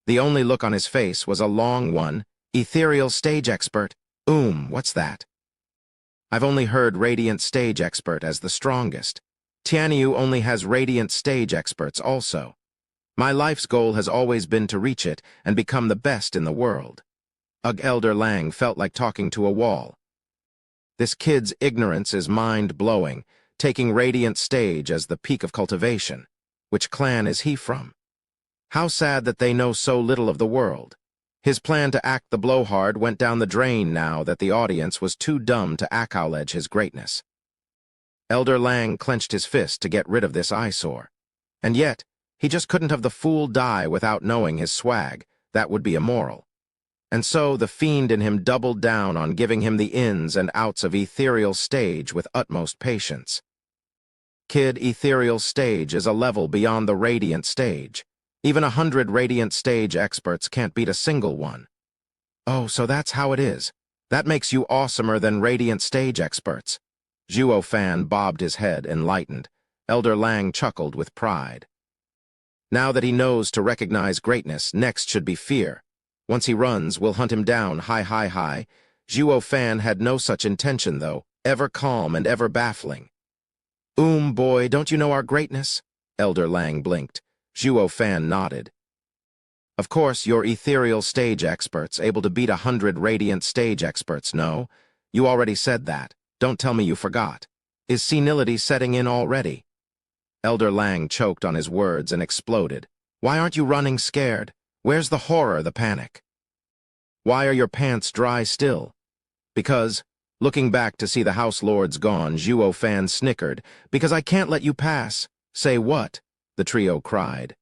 The only look on his face was a long one. Ethereal stage expert? What's that? I've only heard radiant stage expert as the strongest. Tianyu only has radiant stage experts also. My life's goal has always been to reach it and become the best in the world. Elder Lang felt like talking to a wall. This kid's ignorance is mind-blowing, taking radiant stage as the peak of cultivation. Which clan is he from? How sad that they know so little of the world. His plan to act the blowhard went down the drain now that the audience was too dumb to acknowledge his greatness. Elder Lang clenched his fist to get rid of this eyesore. And yet, he just couldn't have the fool die without knowing his swag. That would be immoral. And so the fiend in him doubled down on giving him the ins and outs of ethereal stage with utmost patience. Kid, ethereal stage is a level beyond the radiant stage. Even 100 radiant stage experts can't beat a single one. Oh, so that's how it is. That makes you awesomer than radiant stage experts. Zhuo Fan bobbed his head, enlightened. Elder Lang chuckled with pride. Now that he knows to recognize greatness, next should be fear. Once he runs, we'll hunt him down, hi. Zhuo Fan had no such intention, though, ever calm and ever baffling. Boy, don't you know our greatness? Elder Lang blinked. Zhuo Fan nodded. Of course, you're ethereal stage experts, able to beat 100 radiant stage experts, no? You already said that. Don't tell me you forgot. Is senility setting in already? Elder Lang choked on his words and exploded. Why aren't you running scared? Where's the horror, the panic? Why are your pants dry still? Because, looking back to see the House Lords gone, Zhuo Fan snickered. Because I can't let you pass. Say what? The trio cried.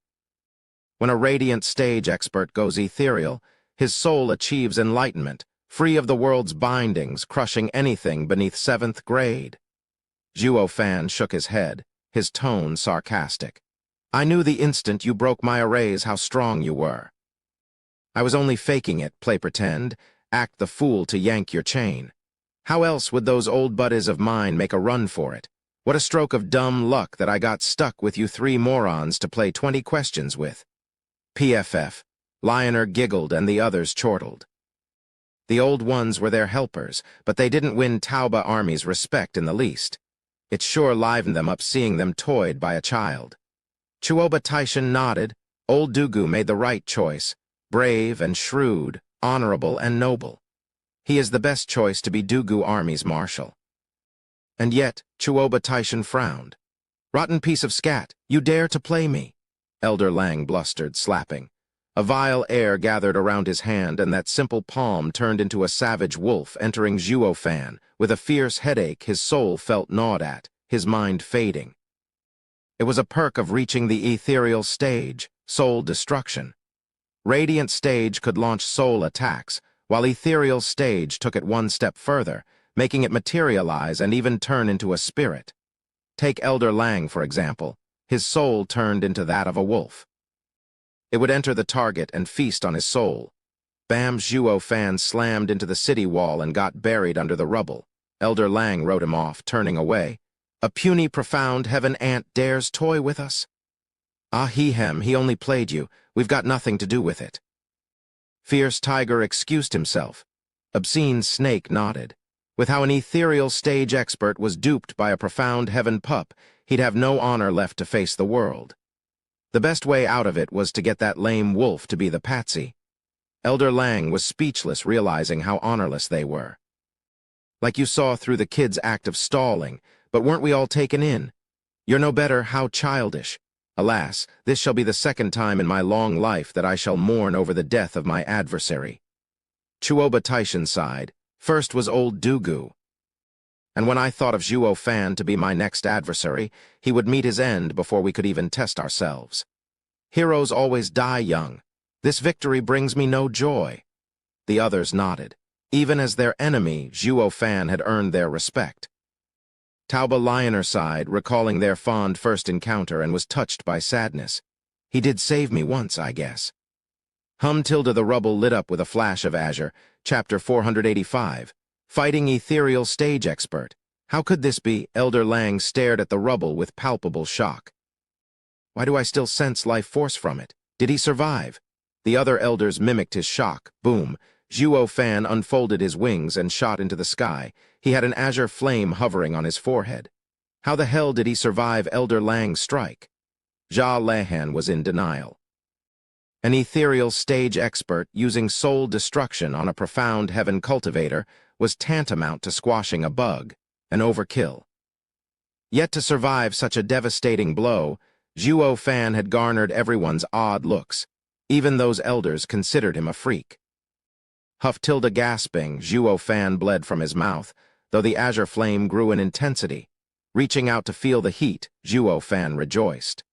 When a radiant stage expert goes ethereal, his soul achieves enlightenment, free of the world's bindings, crushing anything beneath 7th grade. Zhuo Fan shook his head, his tone sarcastic. I knew the instant you broke my arrays how strong you were. I was only faking it, play pretend, act the fool to yank your chain. How else would those old buddies of mine make a run for it? What a stroke of dumb luck that I got stuck with you 3 morons to play 20 questions with. PFF. Lioner giggled and the others chortled. The old ones were their helpers, but they didn't win Tauba Army's respect in the least. It sure livened them up seeing them toyed by a child. Chuoba Taishan nodded. Old Dugu made the right choice. Brave and shrewd, honorable and noble. He is the best choice to be Dugu Army's marshal. And yet, Chuoba Taishan frowned. Rotten piece of scat, you dare to play me? Elder Lang blustered, slapping. A vile air gathered around his hand, and that simple palm turned into a savage wolf entering Zhuo Fan. With a fierce headache his soul felt gnawed at, his mind fading. It was a perk of reaching the ethereal stage, soul destruction. Radiant stage could launch soul attacks, while ethereal stage took it one step further, making it materialize and even turn into a spirit. Take Elder Lang, for example. His soul turned into that of a wolf. It would enter the target and feast on his soul. Bam! Zhuo Fan slammed into the city wall and got buried under the rubble. Elder Lang wrote him off, turning away. A puny, profound heaven ant dares toy with us? Ah, he only played you. We've got nothing to do with it. Fierce Tiger excused himself. Obscene Snake nodded. With how an ethereal stage expert was duped by a profound heaven pup, he'd have no honor left to face the world. The best way out of it was to get that lame wolf to be the patsy. Elder Lang was speechless, realizing how honorless they were. Like you saw through the kid's act of stalling, but weren't we all taken in? You're no better, how childish. Alas, this shall be the second time in my long life that I shall mourn over the death of my adversary. Chuoba Taishan sighed. First was old Dugu. And when I thought of Zhuo Fan to be my next adversary, he would meet his end before we could even test ourselves. Heroes always die young. This victory brings me no joy. The others nodded. Even as their enemy, Zhuo Fan had earned their respect. Tauba Lioner sighed, recalling their fond first encounter, and was touched by sadness. He did save me once, I guess. Tilde the rubble lit up with a flash of azure. Chapter 485. Fighting Ethereal Stage Expert. How could this be? Elder Lang stared at the rubble with palpable shock. Why do I still sense life force from it? Did he survive? The other elders mimicked his shock. Boom. Zhuo Fan unfolded his wings and shot into the sky. He had an azure flame hovering on his forehead. How the hell did he survive Elder Lang's strike? Jia Lehan was in denial. An ethereal stage expert using soul destruction on a profound heaven cultivator was tantamount to squashing a bug, an overkill. Yet to survive such a devastating blow, Zhuo Fan had garnered everyone's odd looks. Even those elders considered him a freak. Tilde gasping, Zhuo Fan bled from his mouth, though the azure flame grew in intensity. Reaching out to feel the heat, Zhuo Fan rejoiced.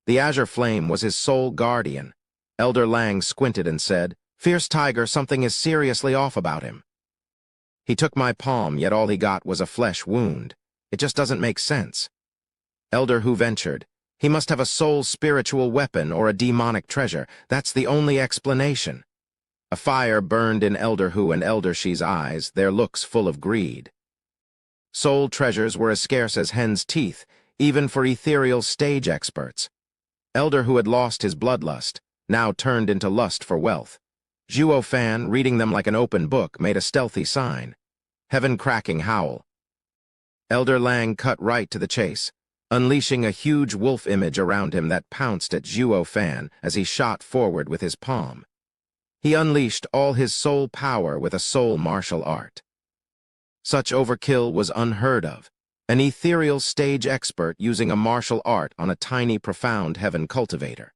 The azure flame was his sole guardian. Elder Lang squinted and said, "Fierce tiger, something is seriously off about him." He took my palm, yet all he got was a flesh wound. It just doesn't make sense. Elder Hu ventured, "He must have a soul spiritual weapon or a demonic treasure. That's the only explanation." A fire burned in Elder Hu and Elder Shi's eyes, their looks full of greed. Soul treasures were as scarce as hen's teeth, even for ethereal stage experts. Elder Hu had lost his bloodlust, now turned into lust for wealth. Zhuo Fan, reading them like an open book, made a stealthy sign. Heaven-cracking howl. Elder Lang cut right to the chase, unleashing a huge wolf image around him that pounced at Zhuo Fan as he shot forward with his palm. He unleashed all his soul power with a soul martial art. Such overkill was unheard of. An ethereal stage expert using a martial art on a tiny, profound heaven cultivator.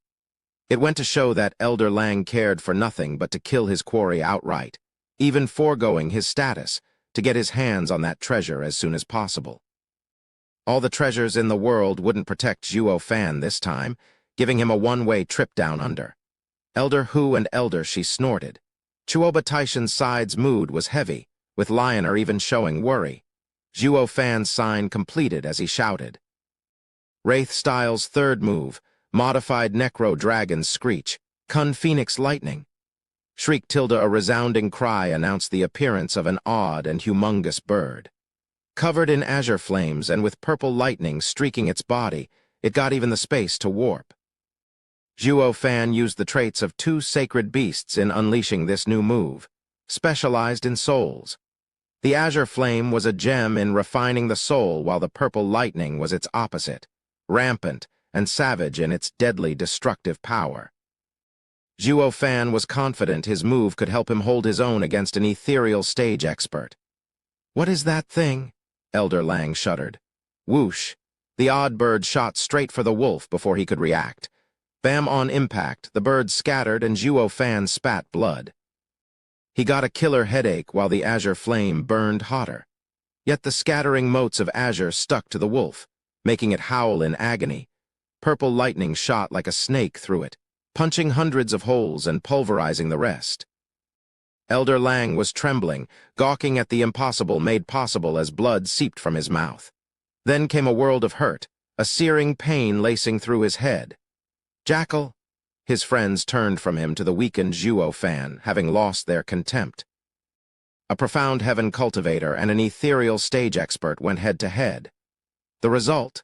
It went to show that Elder Lang cared for nothing but to kill his quarry outright, even foregoing his status, to get his hands on that treasure as soon as possible. All the treasures in the world wouldn't protect Zhuo Fan this time, giving him a one-way trip down under. Elder Hu and Elder Shi snorted. Chuoba Taishan's side's mood was heavy, with Lioner even showing worry. Zhuo Fan's sign completed as he shouted. Wraith Style's third move, modified Necro Dragon's Screech, Kun Phoenix Lightning. Shriek Tilde a resounding cry announced the appearance of an odd and humongous bird. Covered in azure flames and with purple lightning streaking its body, it got even the space to warp. Zhuo Fan used the traits of two sacred beasts in unleashing this new move, specialized in souls. The azure flame was a gem in refining the soul, while the purple lightning was its opposite, rampant and savage in its deadly destructive power. Zhuo Fan was confident his move could help him hold his own against an ethereal stage expert. "What is that thing?" Elder Lang shuddered. Whoosh! The odd bird shot straight for the wolf before he could react. Bam, on impact, the bird scattered and Zhuo Fan spat blood. He got a killer headache while the azure flame burned hotter. Yet the scattering motes of azure stuck to the wolf, making it howl in agony. Purple lightning shot like a snake through it, punching hundreds of holes and pulverizing the rest. Elder Lang was trembling, gawking at the impossible made possible as blood seeped from his mouth. Then came a world of hurt, a searing pain lacing through his head. "Jackal!" His friends turned from him to the weakened Zhuo Fan, having lost their contempt. A profound heaven cultivator and an ethereal stage expert went head-to-head. The result?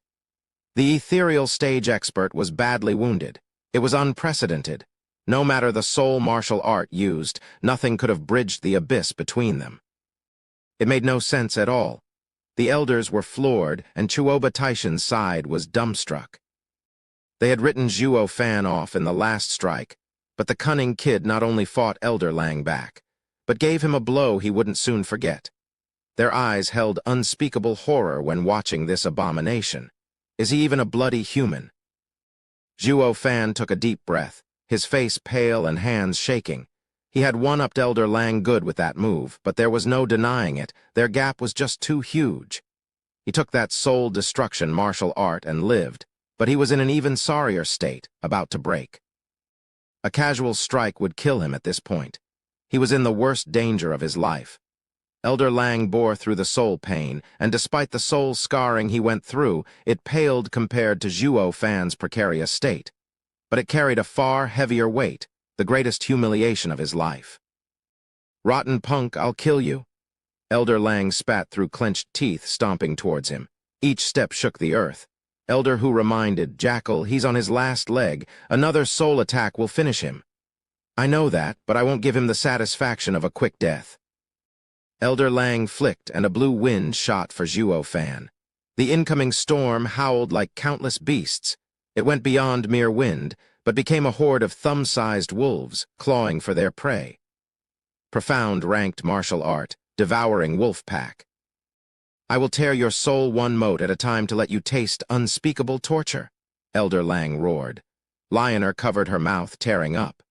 The ethereal stage expert was badly wounded. It was unprecedented. No matter the soul martial art used, nothing could have bridged the abyss between them. It made no sense at all. The elders were floored, and Chuoba Taishan's side was dumbstruck. They had written Zhuo Fan off in the last strike, but the cunning kid not only fought Elder Lang back, but gave him a blow he wouldn't soon forget. Their eyes held unspeakable horror when watching this abomination. Is he even a bloody human? Zhuo Fan took a deep breath, his face pale and hands shaking. He had one-upped Elder Lang good with that move, but there was no denying it. Their gap was just too huge. He took that soul-destruction martial art and lived, but he was in an even sorrier state, about to break. A casual strike would kill him at this point. He was in the worst danger of his life. Elder Lang bore through the soul pain, and despite the soul scarring he went through, it paled compared to Zhuo Fan's precarious state. But it carried a far heavier weight, the greatest humiliation of his life. "Rotten punk, I'll kill you." Elder Lang spat through clenched teeth, stomping towards him. Each step shook the earth. Elder Hu reminded, "Jackal, he's on his last leg. Another soul attack will finish him." "I know that, but I won't give him the satisfaction of a quick death." Elder Lang flicked, and a blue wind shot for Zhuo Fan. The incoming storm howled like countless beasts. It went beyond mere wind, but became a horde of thumb-sized wolves, clawing for their prey. Profound ranked martial art, devouring wolf pack. "I will tear your soul one mote at a time to let you taste unspeakable torture," Elder Lang roared. Lioner covered her mouth, tearing up.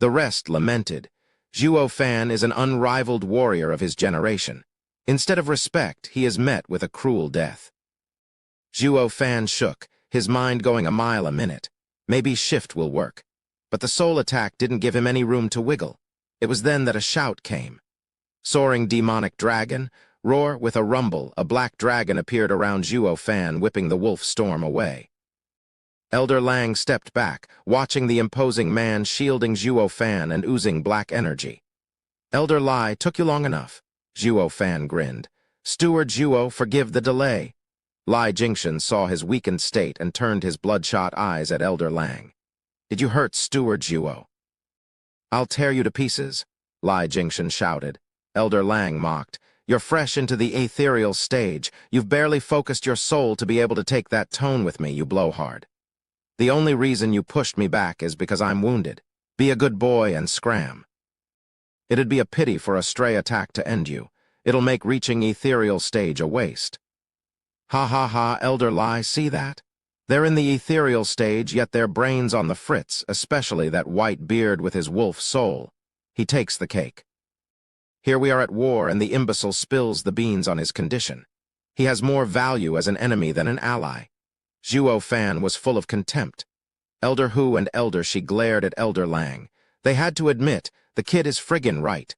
The rest lamented. Zhuo Fan is an unrivaled warrior of his generation. Instead of respect, he is met with a cruel death. Zhuo Fan shook, his mind going a mile a minute. Maybe shift will work. But the soul attack didn't give him any room to wiggle. It was then that a shout came. Soaring demonic dragon, roar with a rumble, a black dragon appeared around Zhuo Fan, whipping the wolf storm away. Elder Lang stepped back, watching the imposing man shielding Zhuo Fan and oozing black energy. "Elder Lai, took you long enough." Zhuo Fan grinned. "Steward Zhuo, forgive the delay." Lai Jingshan saw his weakened state and turned his bloodshot eyes at Elder Lang. "Did you hurt Steward Zhuo?" "I'll tear you to pieces," Lai Jingshan shouted. Elder Lang mocked. "You're fresh into the ethereal stage. You've barely focused your soul to be able to take that tone with me, you blowhard. The only reason you pushed me back is because I'm wounded. Be a good boy and scram. It'd be a pity for a stray attack to end you. It'll make reaching ethereal stage a waste." "Ha ha ha, Elder Lai, see that? They're in the ethereal stage, yet their brains on the fritz, especially that white beard with his wolf soul. He takes the cake. Here we are at war, and the imbecile spills the beans on his condition. He has more value as an enemy than an ally." Zhuo Fan was full of contempt. Elder Hu and Elder She glared at Elder Lang. They had to admit, the kid is friggin' right.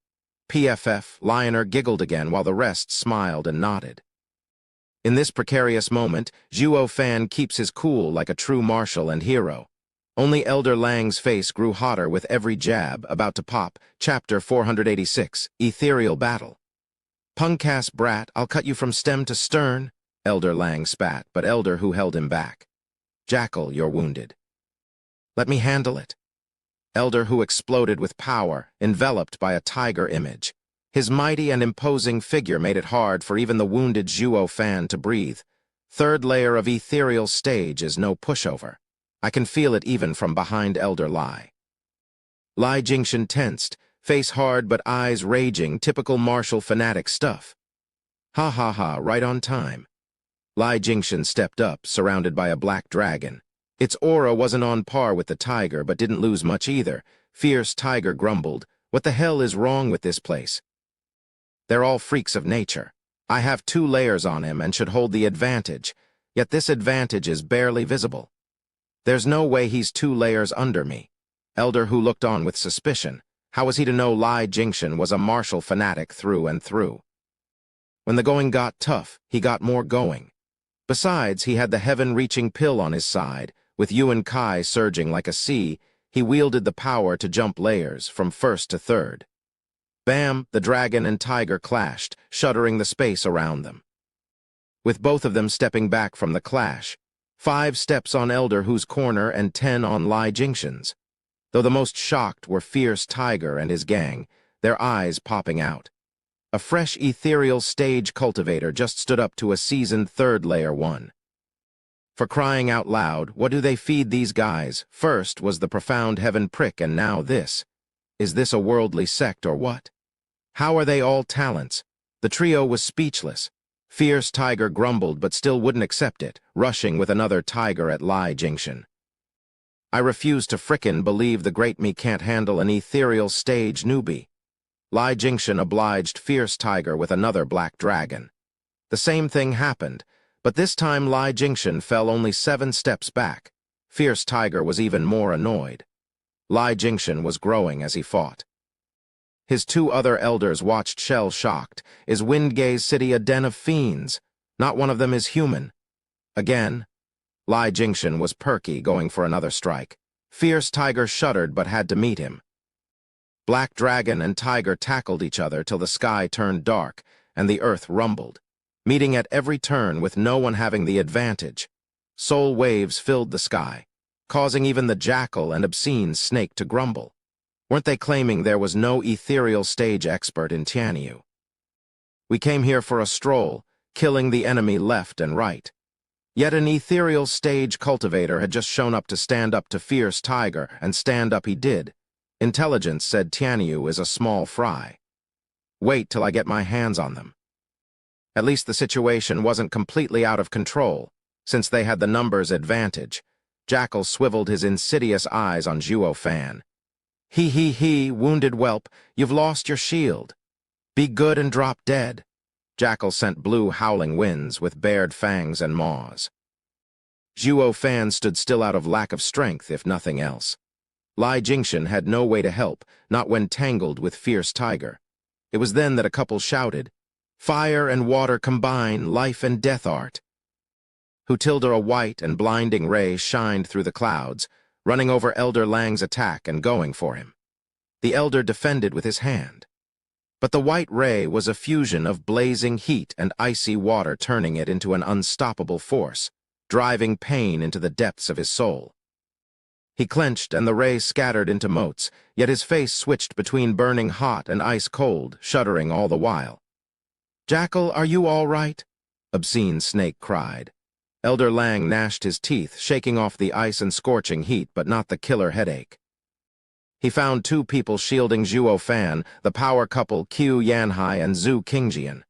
PFF, Lioner giggled again while the rest smiled and nodded. In this precarious moment, Zhuo Fan keeps his cool like a true marshal and hero. Only Elder Lang's face grew hotter with every jab, about to pop. Chapter 486, Ethereal Battle. "Punk-ass brat, I'll cut you from stem to stern." Elder Lang spat, but Elder Hu held him back. "Jackal, you're wounded." "Let me handle it." Elder Hu exploded with power, enveloped by a tiger image. His mighty and imposing figure made it hard for even the wounded Zhuo Fan to breathe. Third layer of ethereal stage is no pushover. I can feel it even from behind Elder Lai. Lai Jingshan tensed, face hard but eyes raging, typical martial fanatic stuff. "Ha ha ha, right on time." Lai Jingshan stepped up, surrounded by a black dragon. Its aura wasn't on par with the tiger, but didn't lose much either. Fierce tiger grumbled, "What the hell is wrong with this place? They're all freaks of nature. I have 2 layers on him and should hold the advantage, yet this advantage is barely visible. There's no way he's 2 layers under me." Elder Hu looked on with suspicion. How was he to know Lai Jingshan was a martial fanatic through and through? When the going got tough, he got more going. Besides, he had the heaven-reaching pill on his side. With Yuan Kai surging like a sea, he wielded the power to jump layers, from first to third. Bam! The dragon and tiger clashed, shuddering the space around them. With both of them stepping back from the clash, 5 steps on Elder Hu's corner and 10 on Lai Jingshan's. Though the most shocked were Fierce Tiger and his gang, their eyes popping out. A fresh ethereal stage cultivator just stood up to a seasoned third layer one. For crying out loud, what do they feed these guys? First was the profound heaven prick, and now this. Is this a worldly sect or what? How are they all talents? The trio was speechless. Fierce Tiger grumbled but still wouldn't accept it, rushing with another tiger at Lai Jingxian. I refuse to frickin' believe the great me can't handle an ethereal stage newbie. Lai Jingxian obliged Fierce Tiger with another black dragon. The same thing happened, but this time Lai Jingxian fell only 7 steps back. Fierce Tiger was even more annoyed. Lai Jingxian was growing as he fought. His 2 other elders watched shell-shocked. Is Windgaze City a den of fiends? Not one of them is human. Again, Lai Jingxian was perky, going for another strike. Fierce Tiger shuddered but had to meet him. Black Dragon and Tiger tackled each other till the sky turned dark and the earth rumbled, meeting at every turn with no one having the advantage. Soul waves filled the sky, causing even the jackal and obscene snake to grumble. Weren't they claiming there was no ethereal stage expert in Tianyu? We came here for a stroll, killing the enemy left and right. Yet an ethereal stage cultivator had just shown up to stand up to Fierce Tiger, and stand up he did. Intelligence said Tianyu is a small fry. Wait till I get my hands on them. At least the situation wasn't completely out of control, since they had the numbers advantage. Jackal swiveled his insidious eyes on Zhuo Fan. He, wounded whelp, you've lost your shield. Be good and drop dead. Jackal sent blue howling winds with bared fangs and maws. Zhuo Fan stood still out of lack of strength, if nothing else. Lai Jingxian had no way to help, not when tangled with Fierce Tiger. It was then that a couple shouted, "Fire and water combine, life and death art." Hutilda, a white and blinding ray shined through the clouds, running over Elder Lang's attack and going for him. The Elder defended with his hand. But the white ray was a fusion of blazing heat and icy water, turning it into an unstoppable force, driving pain into the depths of his soul. He clenched and the ray scattered into motes, yet his face switched between burning hot and ice cold, shuddering all the while. "Jackal, are you all right?" Obscene Snake cried. Elder Lang gnashed his teeth, shaking off the ice and scorching heat, but not the killer headache. He found 2 people shielding Zhuo Fan, the power couple Qiu Yanhai and Zhu Qingjian.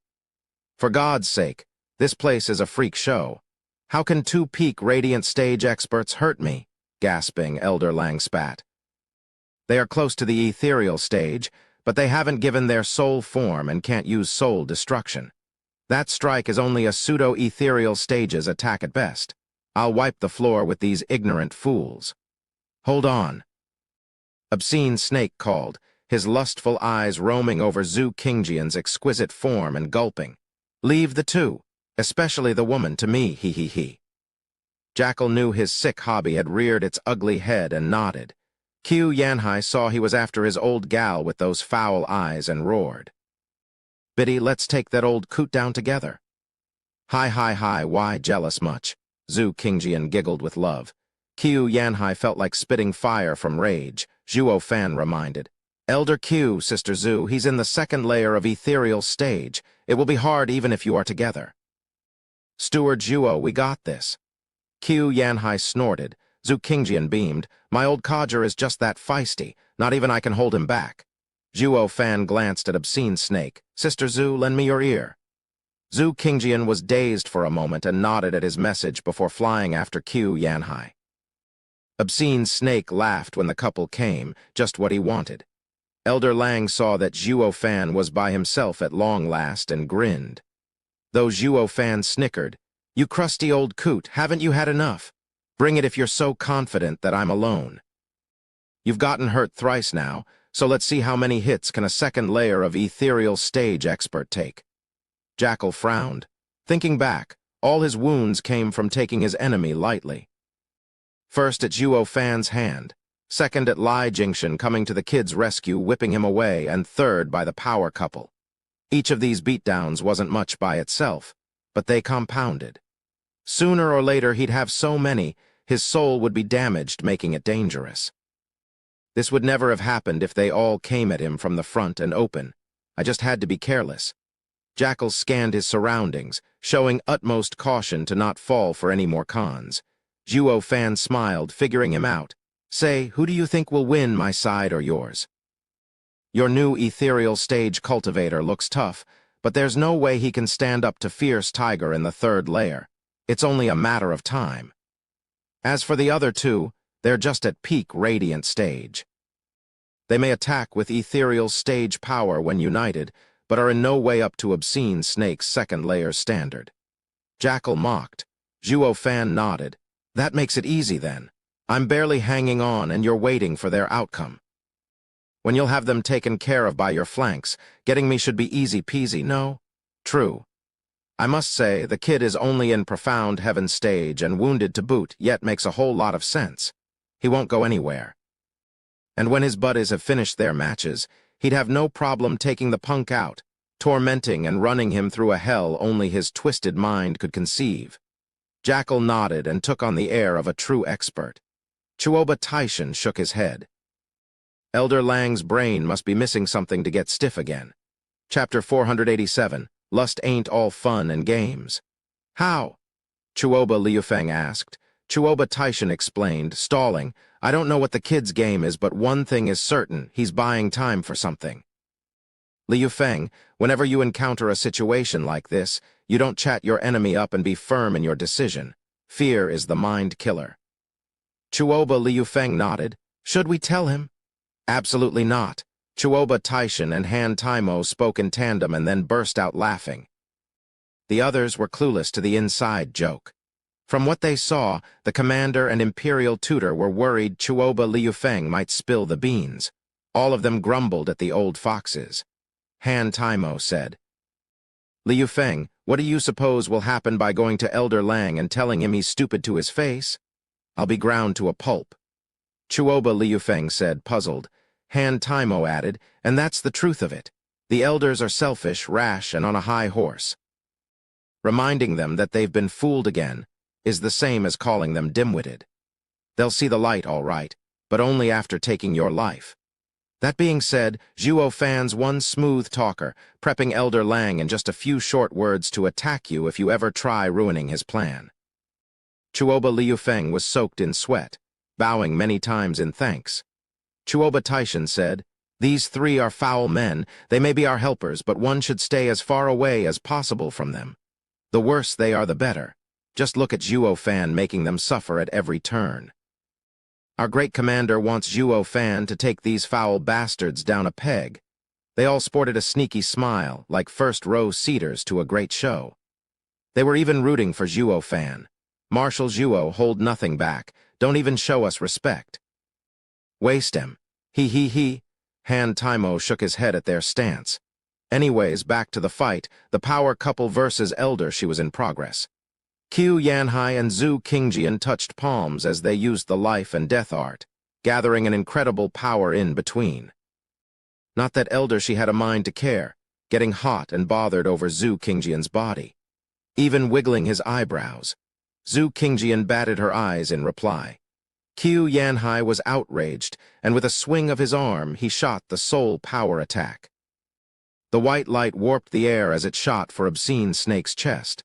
For God's sake, this place is a freak show. How can 2 peak radiant stage experts hurt me? Gasping, Elder Lang spat. They are close to the ethereal stage, but they haven't given their soul form and can't use soul destruction. That strike is only a pseudo-ethereal stage's attack at best. I'll wipe the floor with these ignorant fools. Hold on. Obscene Snake called, his lustful eyes roaming over Zhu Qingjian's exquisite form and gulping. Leave the 2, especially the woman, to me, he. Jackal knew his sick hobby had reared its ugly head and nodded. Qiu Yanhai saw he was after his old gal with those foul eyes and roared. "Biddy, let's take that old coot down together." Hi, why jealous much? Zhu Qingjian giggled with love. Qiu Yanhai felt like spitting fire from rage. Zhuo Fan reminded. "Elder Qiu, Sister Zhu, he's in the 2nd layer of ethereal stage. It will be hard even if you are together." "Steward Zhuo, we got this." Qiu Yanhai snorted. Zhu Qingjian beamed. "My old codger is just that feisty. Not even I can hold him back." Zhuo Fan glanced at Obscene Snake. "Sister Zhu, lend me your ear." Zhu Qingjian was dazed for a moment and nodded at his message before flying after Qiu Yanhai. Obscene Snake laughed when the couple came, just what he wanted. Elder Lang saw that Zhuo Fan was by himself at long last and grinned. Though Zhuo Fan snickered, "You crusty old coot, haven't you had enough? Bring it if you're so confident that I'm alone. You've gotten hurt thrice now, so let's see how many hits can a 2nd layer of ethereal stage expert take." Jackal frowned. Thinking back, all his wounds came from taking his enemy lightly. First at Zhuo Fan's hand, second at Lai Jingxian coming to the kid's rescue, whipping him away, and third by the power couple. Each of these beatdowns wasn't much by itself, but they compounded. Sooner or later he'd have so many, his soul would be damaged, making it dangerous. This would never have happened if they all came at him from the front and open. I just had to be careless. Jackal scanned his surroundings, showing utmost caution to not fall for any more cons. Zhuo Fan smiled, figuring him out. Say, who do you think will win, my side or yours? Your new ethereal stage cultivator looks tough, but there's no way he can stand up to Fierce Tiger in the third layer. It's only a matter of time. As for the other two, they're just at peak radiant stage. They may attack with ethereal stage power when united, but are in no way up to Obscene Snake's second layer standard. Jackal mocked. Zhuo Fan nodded. That makes it easy then. I'm barely hanging on and you're waiting for their outcome. When you'll have them taken care of by your flanks, getting me should be easy peasy, no? True. I must say, the kid is only in profound heaven stage and wounded to boot, yet makes a whole lot of sense. He won't go anywhere. And when his buddies have finished their matches, he'd have no problem taking the punk out, tormenting and running him through a hell only his twisted mind could conceive. Jackal nodded and took on the air of a true expert. Chuoba Taishan shook his head. Elder Lang's brain must be missing something to get stiff again. Chapter 487, Lust Ain't All Fun and Games. How? Chuoba Liufeng asked. Chuoba Taishan explained, stalling, I don't know what the kid's game is, but one thing is certain, he's buying time for something. Liufeng, whenever you encounter a situation like this, you don't chat your enemy up and be firm in your decision. Fear is the mind killer. Chuoba Liufeng nodded. Should we tell him? Absolutely not. Chuoba Taishan and Han Taimo spoke in tandem and then burst out laughing. The others were clueless to the inside joke. From what they saw, the commander and imperial tutor were worried Chuoba Liufeng might spill the beans. All of them grumbled at the old foxes. Han Taimo said, Liufeng, what do you suppose will happen by going to Elder Lang and telling him he's stupid to his face? I'll be ground to a pulp. Chuoba Liufeng said, puzzled. Han Taimo added, and that's the truth of it. The elders are selfish, rash, and on a high horse. Reminding them that they've been fooled again is the same as calling them dim-witted. They'll see the light all right, but only after taking your life. That being said, Zhuo Fan's one smooth talker, prepping Elder Lang in just a few short words to attack you if you ever try ruining his plan. Chuoba Liufeng was soaked in sweat, bowing many times in thanks. Chuoba Taishan said, These three are foul men. They may be our helpers, but one should stay as far away as possible from them. The worse they are, the better. Just look at Zhuo Fan making them suffer at every turn. Our great commander wants Zhuo Fan to take these foul bastards down a peg. They all sported a sneaky smile, like first-row seaters to a great show. They were even rooting for Zhuo Fan. Marshal Zhuo, hold nothing back. Don't even show us respect. Waste him. He. Han Taimo shook his head at their stance. Anyways, back to the fight, the power couple versus Elder she was in progress. Qiu Yanhai and Zhu Qingjian touched palms as they used the life and death art, gathering an incredible power in between. Not that Elder she had a mind to care, getting hot and bothered over Zhu Qingjian's body. Even wiggling his eyebrows. Zhu Qingjian batted her eyes in reply. Qiu Yanhai was outraged, and with a swing of his arm, he shot the soul power attack. The white light warped the air as it shot for Obscene Snake's chest.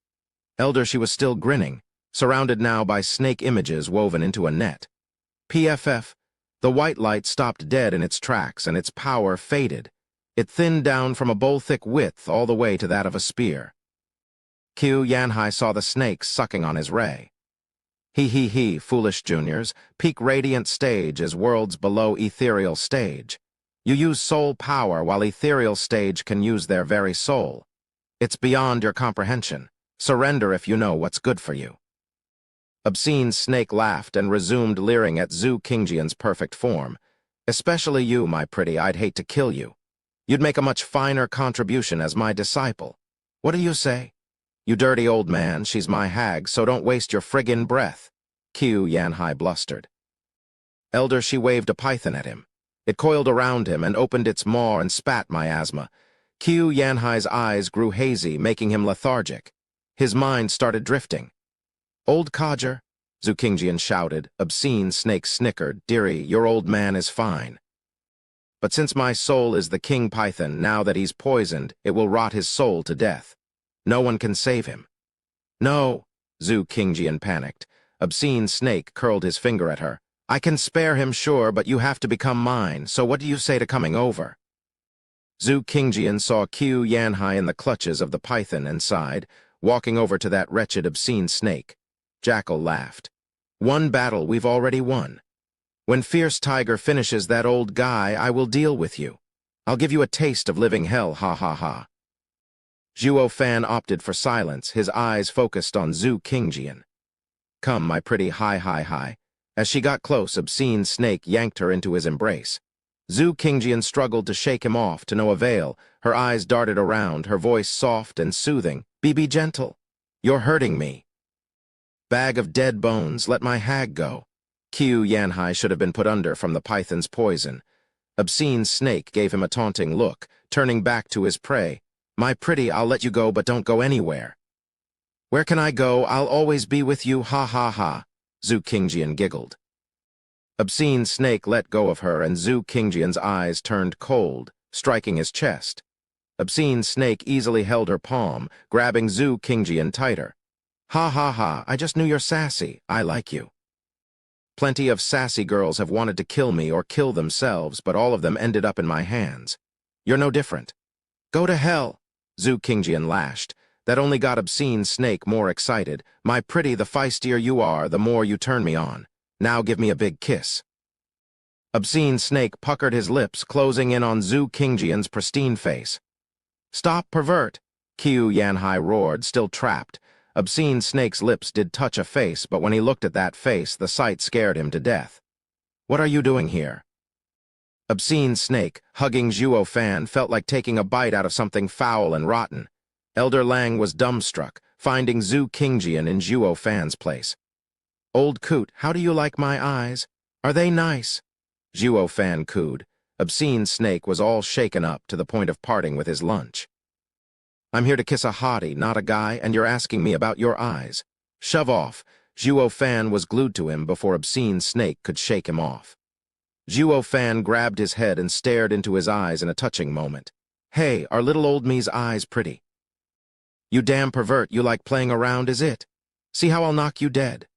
Elder she was still grinning, surrounded now by snake images woven into a net. PFF, the white light stopped dead in its tracks and its power faded. It thinned down from a bowl-thick width all the way to that of a spear. Qiu Yanhai saw the snake sucking on his ray. He, foolish juniors, peak radiant stage is worlds below ethereal stage. You use soul power while ethereal stage can use their very soul. It's beyond your comprehension. Surrender if you know what's good for you. Obscene Snake laughed and resumed leering at Zhu Qingjian's perfect form. Especially you, my pretty, I'd hate to kill you. You'd make a much finer contribution as my disciple. What do you say? You dirty old man, she's my hag, so don't waste your friggin' breath. Qiu Yanhai blustered. Elder she waved a python at him. It coiled around him and opened its maw and spat miasma. Qiu Yanhai's eyes grew hazy, making him lethargic. His mind started drifting. Old codger, Zhu Qingjian shouted. Obscene Snake snickered. Dearie, your old man is fine. But since my soul is the king python, now that he's poisoned, it will rot his soul to death. No one can save him. No, Zhu Qingjian panicked. Obscene Snake curled his finger at her. I can spare him, sure, but you have to become mine, so what do you say to coming over? Zhu Qingjian saw Qiu Yanhai in the clutches of the python and sighed, walking over to that wretched Obscene Snake. Jackal laughed. One battle we've already won. When Fierce Tiger finishes that old guy, I will deal with you. I'll give you a taste of living hell, ha ha ha. Zhuo Fan opted for silence, his eyes focused on Zhu Qingjian. Come, my pretty hi. As she got close, Obscene Snake yanked her into his embrace. Zhu Qingjian struggled to shake him off, to no avail. Her eyes darted around, her voice soft and soothing. Be gentle. You're hurting me. Bag of dead bones, let my hag go. Qiu Yanhai should have been put under from the python's poison. Obscene Snake gave him a taunting look, turning back to his prey. My pretty, I'll let you go, but don't go anywhere. Where can I go? I'll always be with you, ha ha ha. Zhu Qingjian giggled. Obscene Snake let go of her, and Zhu Qingjian's eyes turned cold, striking his chest. Obscene Snake easily held her palm, grabbing Zhu Qingjian tighter. Ha ha ha, I just knew you're sassy. I like you. Plenty of sassy girls have wanted to kill me or kill themselves, but all of them ended up in my hands. You're no different. Go to hell, Zhu Qingjian lashed. That only got Obscene Snake more excited. My pretty, the feistier you are, the more you turn me on. Now give me a big kiss. Obscene Snake puckered his lips, closing in on Zhu Qingjian's pristine face. Stop, pervert, Qiu Yanhai roared, still trapped. Obscene Snake's lips did touch a face, but when he looked at that face, the sight scared him to death. What are you doing here? Obscene Snake, hugging Zhuo Fan, felt like taking a bite out of something foul and rotten. Elder Lang was dumbstruck, finding Zhu Qingjian in Zhuo Fan's place. Old coot, how do you like my eyes? Are they nice? Zhuo Fan cooed. Obscene Snake was all shaken up to the point of parting with his lunch. I'm here to kiss a hottie, not a guy, and you're asking me about your eyes. Shove off. Zhuo Fan was glued to him before Obscene Snake could shake him off. Zhuo Fan grabbed his head and stared into his eyes in a touching moment. Hey, are little old me's eyes pretty? You damn pervert, you like playing around, is it? See how I'll knock you dead.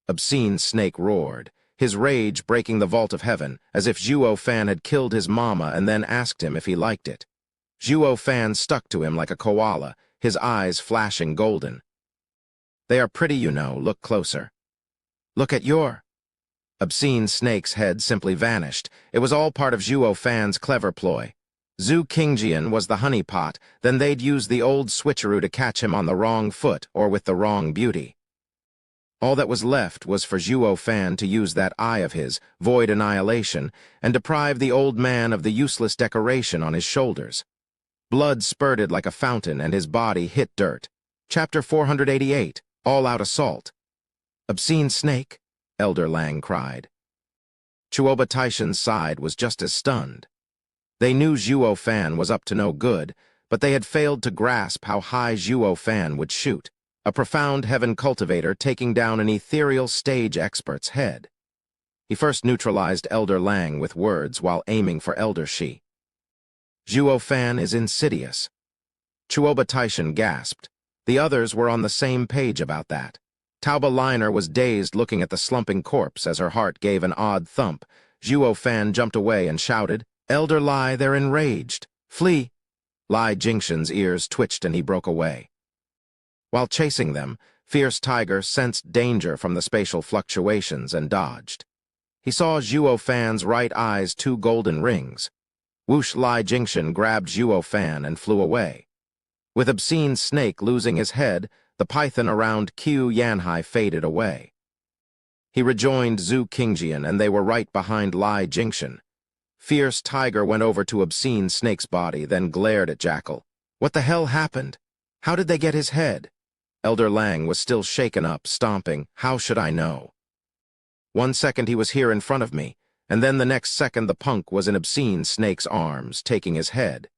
Obscene Snake roared, his rage breaking the vault of heaven, as if Zhuo Fan had killed his mama and then asked him if he liked it. Zhuo Fan stuck to him like a koala, his eyes flashing golden. They are pretty, you know, look closer. Look at your... Obscene Snake's head simply vanished. It was all part of Zhuo Fan's clever ploy. Zhu Qingjian was the honeypot, then they'd use the old switcheroo to catch him on the wrong foot or with the wrong beauty. All that was left was for Zhuo Fan to use that eye of his, void annihilation, and deprive the old man of the useless decoration on his shoulders. Blood spurted like a fountain and his body hit dirt. Chapter 488, All-Out Assault. Obscene Snake, Elder Lang cried. Chuoba Taishan's side was just as stunned. They knew Zhuo Fan was up to no good, but they had failed to grasp how high Zhuo Fan would shoot, a profound heaven cultivator taking down an ethereal stage expert's head. He first neutralized Elder Lang with words while aiming for Elder Shi. Zhuo Fan is insidious. Chuoba Taishan gasped. The others were on the same page about that. Tauba Liner was dazed looking at the slumping corpse as her heart gave an odd thump. Zhuo Fan jumped away and shouted, Elder Lai, they're enraged. Flee! Lai Jingshan's ears twitched and he broke away. While chasing them, Fierce Tiger sensed danger from the spatial fluctuations and dodged. He saw Zhuo Fan's right eye's 2 golden rings. Whoosh! Lai Jingshan grabbed Zhuo Fan and flew away. With Obscene Snake losing his head, the python around Qiu Yanhai faded away. He rejoined Zhu Qingjian and they were right behind Lai Jingshan. Fierce Tiger went over to Obscene Snake's body, then glared at Jackal. What the hell happened? How did they get his head? Elder Lang was still shaken up, stomping. How should I know? 1 second he was here in front of me, and then the next second the punk was in Obscene Snake's arms, taking his head.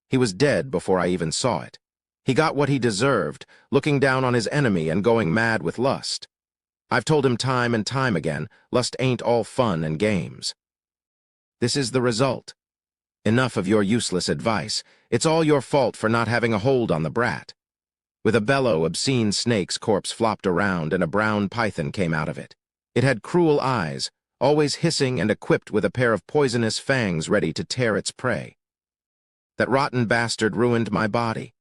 He was dead before I even saw it. He got what he deserved, looking down on his enemy and going mad with lust. I've told him time and time again, lust ain't all fun and games. This is the result. Enough of your useless advice. It's all your fault for not having a hold on the brat. With a bellow, obscene snake's corpse flopped around and a brown python came out of it. It had cruel eyes, always hissing and equipped with a pair of poisonous fangs ready to tear its prey. That rotten bastard ruined my body.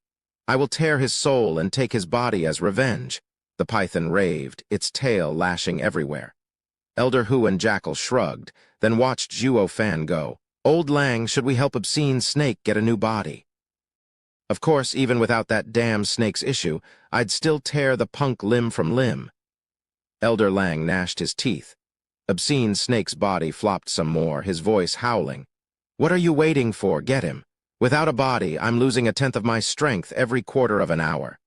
I will tear his soul and take his body as revenge, the python raved, its tail lashing everywhere. Elder Hu and Jackal shrugged, then watched Zhuo Fan go. Old Lang, should we help obscene snake get a new body? Of course, even without that damn snake's issue, I'd still tear the punk limb from limb. Elder Lang gnashed his teeth. Obscene snake's body flopped some more, his voice howling. What are you waiting for? Get him. Without a body, I'm losing 1/10 of my strength every quarter of an hour.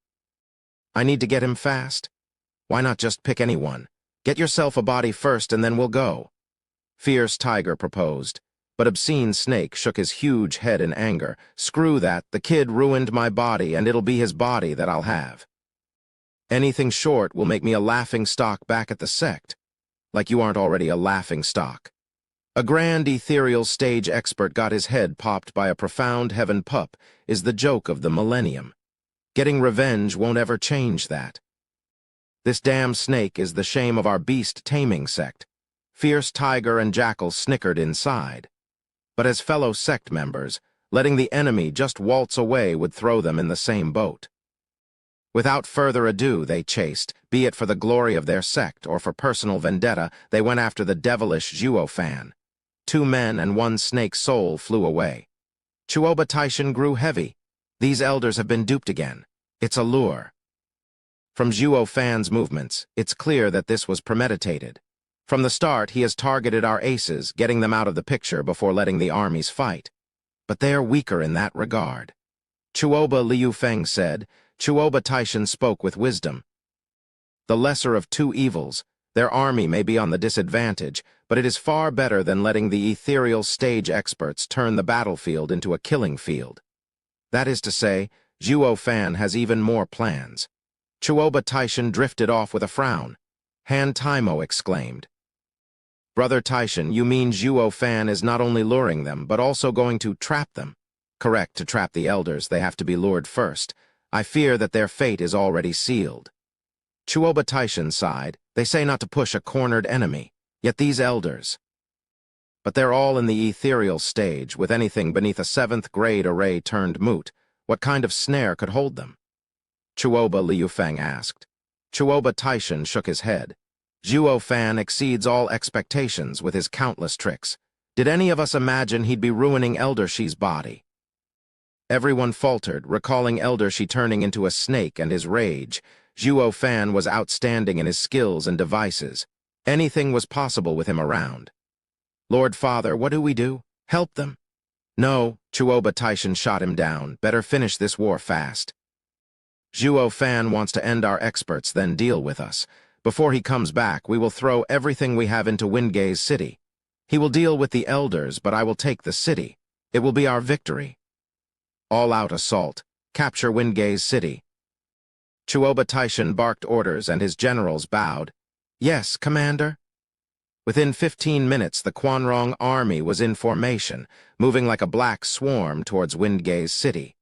I need to get him fast. Why not just pick anyone? Get yourself a body first and then we'll go. Fierce Tiger proposed. But Obscene Snake shook his huge head in anger. Screw that, the kid ruined my body and it'll be his body that I'll have. Anything short will make me a laughing stock back at the sect. Like you aren't already a laughing stock. A grand ethereal stage expert got his head popped by a profound heaven pup is the joke of the millennium. Getting revenge won't ever change that. This damn snake is the shame of our beast taming sect. Fierce Tiger and Jackal snickered inside. But as fellow sect members, letting the enemy just waltz away would throw them in the same boat. Without further ado, they chased, be it for the glory of their sect or for personal vendetta, they went after the devilish Zhuo Fan. 2 men and 1 snake soul flew away. Chuoba Taishan grew heavy. These elders have been duped again. It's a lure. From Zhuo Fan's movements, it's clear that this was premeditated. From the start, he has targeted our aces, getting them out of the picture before letting the armies fight. But they are weaker in that regard. Chuoba Liu Feng said. Chuoba Taishan spoke with wisdom. The lesser of 2 evils, their army may be on the disadvantage, but it is far better than letting the ethereal stage experts turn the battlefield into a killing field. That is to say, Zhuo Fan has even more plans. Chuoba Taishan drifted off with a frown. Han Taimo exclaimed. Brother Taishan, you mean Zhuo Fan is not only luring them, but also going to trap them? Correct, to trap the elders, they have to be lured first. I fear that their fate is already sealed. Chuoba Taishan sighed. They say not to push a cornered enemy, yet these elders. But they're all in the ethereal stage, with anything beneath a 7th grade array turned moot. What kind of snare could hold them? Chuoba Liu Feng asked. Chuoba Taishan shook his head. Zhuo Fan exceeds all expectations with his countless tricks. Did any of us imagine he'd be ruining Elder Shi's body? Everyone faltered, recalling Elder Shi turning into a snake and his rage. Zhuo Fan was outstanding in his skills and devices. Anything was possible with him around. Lord Father, what do we do? Help them? No, Chuoba Taishan shot him down. Better finish this war fast. Zhuo Fan wants to end our experts, then deal with us. Before he comes back, we will throw everything we have into Windgaze City. He will deal with the elders, but I will take the city. It will be our victory. All-out assault. Capture Windgaze City. Chuoba Taishan barked orders and his generals bowed. Yes, Commander. Within 15 minutes, the Quanrong army was in formation, moving like a black swarm towards Windgaze City.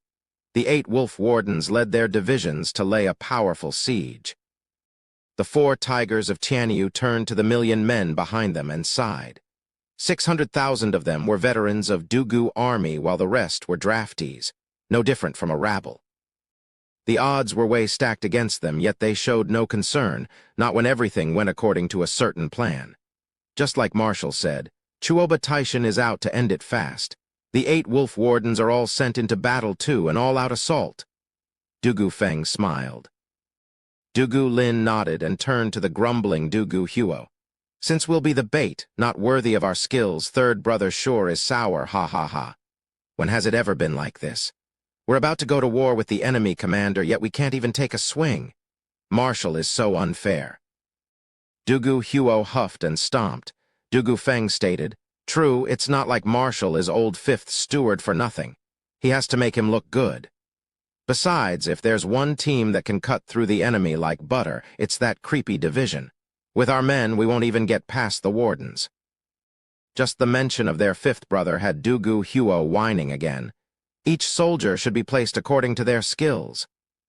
The 8 wolf wardens led their divisions to lay a powerful siege. The 4 tigers of Tianyu turned to the 1,000,000 men behind them and sighed. 600,000 of them were veterans of Dugu army while the rest were draftees, no different from a rabble. The odds were way stacked against them, yet they showed no concern, not when everything went according to a certain plan. Just like Marshall said, Chuoba Taishan is out to end it fast. The 8 wolf wardens are all sent into battle too, an all-out assault. Dugu Feng smiled. Dugu Lin nodded and turned to the grumbling Dugu Huo. Since we'll be the bait, not worthy of our skills, third brother sure is sour, ha ha ha. When has it ever been like this? We're about to go to war with the enemy, Commander, yet we can't even take a swing. Marshall is so unfair. Dugu Huo huffed and stomped. Dugu Feng stated, True, it's not like Marshall is old 5th steward for nothing. He has to make him look good. Besides, if there's one team that can cut through the enemy like butter, it's that creepy division. With our men, we won't even get past the wardens. Just the mention of their fifth brother had Dugu Huo whining again. Each soldier should be placed according to their skills.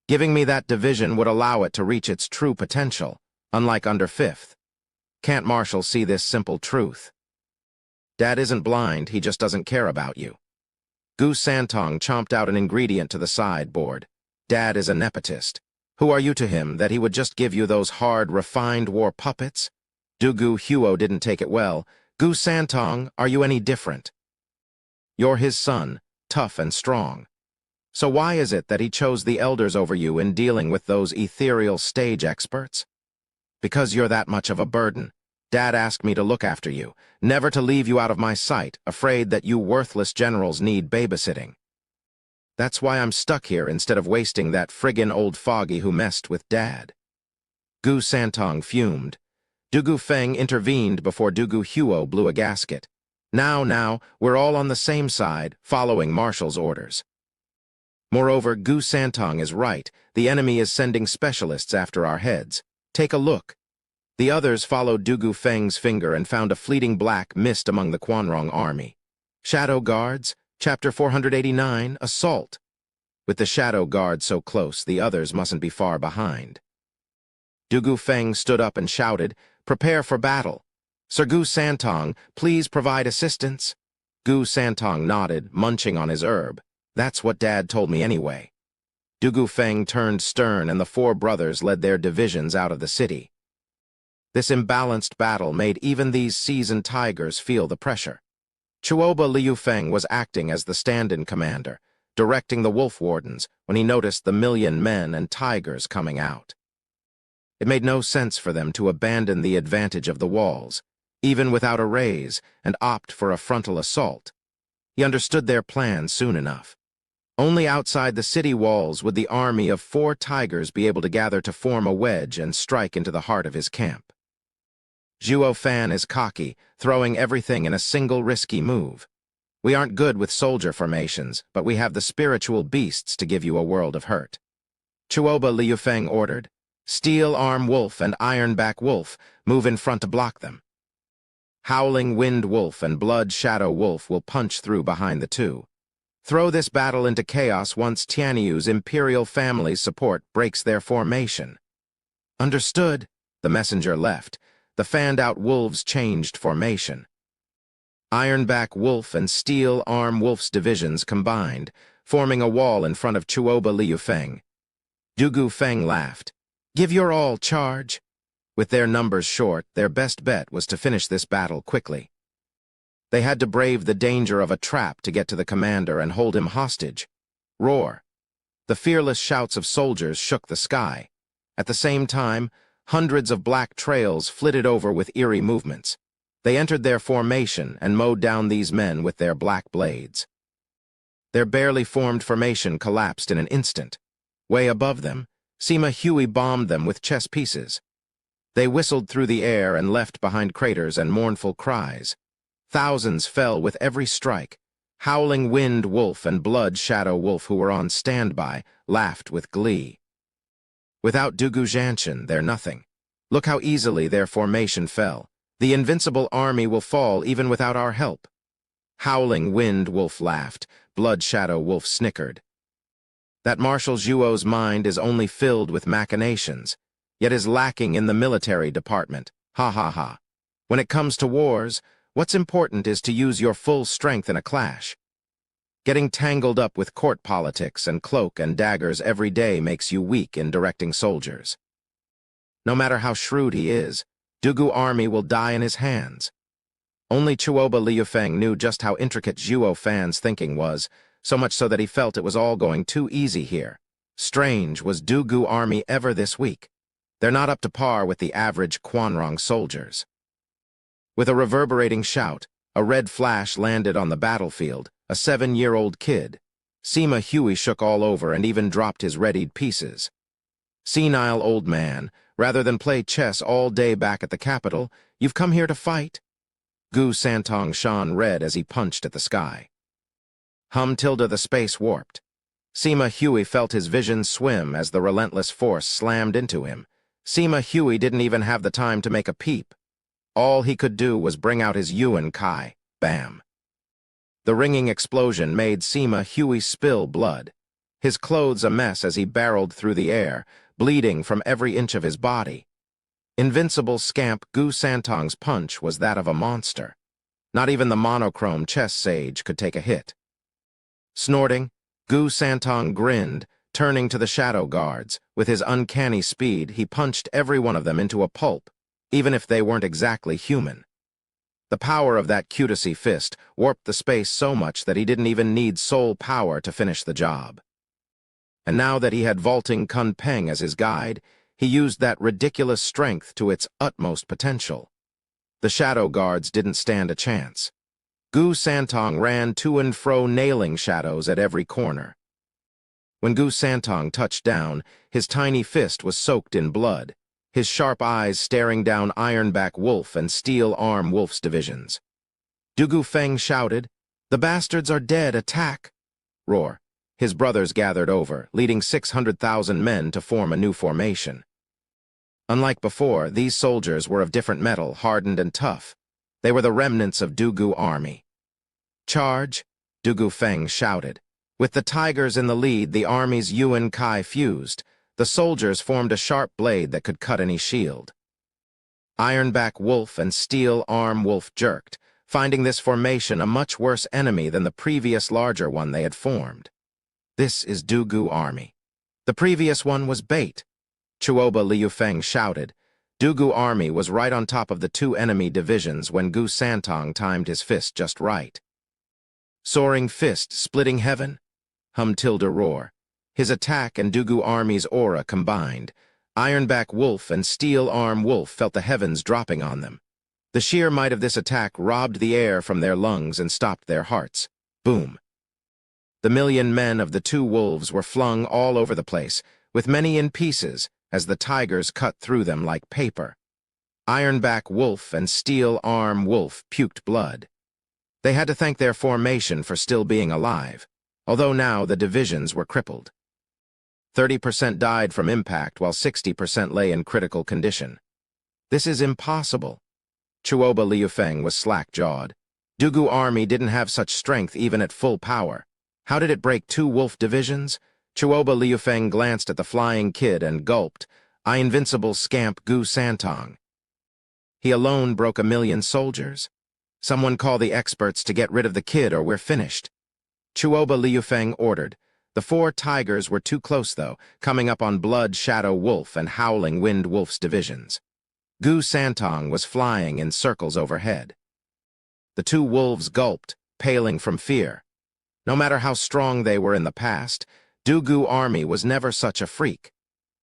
Giving me that division would allow it to reach its true potential, unlike under fifth. Can't Marshall see this simple truth? Dad isn't blind, he just doesn't care about you. Gu Santong chomped out an ingredient to the sideboard. Dad is a nepotist. Who are you to him that he would just give you those hard, refined war puppets? Dugu Huo didn't take it well. Gu Santong, are you any different? You're his son, tough and strong. So why is it that he chose the elders over you in dealing with those ethereal stage experts? Because you're that much of a burden. Dad asked me to look after you, never to leave you out of my sight, afraid that you worthless generals need babysitting. That's why I'm stuck here instead of wasting that friggin' old foggy who messed with Dad. Gu Santong fumed. Dugu Feng intervened before Dugu Huo blew a gasket. Now, we're all on the same side, following Marshall's orders. Moreover, Gu Santong is right. The enemy is sending specialists after our heads. Take a look. The others followed Dugu Feng's finger and found a fleeting black mist among the Quanrong army. Shadow Guards, Chapter 489, Assault. With the Shadow Guard so close, the others mustn't be far behind. Dugu Feng stood up and shouted, "Prepare for battle. Sir Gu Santong, please provide assistance." Gu Santong nodded, munching on his herb. That's what Dad told me anyway. Dugu Feng turned stern and the four brothers led their divisions out of the city. This imbalanced battle made even these seasoned tigers feel the pressure. Chuoba Liufeng was acting as the stand-in commander, directing the wolf wardens when he noticed the 1,000,000 men and tigers coming out. It made no sense for them to abandon the advantage of the walls, even without a raise, and opt for a frontal assault. He understood their plan soon enough. Only outside the city walls would the army of 4 tigers be able to gather to form a wedge and strike into the heart of his camp. Zhuo Fan is cocky, throwing everything in a single risky move. We aren't good with soldier formations, but we have the spiritual beasts to give you a world of hurt. Chuoba Liufeng ordered. Steel Arm Wolf and Ironback Wolf move in front to block them. Howling Wind Wolf and Blood Shadow Wolf will punch through behind the two. Throw this battle into chaos once Tianyu's imperial family's support breaks their formation. Understood. The messenger left. The fanned-out wolves changed formation. Ironback Wolf and Steel Arm Wolf's divisions combined, forming a wall in front of Chuoba Liufeng. Dugu Feng laughed. Give your all, charge. With their numbers short, their best bet was to finish this battle quickly. They had to brave the danger of a trap to get to the commander and hold him hostage. Roar. The fearless shouts of soldiers shook the sky. At the same time, hundreds of black trails flitted over with eerie movements. They entered their formation and mowed down these men with their black blades. Their barely formed formation collapsed in an instant. Way above them, Sima Hui bombed them with chess pieces. They whistled through the air and left behind craters and mournful cries. Thousands fell with every strike. Howling Wind Wolf and Blood Shadow Wolf, who were on standby, laughed with glee. Without Dugu Zhanshan, they're nothing. Look how easily their formation fell. The invincible army will fall even without our help. Howling Wind Wolf laughed. Blood Shadow Wolf snickered. That Marshal Zhuo's mind is only filled with machinations, yet is lacking in the military department. Ha ha ha. When it comes to wars, what's important is to use your full strength in a clash. Getting tangled up with court politics and cloak and daggers every day makes you weak in directing soldiers. No matter how shrewd he is, Dugu army will die in his hands. Only Chuoba Liufeng knew just how intricate Zhuo Fan's thinking was, so much so that he felt it was all going too easy here. Strange, was Dugu army ever this weak? They're not up to par with the average Quanrong soldiers. With a reverberating shout, a red flash landed on the battlefield, a 7-year-old kid. Sima Hui shook all over and even dropped his readied pieces. Senile old man, rather than play chess all day back at the capital, you've come here to fight? Gu Santong shone red as he punched at the sky. Tilde the space warped. Sima Hui felt his vision swim as the relentless force slammed into him. Sima Hui didn't even have the time to make a peep. All he could do was bring out his Yuan Kai. Bam! The ringing explosion made Sima Huey spill blood, his clothes a mess as he barreled through the air, bleeding from every inch of his body. Invincible scamp Gu Santong's punch was that of a monster. Not even the monochrome chess sage could take a hit. Snorting, Gu Santong grinned, turning to the shadow guards. With his uncanny speed, he punched every one of them into a pulp, even if they weren't exactly human. The power of that cutesy fist warped the space so much that he didn't even need soul power to finish the job. And now that he had vaulting Kun Peng as his guide, he used that ridiculous strength to its utmost potential. The shadow guards didn't stand a chance. Gu Santong ran to and fro, nailing shadows at every corner. When Gu Santong touched down, his tiny fist was soaked in blood, his sharp eyes staring down Ironback Wolf and Steel Arm Wolf's divisions. Du Gufeng shouted, "The bastards are dead, attack!" Roar. His brothers gathered over, leading 600,000 men to form a new formation. Unlike before, these soldiers were of different metal, hardened and tough. They were the remnants of Dugu army. "Charge!" Du Gufeng shouted. With the tigers in the lead, the army's Yuan Kai fused. The soldiers formed a sharp blade that could cut any shield. Ironback Wolf and Steel Arm Wolf jerked, finding this formation a much worse enemy than the previous larger one they had formed. "This is Dugu army. The previous one was bait," Chuoba Liufeng shouted. Dugu army was right on top of the two enemy divisions when Gu Santong timed his fist just right. "Soaring fist splitting heaven?" hummed Tilda roar. His attack and Dugu army's aura combined. Ironback Wolf and Steel Arm Wolf felt the heavens dropping on them. The sheer might of this attack robbed the air from their lungs and stopped their hearts. Boom! The million men of the two wolves were flung all over the place, with many in pieces, as the tigers cut through them like paper. Ironback Wolf and Steel Arm Wolf puked blood. They had to thank their formation for still being alive, although now the divisions were crippled. 30% died from impact, while 60% lay in critical condition. This is impossible. Chuoba Liufeng was slack-jawed. Dugu army didn't have such strength even at full power. How did it break two wolf divisions? Chuoba Liufeng glanced at the flying kid and gulped. "I invincible scamp Gu Santong. He alone broke 1,000,000 soldiers. Someone call the experts to get rid of the kid or we're finished." Chuoba Liufeng ordered. The four tigers were too close, though, coming up on Blood Shadow Wolf and Howling Wind Wolf's divisions. Gu Santong was flying in circles overhead. The two wolves gulped, paling from fear. No matter how strong they were in the past, Dugu army was never such a freak.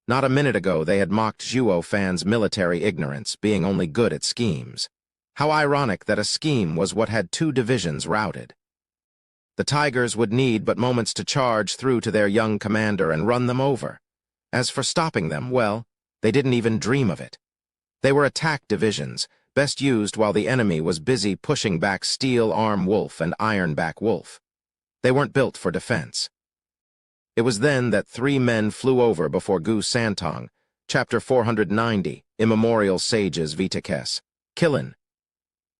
Not a minute ago they had mocked Zhuo Fan's military ignorance, being only good at schemes. How ironic that a scheme was what had two divisions routed. The tigers would need but moments to charge through to their young commander and run them over. As for stopping them, well, they didn't even dream of it. They were attack divisions, best used while the enemy was busy pushing back Steel Arm Wolf and Ironback Wolf. They weren't built for defense. It was then that 3 men flew over before Gu Santong. Chapter 490, Immemorial Sages Vitakes. "Killin'."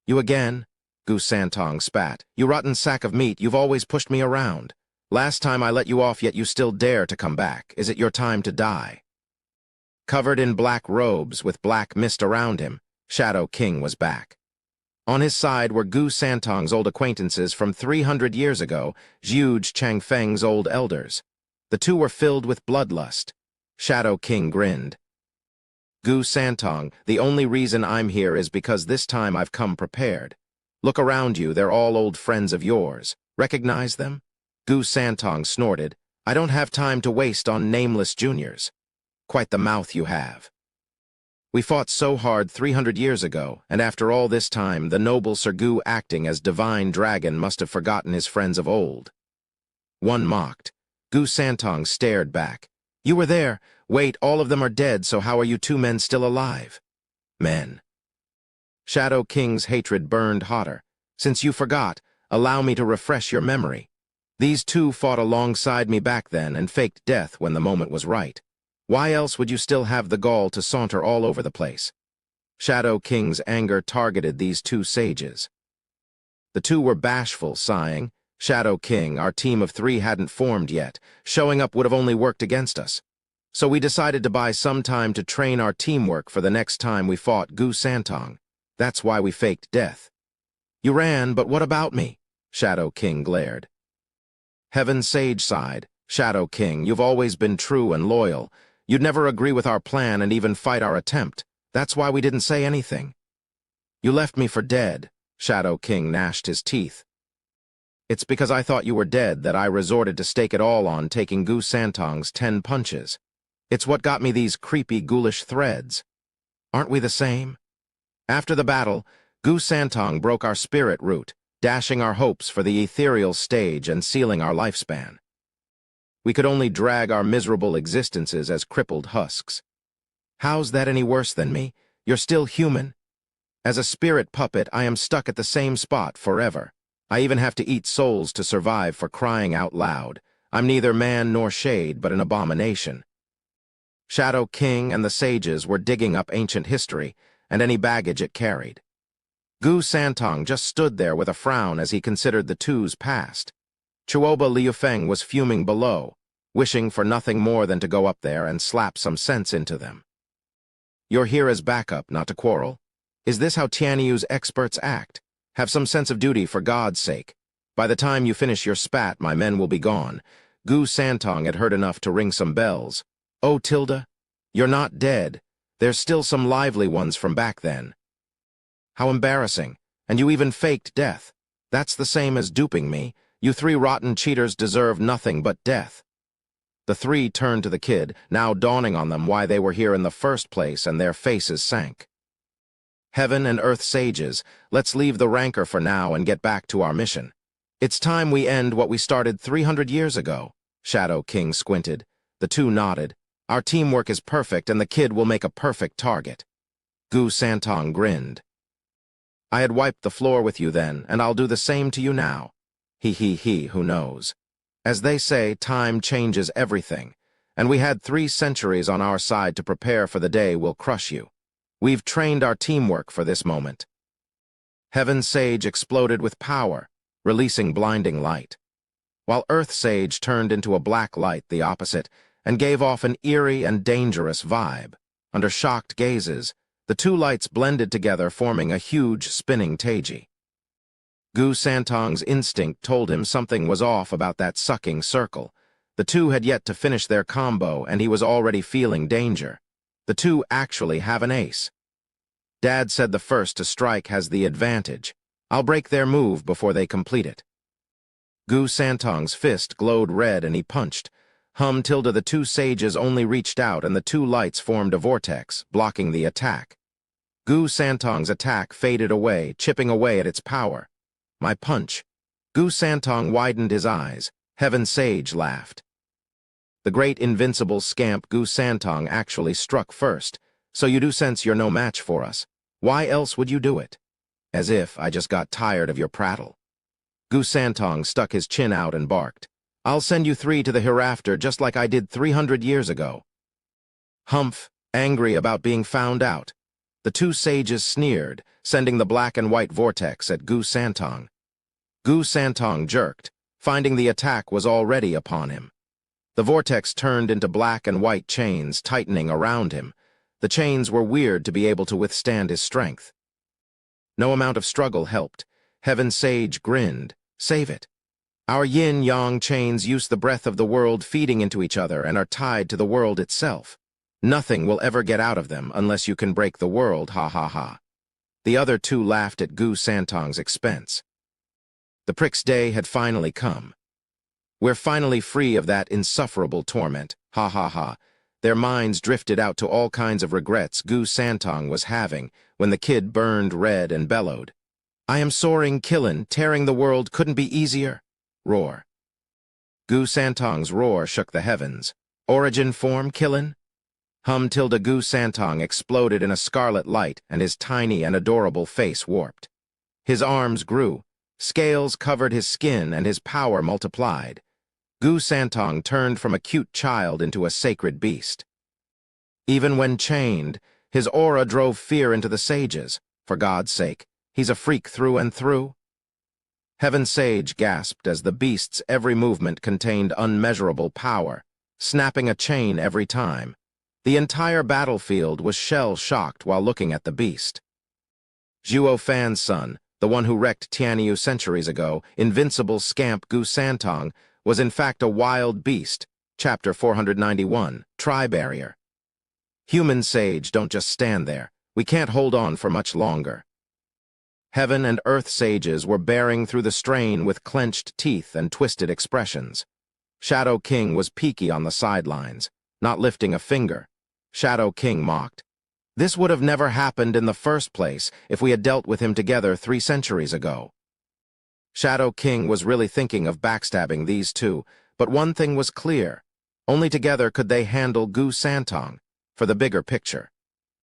"You again?" Gu Santong spat. "You rotten sack of meat, you've always pushed me around. Last time I let you off, yet you still dare to come back. Is it your time to die?" Covered in black robes with black mist around him, Shadow King was back. On his side were Gu Santong's old acquaintances from 300 years ago, Zhuge Changfeng's old elders. The two were filled with bloodlust. Shadow King grinned. "Gu Santong, the only reason I'm here is because this time I've come prepared. Look around you, they're all old friends of yours. Recognize them?" Gu Santong snorted. "I don't have time to waste on nameless juniors." "Quite the mouth you have. We fought so hard 300 years ago, and after all this time, the noble Sir Gu acting as divine dragon must have forgotten his friends of old." One mocked. Gu Santong stared back. "You were there. Wait, all of them are dead, so how are you 2 men still alive?" "Men." Shadow King's hatred burned hotter. "Since you forgot, allow me to refresh your memory. These 2 fought alongside me back then and faked death when the moment was right. Why else would you still have the gall to saunter all over the place?" Shadow King's anger targeted these two sages. The two were bashful, sighing. Shadow King, our team of 3 hadn't formed yet. Showing up would have only worked against us. So we decided to buy some time to train our teamwork for the next time we fought Gu Santong. That's why we faked death. You ran, but what about me? Shadow King glared. Heaven Sage sighed. Shadow King, you've always been true and loyal. You'd never agree with our plan and even fight our attempt. That's why we didn't say anything. You left me for dead. Shadow King gnashed his teeth. It's because I thought you were dead that I resorted to stake it all on taking Gu Santong's 10 punches. It's what got me these creepy, ghoulish threads. Aren't we the same? After the battle, Gu Santong broke our spirit root, dashing our hopes for the ethereal stage and sealing our lifespan. We could only drag our miserable existences as crippled husks. How's that any worse than me? You're still human. As a spirit puppet, I am stuck at the same spot forever. I even have to eat souls to survive, for crying out loud. I'm neither man nor shade, but an abomination. Shadow King and the sages were digging up ancient history and any baggage it carried. Gu Santong just stood there with a frown as he considered the two's past. Chuoba Liufeng was fuming below, wishing for nothing more than to go up there and slap some sense into them. You're here as backup, not to quarrel. Is this how Tianyu's experts act? Have some sense of duty, for God's sake. By the time you finish your spat, my men will be gone. Gu Santong had heard enough to ring some bells. Oh, Tilda, you're not dead. There's still some lively ones from back then. How embarrassing. And you even faked death. That's the same as duping me. You 3 rotten cheaters deserve nothing but death. The 3 turned to the kid, now dawning on them why they were here in the first place, and their faces sank. Heaven and Earth sages, let's leave the rancor for now and get back to our mission. It's time we end what we started 300 years ago. Shadow King squinted. The 2 nodded. Our teamwork is perfect, and the kid will make a perfect target. Gu Santong grinned. I had wiped the floor with you then, and I'll do the same to you now. He, who knows? As they say, time changes everything, and we had 3 centuries on our side to prepare for the day we'll crush you. We've trained our teamwork for this moment. Heaven Sage exploded with power, releasing blinding light, while Earth Sage turned into a black light, the opposite, and gave off an eerie and dangerous vibe. Under shocked gazes, the 2 lights blended together, forming a huge, spinning Taiji. Gu Santong's instinct told him something was off about that sucking circle. The 2 had yet to finish their combo, and he was already feeling danger. The 2 actually have an ace. Dad said the first to strike has the advantage. I'll break their move before they complete it. Gu Santong's fist glowed red and he punched. Tilda, the 2 sages only reached out and the 2 lights formed a vortex, blocking the attack. Gu Santong's attack faded away, chipping away at its power. My punch. Gu Santong widened his eyes. Heaven Sage laughed. The great invincible scamp Gu Santong actually struck first, so you do sense you're no match for us. Why else would you do it? As if I just got tired of your prattle. Gu Santong stuck his chin out and barked. I'll send you 3 to the hereafter just like I did 300 years ago. Humph, angry about being found out. The 2 sages sneered, sending the black and white vortex at Gu Santong. Gu Santong jerked, finding the attack was already upon him. The vortex turned into black and white chains, tightening around him. The chains were weird to be able to withstand his strength. No amount of struggle helped. Heaven Sage grinned. Save it. Our yin-yang chains use the breath of the world feeding into each other and are tied to the world itself. Nothing will ever get out of them unless you can break the world, ha ha ha. The other 2 laughed at Gu Santong's expense. The prick's day had finally come. We're finally free of that insufferable torment, ha ha ha. Their minds drifted out to all kinds of regrets Gu Santong was having when the kid burned red and bellowed. I am soaring killin', tearing the world couldn't be easier. Roar. Gu Santong's roar shook the heavens. Origin form killin'? Tilda Gu Santong exploded in a scarlet light and his tiny and adorable face warped. His arms grew, scales covered his skin and his power multiplied. Gu Santong turned from a cute child into a sacred beast. Even when chained, His aura drove fear into the sages. For God's sake, he's a freak through and through. Heaven Sage gasped as the beast's every movement contained unmeasurable power, snapping a chain every time. The entire battlefield was shell-shocked while looking at the beast. Zhuo Fan's son, the one who wrecked Tianyu centuries ago, invincible scamp Gu Santong, was in fact a wild beast. Chapter 491, Tri-Barrier. Human sage, don't just stand there. We can't hold on for much longer. Heaven and Earth sages were bearing through the strain with clenched teeth and twisted expressions. Shadow King was peaky on the sidelines, not lifting a finger. Shadow King mocked. This would have never happened in the first place if we had dealt with him together 3 centuries ago. Shadow King was really thinking of backstabbing these two, but one thing was clear. Only together could they handle Gu Santong, for the bigger picture.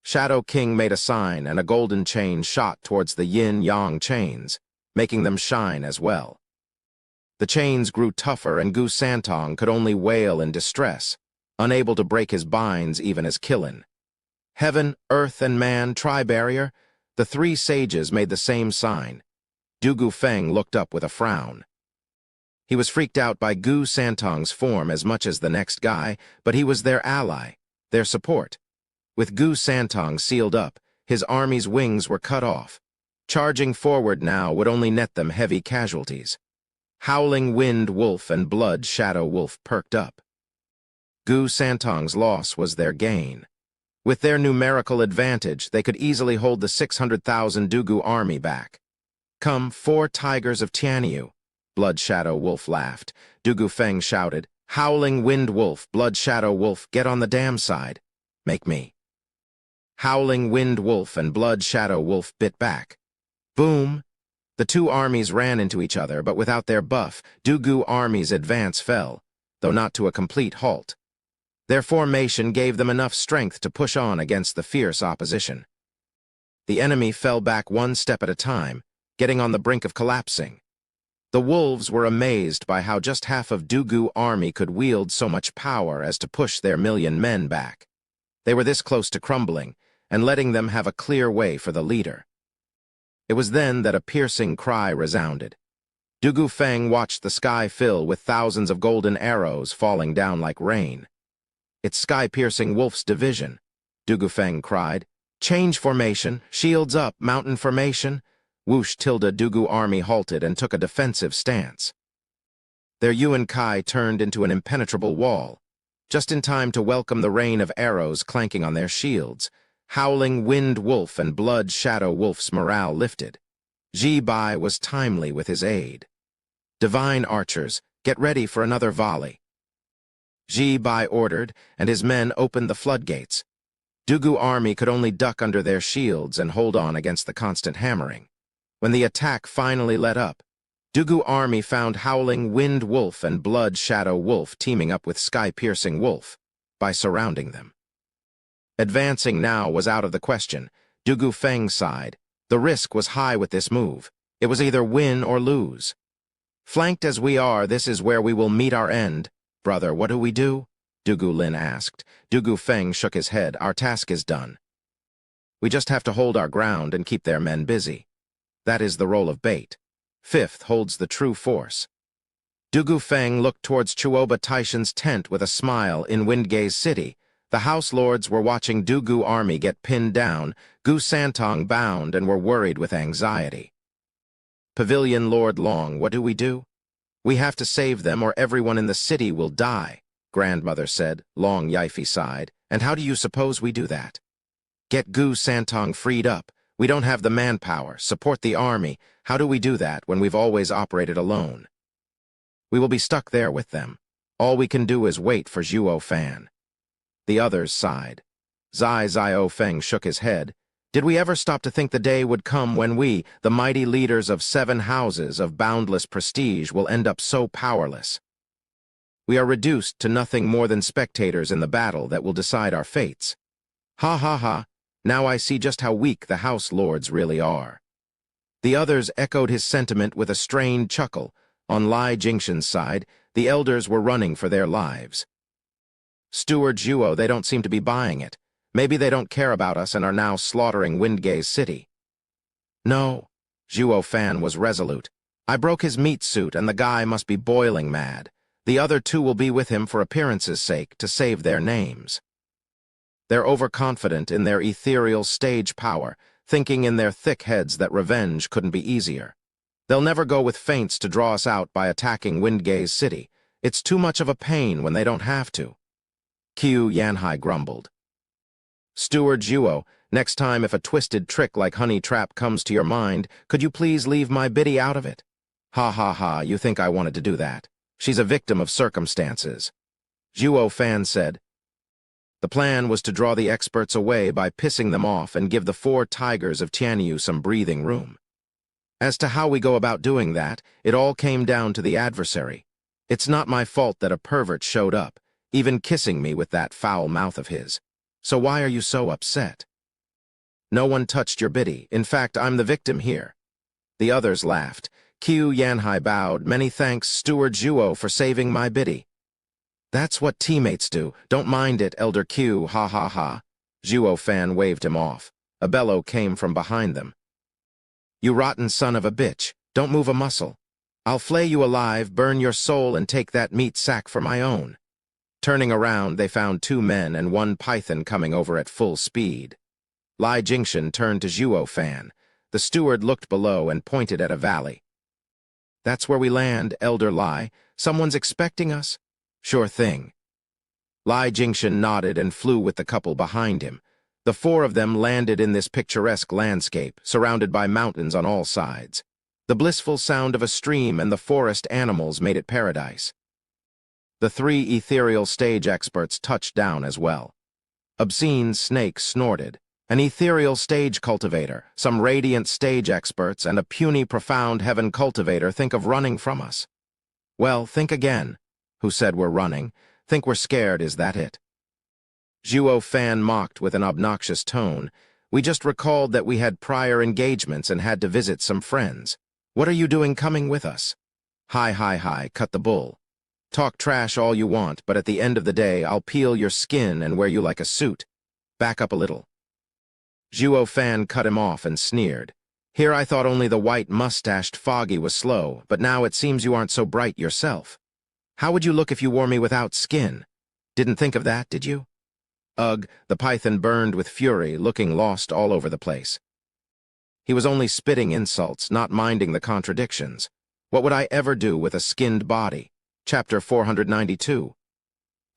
Shadow King made a sign and a golden chain shot towards the yin-yang chains, making them shine as well. The chains grew tougher and Gu Santong could only wail in distress, unable to break his binds even as Killin. Heaven, Earth, and Man, Tri-Barrier, the 3 sages made the same sign. Du Gufeng looked up with a frown. He was freaked out by Gu Santong's form as much as the next guy, but he was their ally, their support. With Gu Santong sealed up, his army's wings were cut off. Charging forward now would only net them heavy casualties. Howling Wind Wolf and Blood Shadow Wolf perked up. Gu Santong's loss was their gain. With their numerical advantage, they could easily hold the 600,000 Dugu army back. Come, 4 tigers of Tianyu, Blood Shadow Wolf laughed. Du Gufeng shouted, Howling Wind Wolf, Blood Shadow Wolf, get on the damn side. Make me. Howling Wind Wolf and Blood Shadow Wolf bit back. Boom! The 2 armies ran into each other, but without their buff, Dugu army's advance fell, though not to a complete halt. Their formation gave them enough strength to push on against the fierce opposition. The enemy fell back 1 step at a time, getting on the brink of collapsing. The wolves were amazed by how just half of Dugu army could wield so much power as to push their 1,000,000 men back. They were this close to crumbling, and letting them have a clear way for the leader. It was then that a piercing cry resounded. Du Gufeng watched the sky fill with thousands of golden arrows falling down like rain. It's sky-piercing Wolf's division, Du Gufeng cried. Change formation, shields up, mountain formation. Whoosh tilde Dugu army halted and took a defensive stance. Their Yuan Kai turned into an impenetrable wall, just in time to welcome the rain of arrows clanking on their shields. Howling Wind Wolf and Blood Shadow Wolf's morale lifted. Ji Bai was timely with his aid. Divine archers, get ready for another volley. Ji Bai ordered, and his men opened the floodgates. Dugu army could only duck under their shields and hold on against the constant hammering. When the attack finally let up, Dugu army found Howling Wind Wolf and Blood Shadow Wolf teaming up with Sky-Piercing Wolf by surrounding them. Advancing now was out of the question. Du Gufeng sighed. The risk was high with this move. It was either win or lose. Flanked as we are, this is where we will meet our end. Brother, what do we do? Du Gulin asked. Du Gufeng shook his head. Our task is done. We just have to hold our ground and keep their men busy. That is the role of bait. 5th holds the true force. Du Gufeng looked towards Chuoba Taishan's tent with a smile in Windgaze City. The House Lords were watching Dugu army get pinned down, Gu Santong bound, and were worried with anxiety. Pavilion Lord Long, what do? We have to save them or everyone in the city will die, Grandmother said. Long Yifei sighed. And how do you suppose we do that? Get Gu Santong freed up. We don't have the manpower. Support the army. How do we do that when we've always operated alone? We will be stuck there with them. All we can do is wait for Zhuo Fan. The others sighed. Zai Zio Feng shook his head. Did we ever stop to think the day would come when we, the mighty leaders of 7 houses of boundless prestige, will end up so powerless? We are reduced to nothing more than spectators in the battle that will decide our fates. Ha ha ha, now I see just how weak the House Lords really are. The others echoed his sentiment with a strained chuckle. On Lai Jingshan's side, the elders were running for their lives. Steward Zhuo, they don't seem to be buying it. Maybe they don't care about us and are now slaughtering Windgaze City. No, Zhuo Fan was resolute. I broke his meat suit and the guy must be boiling mad. The other two will be with him for appearance's sake, to save their names. They're overconfident in their ethereal stage power, thinking in their thick heads that revenge couldn't be easier. They'll never go with feints to draw us out by attacking Windgaze City. It's too much of a pain when they don't have to. Qiu Yanhai grumbled. Steward Zhuo, next time if a twisted trick like Honey Trap comes to your mind, could you please leave my biddy out of it? Ha ha ha, you think I wanted to do that? She's a victim of circumstances. Zhuo Fan said. The plan was to draw the experts away by pissing them off and give the 4 tigers of Tianyu some breathing room. As to how we go about doing that, it all came down to the adversary. It's not my fault that a pervert showed up, even kissing me with that foul mouth of his. So why are you so upset? No one touched your biddy. In fact, I'm the victim here. The others laughed. Qiu Yanhai bowed. Many thanks, Steward Zhuo, for saving my biddy. That's what teammates do. Don't mind it, Elder Qiu, ha ha ha. Zhuo Fan waved him off. A bellow came from behind them. You rotten son of a bitch, don't move a muscle. I'll flay you alive, burn your soul, and take that meat sack for my own. Turning around, they found 2 men and 1 python coming over at full speed. Lai Jingshan turned to Zhuo Fan. The steward looked below and pointed at a valley. That's where we land, Elder Lai. Someone's expecting us? Sure thing. Lai Jingshan nodded and flew with the couple behind him. The 4 of them landed in this picturesque landscape, surrounded by mountains on all sides. The blissful sound of a stream and the forest animals made it paradise. The 3 ethereal stage experts touched down as well. Obscene Snake snorted. An ethereal stage cultivator, some radiant stage experts, and a puny profound heaven cultivator think of running from us. Well, think again. Who said we're running? Think we're scared, is that it? Zhuo Fan mocked with an obnoxious tone. We just recalled that we had prior engagements and had to visit some friends. What are you doing coming with us? Hi, cut the bull. Talk trash all you want, but at the end of the day, I'll peel your skin and wear you like a suit. Back up a little. Zhuo Fan cut him off and sneered. Here I thought only the white-mustached Foggy was slow, but now it seems you aren't so bright yourself. How would you look if you wore me without skin? Didn't think of that, did you? Ugh, the python burned with fury, looking lost all over the place. He was only spitting insults, not minding the contradictions. What would I ever do with a skinned body? Chapter 492.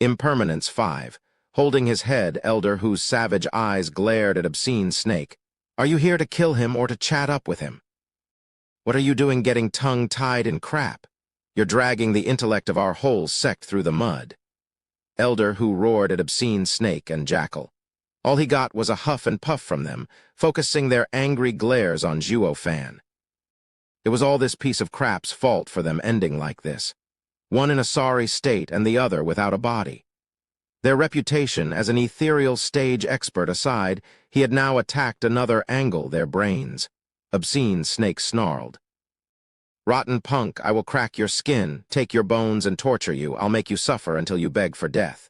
Impermanence 5. Holding his head, Elder, whose savage eyes glared at Obscene Snake. Are you here to kill him or to chat up with him? What are you doing getting tongue-tied in crap? You're dragging the intellect of our whole sect through the mud. Elder, who roared at Obscene Snake and Jackal. All he got was a huff and puff from them, focusing their angry glares on Zhuo Fan. It was all this piece of crap's fault for them ending like this. One in a sorry state and the other without a body. Their reputation as an ethereal stage expert aside, he had now attacked another angle, their brains. Obscene Snake snarled. Rotten punk, I will crack your skin, take your bones and torture you. I'll make you suffer until you beg for death.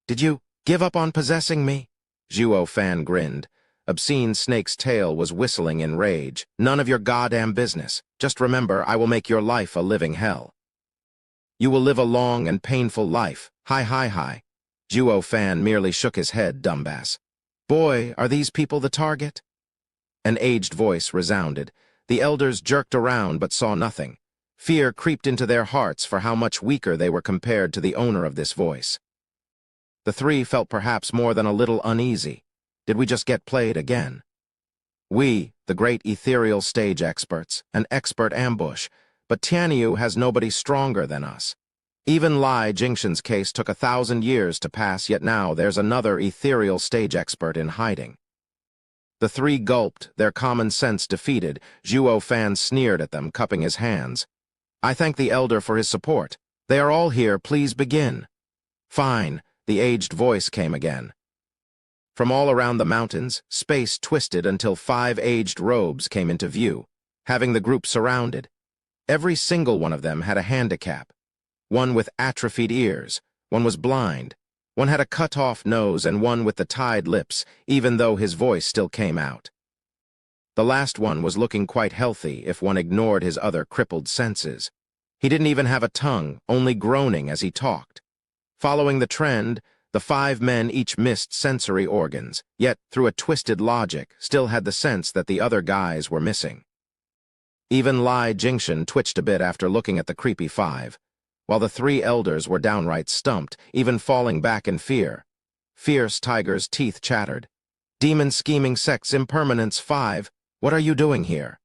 Did you give up on possessing me? Zhuo Fan grinned. Obscene Snake's tail was whistling in rage. None of your goddamn business. Just remember, I will make your life a living hell. You will live a long and painful life. Hi. Zhuo Fan merely shook his head, dumbass. Boy, are these people the target? An aged voice resounded. The elders jerked around but saw nothing. Fear creeped into their hearts for how much weaker they were compared to the owner of this voice. The 3 felt perhaps more than a little uneasy. Did we just get played again? We, the great ethereal stage experts, an expert ambush, but Tianyu has nobody stronger than us. Even Lai Jingshan's case took 1,000 years to pass, yet now there's another ethereal stage expert in hiding. The 3 gulped, their common sense defeated. Zhuo Fan sneered at them, cupping his hands. I thank the elder for his support. They are all here, please begin. Fine, the aged voice came again. From all around the mountains, space twisted until 5 aged robes came into view, having the group surrounded. Every single one of them had a handicap. One with atrophied ears, one was blind, One had a cut-off nose and one with the tied lips, even though his voice still came out. The last one was looking quite healthy if one ignored his other crippled senses. He didn't even have a tongue, only groaning as he talked. Following the trend, the 5 men each missed sensory organs, yet, through a twisted logic, still had the sense that the other guys were missing. Even Lai Jingxian twitched a bit after looking at the creepy 5, while the 3 elders were downright stumped, even falling back in fear. Fierce Tiger's teeth chattered. Demon scheming sect's impermanence 5, what are you doing here?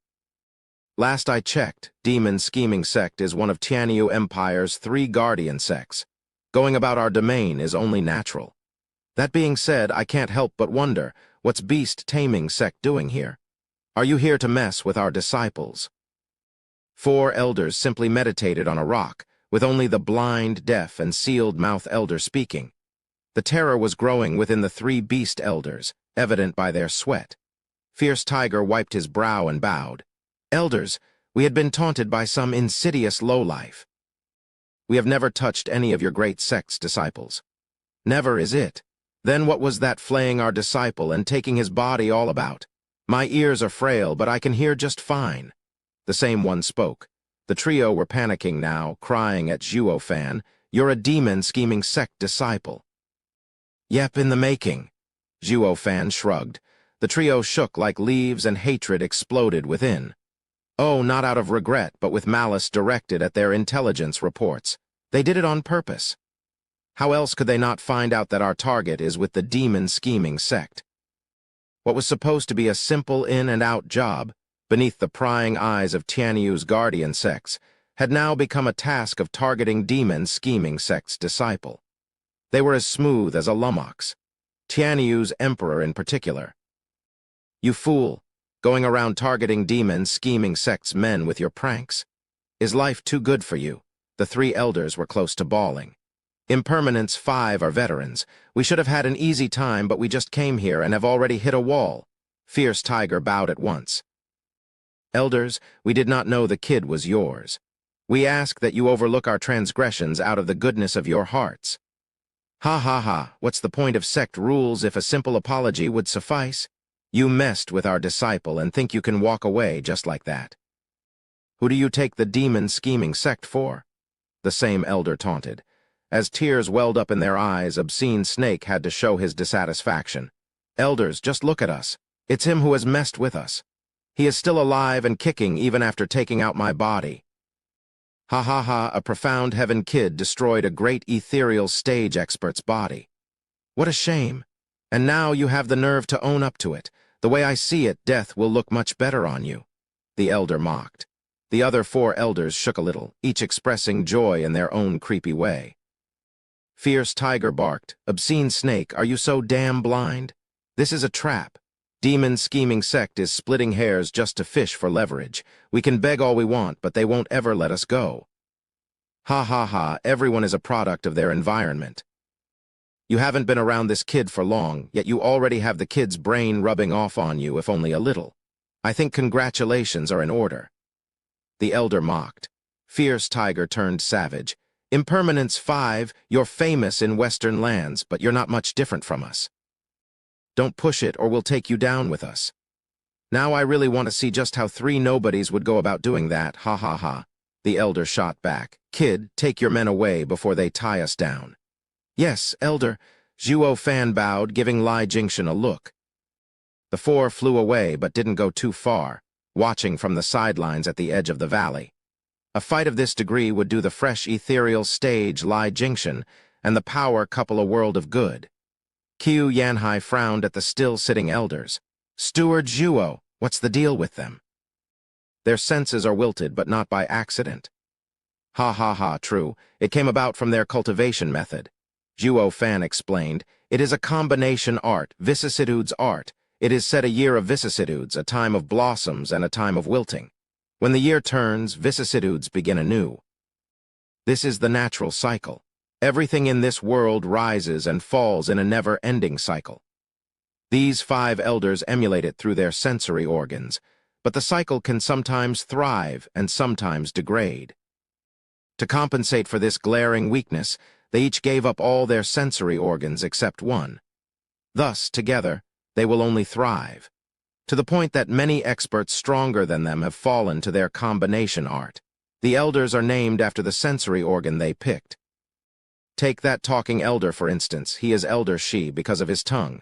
Last I checked, Demon Scheming Sect is one of Tianyu Empire's 3 guardian sects. Going about our domain is only natural. That being said, I can't help but wonder, what's Beast Taming Sect doing here? Are you here to mess with our disciples? 4 elders simply meditated on a rock, with only the blind, deaf, and sealed-mouth elder speaking. The terror was growing within the 3 beast elders, evident by their sweat. Fierce Tiger wiped his brow and bowed. Elders, we had been taunted by some insidious lowlife. We have never touched any of your great sect's disciples. Never is it. Then what was that flaying our disciple and taking his body all about? My ears are frail, but I can hear just fine. The same one spoke. The trio were panicking now, crying at Zhuo Fan, you're a demon scheming sect disciple. Yep, in the making. Zhuo Fan shrugged. The trio shook like leaves and hatred exploded within. Oh, not out of regret, but with malice directed at their intelligence reports. They did it on purpose. How else could they not find out that our target is with the demon scheming sect? What was supposed to be a simple in-and-out job, beneath the prying eyes of Tianyu's guardian sects, had now become a task of targeting demon scheming sect's disciple. They were as smooth as a lummox. Tianyu's emperor in particular. You fool, going around targeting demon scheming sect's men with your pranks. Is life too good for you? The 3 elders were close to bawling. Impermanence 5 are veterans. We should have had an easy time, but we just came here and have already hit a wall. Fierce Tiger bowed at once. Elders, we did not know the kid was yours. We ask that you overlook our transgressions out of the goodness of your hearts. Ha ha ha, what's the point of sect rules if a simple apology would suffice? You messed with our disciple and think you can walk away just like that. Who do you take the demon scheming sect for? The same elder taunted. As tears welled up in their eyes, Obscene Snake had to show his dissatisfaction. Elders, just look at us. It's him who has messed with us. He is still alive and kicking even after taking out my body. Ha ha ha, a profound heaven kid destroyed a great ethereal stage expert's body. What a shame. And now you have the nerve to own up to it. The way I see it, death will look much better on you. The elder mocked. The other 4 elders shook a little, each expressing joy in their own creepy way. Fierce Tiger barked, Obscene Snake, are you so damn blind? This is a trap. Demon scheming sect is splitting hairs just to fish for leverage. We can beg all we want, but they won't ever let us go. Ha ha ha, everyone is a product of their environment. You haven't been around this kid for long, yet you already have the kid's brain rubbing off on you, if only a little. I think congratulations are in order. The elder mocked. Fierce Tiger turned savage. Impermanence 5, you're famous in Western lands, but you're not much different from us. Don't push it or we'll take you down with us. Now I really want to see just how 3 nobodies would go about doing that, ha ha ha. The elder shot back. Kid, take your men away before they tie us down. Yes, elder, Zhuo Fan bowed, giving Lai Jingxian a look. The 4 flew away but didn't go too far, watching from the sidelines at the edge of the valley. A fight of this degree would do the fresh ethereal stage Lai Jingxian and the power couple a world of good. Qiu Yanhai frowned at the still-sitting elders. Steward Zhuo, what's the deal with them? Their senses are wilted, but not by accident. Ha ha ha, true. It came about from their cultivation method. Zhuo Fan explained, it is a combination art, vicissitudes art. It is said a year of vicissitudes, a time of blossoms and a time of wilting. When the year turns, vicissitudes begin anew. This is the natural cycle. Everything in this world rises and falls in a never-ending cycle. These 5 elders emulate it through their sensory organs, but the cycle can sometimes thrive and sometimes degrade. To compensate for this glaring weakness, They each gave up all their sensory organs except one. Thus, together, they will only thrive, to the point that many experts stronger than them have fallen to their combination art. The elders are named after the sensory organ they picked. Take that talking elder, for instance. He is Elder Shi because of his tongue.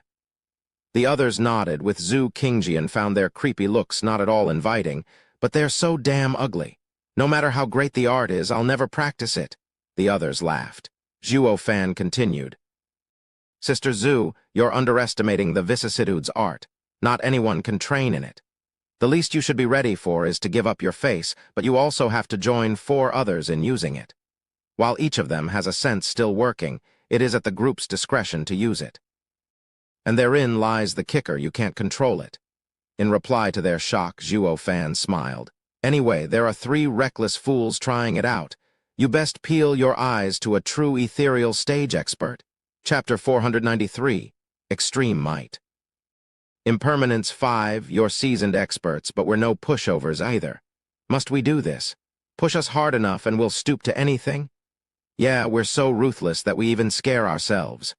The others nodded, with Zhu Qingji, and found their creepy looks not at all inviting, but they're so damn ugly. No matter how great the art is, I'll never practice it. The others laughed. Zhuo Fan continued. Sister Zhu, you're underestimating the vicissitudes art. Not anyone can train in it. The least you should be ready for is to give up your face, but you also have to join 4 others in using it. While each of them has a sense still working, it is at the group's discretion to use it. And therein lies the kicker, you can't control it. In reply to their shock, Zhuo Fan smiled. Anyway, there are 3 reckless fools trying it out. You best peel your eyes to a true ethereal stage expert. Chapter 493, Extreme Might. Impermanence 5, you're seasoned experts, but we're no pushovers either. Must we do this? Push us hard enough and we'll stoop to anything? Yeah, we're so ruthless that we even scare ourselves.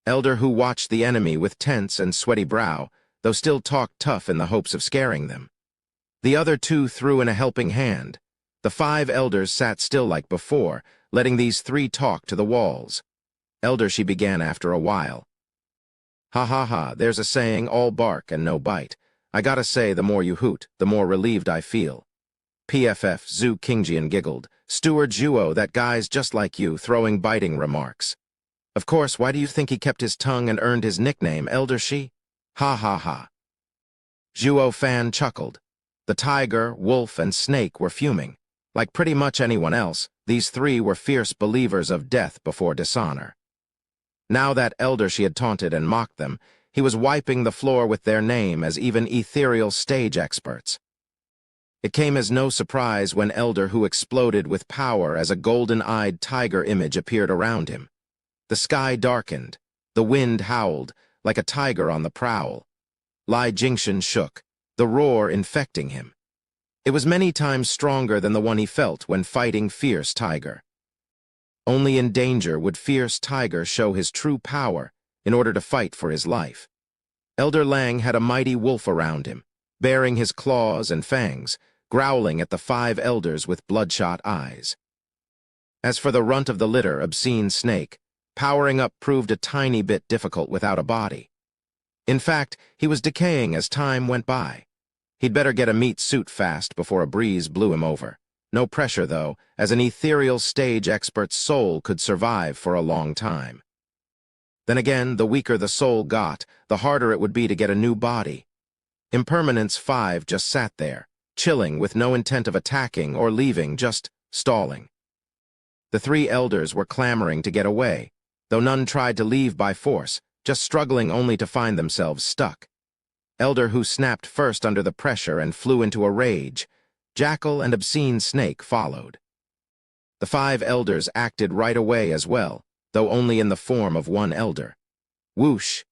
Elder Who watched the enemy with tense and sweaty brow, though still talked tough in the hopes of scaring them. The other 2 threw in a helping hand. The 5 elders sat still like before, letting these 3 talk to the walls. Elder She began after a while. Ha ha ha, there's a saying, all bark and no bite. I gotta say, the more you hoot, the more relieved I feel. PFF, Zhu Qingjian giggled. Steward Zhuo, that guy's just like you, throwing biting remarks. Of course, why do you think he kept his tongue and earned his nickname, Elder Shi? Ha ha ha. Zhuo Fan chuckled. The tiger, wolf, and snake were fuming. Like pretty much anyone else, these 3 were fierce believers of death before dishonor. Now that Elder She had taunted and mocked them, he was wiping the floor with their name as even ethereal stage experts. It came as no surprise when Elder Who exploded with power as a golden-eyed tiger image appeared around him. The sky darkened, the wind howled, like a tiger on the prowl. Lai Jingshan shook, the roar infecting him. It was many times stronger than the one he felt when fighting Fierce Tiger. Only in danger would Fierce Tiger show his true power in order to fight for his life. Elder Lang had a mighty wolf around him, baring his claws and fangs, growling at the 5 elders with bloodshot eyes. As for the runt of the litter, Obscene Snake, powering up proved a tiny bit difficult without a body. In fact, he was decaying as time went by. He'd better get a meat suit fast before a breeze blew him over. No pressure, though, as an ethereal stage expert's soul could survive for a long time. Then again, the weaker the soul got, the harder it would be to get a new body. Impermanence 5 just sat there, chilling with no intent of attacking or leaving, just stalling. The 3 elders were clamoring to get away, though none tried to leave by force, just struggling only to find themselves stuck. Elder Who snapped first under the pressure and flew into a rage. Jackal and Obscene Snake followed. The 5 elders acted right away as well, though only in the form of one elder. Whoosh!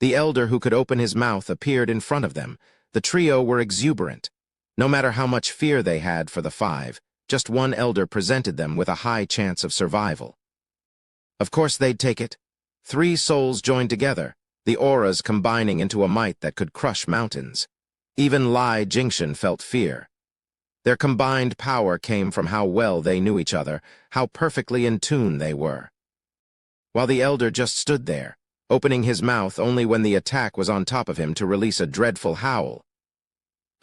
The elder who could open his mouth appeared in front of them. The trio were exuberant. No matter how much fear they had for the 5, just one elder presented them with a high chance of survival. Of course they'd take it. 3 souls joined together, the auras combining into a might that could crush mountains. Even Lai Jingshan felt fear. Their combined power came from how well they knew each other, how perfectly in tune they were. While the elder just stood there, opening his mouth only when the attack was on top of him to release a dreadful howl.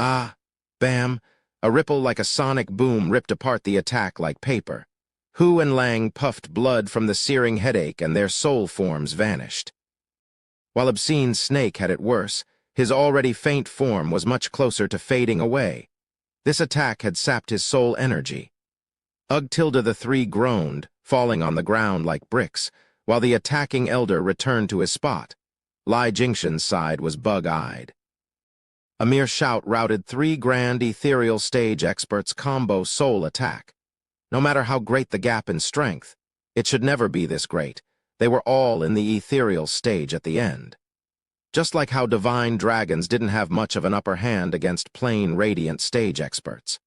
Ah! Bam! A ripple like a sonic boom ripped apart the attack like paper. Hu and Lang puffed blood from the searing headache and their soul forms vanished. While Obscene Snake had it worse, his already faint form was much closer to fading away. This attack had sapped his soul energy. The 3 groaned, falling on the ground like bricks, while the attacking elder returned to his spot. Lai Jingshan's side was bug-eyed. A mere shout routed 3 grand ethereal stage experts' combo soul attack. No matter how great the gap in strength, it should never be this great. They were all in the ethereal stage at the end. Just like how divine dragons didn't have much of an upper hand against plain radiant stage experts.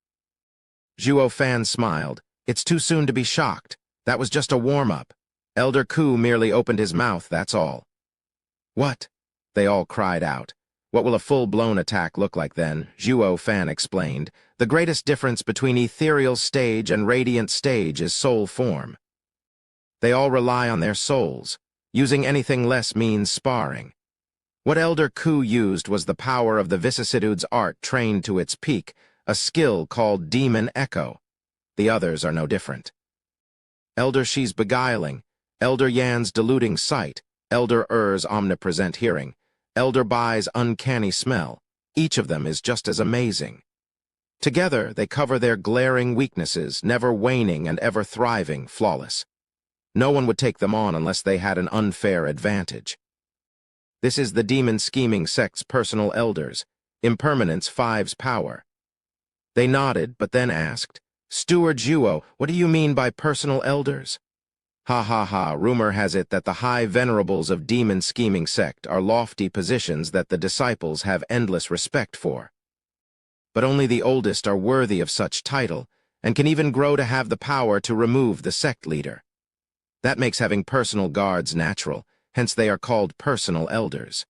Zhuo Fan smiled. It's too soon to be shocked. That was just a warm-up. Elder Ku merely opened his mouth, that's all. What? They all cried out. What will a full-blown attack look like then? Zhuo Fan explained. The greatest difference between ethereal stage and radiant stage is soul form. They all rely on their souls. Using anything less means sparring. What Elder Ku used was the power of the vicissitudes art trained to its peak, a skill called Demon Echo. The others are no different. Elder Shi's beguiling, Elder Yan's deluding sight, Elder Er's omnipresent hearing, Elder Bai's uncanny smell. Each of them is just as amazing. Together, they cover their glaring weaknesses, never waning and ever thriving, flawless. No one would take them on unless they had an unfair advantage. This is the demon scheming sect's personal elders, Impermanence 5's power. They nodded, but then asked, Steward Zhuo, what do you mean by personal elders? Ha ha ha, rumor has it that the high venerables of demon scheming sect are lofty positions that the disciples have endless respect for. But only the oldest are worthy of such title, and can even grow to have the power to remove the sect leader. That makes having personal guards natural, hence they are called personal elders.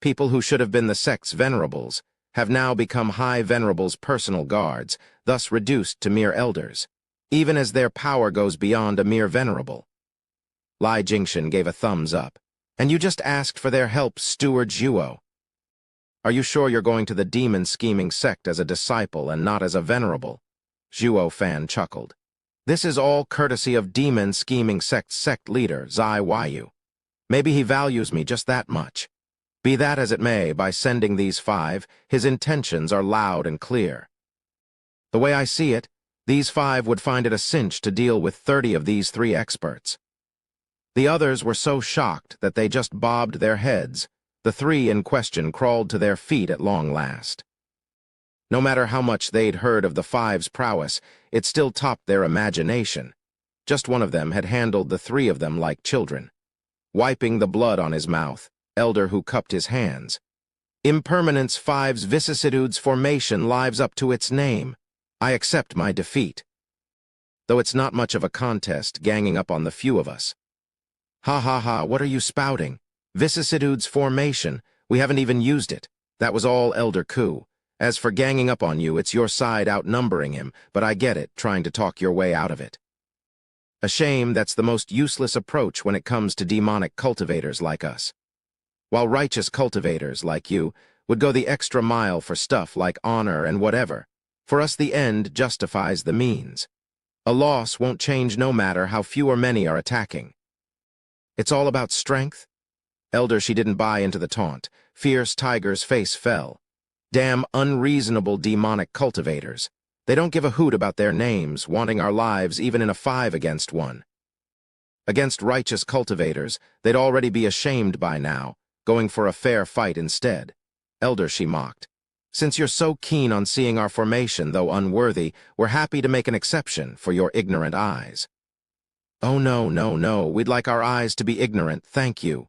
People who should have been the sect's venerables have now become high venerables' personal guards, thus reduced to mere elders, even as their power goes beyond a mere venerable. Lai Jingshan gave a thumbs up. And you just asked for their help, Steward Zhuo. Are you sure you're going to the demon scheming sect as a disciple and not as a venerable? Zhuo Fan chuckled. This is all courtesy of demon scheming sect's sect leader, Zai Yu. Maybe he values me just that much. Be that as it may, by sending these 5, his intentions are loud and clear. The way I see it, these 5 would find it a cinch to deal with 30 of these 3 experts. The others were so shocked that they just bobbed their heads. The 3 in question crawled to their feet at long last. No matter how much they'd heard of the 5's prowess, it still topped their imagination. Just one of them had handled the 3 of them like children. Wiping the blood on his mouth, Elder Hu cupped his hands. Impermanence 5's vicissitudes formation lives up to its name. I accept my defeat. Though it's not much of a contest, ganging up on the few of us. Ha ha ha, what are you spouting? Vicissitudes formation, we haven't even used it. That was all Elder Ku. As for ganging up on you, it's your side outnumbering him, but I get it, trying to talk your way out of it. A shame that's the most useless approach when it comes to demonic cultivators like us. While righteous cultivators like you would go the extra mile for stuff like honor and whatever, for us the end justifies the means. A loss won't change no matter how few or many are attacking. It's all about strength? Elder Shi didn't buy into the taunt. Fierce Tiger's face fell. Damn unreasonable demonic cultivators. They don't give a hoot about their names, wanting our lives even in a 5 against 1. Against righteous cultivators, they'd already be ashamed by now, going for a fair fight instead. Elder Shi mocked. Since you're so keen on seeing our formation, though unworthy, we're happy to make an exception for your ignorant eyes. Oh no, no, no, we'd like our eyes to be ignorant, thank you.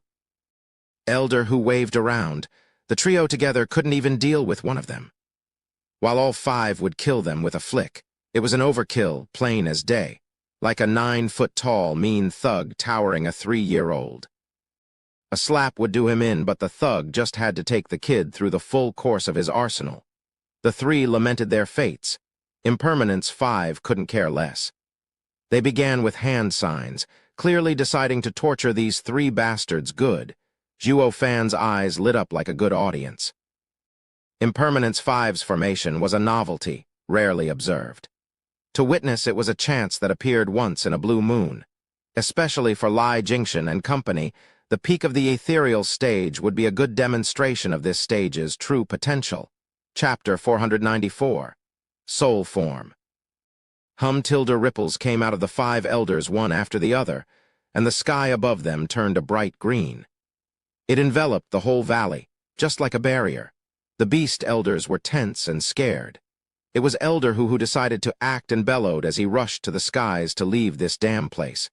Elder Hu waved around. The trio together couldn't even deal with one of them. While all 5 would kill them with a flick, it was an overkill, plain as day, like a 9-foot-tall, mean thug towering a 3-year-old. A slap would do him in, but the thug just had to take the kid through the full course of his arsenal. The 3 lamented their fates. Impermanence 5 couldn't care less. They began with hand signs, clearly deciding to torture these 3 bastards good. Zhuo Fan's eyes lit up like a good audience. Impermanence 5's formation was a novelty, rarely observed. To witness it was a chance that appeared once in a blue moon. Especially for Lai Jingshan and company, the peak of the ethereal stage would be a good demonstration of this stage's true potential. Chapter 494. Soul Form. Hum-tilde ripples came out of the 5 elders one after the other, and the sky above them turned a bright green. It enveloped the whole valley, just like a barrier. The beast elders were tense and scared. It was Elder Hu who decided to act and bellowed as he rushed to the skies to leave this damn place.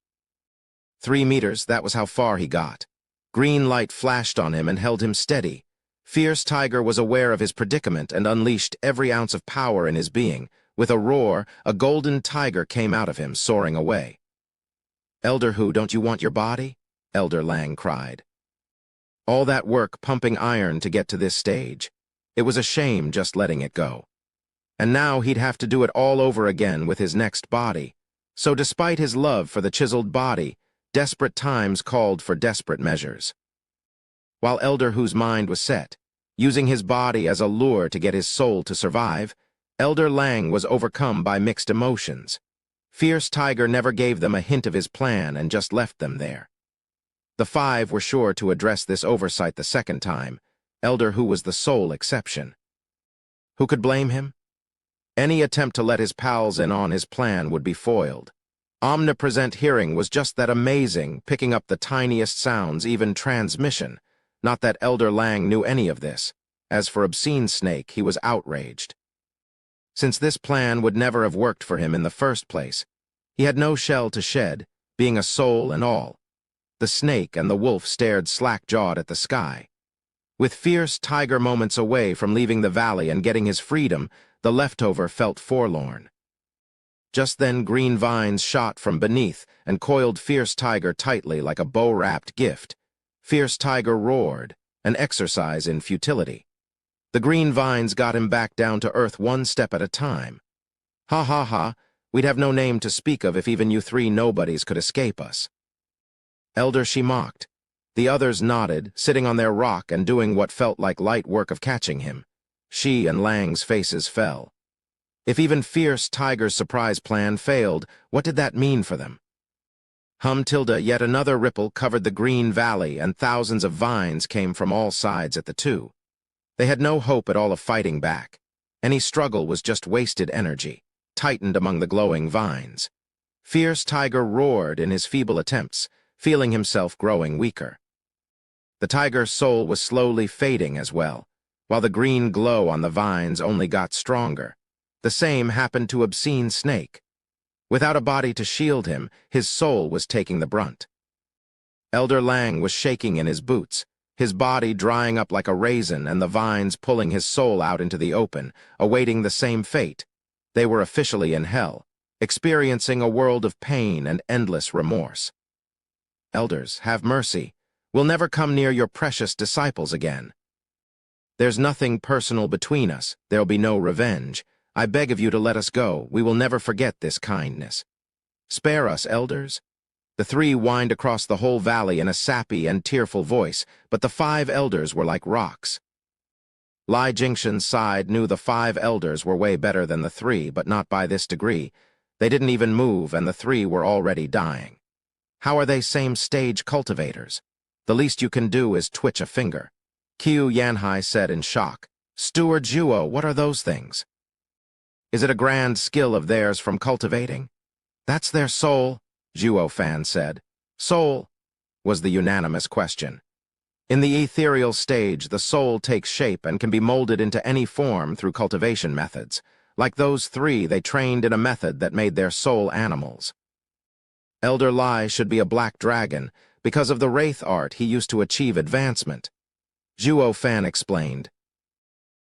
3 meters, that was how far he got. Green light flashed on him and held him steady. Fierce Tiger was aware of his predicament and unleashed every ounce of power in his being. With a roar, a golden tiger came out of him, soaring away. Elder Hu, don't you want your body? Elder Lang cried. All that work pumping iron to get to this stage. It was a shame just letting it go. And now he'd have to do it all over again with his next body. So despite his love for the chiseled body, desperate times called for desperate measures. While Elder Hu's mind was set, using his body as a lure to get his soul to survive, Elder Lang was overcome by mixed emotions. Fierce Tiger never gave them a hint of his plan and just left them there. The five were sure to address this oversight the second time, Elder Hu was the sole exception. Who could blame him? Any attempt to let his pals in on his plan would be foiled. Omnipresent hearing was just that amazing, picking up the tiniest sounds, even transmission. Not that Elder Lang knew any of this. As for Obscene Snake, he was outraged. Since this plan would never have worked for him in the first place, he had no shell to shed, being a soul and all. The snake and the wolf stared slack-jawed at the sky. With fierce Tiger moments away from leaving the valley and getting his freedom, the leftover felt forlorn. Just then green vines shot from beneath and coiled Fierce Tiger tightly like a bow-wrapped gift. Fierce Tiger roared, an exercise in futility. The green vines got him back down to earth one step at a time. Ha ha ha, we'd have no name to speak of if even you three nobodies could escape us. Elder, she mocked. The others nodded, sitting on their rock and doing what felt like light work of catching him. She and Lang's faces fell. If even Fierce Tiger's surprise plan failed, what did that mean for them? Tilde, yet another ripple covered the green valley and thousands of vines came from all sides at the two. They had no hope at all of fighting back. Any struggle was just wasted energy, tightened among the glowing vines. Fierce Tiger roared in his feeble attempts, feeling himself growing weaker. The tiger's soul was slowly fading as well, while the green glow on the vines only got stronger. The same happened to Obscene Snake. Without a body to shield him, his soul was taking the brunt. Elder Lang was shaking in his boots, his body drying up like a raisin and the vines pulling his soul out into the open, awaiting the same fate. They were officially in hell, experiencing a world of pain and endless remorse. Elders, have mercy. We'll never come near your precious disciples again. There's nothing personal between us. There'll be no revenge. I beg of you to let us go. We will never forget this kindness. Spare us, elders. The three whined across the whole valley in a sappy and tearful voice, but the 5 elders were like rocks. Lai Jingshan's side knew the 5 elders were way better than the 3, but not by this degree. They didn't even move, and the 3 were already dying. How are they same-stage cultivators? The least you can do is twitch a finger. Qiu Yanhai said in shock. Steward Zhuo, what are those things? Is it a grand skill of theirs from cultivating? That's their soul, Zhuo Fan said. Soul, was the unanimous question. In the ethereal stage, the soul takes shape and can be molded into any form through cultivation methods. Like those 3, they trained in a method that made their soul animals. Elder Lai should be a black dragon. Because of the wraith art, he used to achieve advancement. Zhuo Fan explained.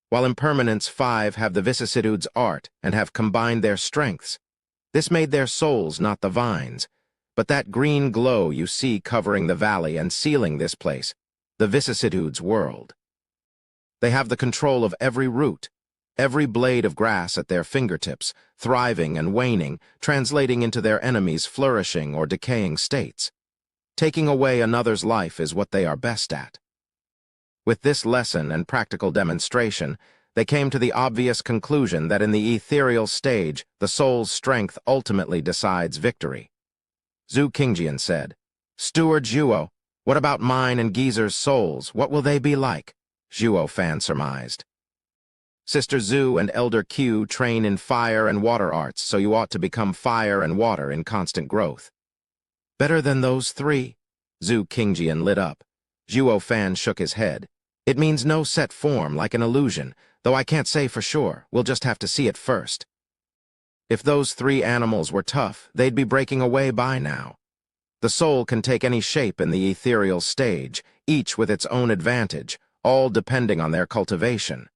While Impermanence 5 have the vicissitudes art and have combined their strengths, this made their souls, not the vines. But that green glow you see covering the valley and sealing this place, the vicissitudes world. They have the control of every root, every blade of grass at their fingertips, thriving and waning, translating into their enemies' flourishing or decaying states. Taking away another's life is what they are best at. With this lesson and practical demonstration, they came to the obvious conclusion that in the ethereal stage, the soul's strength ultimately decides victory. Zhu Qingjian said, Steward Zhuo, what about mine and Geezer's souls? What will they be like? Zhuo Fan surmised. Sister Zhu and Elder Qiu train in fire and water arts, so you ought to become fire and water in constant growth. Better than those 3? Zhu Qingjian lit up. Zhuo Fan shook his head. It means no set form, like an illusion, though I can't say for sure. We'll just have to see it first. If those 3 animals were tough, they'd be breaking away by now. The soul can take any shape in the ethereal stage, each with its own advantage, all depending on their cultivation.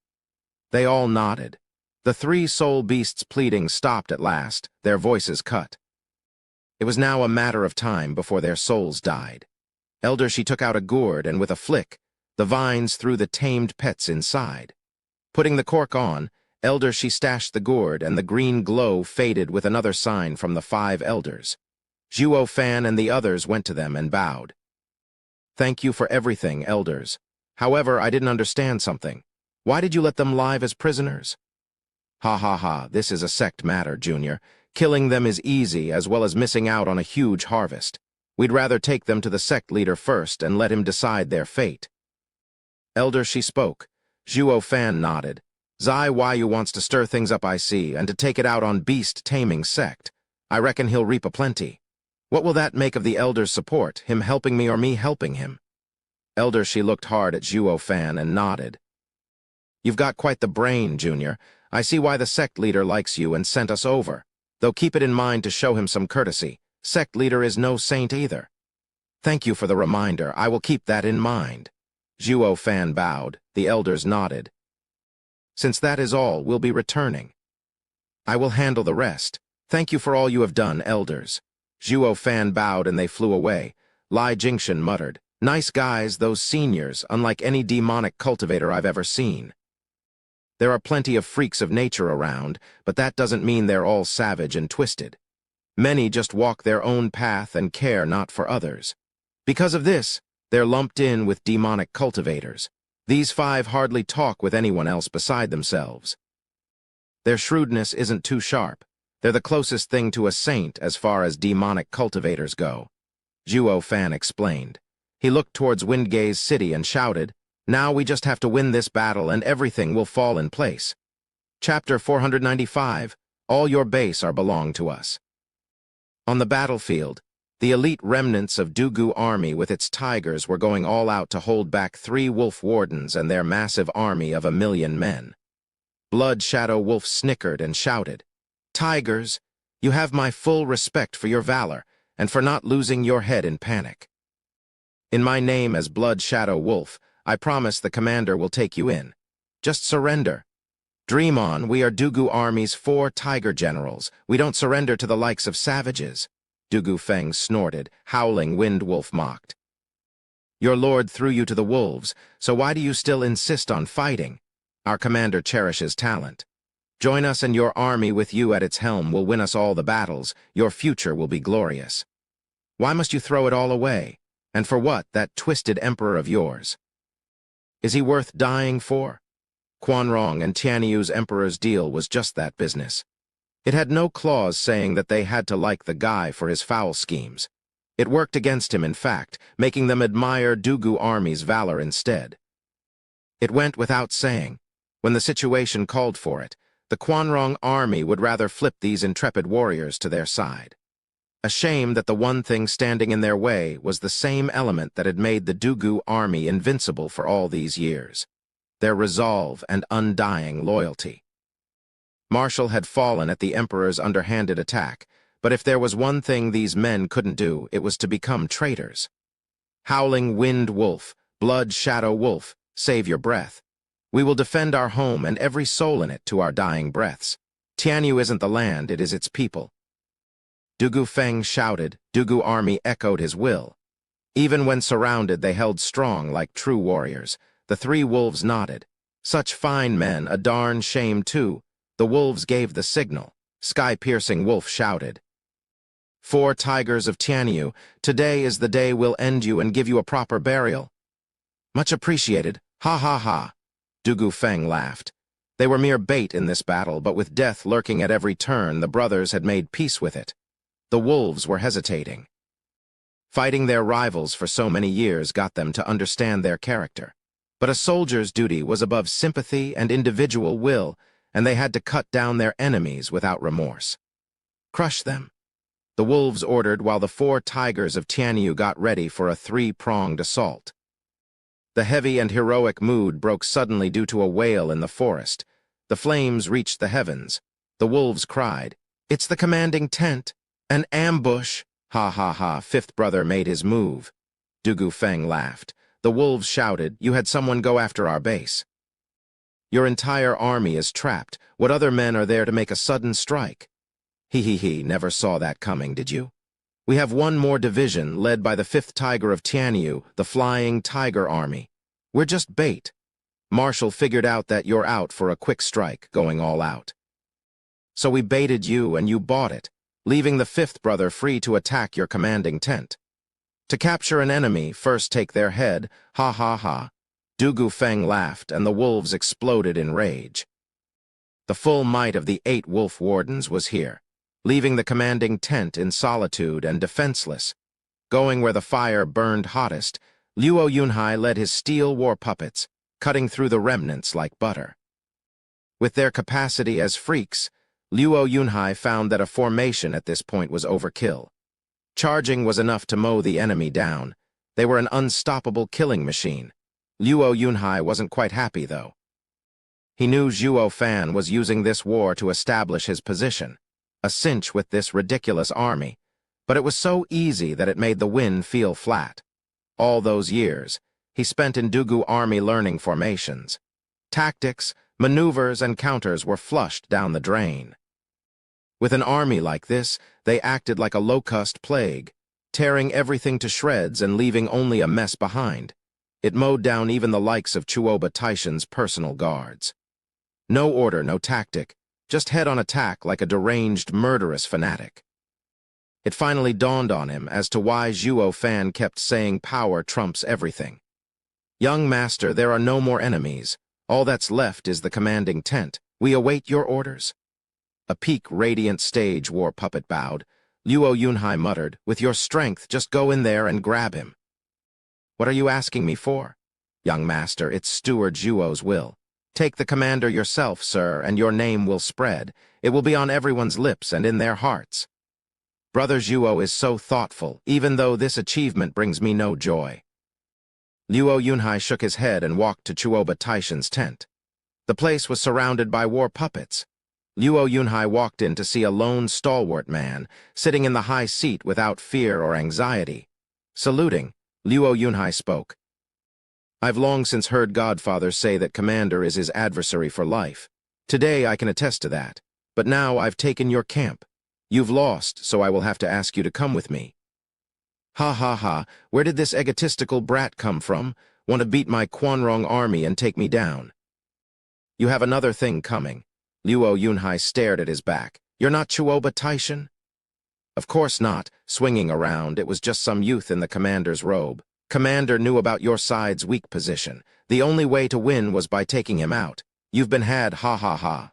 They all nodded. The 3 soul beasts' pleading stopped at last, their voices cut. It was now a matter of time before their souls died. Elder, she took out a gourd, and with a flick, the vines threw the tamed pets inside. Putting the cork on, Elder, she stashed the gourd, and the green glow faded with another sign from the 5 elders. Zhuo Fan and the others went to them and bowed. Thank you for everything, elders. However, I didn't understand something. Why did you let them live as prisoners? Ha ha ha, this is a sect matter, Junior. Killing them is easy, as well as missing out on a huge harvest. We'd rather take them to the sect leader first and let him decide their fate. Elder, she spoke. Zhuo Fan nodded. Zai Waiyu wants to stir things up, I see, and to take it out on beast-taming sect. I reckon he'll reap a plenty. What will that make of the elder's support, him helping me or me helping him? Elder, she looked hard at Zhuo Fan and nodded. You've got quite the brain, Junior. I see why the sect leader likes you and sent us over. Though keep it in mind to show him some courtesy. Sect leader is no saint either. Thank you for the reminder. I will keep that in mind. Zhuo Fan bowed. The elders nodded. Since that is all, we'll be returning. I will handle the rest. Thank you for all you have done, elders. Zhuo Fan bowed and they flew away. Lai Jingxian muttered, nice guys, those seniors, unlike any demonic cultivator I've ever seen. There are plenty of freaks of nature around, but that doesn't mean they're all savage and twisted. Many just walk their own path and care not for others. Because of this, they're lumped in with demonic cultivators. These 5 hardly talk with anyone else beside themselves. Their shrewdness isn't too sharp. They're the closest thing to a saint as far as demonic cultivators go. Zhuo Fan explained. He looked towards Windgaze City and shouted, now we just have to win this battle and everything will fall in place. Chapter 495, all your base are belong to us. On the battlefield, the elite remnants of Dugu army with its tigers were going all out to hold back 3 wolf wardens and their massive army of 1,000,000 men. Blood Shadow Wolf snickered and shouted, Tigers, you have my full respect for your valor and for not losing your head in panic. In my name as Blood Shadow Wolf, I promise the commander will take you in. Just surrender. Dream on, we are Dugu Army's 4 tiger generals. We don't surrender to the likes of savages. Dugu Feng snorted, howling Wind Wolf mocked. Your lord threw you to the wolves, so why do you still insist on fighting? Our commander cherishes talent. Join us and your army with you at its helm will win us all the battles. Your future will be glorious. Why must you throw it all away? And for what, that twisted emperor of yours? Is he worth dying for? Quanrong and Tianyu's emperor's deal was just that business. It had no clause saying that they had to like the guy for his foul schemes. It worked against him, in fact, making them admire Dugu Army's valor instead. It went without saying. When the situation called for it, the Quanrong army would rather flip these intrepid warriors to their side. A shame that the one thing standing in their way was the same element that had made the Dugu army invincible for all these years. Their resolve and undying loyalty. Marshall had fallen at the Emperor's underhanded attack, but if there was one thing these men couldn't do, it was to become traitors. Howling Wind Wolf, Blood Shadow Wolf, save your breath. We will defend our home and every soul in it to our dying breaths. Tianyu isn't the land, it is its people. Dugu Feng shouted. Dugu army echoed his will. Even when surrounded, they held strong like true warriors. The 3 wolves nodded. Such fine men, a darn shame too. The wolves gave the signal. Sky-piercing wolf shouted. 4 tigers of Tianyu, today is the day we'll end you and give you a proper burial. Much appreciated. Ha ha ha. Dugu Feng laughed. They were mere bait in this battle, but with death lurking at every turn, the brothers had made peace with it. The wolves were hesitating. Fighting their rivals for so many years got them to understand their character. But a soldier's duty was above sympathy and individual will, and they had to cut down their enemies without remorse. Crush them. The wolves ordered while the 4 tigers of Tianyu got ready for a 3-pronged assault. The heavy and heroic mood broke suddenly due to a wail in the forest. The flames reached the heavens. The wolves cried, "It's the commanding tent! An ambush!" Ha ha ha, 5th brother made his move. Dugu Feng laughed. The wolves shouted, "You had someone go after our base. Your entire army is trapped. What other men are there to make a sudden strike?" He, never saw that coming, did you? We have one more division led by the 5th Tiger of Tianyu, the Flying Tiger Army. We're just bait. Marshall figured out that you're out for a quick strike, going all out. So we baited you and you bought it, leaving the 5th brother free to attack your commanding tent. To capture an enemy, first take their head, ha ha ha. Du Feng laughed and the wolves exploded in rage. The full might of the 8 wolf wardens was here, leaving the commanding tent in solitude and defenseless. Going where the fire burned hottest, Luo Yunhai led his steel war puppets, cutting through the remnants like butter. With their capacity as freaks, Luo Yunhai found that a formation at this point was overkill. Charging was enough to mow the enemy down. They were an unstoppable killing machine. Luo Yunhai wasn't quite happy, though. He knew Zhuo Fan was using this war to establish his position, a cinch with this ridiculous army, but it was so easy that it made the win feel flat. All those years, he spent in Dugu army learning formations. Tactics, maneuvers, and counters were flushed down the drain. With an army like this, they acted like a locust plague, tearing everything to shreds and leaving only a mess behind. It mowed down even the likes of Chuoba Taishan's personal guards. No order, no tactic, just head-on attack like a deranged, murderous fanatic. It finally dawned on him as to why Zhuo Fan kept saying power trumps everything. Young master, there are no more enemies. All that's left is the commanding tent. We await your orders. A peak radiant stage war puppet bowed. Luo Yunhai muttered, with your strength, just go in there and grab him. What are you asking me for? Young master, it's Steward Zhuo's will. Take the commander yourself, sir, and your name will spread. It will be on everyone's lips and in their hearts. Brother Zhuo is so thoughtful, even though this achievement brings me no joy. Luo Yunhai shook his head and walked to Chuoba Taishan's tent. The place was surrounded by war puppets. Luo Yunhai walked in to see a lone stalwart man, sitting in the high seat without fear or anxiety. Saluting, Luo Yunhai spoke. I've long since heard Godfather say that Commander is his adversary for life. Today I can attest to that. But now I've taken your camp. You've lost, so I will have to ask you to come with me. Ha ha ha, where did this egotistical brat come from? Want to beat my Quanrong army and take me down? You have another thing coming. Luo Yunhai stared at his back. You're not Chuoba Taishan? Of course not. Swinging around, it was just some youth in the commander's robe. Commander knew about your side's weak position. The only way to win was by taking him out. You've been had, ha ha ha.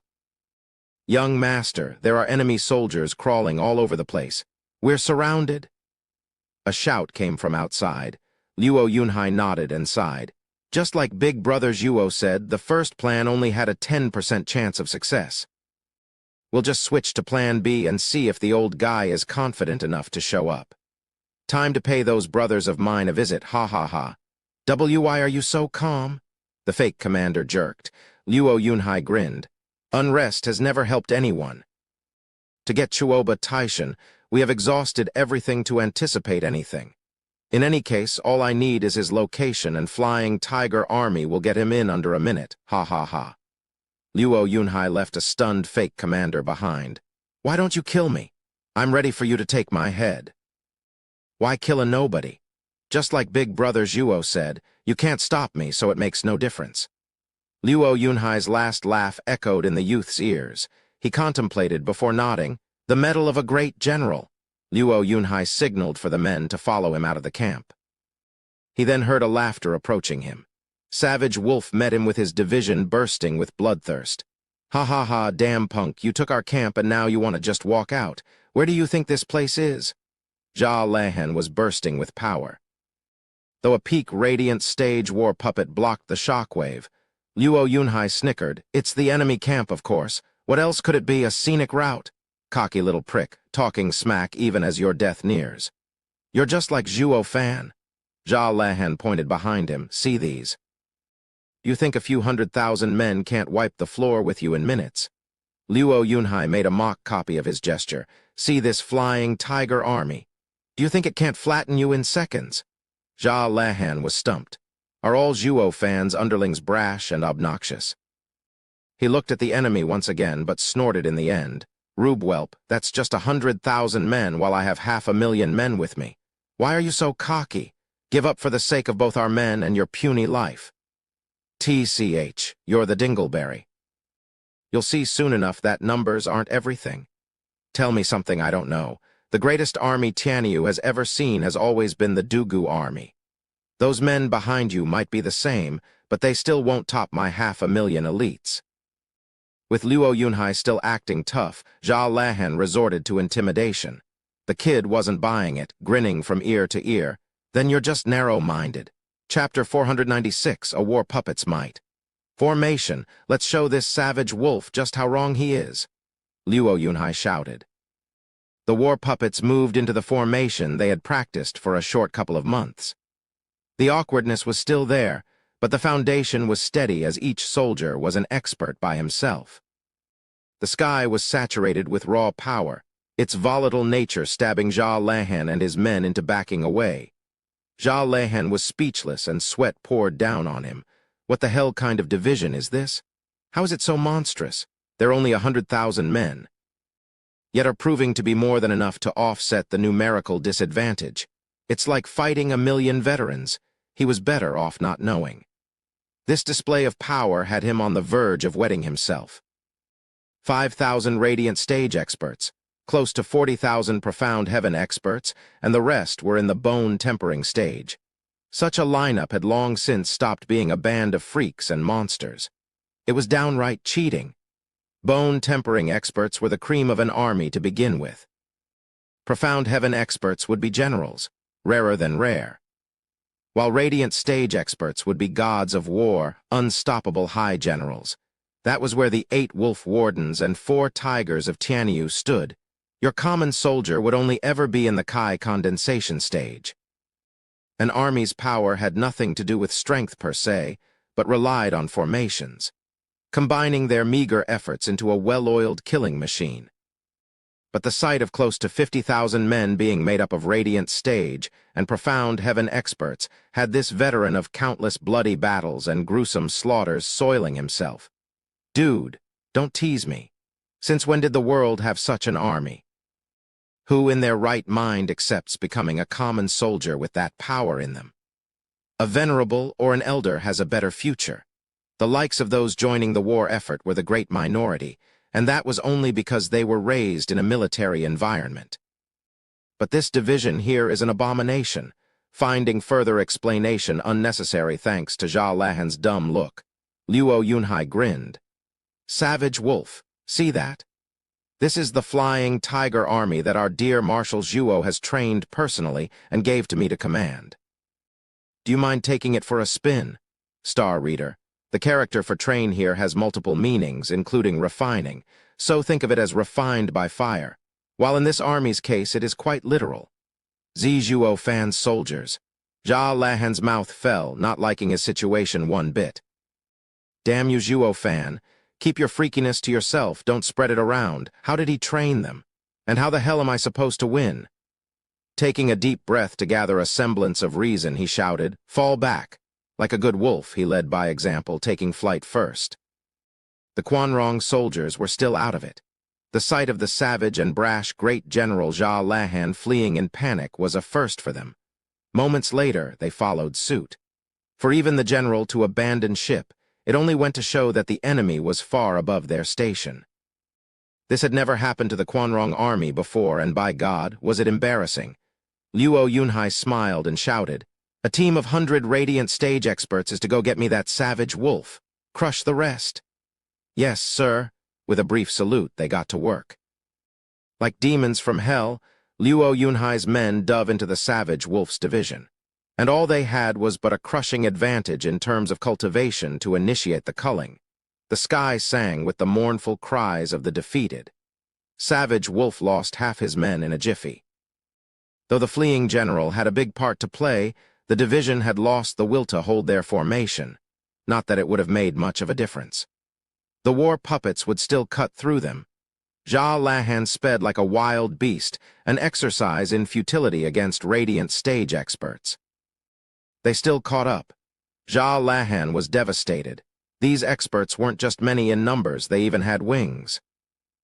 Young master, there are enemy soldiers crawling all over the place. We're surrounded. A shout came from outside. Luo Yunhai nodded and sighed. Just like Big Brother Zhuo said, the first plan only had a 10% chance of success. We'll just switch to plan B and see if the old guy is confident enough to show up. Time to pay those brothers of mine a visit, ha ha ha. Why are you so calm? The fake commander jerked. Luo Yunhai grinned. Unrest has never helped anyone. To get Chuoba Taishan, we have exhausted everything to anticipate anything. In any case, all I need is his location and Flying Tiger Army will get him in under a minute, ha ha ha. Luo Yunhai left a stunned fake commander behind. Why don't you kill me? I'm ready for you to take my head. Why kill a nobody? Just like Big Brother Zhuo said, you can't stop me, so it makes no difference. Luo Yunhai's last laugh echoed in the youth's ears. He contemplated before nodding, the mettle of a great general. Luo Yunhai signaled for the men to follow him out of the camp. He then heard a laughter approaching him. Savage Wolf met him with his division bursting with bloodthirst. Ha ha ha, damn punk, you took our camp and now you want to just walk out. Where do you think this place is? Jia Lehan was bursting with power. Though a peak radiant stage war puppet blocked the shockwave, Luo Yunhai snickered. It's the enemy camp, of course. What else could it be, a scenic route? Cocky little prick, talking smack even as your death nears. You're just like Zhuo Fan. Jia Lehan pointed behind him. See these? You think a few 100,000 men can't wipe the floor with you in minutes? Luo Yunhai made a mock copy of his gesture. See this Flying Tiger Army? Do you think it can't flatten you in seconds? Jia Lehan was stumped. Are all Zhuo fans underlings brash and obnoxious? He looked at the enemy once again, but snorted in the end. Rube whelp, that's just 100,000 men while I have 500,000 men with me. Why are you so cocky? Give up for the sake of both our men and your puny life. TCH, you're the dingleberry. You'll see soon enough that numbers aren't everything. Tell me something I don't know. The greatest army Tianyu has ever seen has always been the Dugu army. Those men behind you might be the same, but they still won't top my 500,000 elites. With Luo Yunhai still acting tough, Zhao Lahan resorted to intimidation. The kid wasn't buying it, grinning from ear to ear. Then you're just narrow-minded. Chapter 496, A War Puppet's Might. Formation, let's show this savage wolf just how wrong he is. Luo Yunhai shouted. The war puppets moved into the formation they had practiced for a short couple of months. The awkwardness was still there, but the foundation was steady as each soldier was an expert by himself. The sky was saturated with raw power, its volatile nature stabbing Zhao Lahan and his men into backing away. Zhao Lahan was speechless and sweat poured down on him. What the hell kind of division is this? How is it so monstrous? They're only 100,000 men, yet are proving to be more than enough to offset the numerical disadvantage. It's like fighting 1,000,000 veterans. He was better off not knowing. This display of power had him on the verge of wetting himself. 5,000 radiant stage experts, close to 40,000 profound heaven experts, and the rest were in the bone-tempering stage. Such a lineup had long since stopped being a band of freaks and monsters. It was downright cheating. Bone-tempering experts were the cream of an army to begin with. Profound heaven experts would be generals, rarer than rare, while radiant stage experts would be gods of war, unstoppable high generals. That was where the 8 wolf wardens and 4 tigers of Tianyu stood. Your common soldier would only ever be in the Kai condensation stage. An army's power had nothing to do with strength per se, but relied on formations, combining their meager efforts into a well-oiled killing machine. But the sight of close to 50,000 men being made up of radiant stage and profound heaven experts had this veteran of countless bloody battles and gruesome slaughters soiling himself. Dude, don't tease me. Since when did the world have such an army? Who in their right mind accepts becoming a common soldier with that power in them? A venerable or an elder has a better future. The likes of those joining the war effort were the great minority, and that was only because they were raised in a military environment. But this division here is an abomination, finding further explanation unnecessary thanks to Zhao Lahan's dumb look. Luo Yunhai grinned. Savage wolf, see that? This is the flying tiger army that our dear Marshal Zhuo has trained personally and gave to me to command. Do you mind taking it for a spin? Star reader. The character for train here has multiple meanings, including refining, so think of it as refined by fire, while in this army's case it is quite literal. Zhuo fans soldiers. Zhao Lahan's mouth fell, not liking his situation one bit. Damn you, Zhuo fan. Keep your freakiness to yourself, don't spread it around. How did he train them? And how the hell am I supposed to win? Taking a deep breath to gather a semblance of reason, he shouted, "Fall back." Like a good wolf, he led by example, taking flight first. The Quanrong soldiers were still out of it. The sight of the savage and brash great general Zhao Lahan fleeing in panic was a first for them. Moments later, they followed suit. For even the general to abandon ship, it only went to show that the enemy was far above their station. This had never happened to the Quanrong army before, and by God, was it embarrassing. Luo Yunhai smiled and shouted, "A team of 100 radiant stage experts is to go get me that savage wolf. Crush the rest." "Yes, sir." With a brief salute, they got to work. Like demons from hell, Luo Yunhai's men dove into the savage wolf's division, and all they had was but a crushing advantage in terms of cultivation to initiate the culling. The sky sang with the mournful cries of the defeated. Savage Wolf lost half his men in a jiffy. Though the fleeing general had a big part to play, the division had lost the will to hold their formation, not that it would have made much of a difference. The war puppets would still cut through them. Zhao Lahan sped like a wild beast, an exercise in futility against radiant stage experts. They still caught up. Zhao Lahan was devastated. These experts weren't just many in numbers, they even had wings.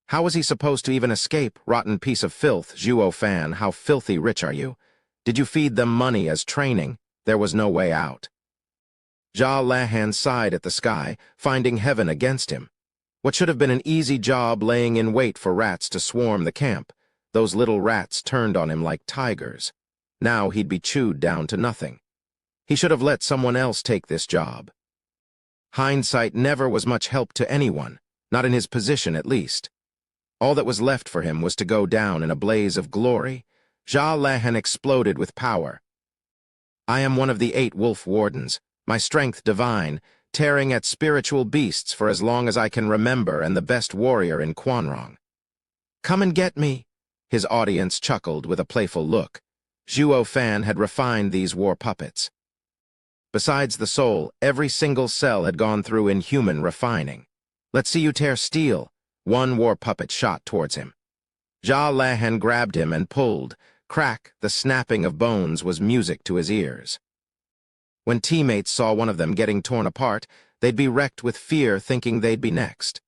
How was he supposed to even escape? Rotten piece of filth, Zhuo Fan, how filthy rich are you? Did you feed them money as training? There was no way out. Zhao Lahan sighed at the sky, finding heaven against him. What should have been an easy job laying in wait for rats to swarm the camp, those little rats turned on him like tigers. Now he'd be chewed down to nothing. He should have let someone else take this job. Hindsight never was much help to anyone, not in his position at least. All that was left for him was to go down in a blaze of glory. Zhao Lahan exploded with power. I am one of the 8 wolf wardens, my strength divine, tearing at spiritual beasts for as long as I can remember, and the best warrior in Quanrong. Come and get me, his audience chuckled with a playful look. Zhuo Fan had refined these war puppets. Besides the soul, every single cell had gone through inhuman refining. Let's see you tear steel. One war puppet shot towards him. Zhao Lahan grabbed him and pulled. Crack, the snapping of bones was music to his ears. When teammates saw one of them getting torn apart, they'd be wrecked with fear, thinking they'd be next.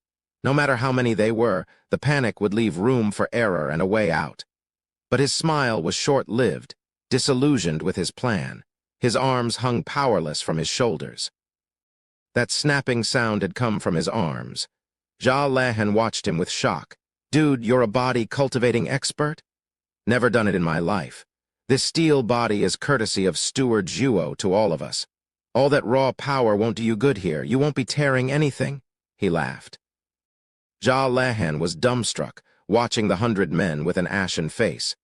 No matter how many they were, the panic would leave room for error and a way out. But his smile was short-lived, disillusioned with his plan. His arms hung powerless from his shoulders. That snapping sound had come from his arms. Zhao Lahan watched him with shock. Dude, you're a body-cultivating expert? Never done it in my life. This steel body is courtesy of Steward Zhuo to all of us. All that raw power won't do you good here. You won't be tearing anything. He laughed. Zhao Lahan was dumbstruck, watching the 100 men with an ashen face.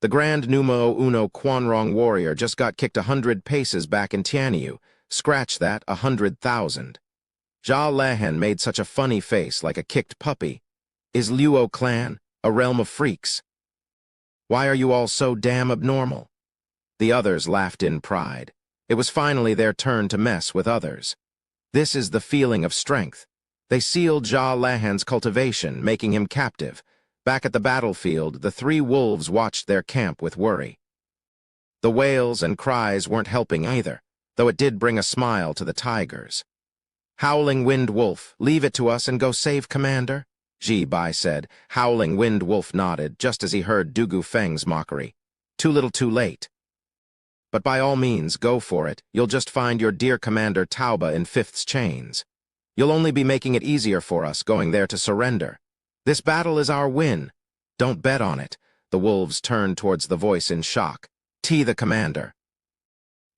The Grand Numero Uno Quanrong warrior just got kicked 100 paces back in Tianyu. Scratch that, 100,000. Zhao Lahan made such a funny face, like a kicked puppy. Is Luo clan a realm of freaks? Why are you all so damn abnormal? The others laughed in pride. It was finally their turn to mess with others. This is the feeling of strength. They sealed Zhao Lahan's cultivation, making him captive. Back at the battlefield, the 3 wolves watched their camp with worry. The wails and cries weren't helping either, though it did bring a smile to the tigers. Howling Wind Wolf, leave it to us and go save Commander, Ji Bai said. Howling Wind Wolf nodded, just as he heard Dugu Feng's mockery. Too little too late. But by all means, go for it. You'll just find your dear Commander Tauba in Fifth's chains. You'll only be making it easier for us going there to surrender. This battle is our win. Don't bet on it. The wolves turned towards the voice in shock. T the commander.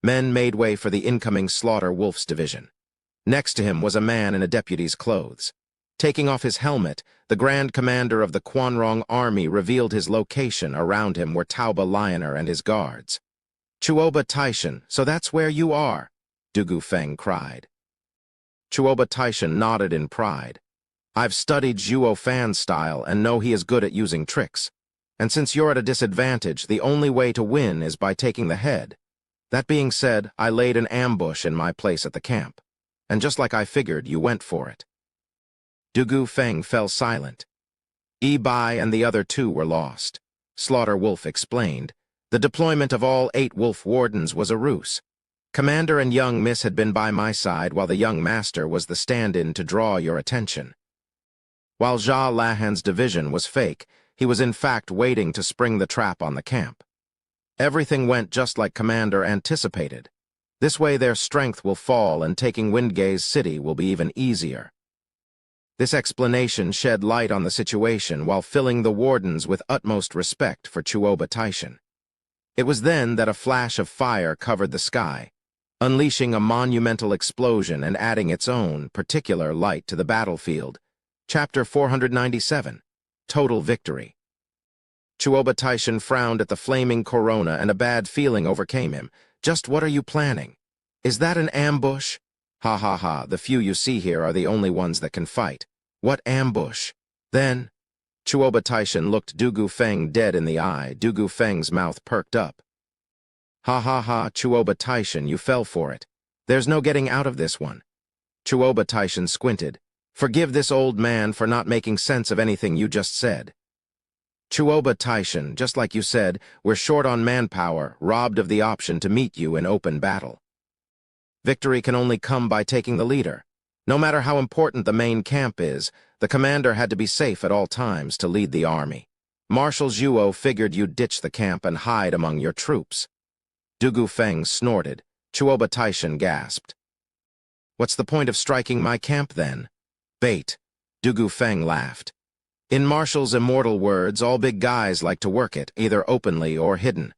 Men made way for the incoming Slaughter Wolf's division. Next to him was a man in a deputy's clothes. Taking off his helmet, the Grand Commander of the Quanrong Army revealed his location. Around him were Tauba Lioner and his guards. Chuoba Taishan, so that's where you are, Dugu Feng cried. Chuoba Taishan nodded in pride. I've studied Zhuo Fan's style and know he is good at using tricks. And since you're at a disadvantage, the only way to win is by taking the head. That being said, I laid an ambush in my place at the camp. And just like I figured, you went for it. Dugu Feng fell silent. Yi Bai and the other 2 were lost. Slaughter Wolf explained. The deployment of all 8 wolf wardens was a ruse. Commander and young Miss had been by my side while the young master was the stand-in to draw your attention. While Zhao Lahan's division was fake, he was in fact waiting to spring the trap on the camp. Everything went just like Commander anticipated. This way their strength will fall and taking Windgaze City will be even easier. This explanation shed light on the situation while filling the wardens with utmost respect for Chuoba Taishan. It was then that a flash of fire covered the sky, unleashing a monumental explosion and adding its own particular light to the battlefield. Chapter 497, Total Victory. Chuoba Taishan frowned at the flaming corona and a bad feeling overcame him. Just what are you planning? Is that an ambush? Ha ha ha, the few you see here are the only ones that can fight. What ambush? Then, Chuoba Taishan looked Dugu Feng dead in the eye. Dugu Feng's mouth perked up. Ha ha ha, Chuoba Taishan, you fell for it. There's no getting out of this one. Chuoba Taishan squinted. Forgive this old man for not making sense of anything you just said. Chuoba Taishan, just like you said, we're short on manpower, robbed of the option to meet you in open battle. Victory can only come by taking the leader. No matter how important the main camp is, the commander had to be safe at all times to lead the army. Marshal Zhuo figured you'd ditch the camp and hide among your troops. Dugu Feng snorted. Chuoba Taishan gasped. What's the point of striking my camp, then? Bait. Dugu Feng laughed. In Marshal's immortal words, all big guys like to work it, either openly or hidden.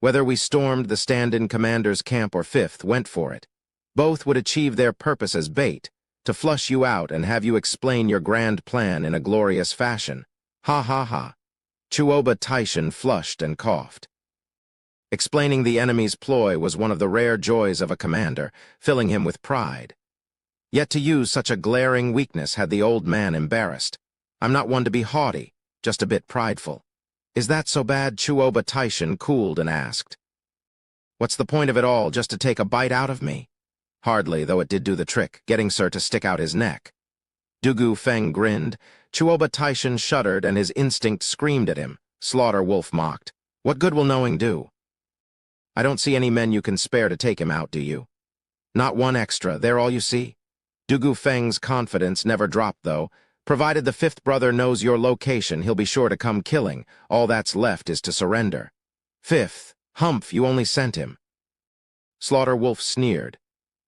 Whether we stormed the stand-in commander's camp or Fifth went for it, both would achieve their purpose as bait, to flush you out and have you explain your grand plan in a glorious fashion. Ha ha ha. Chuoba Taishan flushed and coughed. Explaining the enemy's ploy was one of the rare joys of a commander, filling him with pride. Yet to use such a glaring weakness had the old man embarrassed. I'm not one to be haughty, just a bit prideful. Is that so bad? Chuoba Taishan cooled and asked. What's the point of it all, just to take a bite out of me? Hardly, though it did do the trick, getting Sir to stick out his neck. Dugu Feng grinned. Chuoba Taishan shuddered and his instinct screamed at him. Slaughter Wolf mocked. What good will knowing do? I don't see any men you can spare to take him out, do you? Not one extra, they're all you see? Dugu Feng's confidence never dropped, though. Provided the fifth brother knows your location, he'll be sure to come killing. All that's left is to surrender. Fifth, humph, you only sent him. Slaughter Wolf sneered.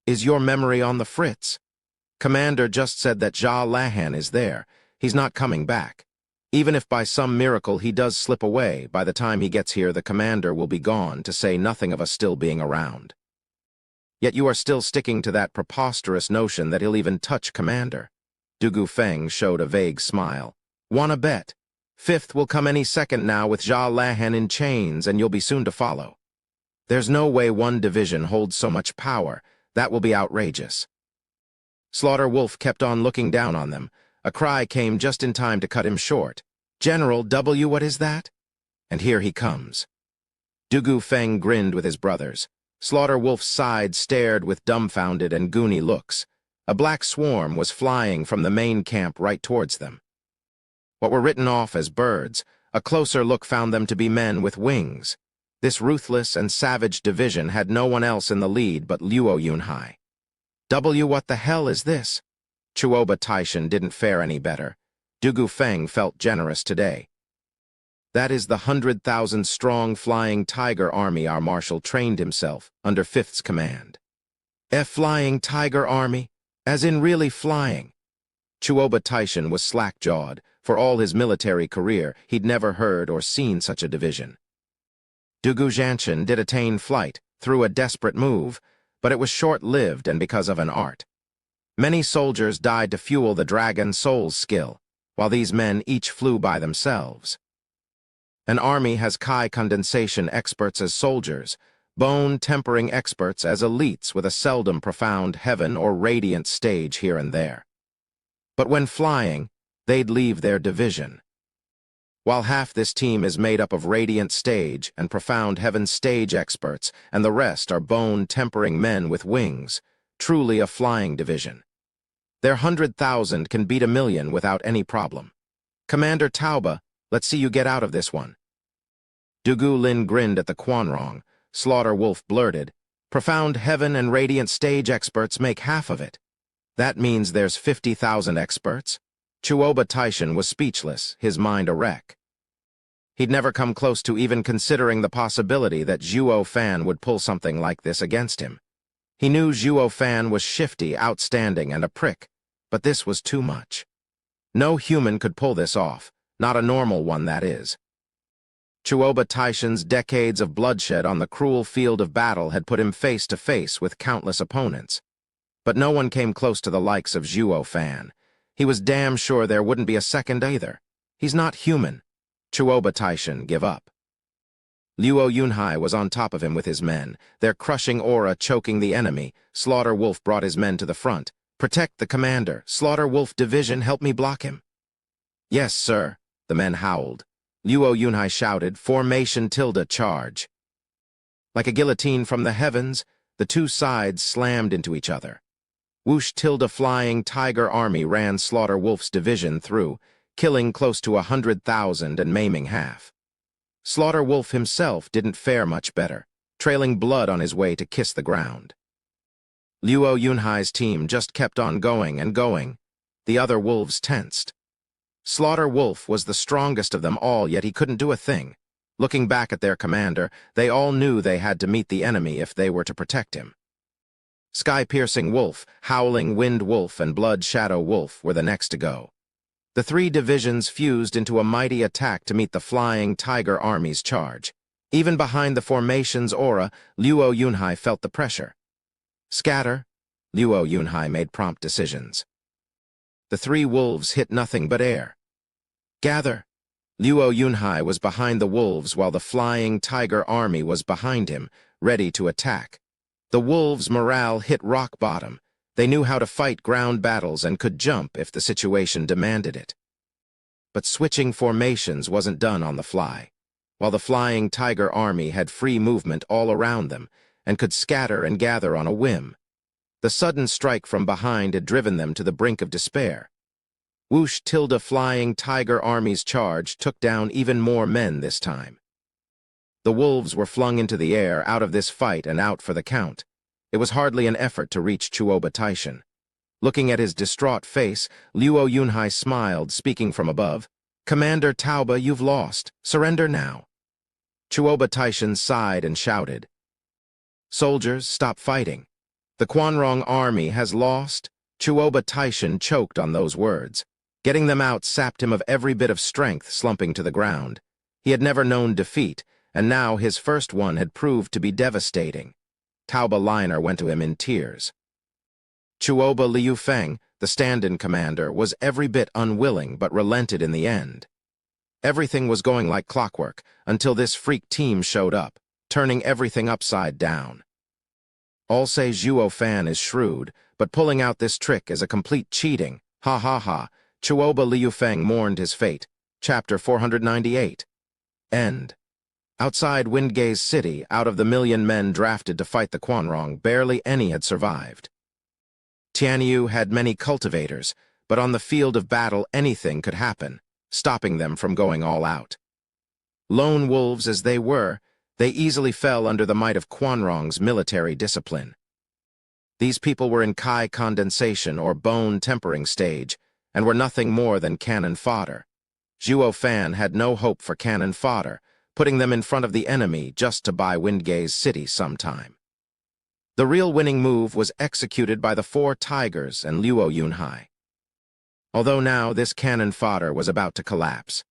Is your memory on the fritz? Commander just said that Jia Lahan is there. He's not coming back. Even if by some miracle he does slip away, by the time he gets here the commander will be gone, to say nothing of us still being around. Yet you are still sticking to that preposterous notion that he'll even touch commander. Dugu Feng showed a vague smile. Wanna bet? Fifth will come any second now with Jia Lahan in chains, and you'll be soon to follow. There's no way one division holds so much power. That will be outrageous. Slaughter Wolf kept on looking down on them. A cry came just in time to cut him short. General W, what is that? And here he comes. Dugu Feng grinned with his brothers. Slaughter Wolf's side stared with dumbfounded and goony looks. A black swarm was flying from the main camp right towards them. What were written off as birds, a closer look found them to be men with wings. This ruthless and savage division had no one else in the lead but Luo Yunhai. W, what the hell is this? Chuoba Taishan didn't fare any better. Dugu Feng felt generous today. That is the 100,000-strong flying tiger army our marshal trained himself under Fifth's command. A flying tiger army? As in really flying? Chuoba Taishan was slack-jawed. For all his military career, he'd never heard or seen such a division. Dugu Zhanshan did attain flight through a desperate move, but it was short-lived and because of an art. Many soldiers died to fuel the dragon soul's skill, while these men each flew by themselves. An army has Kai condensation experts as soldiers, bone-tempering experts as elites with a seldom profound heaven or radiant stage here and there. But when flying, they'd leave their division. While half this team is made up of radiant stage and profound heaven stage experts, and the rest are bone-tempering men with wings, truly a flying division. Their 100,000 can beat 1,000,000 without any problem. Commander Tauba, let's see you get out of this one. Dugu Lin grinned at the Quanrong. Slaughter Wolf blurted, profound heaven and radiant stage experts make half of it. That means there's 50,000 experts? Chuoba Taishan was speechless, his mind a wreck. He'd never come close to even considering the possibility that Zhuo Fan would pull something like this against him. He knew Zhuo Fan was shifty, outstanding, and a prick, but this was too much. No human could pull this off, not a normal one, that is. Chuoba Taishan's decades of bloodshed on the cruel field of battle had put him face to face with countless opponents. But no one came close to the likes of Zhuo Fan. He was damn sure there wouldn't be a second either. He's not human. Chuoba Taishan, give up. Luo Yunhai was on top of him with his men, their crushing aura choking the enemy. Slaughter Wolf brought his men to the front. Protect the commander. Slaughter Wolf Division, help me block him. Yes, sir, the men howled. Luo Yunhai shouted, Formation tilde charge. Like a guillotine from the heavens, the two sides slammed into each other. Whoosh tilde flying tiger army ran Slaughter Wolf's division through, killing close to 100,000 and maiming half. Slaughter Wolf himself didn't fare much better, trailing blood on his way to kiss the ground. Luo Yunhai's team just kept on going and going. The other wolves tensed. Slaughter Wolf was the strongest of them all, yet he couldn't do a thing. Looking back at their commander, they all knew they had to meet the enemy if they were to protect him. Sky-Piercing Wolf, Howling Wind Wolf, and Blood Shadow Wolf were the next to go. The three divisions fused into a mighty attack to meet the Flying Tiger Army's charge. Even behind the formation's aura, Luo Yunhai felt the pressure. Scatter. Luo Yunhai made prompt decisions. The three wolves hit nothing but air. Gather. Luo Yunhai was behind the wolves while the Flying Tiger Army was behind him, ready to attack. The wolves' morale hit rock bottom. They knew how to fight ground battles and could jump if the situation demanded it. But switching formations wasn't done on the fly. While the Flying Tiger Army had free movement all around them and could scatter and gather on a whim, the sudden strike from behind had driven them to the brink of despair. Whoosh tilde Flying Tiger Army's charge took down even more men this time. The wolves were flung into the air, out of this fight and out for the count. It was hardly an effort to reach Chuoba Taishan. Looking at his distraught face, Luo Yunhai smiled, speaking from above. "Commander Tauba, you've lost. Surrender now." Chuoba Taishan sighed and shouted. "Soldiers, stop fighting. The Quanrong army has lost." Chuoba Taishan choked on those words. Getting them out sapped him of every bit of strength, slumping to the ground. He had never known defeat, and now his first one had proved to be devastating. Tauba Liner went to him in tears. Chuoba Liufeng, the stand-in commander, was every bit unwilling but relented in the end. Everything was going like clockwork until this freak team showed up, turning everything upside down. All say Zhuo Fan is shrewd, but pulling out this trick is a complete cheating. Ha ha ha. Chuoba Liufeng mourned his fate. Chapter 498. End. Outside Windgaze City, out of the 1,000,000 men drafted to fight the Quanrong, barely any had survived. Tianyu had many cultivators, but on the field of battle anything could happen, stopping them from going all out. Lone wolves as they were, they easily fell under the might of Quanrong's military discipline. These people were in Kai condensation or bone tempering stage, and were nothing more than cannon fodder. Zhuo Fan had no hope for cannon fodder, putting them in front of the enemy just to buy Windgaze City sometime. The real winning move was executed by the 4 Tigers and Luo Yunhai. Although now this cannon fodder was about to collapse.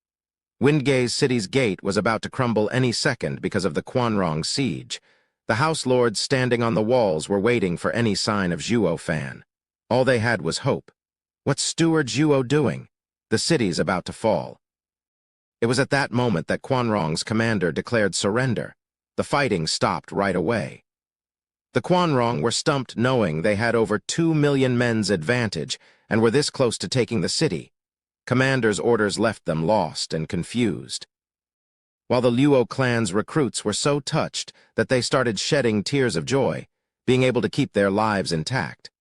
Windgaze City's gate was about to crumble any second because of the Quanrong siege. The house lords standing on the walls were waiting for any sign of Zhuo Fan. All they had was hope. What's Steward Zhuo doing? The city's about to fall. It was at that moment that Quanrong's commander declared surrender. The fighting stopped right away. The Quanrong were stumped knowing they had over 2,000,000 men's advantage and were this close to taking the city. Commander's orders left them lost and confused. While the Luo clan's recruits were so touched that they started shedding tears of joy, being able to keep their lives intact.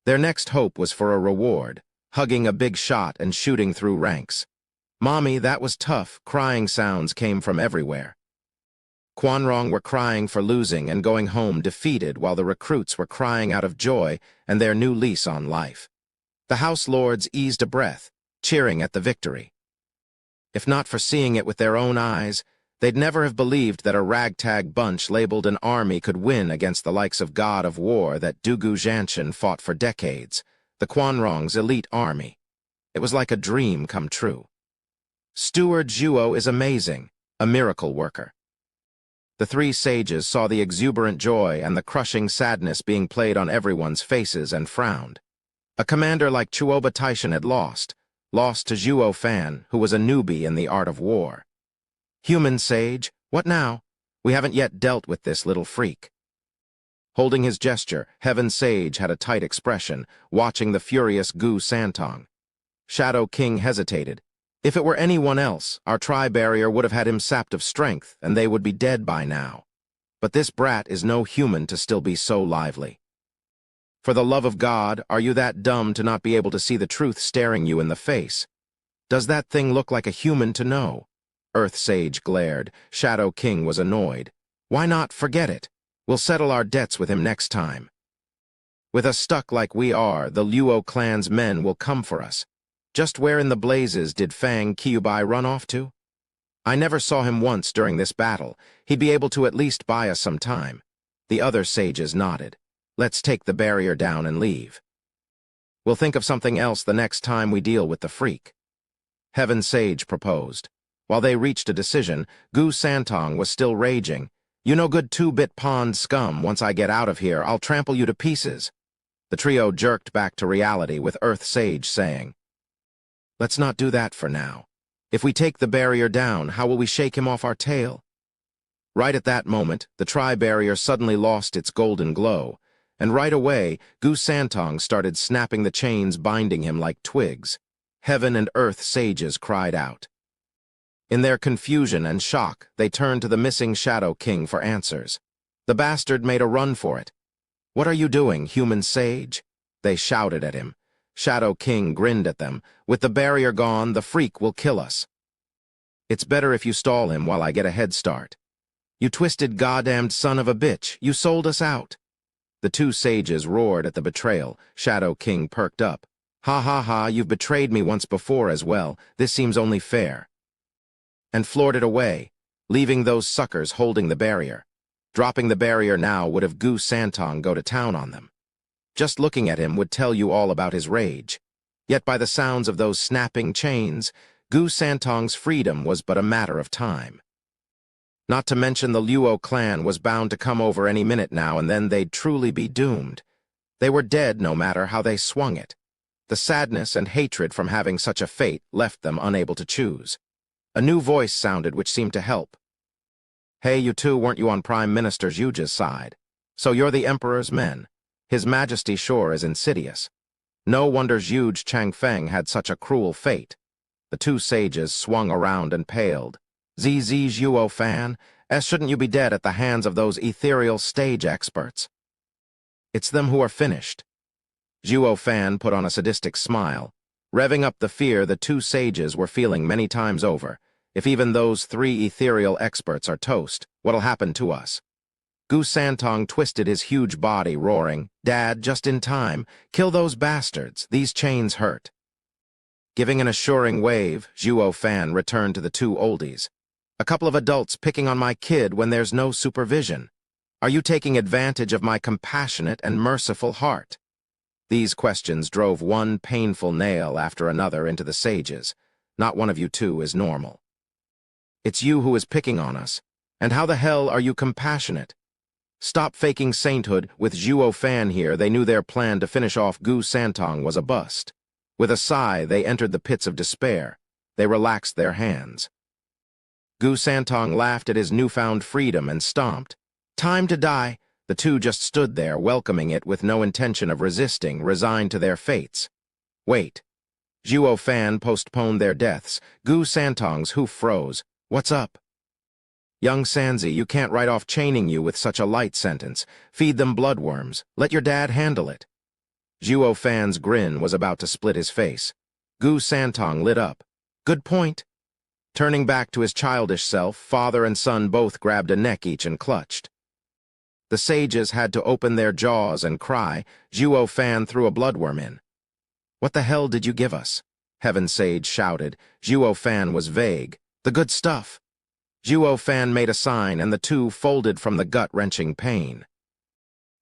Their next hope was for a reward, hugging a big shot and shooting through ranks. "Mommy, that was tough," crying sounds came from everywhere. Quanrong were crying for losing and going home defeated while the recruits were crying out of joy and their new lease on life. The house lords eased a breath, cheering at the victory. If not for seeing it with their own eyes, they'd never have believed that a ragtag bunch labeled an army could win against the likes of God of War that Dugu Zhanshan fought for decades, the Quanrong's elite army. It was like a dream come true. Steward Zhuo is amazing, a miracle worker. The 3 sages saw the exuberant joy and the crushing sadness being played on everyone's faces and frowned. A commander like Chuoba Taishan had lost to Zhuo Fan, who was a newbie in the art of war. Human sage, what now? We haven't yet dealt with this little freak. Holding his gesture, Heaven Sage had a tight expression, watching the furious Gu Santong. Shadow King hesitated. If it were anyone else, our tri-barrier would have had him sapped of strength, and they would be dead by now. But this brat is no human to still be so lively. For the love of God, are you that dumb to not be able to see the truth staring you in the face? Does that thing look like a human to know? Earth Sage glared. Shadow King was annoyed. Why not forget it? We'll settle our debts with him next time. With us stuck like we are, the Luo clan's men will come for us. Just where in the blazes did Fang Kyubai run off to? I never saw him once during this battle. He'd be able to at least buy us some time. The other sages nodded. Let's take the barrier down and leave. We'll think of something else the next time we deal with the freak. Heaven Sage proposed. While they reached a decision, Gu Santong was still raging. You no good two-bit pond scum. Once I get out of here, I'll trample you to pieces. The trio jerked back to reality with Earth Sage saying, Let's not do that for now. If we take the barrier down, how will we shake him off our tail? Right at that moment, the tri-barrier suddenly lost its golden glow, and right away, Gu Santong started snapping the chains binding him like twigs. Heaven and Earth Sages cried out. In their confusion and shock, they turned to the missing Shadow King for answers. The bastard made a run for it. What are you doing, human sage? They shouted at him. Shadow King grinned at them. With the barrier gone, the freak will kill us. It's better if you stall him while I get a head start. You twisted goddamned son of a bitch, you sold us out. The two sages roared at the betrayal. Shadow King perked up. Ha ha ha, you've betrayed me once before as well. This seems only fair. And floored it away, leaving those suckers holding the barrier. Dropping the barrier now would have Gu Santong go to town on them. Just looking at him would tell you all about his rage. Yet by the sounds of those snapping chains, Gu Santong's freedom was but a matter of time. Not to mention the Luo clan was bound to come over any minute now, and then they'd truly be doomed. They were dead no matter how they swung it. The sadness and hatred from having such a fate left them unable to choose. A new voice sounded which seemed to help. Hey, you two, weren't you on Prime Minister Yuja's side? So you're the Emperor's men. His Majesty sure is insidious. No wonder Zhuge Changfeng had such a cruel fate. The two sages swung around and paled. ZZ Zhuo Fan, shouldn't you be dead at the hands of those ethereal stage experts? It's them who are finished. Zhuo Fan put on a sadistic smile, revving up the fear the two sages were feeling many times over. If even those three ethereal experts are toast, what'll happen to us? Gu Santong twisted his huge body, roaring, Dad, just in time. Kill those bastards. These chains hurt. Giving an assuring wave, Zhuo Fan returned to the two oldies. A couple of adults picking on my kid when there's no supervision. Are you taking advantage of my compassionate and merciful heart? These questions drove one painful nail after another into the sages. Not one of you two is normal. It's you who is picking on us. And how the hell are you compassionate? Stop faking sainthood. With Zhuo Fan here, they knew their plan to finish off Gu Santong was a bust. With a sigh, they entered the pits of despair. They relaxed their hands. Gu Santong laughed at his newfound freedom and stomped. Time to die. The two just stood there, welcoming it with no intention of resisting, resigned to their fates. Wait. Zhuo Fan postponed their deaths. Gu Santong's hoof froze. What's up? Young Sanzi, you can't write off chaining you with such a light sentence. Feed them bloodworms. Let your dad handle it. Zhuo Fan's grin was about to split his face. Gu Santong lit up. Good point. Turning back to his childish self, father and son both grabbed a neck each and clutched. The sages had to open their jaws and cry. Zhuo Fan threw a bloodworm in. What the hell did you give us? Heaven Sage shouted. Zhuo Fan was vague. The good stuff. Zhuo Fan made a sign, and the two folded from the gut-wrenching pain.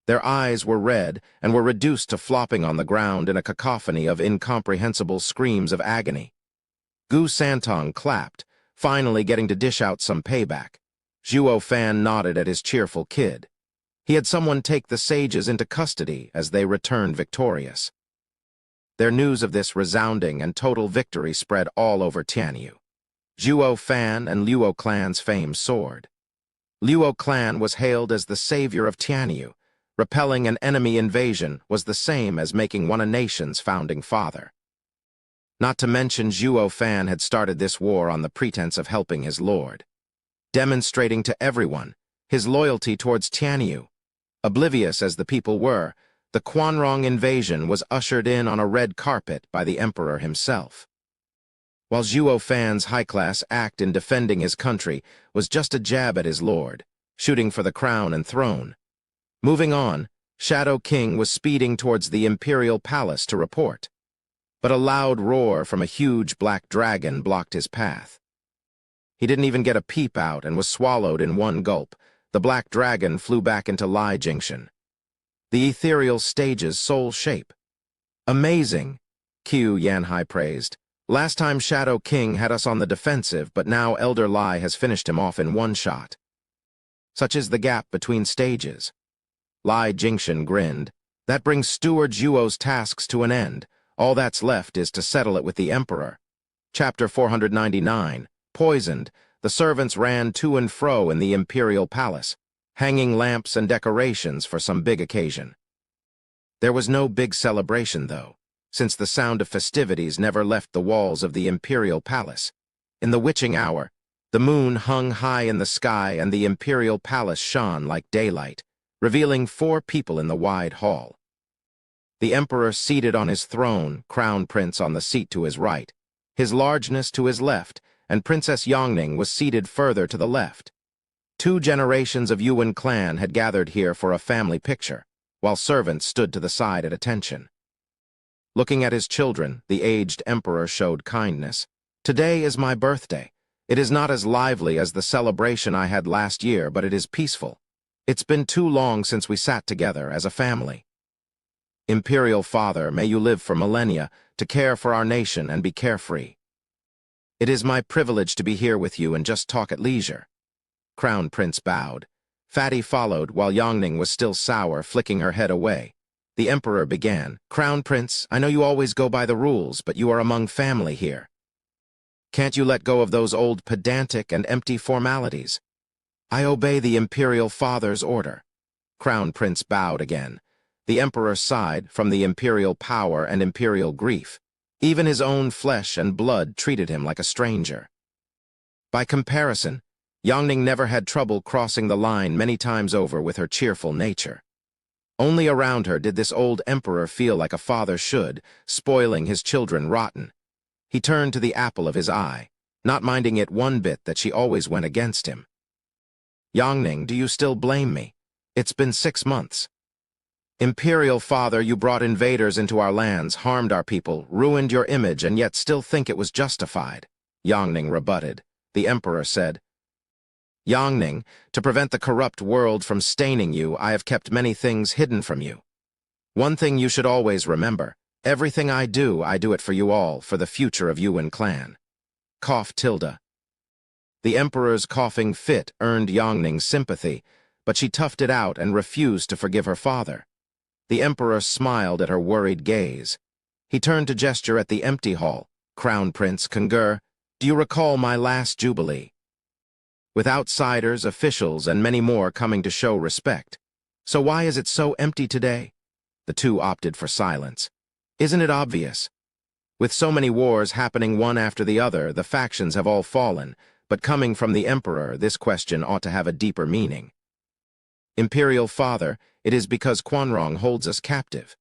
Their eyes were red and were reduced to flopping on the ground in a cacophony of incomprehensible screams of agony. Gu Santong clapped, finally getting to dish out some payback. Zhuo Fan nodded at his cheerful kid. He had someone take the sages into custody as they returned victorious. Their news of this resounding and total victory spread all over Tianyu. Zhuo Fan and Luo clan's fame soared. Luo clan was hailed as the savior of Tianyu. Repelling an enemy invasion was the same as making one a nation's founding father. Not to mention Zhuo Fan had started this war on the pretense of helping his lord, demonstrating to everyone his loyalty towards Tianyu. Oblivious as the people were, the Quanrong invasion was ushered in on a red carpet by the emperor himself. While Zhuo Fan's high-class act in defending his country was just a jab at his lord, shooting for the crown and throne. Moving on, Shadow King was speeding towards the imperial palace to report. But a loud roar from a huge black dragon blocked his path. He didn't even get a peep out and was swallowed in one gulp. The black dragon flew back into Lai Jingxian. The ethereal stage's sole shape. Amazing, Qiu Yanhai praised. Last time Shadow King had us on the defensive, but now Elder Lai has finished him off in one shot. Such is the gap between stages. Lai Jingxian grinned. That brings Steward Zhuo's tasks to an end. All that's left is to settle it with the Emperor. Chapter 499. Poisoned, the servants ran to and fro in the imperial palace, hanging lamps and decorations for some big occasion. There was no big celebration, though, since the sound of festivities never left the walls of the imperial palace. In the witching hour, the moon hung high in the sky and the imperial palace shone like daylight, revealing 4 people in the wide hall. The emperor seated on his throne, crown prince on the seat to his right, his largeness to his left, and Princess Yongning was seated further to the left. 2 generations of Yuan clan had gathered here for a family picture, while servants stood to the side at attention. Looking at his children, the aged emperor showed kindness. Today is my birthday. It is not as lively as the celebration I had last year, but it is peaceful. It's been too long since we sat together as a family. Imperial Father, may you live for millennia, to care for our nation and be carefree. It is my privilege to be here with you and just talk at leisure. Crown Prince bowed. Fatty followed while Yongning was still sour, flicking her head away. The Emperor began. Crown Prince, I know you always go by the rules, but you are among family here. Can't you let go of those old pedantic and empty formalities? I obey the Imperial Father's order. Crown Prince bowed again. The Emperor sighed from the imperial power and imperial grief. Even his own flesh and blood treated him like a stranger. By comparison, Yongning never had trouble crossing the line many times over with her cheerful nature. Only around her did this old emperor feel like a father should, spoiling his children rotten. He turned to the apple of his eye, not minding it one bit that she always went against him. Yongning, do you still blame me? It's been 6 months. Imperial Father, you brought invaders into our lands, harmed our people, ruined your image, and yet still think it was justified. Yongning rebutted. The Emperor said, Yongning, to prevent the corrupt world from staining you, I have kept many things hidden from you. One thing you should always remember, everything I do it for you all, for the future of Yuan clan. Cough tilde. The Emperor's coughing fit earned Yongning's sympathy, but she toughed it out and refused to forgive her father. The Emperor smiled at her worried gaze. He turned to gesture at the empty hall. Crown Prince Kungur, do you recall my last jubilee? With outsiders, officials, and many more coming to show respect. So why is it so empty today? The 2 opted for silence. Isn't it obvious? With so many wars happening one after the other, the factions have all fallen, but coming from the Emperor, this question ought to have a deeper meaning. Imperial Father, it is because Quanrong holds us captive.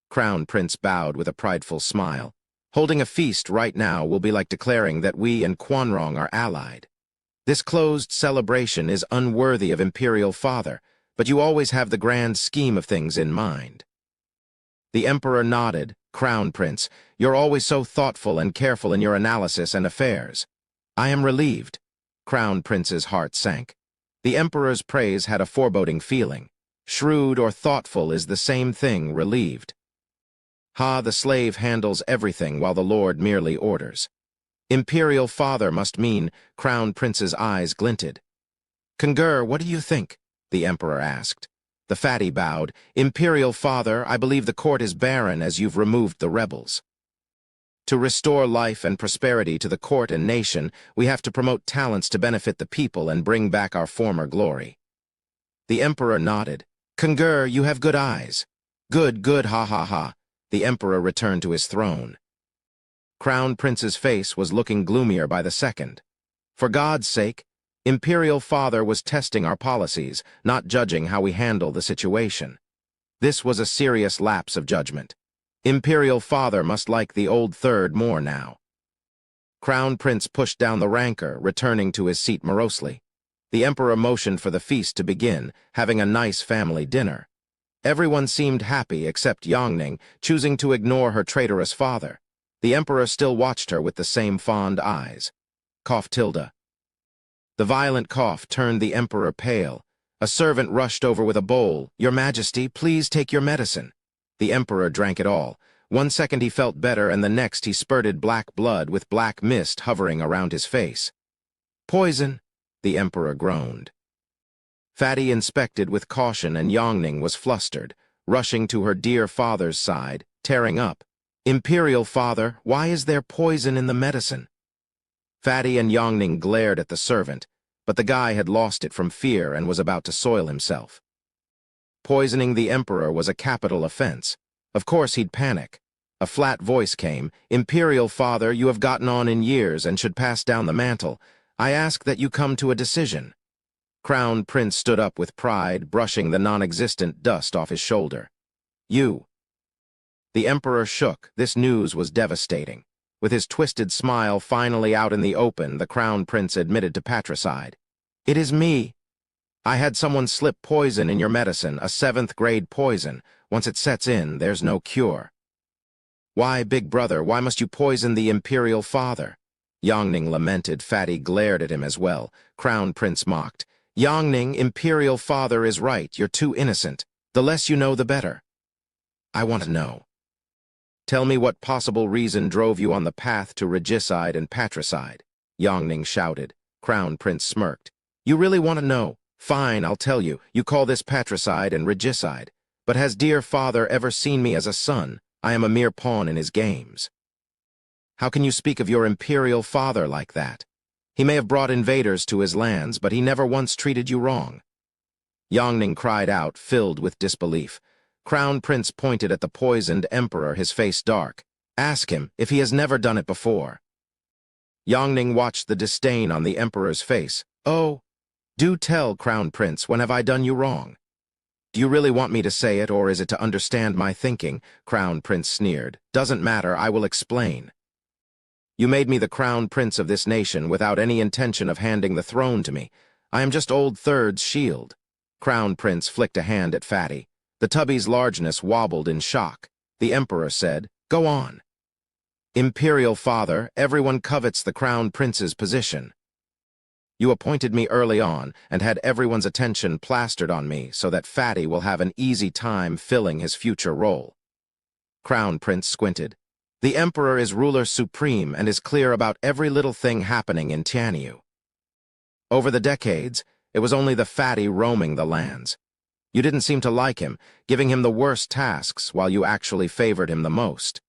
Crown Prince bowed with a prideful smile. Holding a feast right now will be like declaring that we and Quanrong are allied. This closed celebration is unworthy of Imperial Father, but you always have the grand scheme of things in mind. The Emperor nodded. Crown Prince, you're always so thoughtful and careful in your analysis and affairs. I am relieved. Crown Prince's heart sank. The Emperor's praise had a foreboding feeling. Shrewd or thoughtful is the same thing, relieved. The slave handles everything while the Lord merely orders. Imperial Father must mean, Crown Prince's eyes glinted. Kungur, what do you think? The Emperor asked. The fatty bowed. Imperial Father, I believe the court is barren as you've removed the rebels. To restore life and prosperity to the court and nation, we have to promote talents to benefit the people and bring back our former glory. The Emperor nodded. Kungur, you have good eyes. Good, ha ha ha. The Emperor returned to his throne. Crown Prince's face was looking gloomier by the second. For God's sake, Imperial Father was testing our policies, not judging how we handle the situation. This was a serious lapse of judgment. Imperial Father must like the old third more now. Crown Prince pushed down the rancor, returning to his seat morosely. The Emperor motioned for the feast to begin, having a nice family dinner. Everyone seemed happy except Yongning, choosing to ignore her traitorous father. The emperor still watched her with the same fond eyes. Cough tilde. The violent cough turned the emperor pale. A servant rushed over with a bowl. "Your Majesty, please take your medicine." The emperor drank it all. 1 second he felt better, and the next he spurted black blood with black mist hovering around his face. "Poison," the emperor groaned. Fatty inspected with caution, and Yongning was flustered, rushing to her dear father's side, tearing up. "Imperial father, why is there poison in the medicine?" Fatty and Yongning glared at the servant, but the guy had lost it from fear and was about to soil himself. Poisoning the emperor was a capital offense. Of course he'd panic. A flat voice came. "Imperial father, you have gotten on in years and should pass down the mantle. I ask that you come to a decision." Crown Prince stood up with pride, brushing the non-existent dust off his shoulder. "You." The emperor shook. This news was devastating. With his twisted smile finally out in the open, the Crown Prince admitted to patricide. "It is me. I had someone slip poison in your medicine, a 7th-grade poison. Once it sets in, there's no cure." "Why, big brother, why must you poison the imperial father?" Yongning lamented. Fatty glared at him as well. Crown Prince mocked. "Yongning, imperial father is right. You're too innocent. The less you know, the better." "I want to know. Tell me what possible reason drove you on the path to regicide and patricide," Yongning shouted. Crown Prince smirked. "You really want to know? Fine, I'll tell you. You call this patricide and regicide. But has dear father ever seen me as a son? I am a mere pawn in his games." "How can you speak of your imperial father like that? He may have brought invaders to his lands, but he never once treated you wrong." Yongning cried out, filled with disbelief. Crown Prince pointed at the poisoned emperor, his face dark. "Ask him if he has never done it before." Yongning watched the disdain on the emperor's face. "Oh, do tell, Crown Prince, when have I done you wrong?" "Do you really want me to say it, or is it to understand my thinking?" Crown Prince sneered. "Doesn't matter, I will explain. You made me the Crown Prince of this nation without any intention of handing the throne to me. I am just Old Third's shield." Crown Prince flicked a hand at Fatty. The tubby's largeness wobbled in shock. The emperor said, "Go on." "Imperial father, everyone covets the Crown Prince's position. You appointed me early on and had everyone's attention plastered on me so that Fatty will have an easy time filling his future role." Crown Prince squinted. "The emperor is ruler supreme and is clear about every little thing happening in Tianyu. Over the decades, it was only the Fatty roaming the lands. You didn't seem to like him, giving him the worst tasks while you actually favored him the most.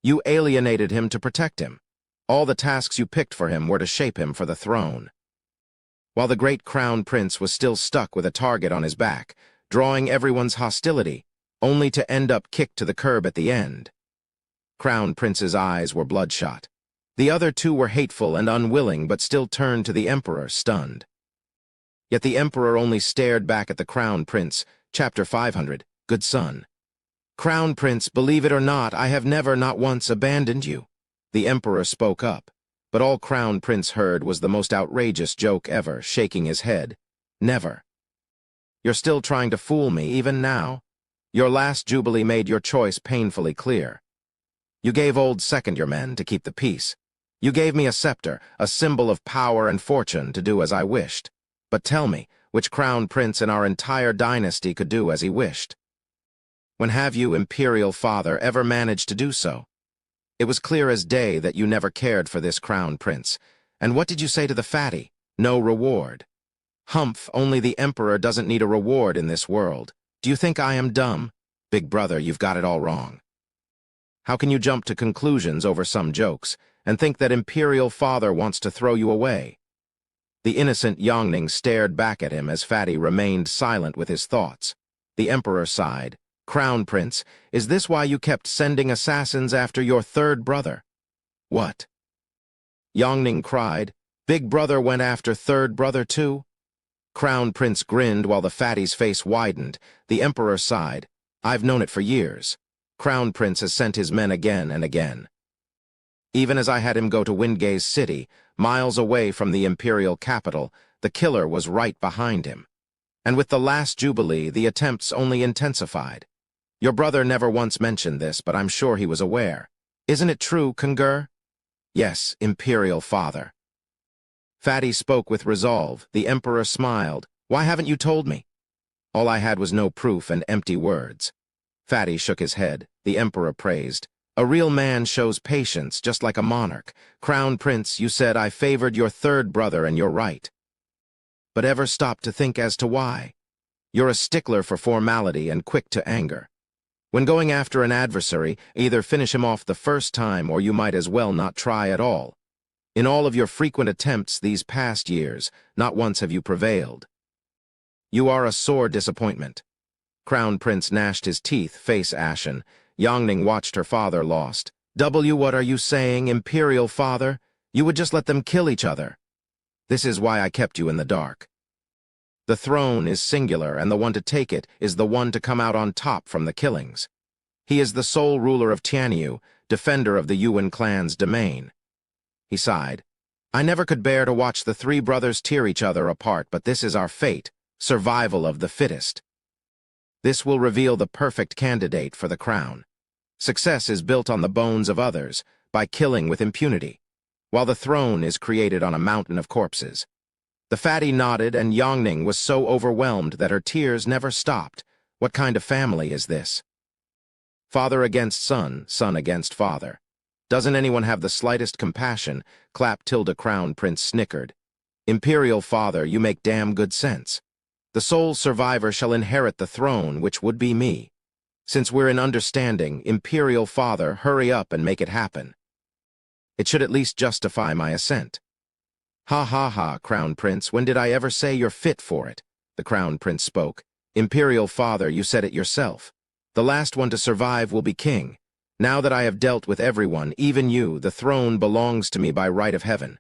You alienated him to protect him. All the tasks you picked for him were to shape him for the throne. While the great Crown Prince was still stuck with a target on his back, drawing everyone's hostility, only to end up kicked to the curb at the end." Crown Prince's eyes were bloodshot. The other two were hateful and unwilling, but still turned to the emperor, stunned. Yet the emperor only stared back at the Crown Prince. Chapter 500, Good Son. "Crown Prince, believe it or not, I have never, not once, abandoned you." The emperor spoke up, but all Crown Prince heard was the most outrageous joke ever, shaking his head. "Never. You're still trying to fool me, even now? Your last jubilee made your choice painfully clear. You gave Old Second your men to keep the peace. You gave me a scepter, a symbol of power and fortune, to do as I wished. But tell me, which Crown Prince in our entire dynasty could do as he wished? When have you, imperial father, ever managed to do so? It was clear as day that you never cared for this Crown Prince. And what did you say to the Fatty? No reward. Humph, only the emperor doesn't need a reward in this world. Do you think I am dumb? Big brother, you've got it all wrong. How can you jump to conclusions over some jokes and think that imperial father wants to throw you away?" The innocent Yongning stared back at him as Fatty remained silent with his thoughts. The emperor sighed. "Crown Prince, is this why you kept sending assassins after your third brother?" "What?" Yongning cried. "Big brother went after third brother too?" Crown Prince grinned while the Fatty's face widened. The emperor sighed. "I've known it for years. Crown Prince has sent his men again and again. Even as I had him go to Windgaze City, miles away from the imperial capital, the killer was right behind him. And with the last jubilee, the attempts only intensified. Your brother never once mentioned this, but I'm sure he was aware. Isn't it true, Kungur? Yes, Imperial Father. Fatty spoke with resolve. The Emperor smiled. Why haven't you told me? All I had was no proof and empty words. Fatty shook his head. The Emperor praised. A real man shows patience, just like a monarch. Crown Prince, you said I favored your third brother, and you're right. But ever stop to think as to why? You're a stickler for formality and quick to anger. When going after an adversary, either finish him off the first time or you might as well not try at all. In all of your frequent attempts these past years, not once have you prevailed. You are a sore disappointment. Crown Prince gnashed his teeth, face ashen. Yangning watched her father lost. What are you saying, Imperial Father? You would just let them kill each other. This is why I kept you in the dark. The throne is singular, and the one to take it is the one to come out on top from the killings. He is the sole ruler of Tianyu, defender of the Yuan clan's domain. He sighed. I never could bear to watch the three brothers tear each other apart, but this is our fate, survival of the fittest. This will reveal the perfect candidate for the crown. Success is built on the bones of others, by killing with impunity, while the throne is created on a mountain of corpses. The fatty nodded, and Yangning was so overwhelmed that her tears never stopped. What kind of family is this? Father against son, son against father. Doesn't anyone have the slightest compassion? Tilda Crown Prince snickered. Imperial Father, you make damn good sense. The sole survivor shall inherit the throne, which would be me. Since we're in understanding, Imperial Father, hurry up and make it happen. It should at least justify my assent. Ha ha ha, Crown Prince, when did I ever say you're fit for it? The Crown Prince spoke. Imperial Father, you said it yourself. The last one to survive will be king. Now that I have dealt with everyone, even you, the throne belongs to me by right of heaven.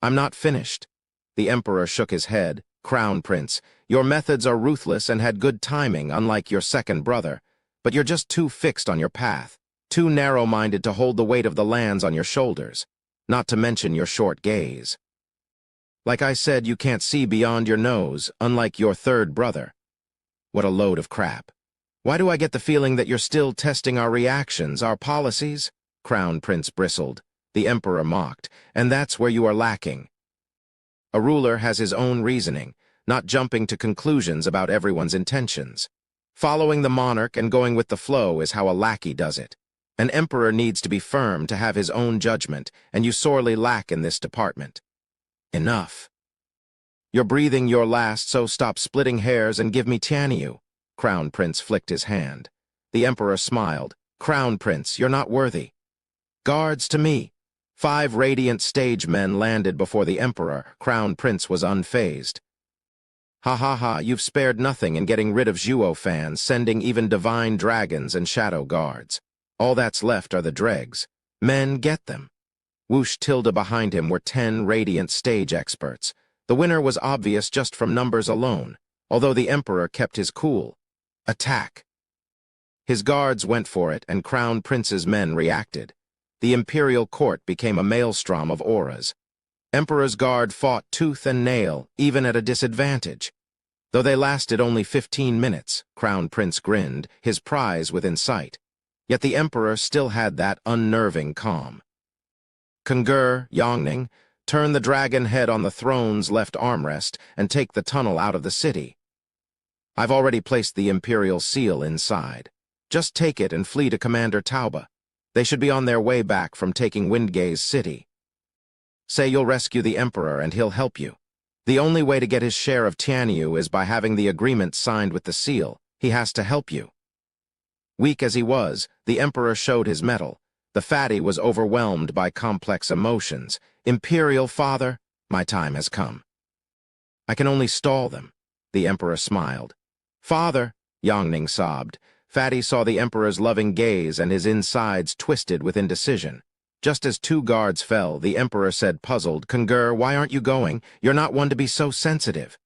I'm not finished. The Emperor shook his head. Crown Prince, your methods are ruthless and had good timing, unlike your second brother, but you're just too fixed on your path, too narrow-minded to hold the weight of the lands on your shoulders, not to mention your short gaze. Like I said, you can't see beyond your nose, unlike your third brother. What a load of crap. Why do I get the feeling that you're still testing our reactions, our policies? Crown Prince bristled. The Emperor mocked. And that's where you are lacking. A ruler has his own reasoning, not jumping to conclusions about everyone's intentions. Following the monarch and going with the flow is how a lackey does it. An emperor needs to be firm to have his own judgment, and you sorely lack in this department. Enough. You're breathing your last, so stop splitting hairs and give me Tianyu. Crown Prince flicked his hand. The Emperor smiled. Crown Prince, you're not worthy. Guards to me. 5 radiant stage men landed before the Emperor. Crown Prince was unfazed. Ha ha ha, you've spared nothing in getting rid of Zhuo fans, sending even divine dragons and shadow guards. All that's left are the dregs. Men, get them. Whoosh Tilda behind him were 10 radiant stage experts. The winner was obvious just from numbers alone, although the Emperor kept his cool. Attack! His guards went for it, and Crown Prince's men reacted. The imperial court became a maelstrom of auras. Emperor's guard fought tooth and nail, even at a disadvantage. Though they lasted only 15 minutes, Crown Prince grinned, his prize within sight. Yet the Emperor still had that unnerving calm. Kungur, Yangning, turn the dragon head on the throne's left armrest and take the tunnel out of the city. I've already placed the imperial seal inside. Just take it and flee to Commander Tauba. They should be on their way back from taking Windgaze City. Say you'll rescue the Emperor and he'll help you. The only way to get his share of Tianyu is by having the agreement signed with the seal. He has to help you. Weak as he was, the Emperor showed his mettle. The fatty was overwhelmed by complex emotions. Imperial Father, my time has come. I can only stall them. The Emperor smiled. Father, Yangning sobbed. Fatty saw the Emperor's loving gaze and his insides twisted with indecision. Just as 2 guards fell, the Emperor said, puzzled, Kungur, why aren't you going? You're not one to be so sensitive.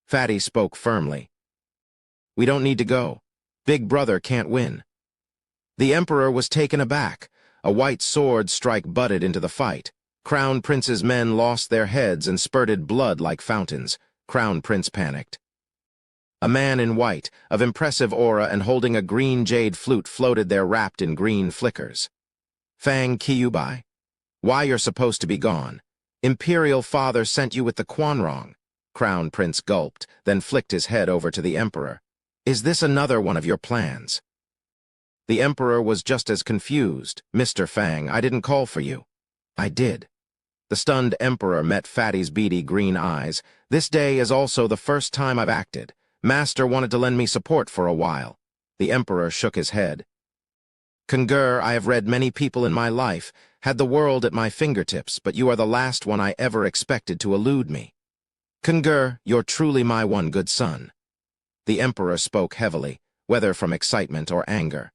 Fatty spoke firmly. We don't need to go. Big Brother can't win. The Emperor was taken aback. A white sword strike butted into the fight. Crown Prince's men lost their heads and spurted blood like fountains. Crown Prince panicked. A man in white, of impressive aura and holding a green jade flute floated there wrapped in green flickers. Fang Kyubai? Why you're supposed to be gone. Imperial father sent you with the Quanrong. Crown Prince gulped, then flicked his head over to the Emperor. Is this another one of your plans? The Emperor was just as confused. Mr. Fang, I didn't call for you. I did. The stunned Emperor met Fatty's beady green eyes. This day is also the first time I've acted. Master wanted to lend me support for a while. The Emperor shook his head. Kungur, I have read many people in my life, had the world at my fingertips, but you are the last one I ever expected to elude me. Kungur, you're truly my one good son. The Emperor spoke heavily, whether from excitement or anger.